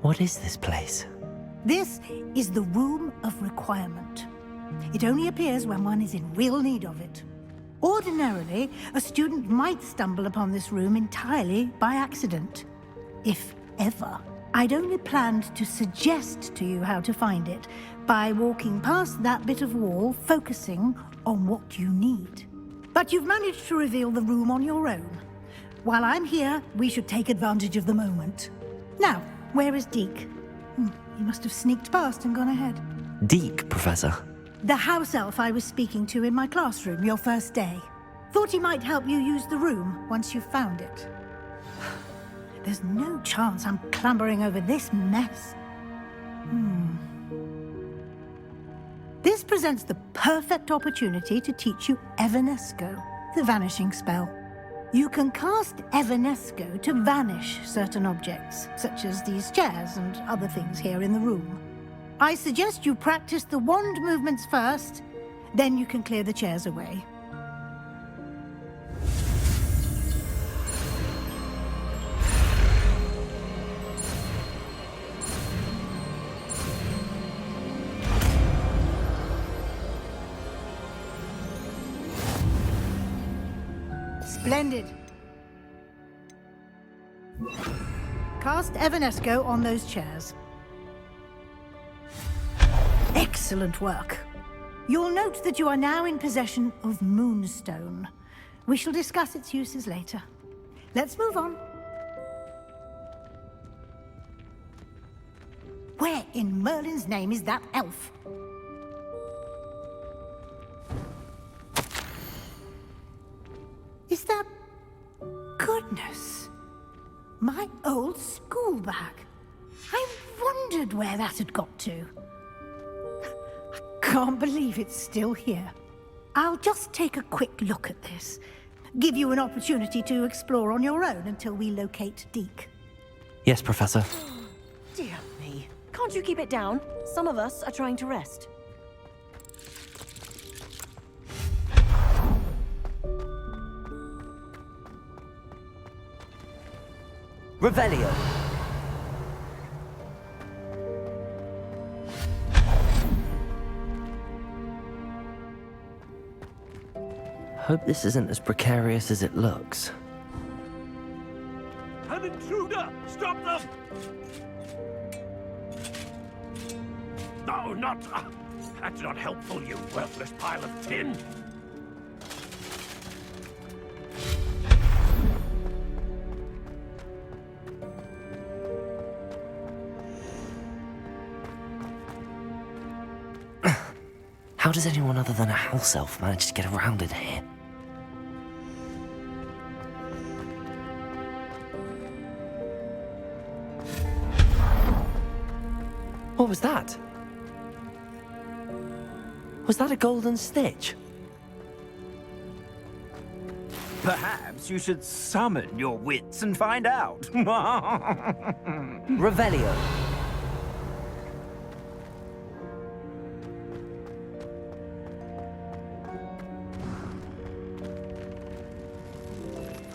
S1: What is this place?
S17: This is the Room of Requirement. It only appears when one is in real need of it. Ordinarily, a student might stumble upon this room entirely by accident. If ever. I'd only planned to suggest to you how to find it by walking past that bit of wall, focusing on what you need. But you've managed to reveal the room on your own. While I'm here, we should take advantage of the moment. Now, where is Deke? He must have sneaked past and gone ahead.
S1: Deke, Professor.
S17: The house elf I was speaking to in my classroom your first day. Thought he might help you use the room once you've found it. There's no chance I'm clambering over this mess. This presents the perfect opportunity to teach you Evanesco, the vanishing spell. You can cast Evanesco to vanish certain objects, such as these chairs and other things here in the room. I suggest you practice the wand movements first, then you can clear the chairs away. Splendid. Cast Evanesco on those chairs. Excellent work. You'll note that you are now in possession of Moonstone. We shall discuss its uses later. Let's move on. Where in Merlin's name is that elf? Is that... Goodness. My old school bag. I wondered where that had got to. I can't believe it's still here. I'll just take a quick look at this. Give you an opportunity to explore on your own until we locate Deke.
S1: Yes, Professor.
S4: Dear me. Can't you keep it down? Some of us are trying to rest.
S1: Revelio. Hope this isn't as precarious as it looks.
S6: An intruder! Stop them! No, not... that's not helpful, you worthless pile of tin!
S1: How does anyone other than a house elf manage to get around in here? What was that? Was that a golden stitch?
S19: Perhaps you should summon your wits and find out.
S1: Revelio.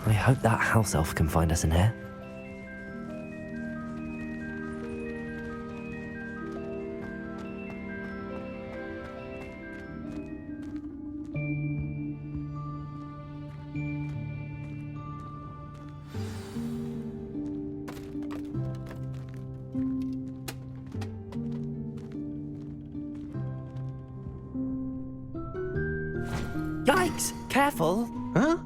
S1: I hope that house elf can find us in here.
S5: Yikes! Careful! Huh?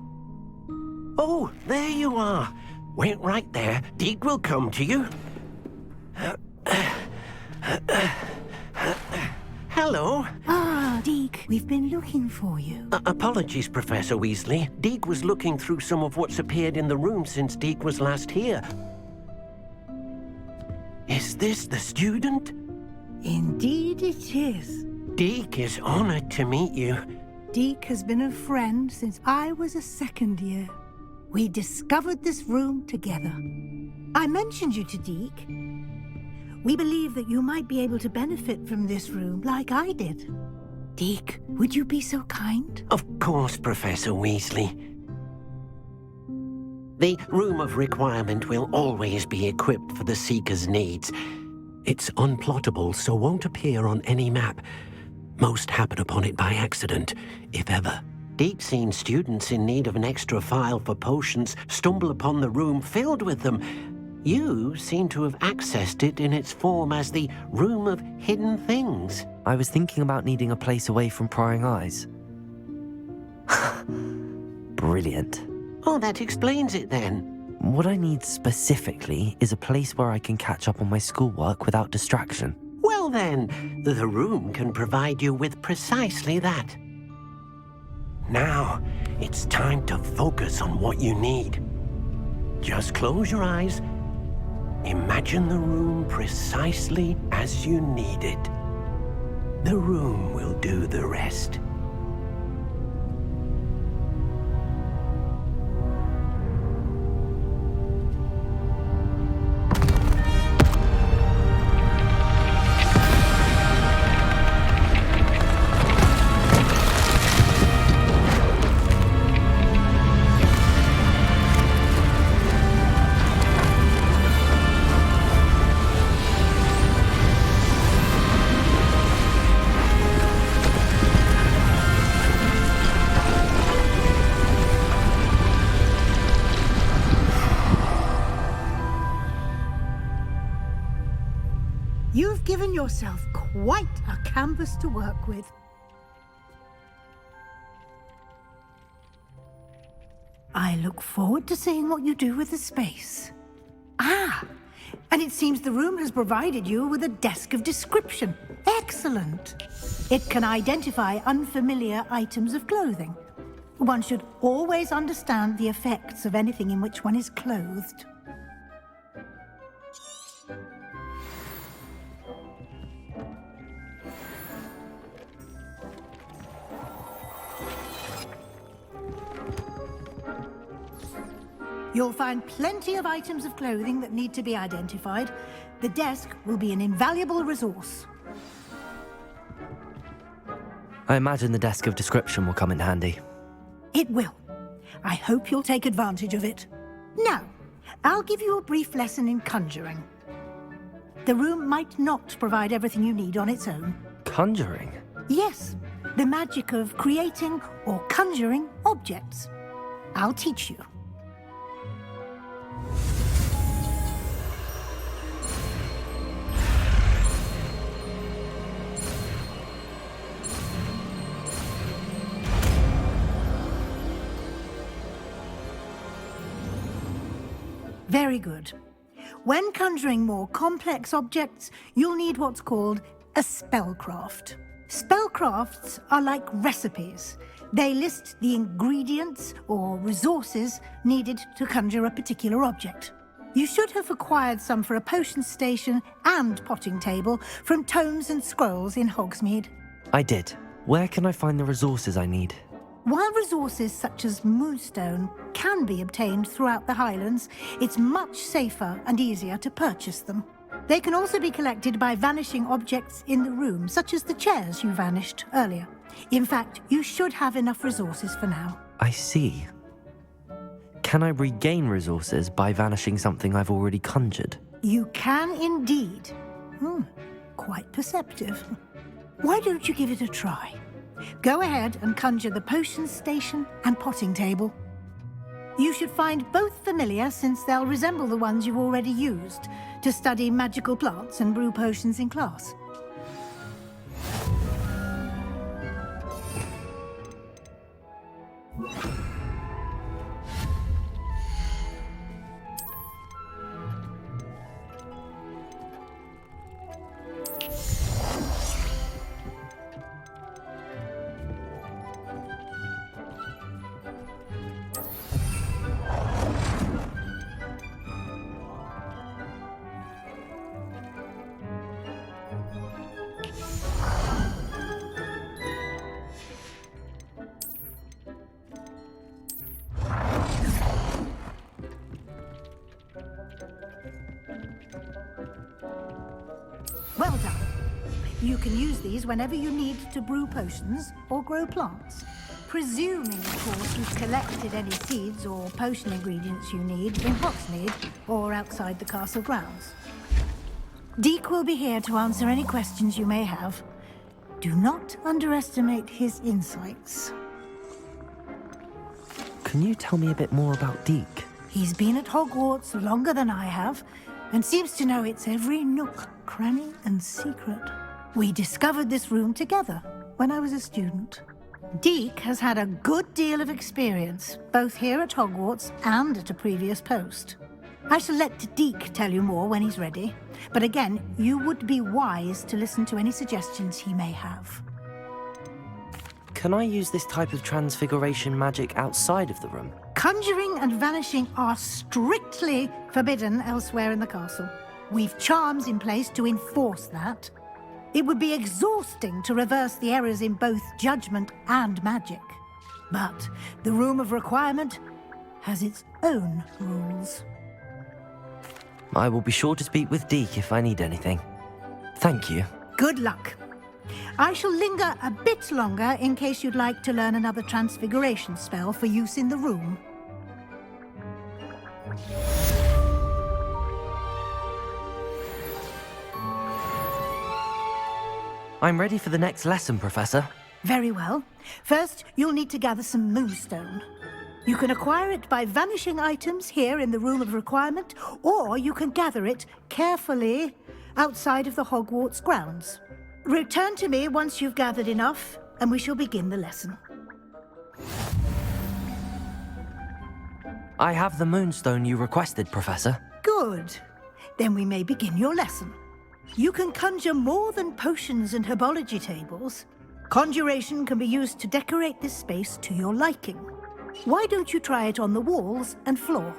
S5: Oh, there you are. Wait right there. Deke will come to you. Hello.
S17: Ah, Deke, we've been looking for you.
S5: Apologies, Professor Weasley. Deke was looking through some of what's appeared in the room since Deke was last here. Is this the student?
S17: Indeed it is.
S5: Deke is honored to meet you.
S17: Deke has been a friend since I was a second year. We discovered this room together. I mentioned you to Deke. We believe that you might be able to benefit from this room like I did. Deke, would you be so kind?
S5: Of course, Professor Weasley. The Room of Requirement will always be equipped for the Seeker's needs. It's unplottable, so won't appear on any map. Most happen upon it by accident, if ever. Deke's seen students in need of an extra file for potions stumble upon the room filled with them. You seem to have accessed it in its form as the Room of Hidden Things.
S1: I was thinking about needing a place away from prying eyes. Brilliant.
S5: Oh, that explains it then.
S1: What I need specifically is a place where I can catch up on my schoolwork without distraction.
S5: Well then, the room can provide you with precisely that. Now, it's time to focus on what you need. Just close your eyes. Imagine the room precisely as you need it. The room will do the rest.
S17: yourself quite a canvas to work with. I look forward to seeing what you do with the space. Ah, and it seems the room has provided you with a desk of description. Excellent. It can identify unfamiliar items of clothing. One should always understand the effects of anything in which one is clothed. You'll find plenty of items of clothing that need to be identified. The desk will be an invaluable resource.
S1: I imagine the desk of description will come in handy.
S17: It will. I hope you'll take advantage of it. Now, I'll give you a brief lesson in conjuring. The room might not provide everything you need on its own.
S1: Conjuring?
S17: Yes, the magic of creating or conjuring objects. I'll teach you. Very good. When conjuring more complex objects, you'll need what's called a spellcraft. Spellcrafts are like recipes. They list the ingredients or resources needed to conjure a particular object. You should have acquired some for a potion station and potting table from tomes and scrolls in Hogsmeade.
S1: I did. Where can I find the resources I need?
S17: While resources such as moonstone can be obtained throughout the Highlands, it's much safer and easier to purchase them. They can also be collected by vanishing objects in the room, such as the chairs you vanished earlier. In fact, you should have enough resources for now.
S1: I see. Can I regain resources by vanishing something I've already conjured?
S17: You can indeed. Quite perceptive. Why don't you give it a try? Go ahead and conjure the potion station and potting table. You should find both familiar, since they'll resemble the ones you've already used to study magical plants and brew potions in class. Well done. You can use these whenever you need to brew potions or grow plants. Presuming, of course, you've collected any seeds or potion ingredients you need in Hogsmeade or outside the castle grounds. Deek will be here to answer any questions you may have. Do not underestimate his insights.
S1: Can you tell me a bit more about Deek?
S17: He's been at Hogwarts longer than I have, and seems to know its every nook, cranny, and secret. We discovered this room together when I was a student. Deek has had a good deal of experience, both here at Hogwarts and at a previous post. I shall let Deek tell you more when he's ready, but again, you would be wise to listen to any suggestions he may have.
S1: Can I use this type of transfiguration magic outside of the room?
S17: Conjuring and vanishing are strictly forbidden elsewhere in the castle. We've charms in place to enforce that. It would be exhausting to reverse the errors in both judgment and magic. But the Room of Requirement has its own rules.
S1: I will be sure to speak with Deek if I need anything. Thank you.
S17: Good luck. I shall linger a bit longer in case you'd like to learn another transfiguration spell for use in the room.
S1: I'm ready for the next lesson, Professor.
S17: Very well. First, you'll need to gather some moonstone. You can acquire it by vanishing items here in the Room of Requirement, or you can gather it carefully outside of the Hogwarts grounds. Return to me once you've gathered enough, and we shall begin the lesson.
S1: I have the moonstone you requested, Professor.
S17: Good. Then we may begin your lesson. You can conjure more than potions and herbology tables. Conjuration can be used to decorate this space to your liking. Why don't you try it on the walls and floor?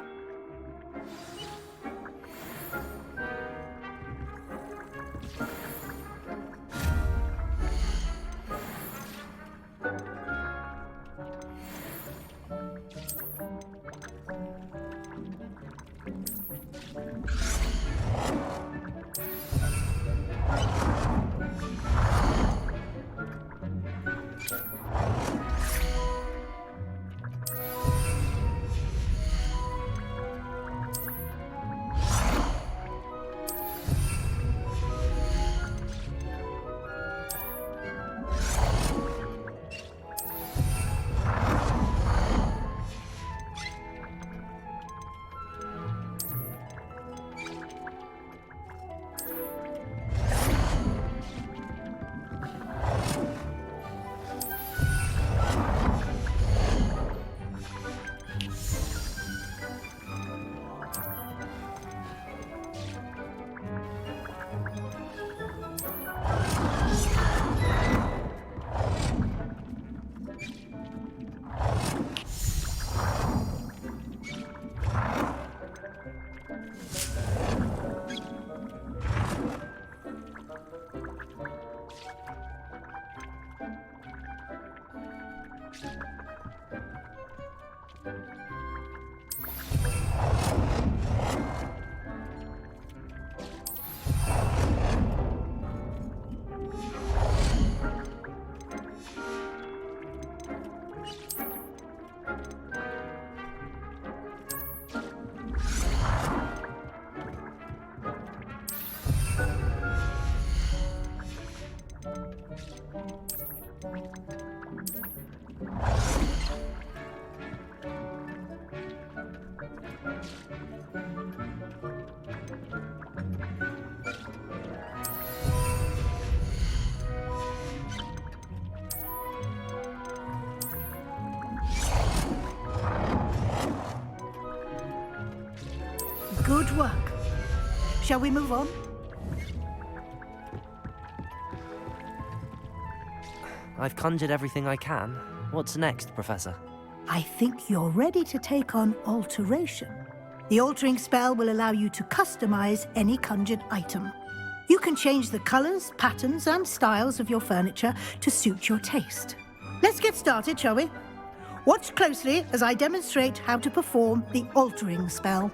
S17: Good work. Shall we move on?
S1: I've conjured everything I can. What's next, Professor?
S17: I think you're ready to take on alteration. The altering spell will allow you to customize any conjured item. You can change the colors, patterns, and styles of your furniture to suit your taste. Let's get started, shall we? Watch closely as I demonstrate how to perform the altering spell.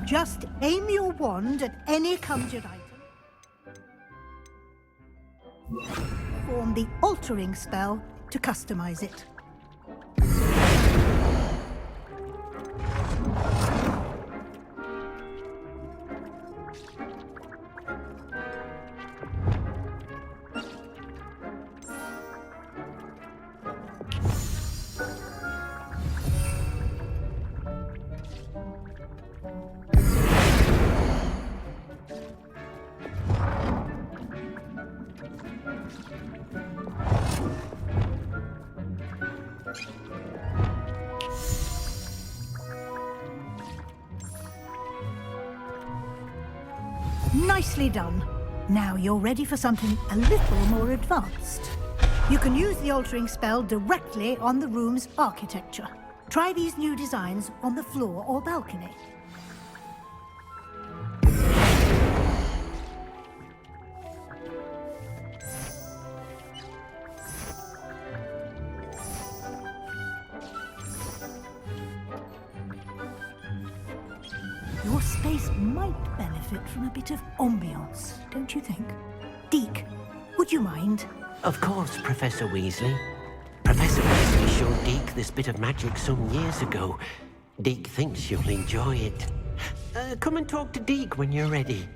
S17: Just aim your wand at any conjured item. Perform the altering spell to customize it. Nicely done. Now you're ready for something a little more advanced. You can use the altering spell directly on the room's architecture. Try these new designs on the floor or balcony. Your space might benefit from a bit of ambiance, don't you think? Deke, would you mind?
S5: Of course, Professor Weasley. Professor Weasley showed Deke this bit of magic some years ago. Deke thinks you'll enjoy it.
S2: Come and talk to Deke when you're ready.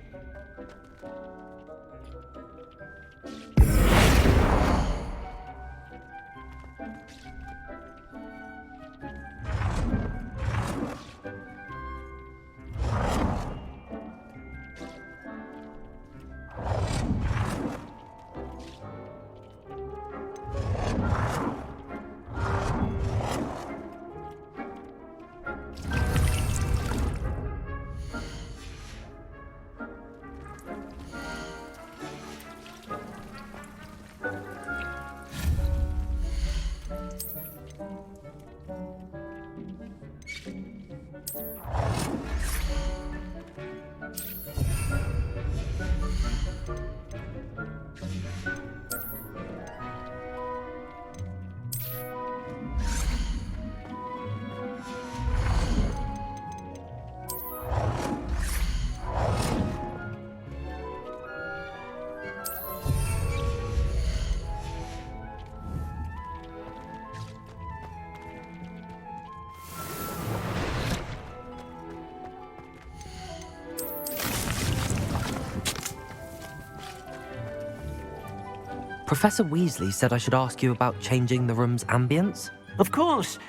S1: Professor Weasley said I should ask you about changing the room's ambience?
S2: Of course.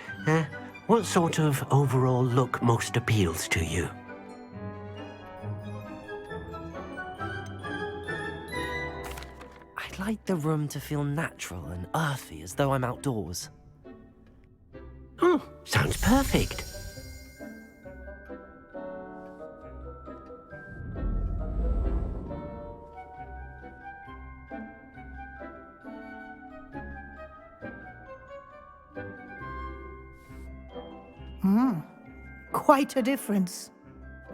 S2: What sort of overall look most appeals to you?
S1: I'd like the room to feel natural and earthy, as though I'm outdoors.
S2: Oh, sounds perfect.
S17: Quite a difference.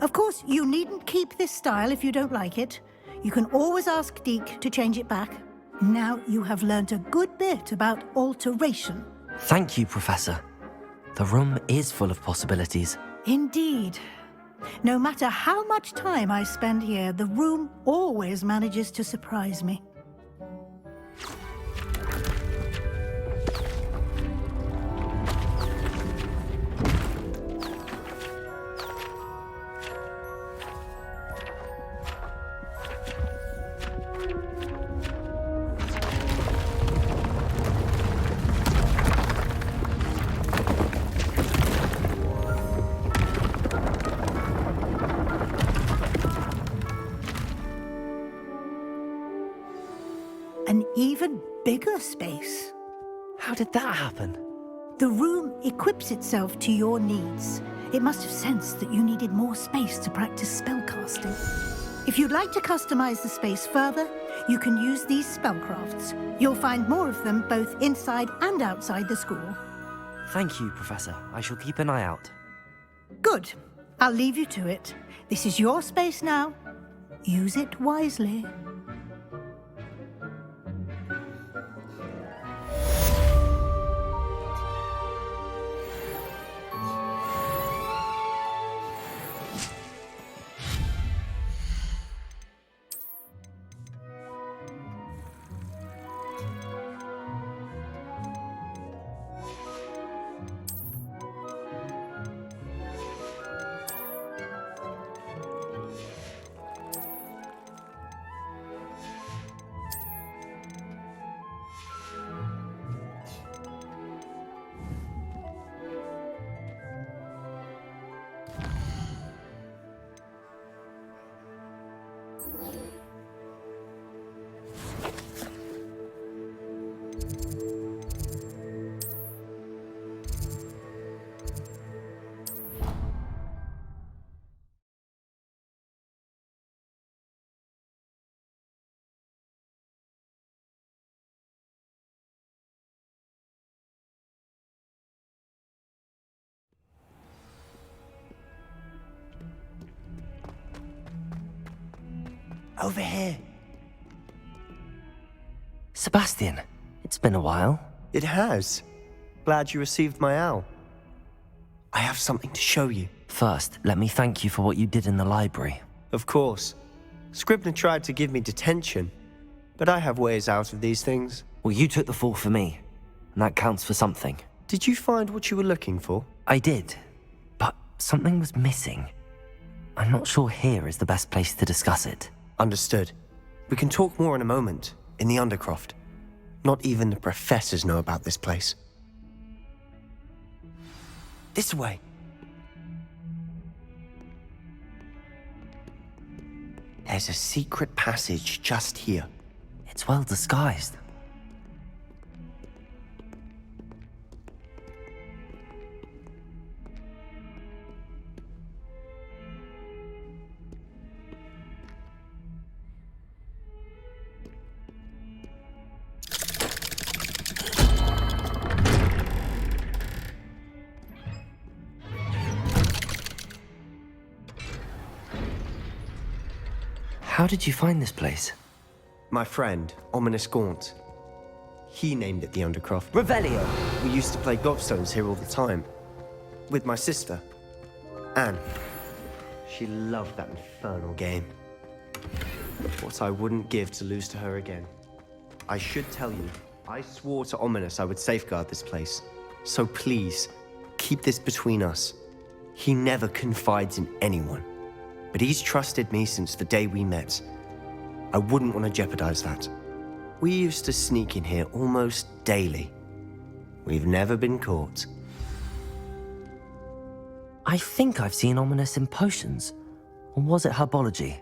S17: Of course, you needn't keep this style if you don't like it. You can always ask Deke to change it back. Now you have learnt a good bit about alteration.
S1: Thank you, Professor. The room is full of possibilities.
S17: Indeed. No matter how much time I spend here, the room always manages to surprise me. An even bigger space.
S1: How did that happen?
S17: The room equips itself to your needs. It must have sensed that you needed more space to practice spellcasting. If you'd like to customize the space further, you can use these spellcrafts. You'll find more of them both inside and outside the school.
S1: Thank you, Professor. I shall keep an eye out.
S17: Good. I'll leave you to it. This is your space now. Use it wisely.
S2: Over here.
S1: Sebastian, it's been a while.
S14: It has. Glad you received my owl. I have something to show you.
S1: First, let me thank you for what you did in the library.
S14: Of course. Scribner tried to give me detention, but I have ways out of these things.
S1: Well, you took the fall for me, and that counts for something.
S14: Did you find what you were looking for?
S1: I did, but something was missing. I'm not sure here is the best place to discuss it.
S14: Understood. We can talk more in a moment, in the Undercroft. Not even the professors know about this place. This way. There's a secret passage just here.
S1: It's well disguised. How did you find this place?
S14: My friend, Ominous Gaunt. He named it the Undercroft.
S1: Revelio!
S14: We used to play gobstones here all the time. With my sister, Anne. She loved that infernal game. What I wouldn't give to lose to her again. I should tell you, I swore to Ominous I would safeguard this place. So please, keep this between us. He never confides in anyone. But he's trusted me since the day we met. I wouldn't want to jeopardize that. We used to sneak in here almost daily. We've never been caught.
S1: I think I've seen Ominous in potions. Or was it herbology?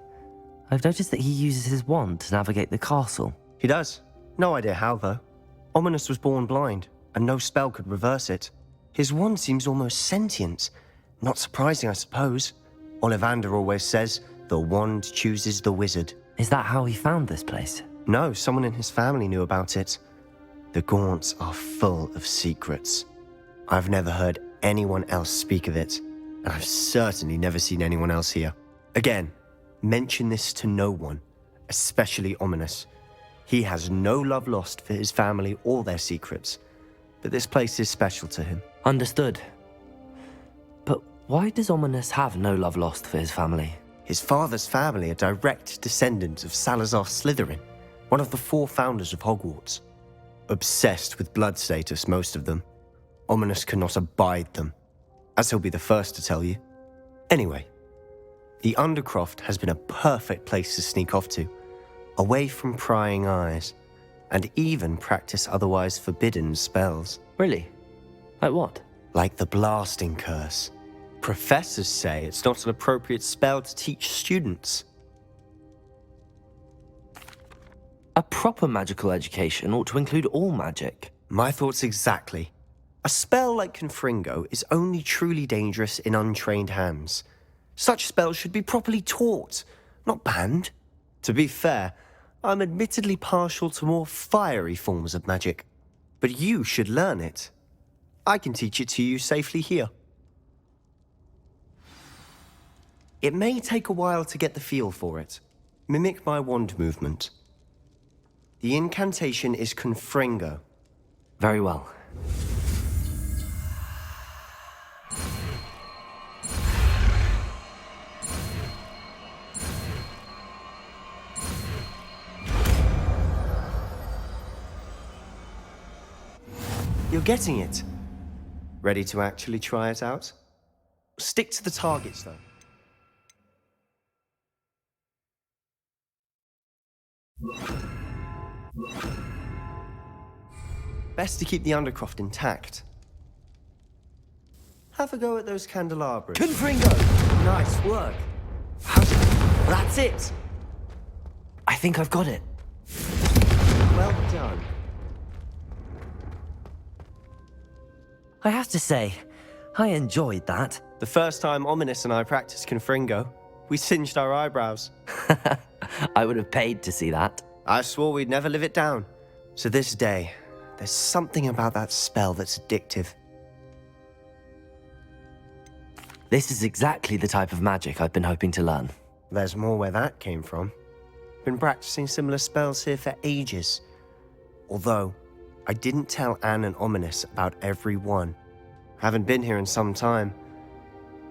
S1: I've noticed that he uses his wand to navigate the castle.
S14: He does. No idea how, though. Ominous was born blind, and no spell could reverse it. His wand seems almost sentient. Not surprising, I suppose. Ollivander always says, the wand chooses the wizard.
S1: Is that how he found this place?
S14: No, someone in his family knew about it. The Gaunts are full of secrets. I've never heard anyone else speak of it, and I've certainly never seen anyone else here. Again, mention this to no one, especially Ominous. He has no love lost for his family or their secrets, but this place is special to him.
S1: Understood. But why does Ominous have no love lost for his family?
S14: His father's family are direct descendants of Salazar Slytherin, one of the 4 founders of Hogwarts. Obsessed with blood status, most of them. Ominous cannot abide them, as he'll be the first to tell you. Anyway, the Undercroft has been a perfect place to sneak off to, away from prying eyes, and even practice otherwise forbidden spells.
S1: Really? Like what?
S14: Like the blasting curse. Professors say it's not an appropriate spell to teach students.
S1: A proper magical education ought to include all magic.
S14: My thoughts exactly. A spell like Confringo is only truly dangerous in untrained hands. Such spells should be properly taught, not banned. To be fair, I'm admittedly partial to more fiery forms of magic. But you should learn it. I can teach it to you safely here. It may take a while to get the feel for it. Mimic my wand movement. The incantation is Confringo.
S1: Very well.
S14: You're getting it. Ready to actually try it out? Stick to the targets, though. Best to keep the Undercroft intact. Have a go at those candelabras.
S1: Confringo!
S14: Nice work.
S1: That's it! I think I've got it.
S14: Well done.
S1: I have to say, I enjoyed that.
S14: The first time Ominous and I practiced Confringo, we singed our eyebrows.
S1: I would have paid to see that.
S14: I swore we'd never live it down. So this day, there's something about that spell that's addictive.
S1: This is exactly the type of magic I've been hoping to learn.
S14: There's more where that came from. Been practicing similar spells here for ages. Although, I didn't tell Anne and Ominous about every one. Haven't been here in some time.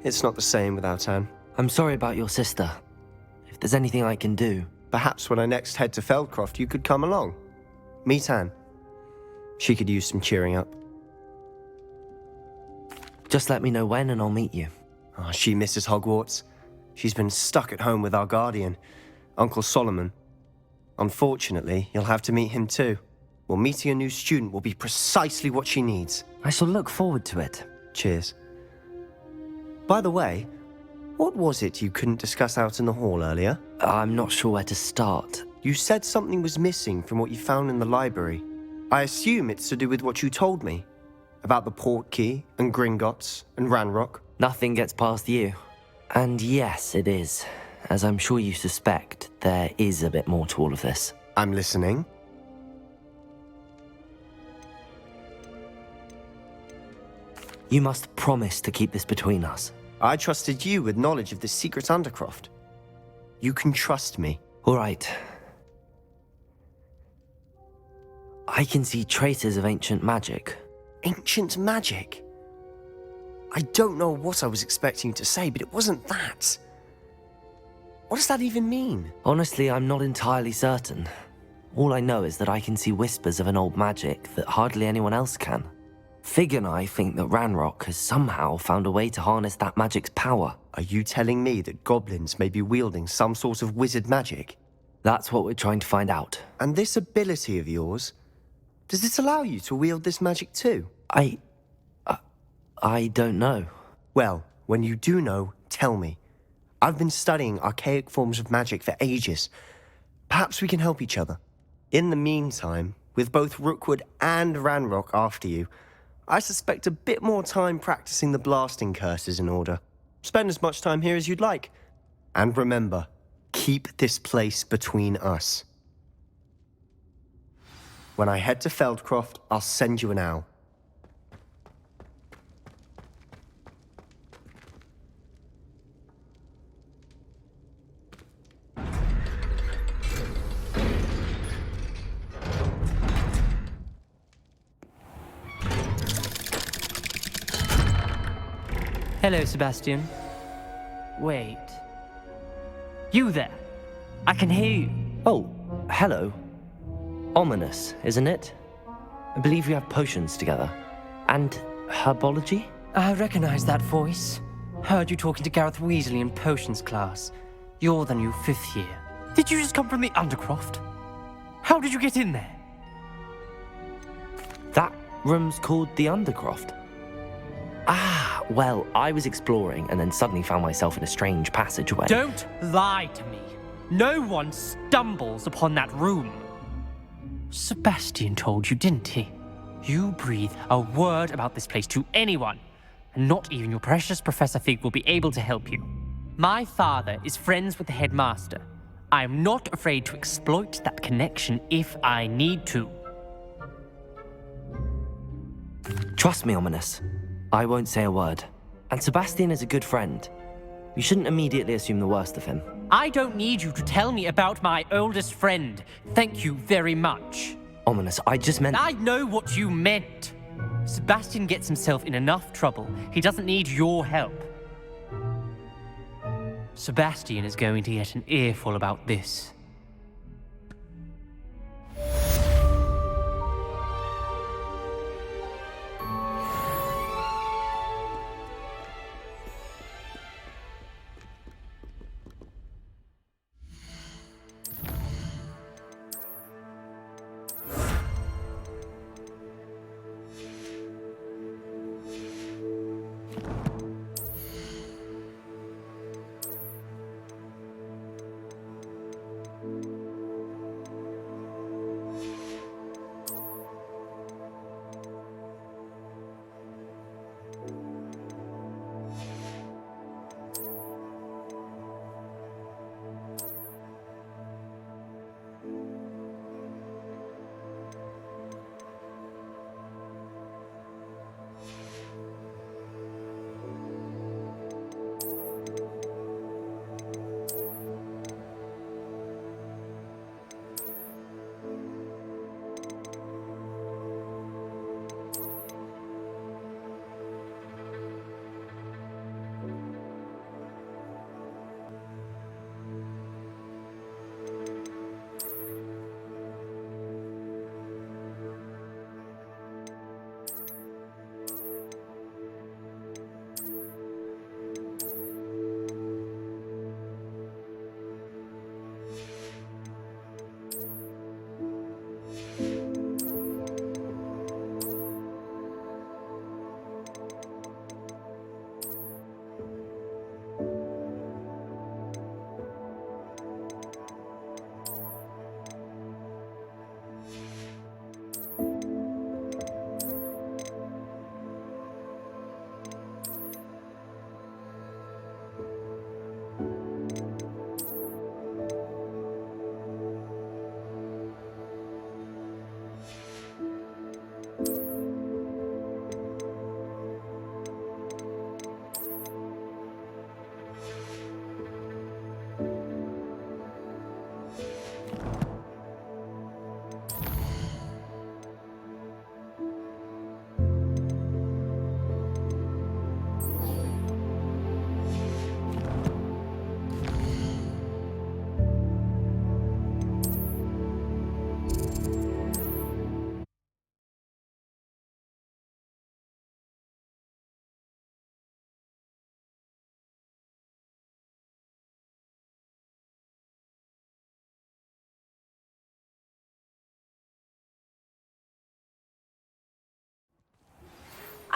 S14: It's not the same without Anne.
S1: I'm sorry about your sister. If there's anything I can do...
S14: Perhaps when I next head to Feldcroft, you could come along. Meet Anne. She could use some cheering up.
S1: Just let me know when and I'll meet you.
S14: Oh, she misses Hogwarts. She's been stuck at home with our guardian, Uncle Solomon. Unfortunately, you'll have to meet him too. Well, meeting a new student will be precisely what she needs.
S1: I shall look forward to it.
S14: Cheers. By the way, what was it you couldn't discuss out in the hall earlier?
S1: I'm not sure where to start.
S14: You said something was missing from what you found in the library. I assume it's to do with what you told me. About the port key, and Gringotts, and Ranrock.
S1: Nothing gets past you. And yes, it is. As I'm sure you suspect, there is a bit more to all of this.
S14: I'm listening.
S1: You must promise to keep this between us.
S14: I trusted you with knowledge of this secret undercroft. You can trust me.
S1: All right. I can see traces of ancient magic.
S14: Ancient magic? I don't know what I was expecting you to say, but it wasn't that. What does that even mean?
S1: Honestly, I'm not entirely certain. All I know is that I can see whispers of an old magic that hardly anyone else can. Fig and I think that Ranrock has somehow found a way to harness that magic's power.
S14: Are you telling me that goblins may be wielding some sort of wizard magic?
S1: That's what we're trying to find out.
S14: And this ability of yours, does it allow you to wield this magic too?
S1: I don't know.
S14: Well, when you do know, tell me. I've been studying archaic forms of magic for ages. Perhaps we can help each other. In the meantime, with both Rookwood and Ranrock after you, I suspect a bit more time practicing the blasting curse is in order. Spend as much time here as you'd like. And remember, keep this place between us. When I head to Feldcroft, I'll send you an owl.
S18: Hello, Sebastian. Wait. You there? I can hear you.
S1: Oh, hello. Ominous, isn't it? I believe we have potions together. And herbology?
S18: I recognize that voice. Heard you talking to Gareth Weasley in potions class. You're the new 5th year. Did you just come from the Undercroft? How did you get in there?
S1: That room's called the Undercroft. Ah, well, I was exploring and then suddenly found myself in a strange passageway.
S18: Don't lie to me. No one stumbles upon that room. Sebastian told you, didn't he? You breathe a word about this place to anyone, and not even your precious Professor Fig will be able to help you. My father is friends with the headmaster. I am not afraid to exploit that connection if I need to.
S1: Trust me, Ominous. I won't say a word. And Sebastian is a good friend. You shouldn't immediately assume the worst of him.
S18: I don't need you to tell me about my oldest friend. Thank you very much.
S1: Ominous, I just meant...
S18: I know what you meant. Sebastian gets himself in enough trouble. He doesn't need your help. Sebastian is going to get an earful about this.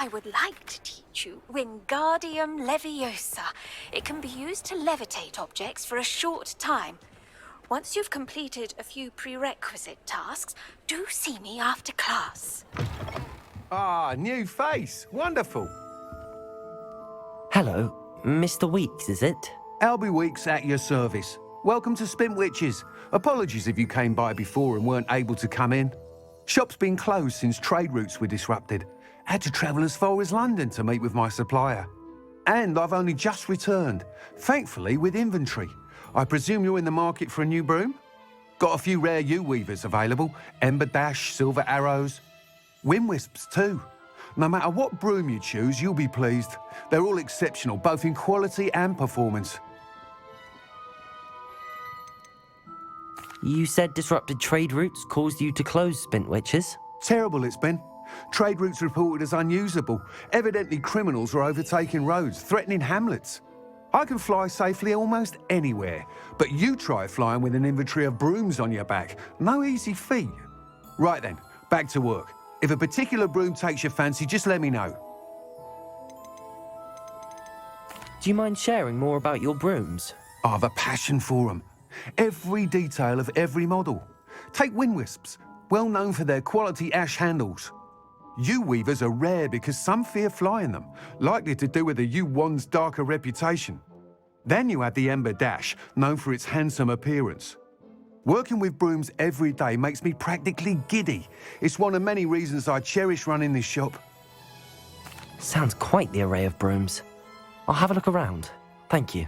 S11: I would like to teach you Wingardium Leviosa. It can be used to levitate objects for a short time. Once you've completed a few prerequisite tasks, do see me after class.
S12: Ah, new face. Wonderful.
S1: Hello, Mr. Weeks, is it?
S12: Albie Weeks at your service. Welcome to Spintwitches. Apologies if you came by before and weren't able to come in. Shop's been closed since trade routes were disrupted. Had to travel as far as London to meet with my supplier. And I've only just returned, thankfully with inventory. I presume you're in the market for a new broom? Got a few rare U-weavers available. Ember Dash, Silver Arrows. Wind Wisps too. No matter what broom you choose, you'll be pleased. They're all exceptional, both in quality and performance.
S1: You said disrupted trade routes caused you to close Spintwitches?
S12: Terrible it's been. Trade routes reported as unusable. Evidently criminals were overtaking roads, threatening hamlets. I can fly safely almost anywhere, but you try flying with an inventory of brooms on your back. No easy feat. Right then, back to work. If a particular broom takes your fancy, just let me know.
S1: Do you mind sharing more about your brooms?
S12: I've a passion for them. Every detail of every model. Take Wind Wisps, well known for their quality ash handles. U-weavers are rare because some fear flying them, likely to do with the U-wand's darker reputation. Then you have the Ember Dash, known for its handsome appearance. Working with brooms every day makes me practically giddy. It's one of many reasons I cherish running this shop.
S1: Sounds quite the array of brooms. I'll have a look around. Thank you.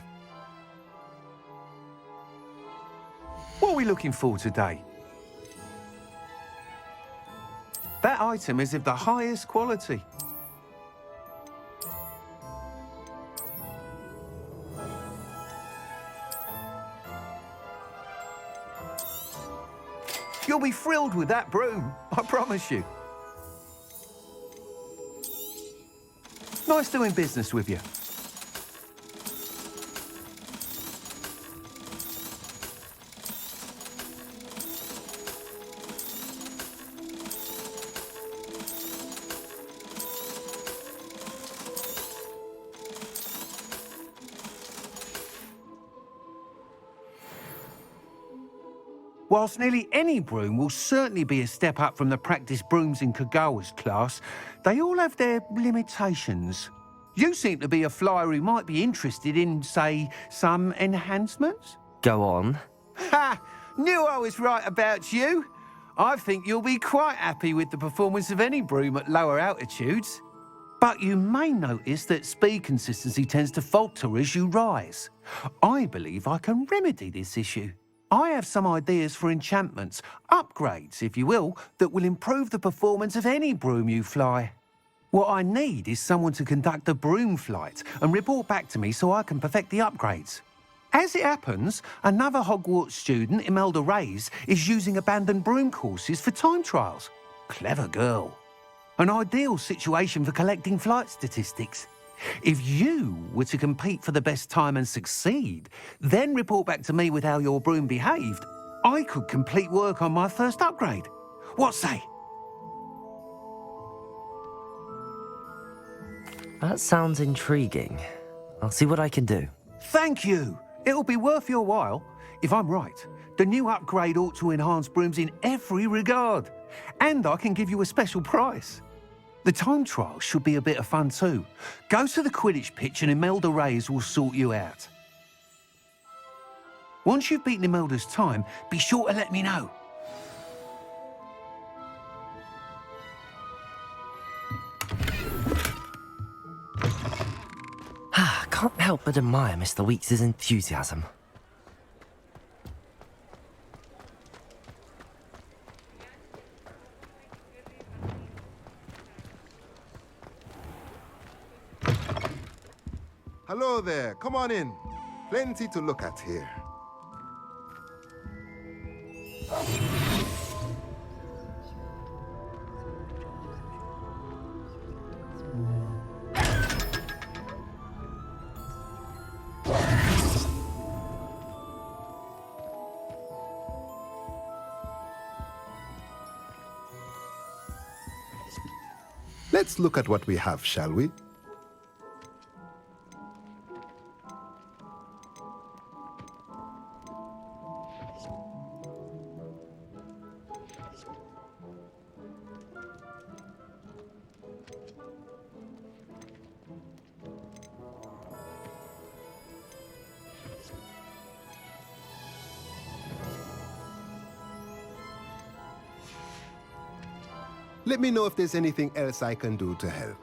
S12: What are we looking for today? That item is of the highest quality. You'll be thrilled with that broom, I promise you. Nice doing business with you. Whilst nearly any broom will certainly be a step up from the practice brooms in Kagawa's class, they all have their limitations. You seem to be a flyer who might be interested in, say, some enhancements?
S1: Go on.
S12: Ha! Knew I was right about you. I think you'll be quite happy with the performance of any broom at lower altitudes. But you may notice that speed consistency tends to falter as you rise. I believe I can remedy this issue. I have some ideas for enchantments, upgrades, if you will, that will improve the performance of any broom you fly. What I need is someone to conduct a broom flight and report back to me so I can perfect the upgrades. As it happens, another Hogwarts student, Imelda Reyes, is using abandoned broom courses for time trials. Clever girl. An ideal situation for collecting flight statistics. If you were to compete for the best time and succeed, then report back to me with how your broom behaved, I could complete work on my first upgrade. What say?
S1: That sounds intriguing. I'll see what I can do.
S12: Thank you. It'll be worth your while. If I'm right, the new upgrade ought to enhance brooms in every regard. And I can give you a special price. The time trial should be a bit of fun too. Go to the Quidditch pitch and Imelda Reyes will sort you out. Once you've beaten Imelda's time, be sure to let me know.
S1: Can't help but admire Mr. Weeks' enthusiasm.
S20: Hello there, come on in. Plenty to look at here. Let's look at what we have, shall we? Let me know if there's anything else I can do to help.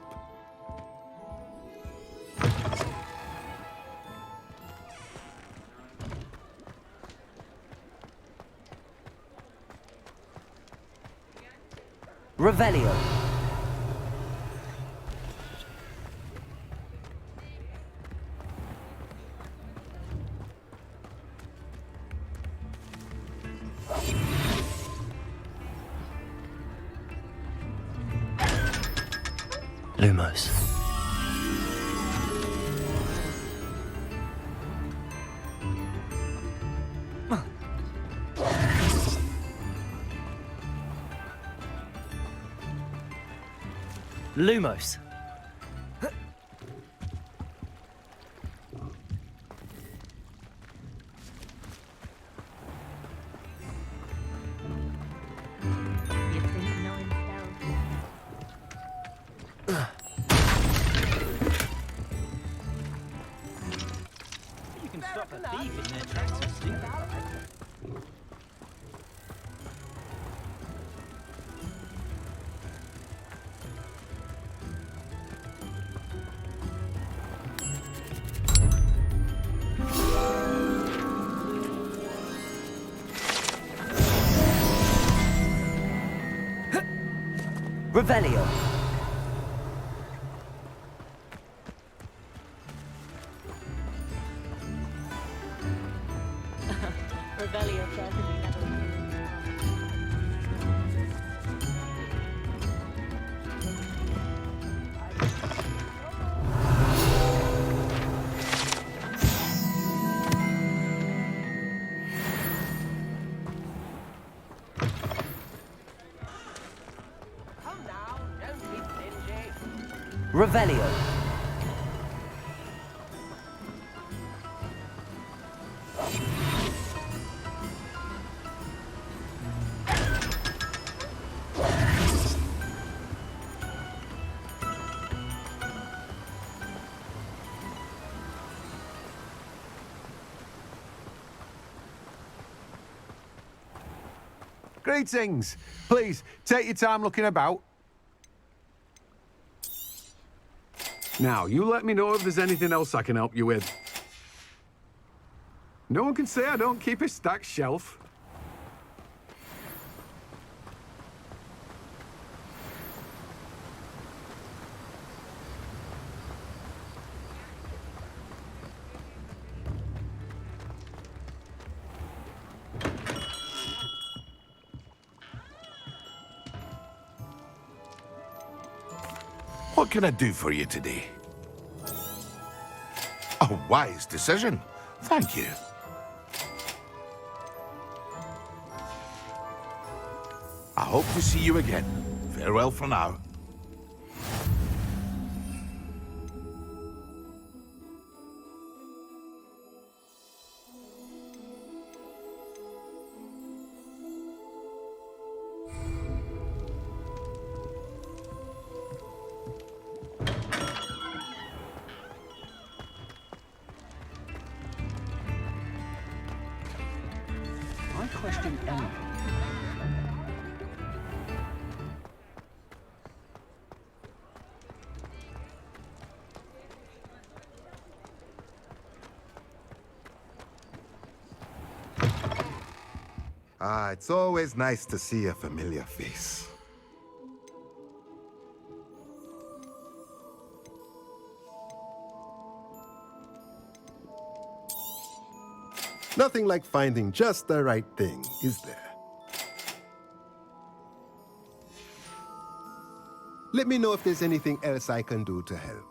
S1: Revelio. Lumos. Lumos.
S19: You can stop a thief in their tracks of stupid.
S1: Revelio.
S10: Revelio certainly never.
S1: Revelio.
S12: Greetings. Please, take your time looking about. Now, you let me know if there's anything else I can help you with. No one can say I don't keep a stacked shelf.
S8: What can I do for you today? A wise decision. Thank you. I hope to see you again. Farewell for now.
S12: I question anything.
S20: Ah, it's always nice to see a familiar face. Nothing like finding just the right thing, is there? Let me know if there's anything else I can do to help.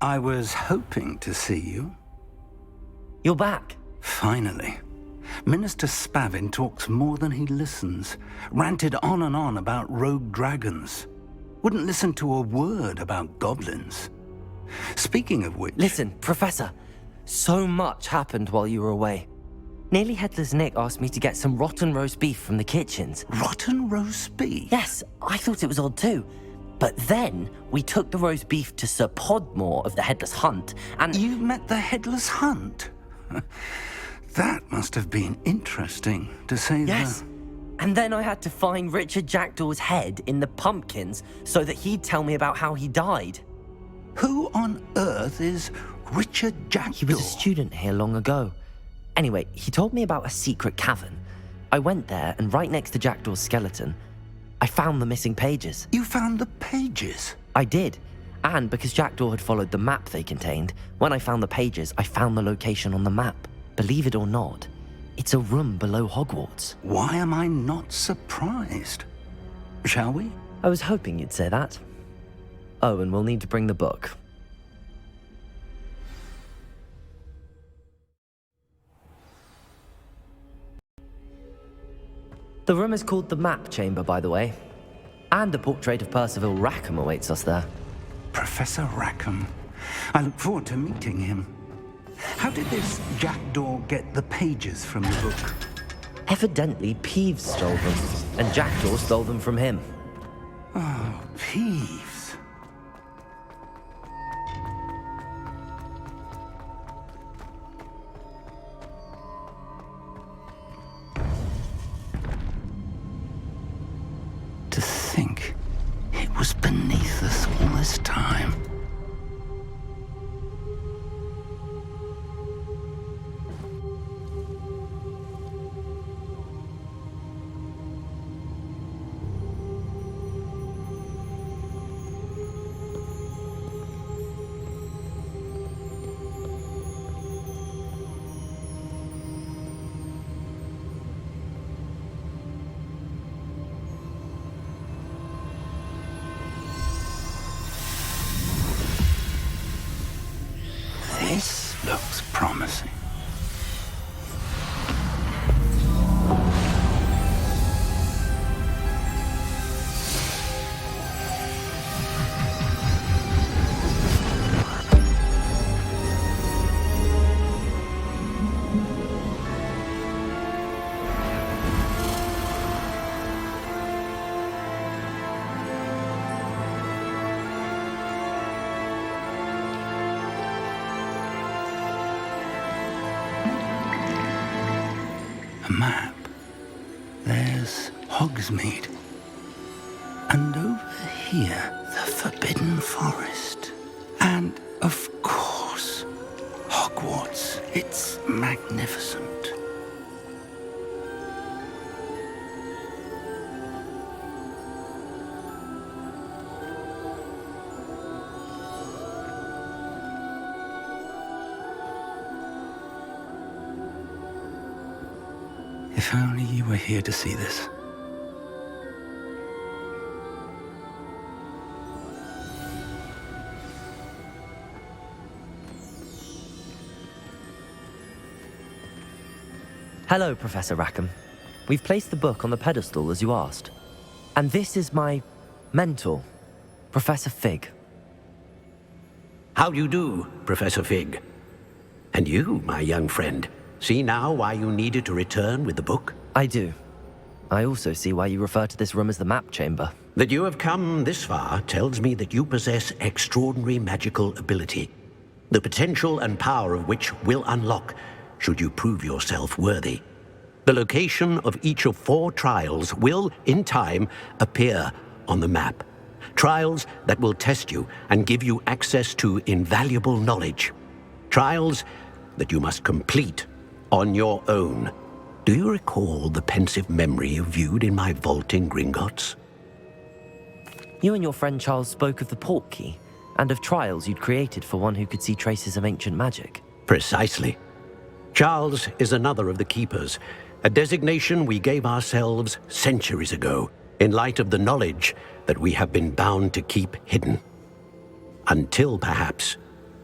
S15: I was hoping to see you.
S1: You're back.
S15: Finally. Minister Spavin talks more than he listens. Ranted on and on about rogue dragons. Wouldn't listen to a word about goblins. Speaking of which...
S1: Listen, Professor. So much happened while you were away. Nearly Headless Nick asked me to get some rotten roast beef from the kitchens.
S15: Rotten roast beef?
S1: Yes, I thought it was odd too. But then we took the roast beef to Sir Podmore of the Headless Hunt, and...
S15: You met the Headless Hunt? That must have been interesting, to say the...
S1: Yes. And then I had to find Richard Jackdaw's head in the pumpkins so that he'd tell me about how he died.
S15: Who on earth is Richard Jackdaw?
S1: He was a student here long ago. Anyway, he told me about a secret cavern. I went there, and right next to Jackdaw's skeleton, I found the missing pages.
S15: You found the pages?
S1: I did. And because Jackdaw had followed the map they contained, when I found the pages, I found the location on the map. Believe it or not, it's a room below Hogwarts.
S15: Why am I not surprised? Shall we?
S1: I was hoping you'd say that. Oh, and we'll need to bring the book. The room is called the Map Chamber, by the way. And a portrait of Percival Rackham awaits us there.
S15: Professor Rackham. I look forward to meeting him. How did this Jackdaw get the pages from the book?
S1: Evidently, Peeves stole them, and Jackdaw stole them from him.
S15: Oh, Peeves. To think it was beneath us all this time. This looks promising. A map. There's Hogsmeade. And over here, the Forbidden Forest. And, of course, Hogwarts Hogwarts. It's magnificent. If only you were here to see this.
S1: Hello, Professor Rackham. We've placed the book on the pedestal as you asked. And this is my mentor, Professor Fig.
S5: How do you do, Professor Fig? And you, my young friend, see now why you needed to return with the book?
S1: I do. I also see why you refer to this room as the map chamber.
S5: That you have come this far tells me that you possess extraordinary magical ability, the potential and power of which will unlock should you prove yourself worthy. The location of each of 4 trials will, in time, appear on the map. Trials that will test you and give you access to invaluable knowledge. Trials that you must complete on your own. Do you recall the pensive memory you viewed in my vault in Gringotts?
S1: You and your friend Charles spoke of the port key and of trials you'd created for one who could see traces of ancient magic.
S5: Precisely. Charles is another of the Keepers, a designation we gave ourselves centuries ago, in light of the knowledge that we have been bound to keep hidden. Until, perhaps,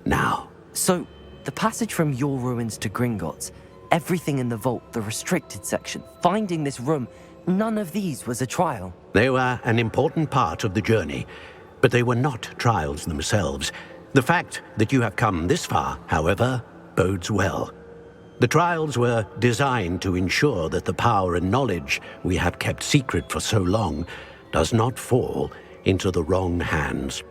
S5: now.
S1: So, the passage from your ruins to Gringotts, everything in the vault, the restricted section, finding this room, none of these was a trial.
S5: They were an important part of the journey, but they were not trials themselves. The fact that you have come this far, however, bodes well. The trials were designed to ensure that the power and knowledge we have kept secret for so long does not fall into the wrong hands.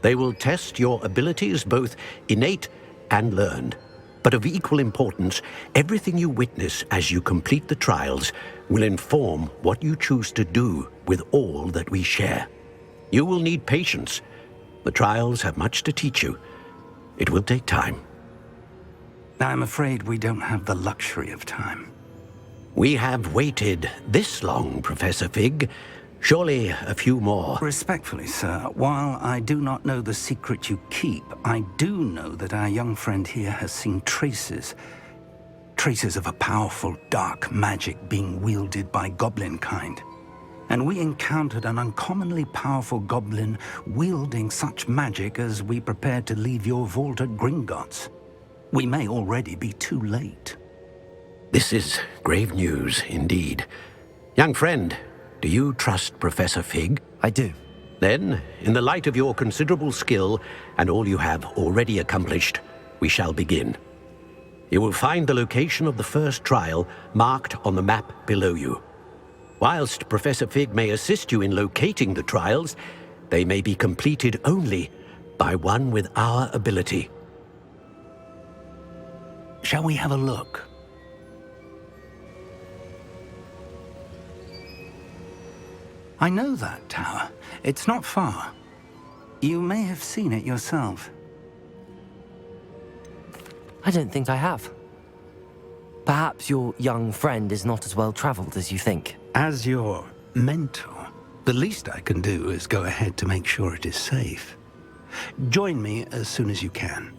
S5: They will test your abilities, both innate and learned. But of equal importance, everything you witness as you complete the trials will inform what you choose to do with all that we share. You will need patience. The trials have much to teach you. It will take time.
S15: I'm afraid we don't have the luxury of time.
S5: We have waited this long, Professor Fig. Surely a few more.
S15: Respectfully, sir, while I do not know the secret you keep, I do know that our young friend here has seen traces of a powerful dark magic being wielded by goblin kind. And we encountered an uncommonly powerful goblin wielding such magic as we prepared to leave your vault at Gringotts. We may already be too late.
S5: This is grave news indeed. Young friend, do you trust Professor Fig?
S1: I do.
S5: Then, in the light of your considerable skill and all you have already accomplished, we shall begin. You will find the location of the first trial marked on the map below you. Whilst Professor Fig may assist you in locating the trials, they may be completed only by one with our ability.
S15: Shall we have a look? I know that tower. It's not far. You may have seen it yourself.
S1: I don't think I have. Perhaps your young friend is not as well traveled as you think.
S15: As your mentor, the least I can do is go ahead to make sure it is safe. Join me as soon as you can.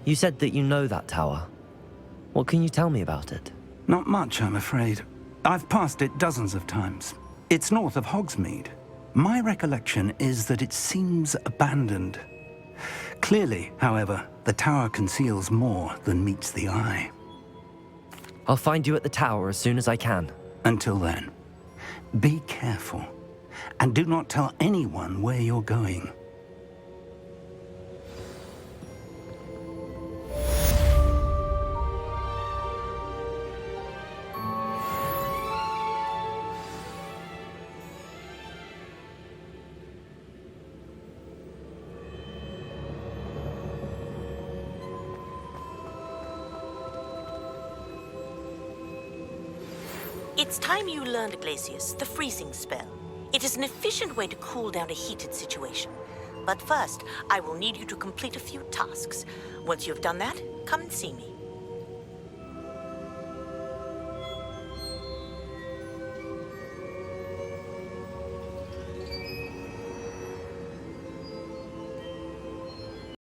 S1: You said that you know that tower. What can you tell me about it?
S15: Not much, I'm afraid. I've passed it dozens of times. It's north of Hogsmeade. My recollection is that it seems abandoned. Clearly, however, the tower conceals more than meets the eye.
S1: I'll find you at the tower as soon as I can.
S15: Until then, be careful, and do not tell anyone where you're going.
S16: It's time you learned, Glacius, the freezing spell. It is an efficient way to cool down a heated situation.
S3: But first, I will need you to complete a few tasks. Once you have done that, come and see me.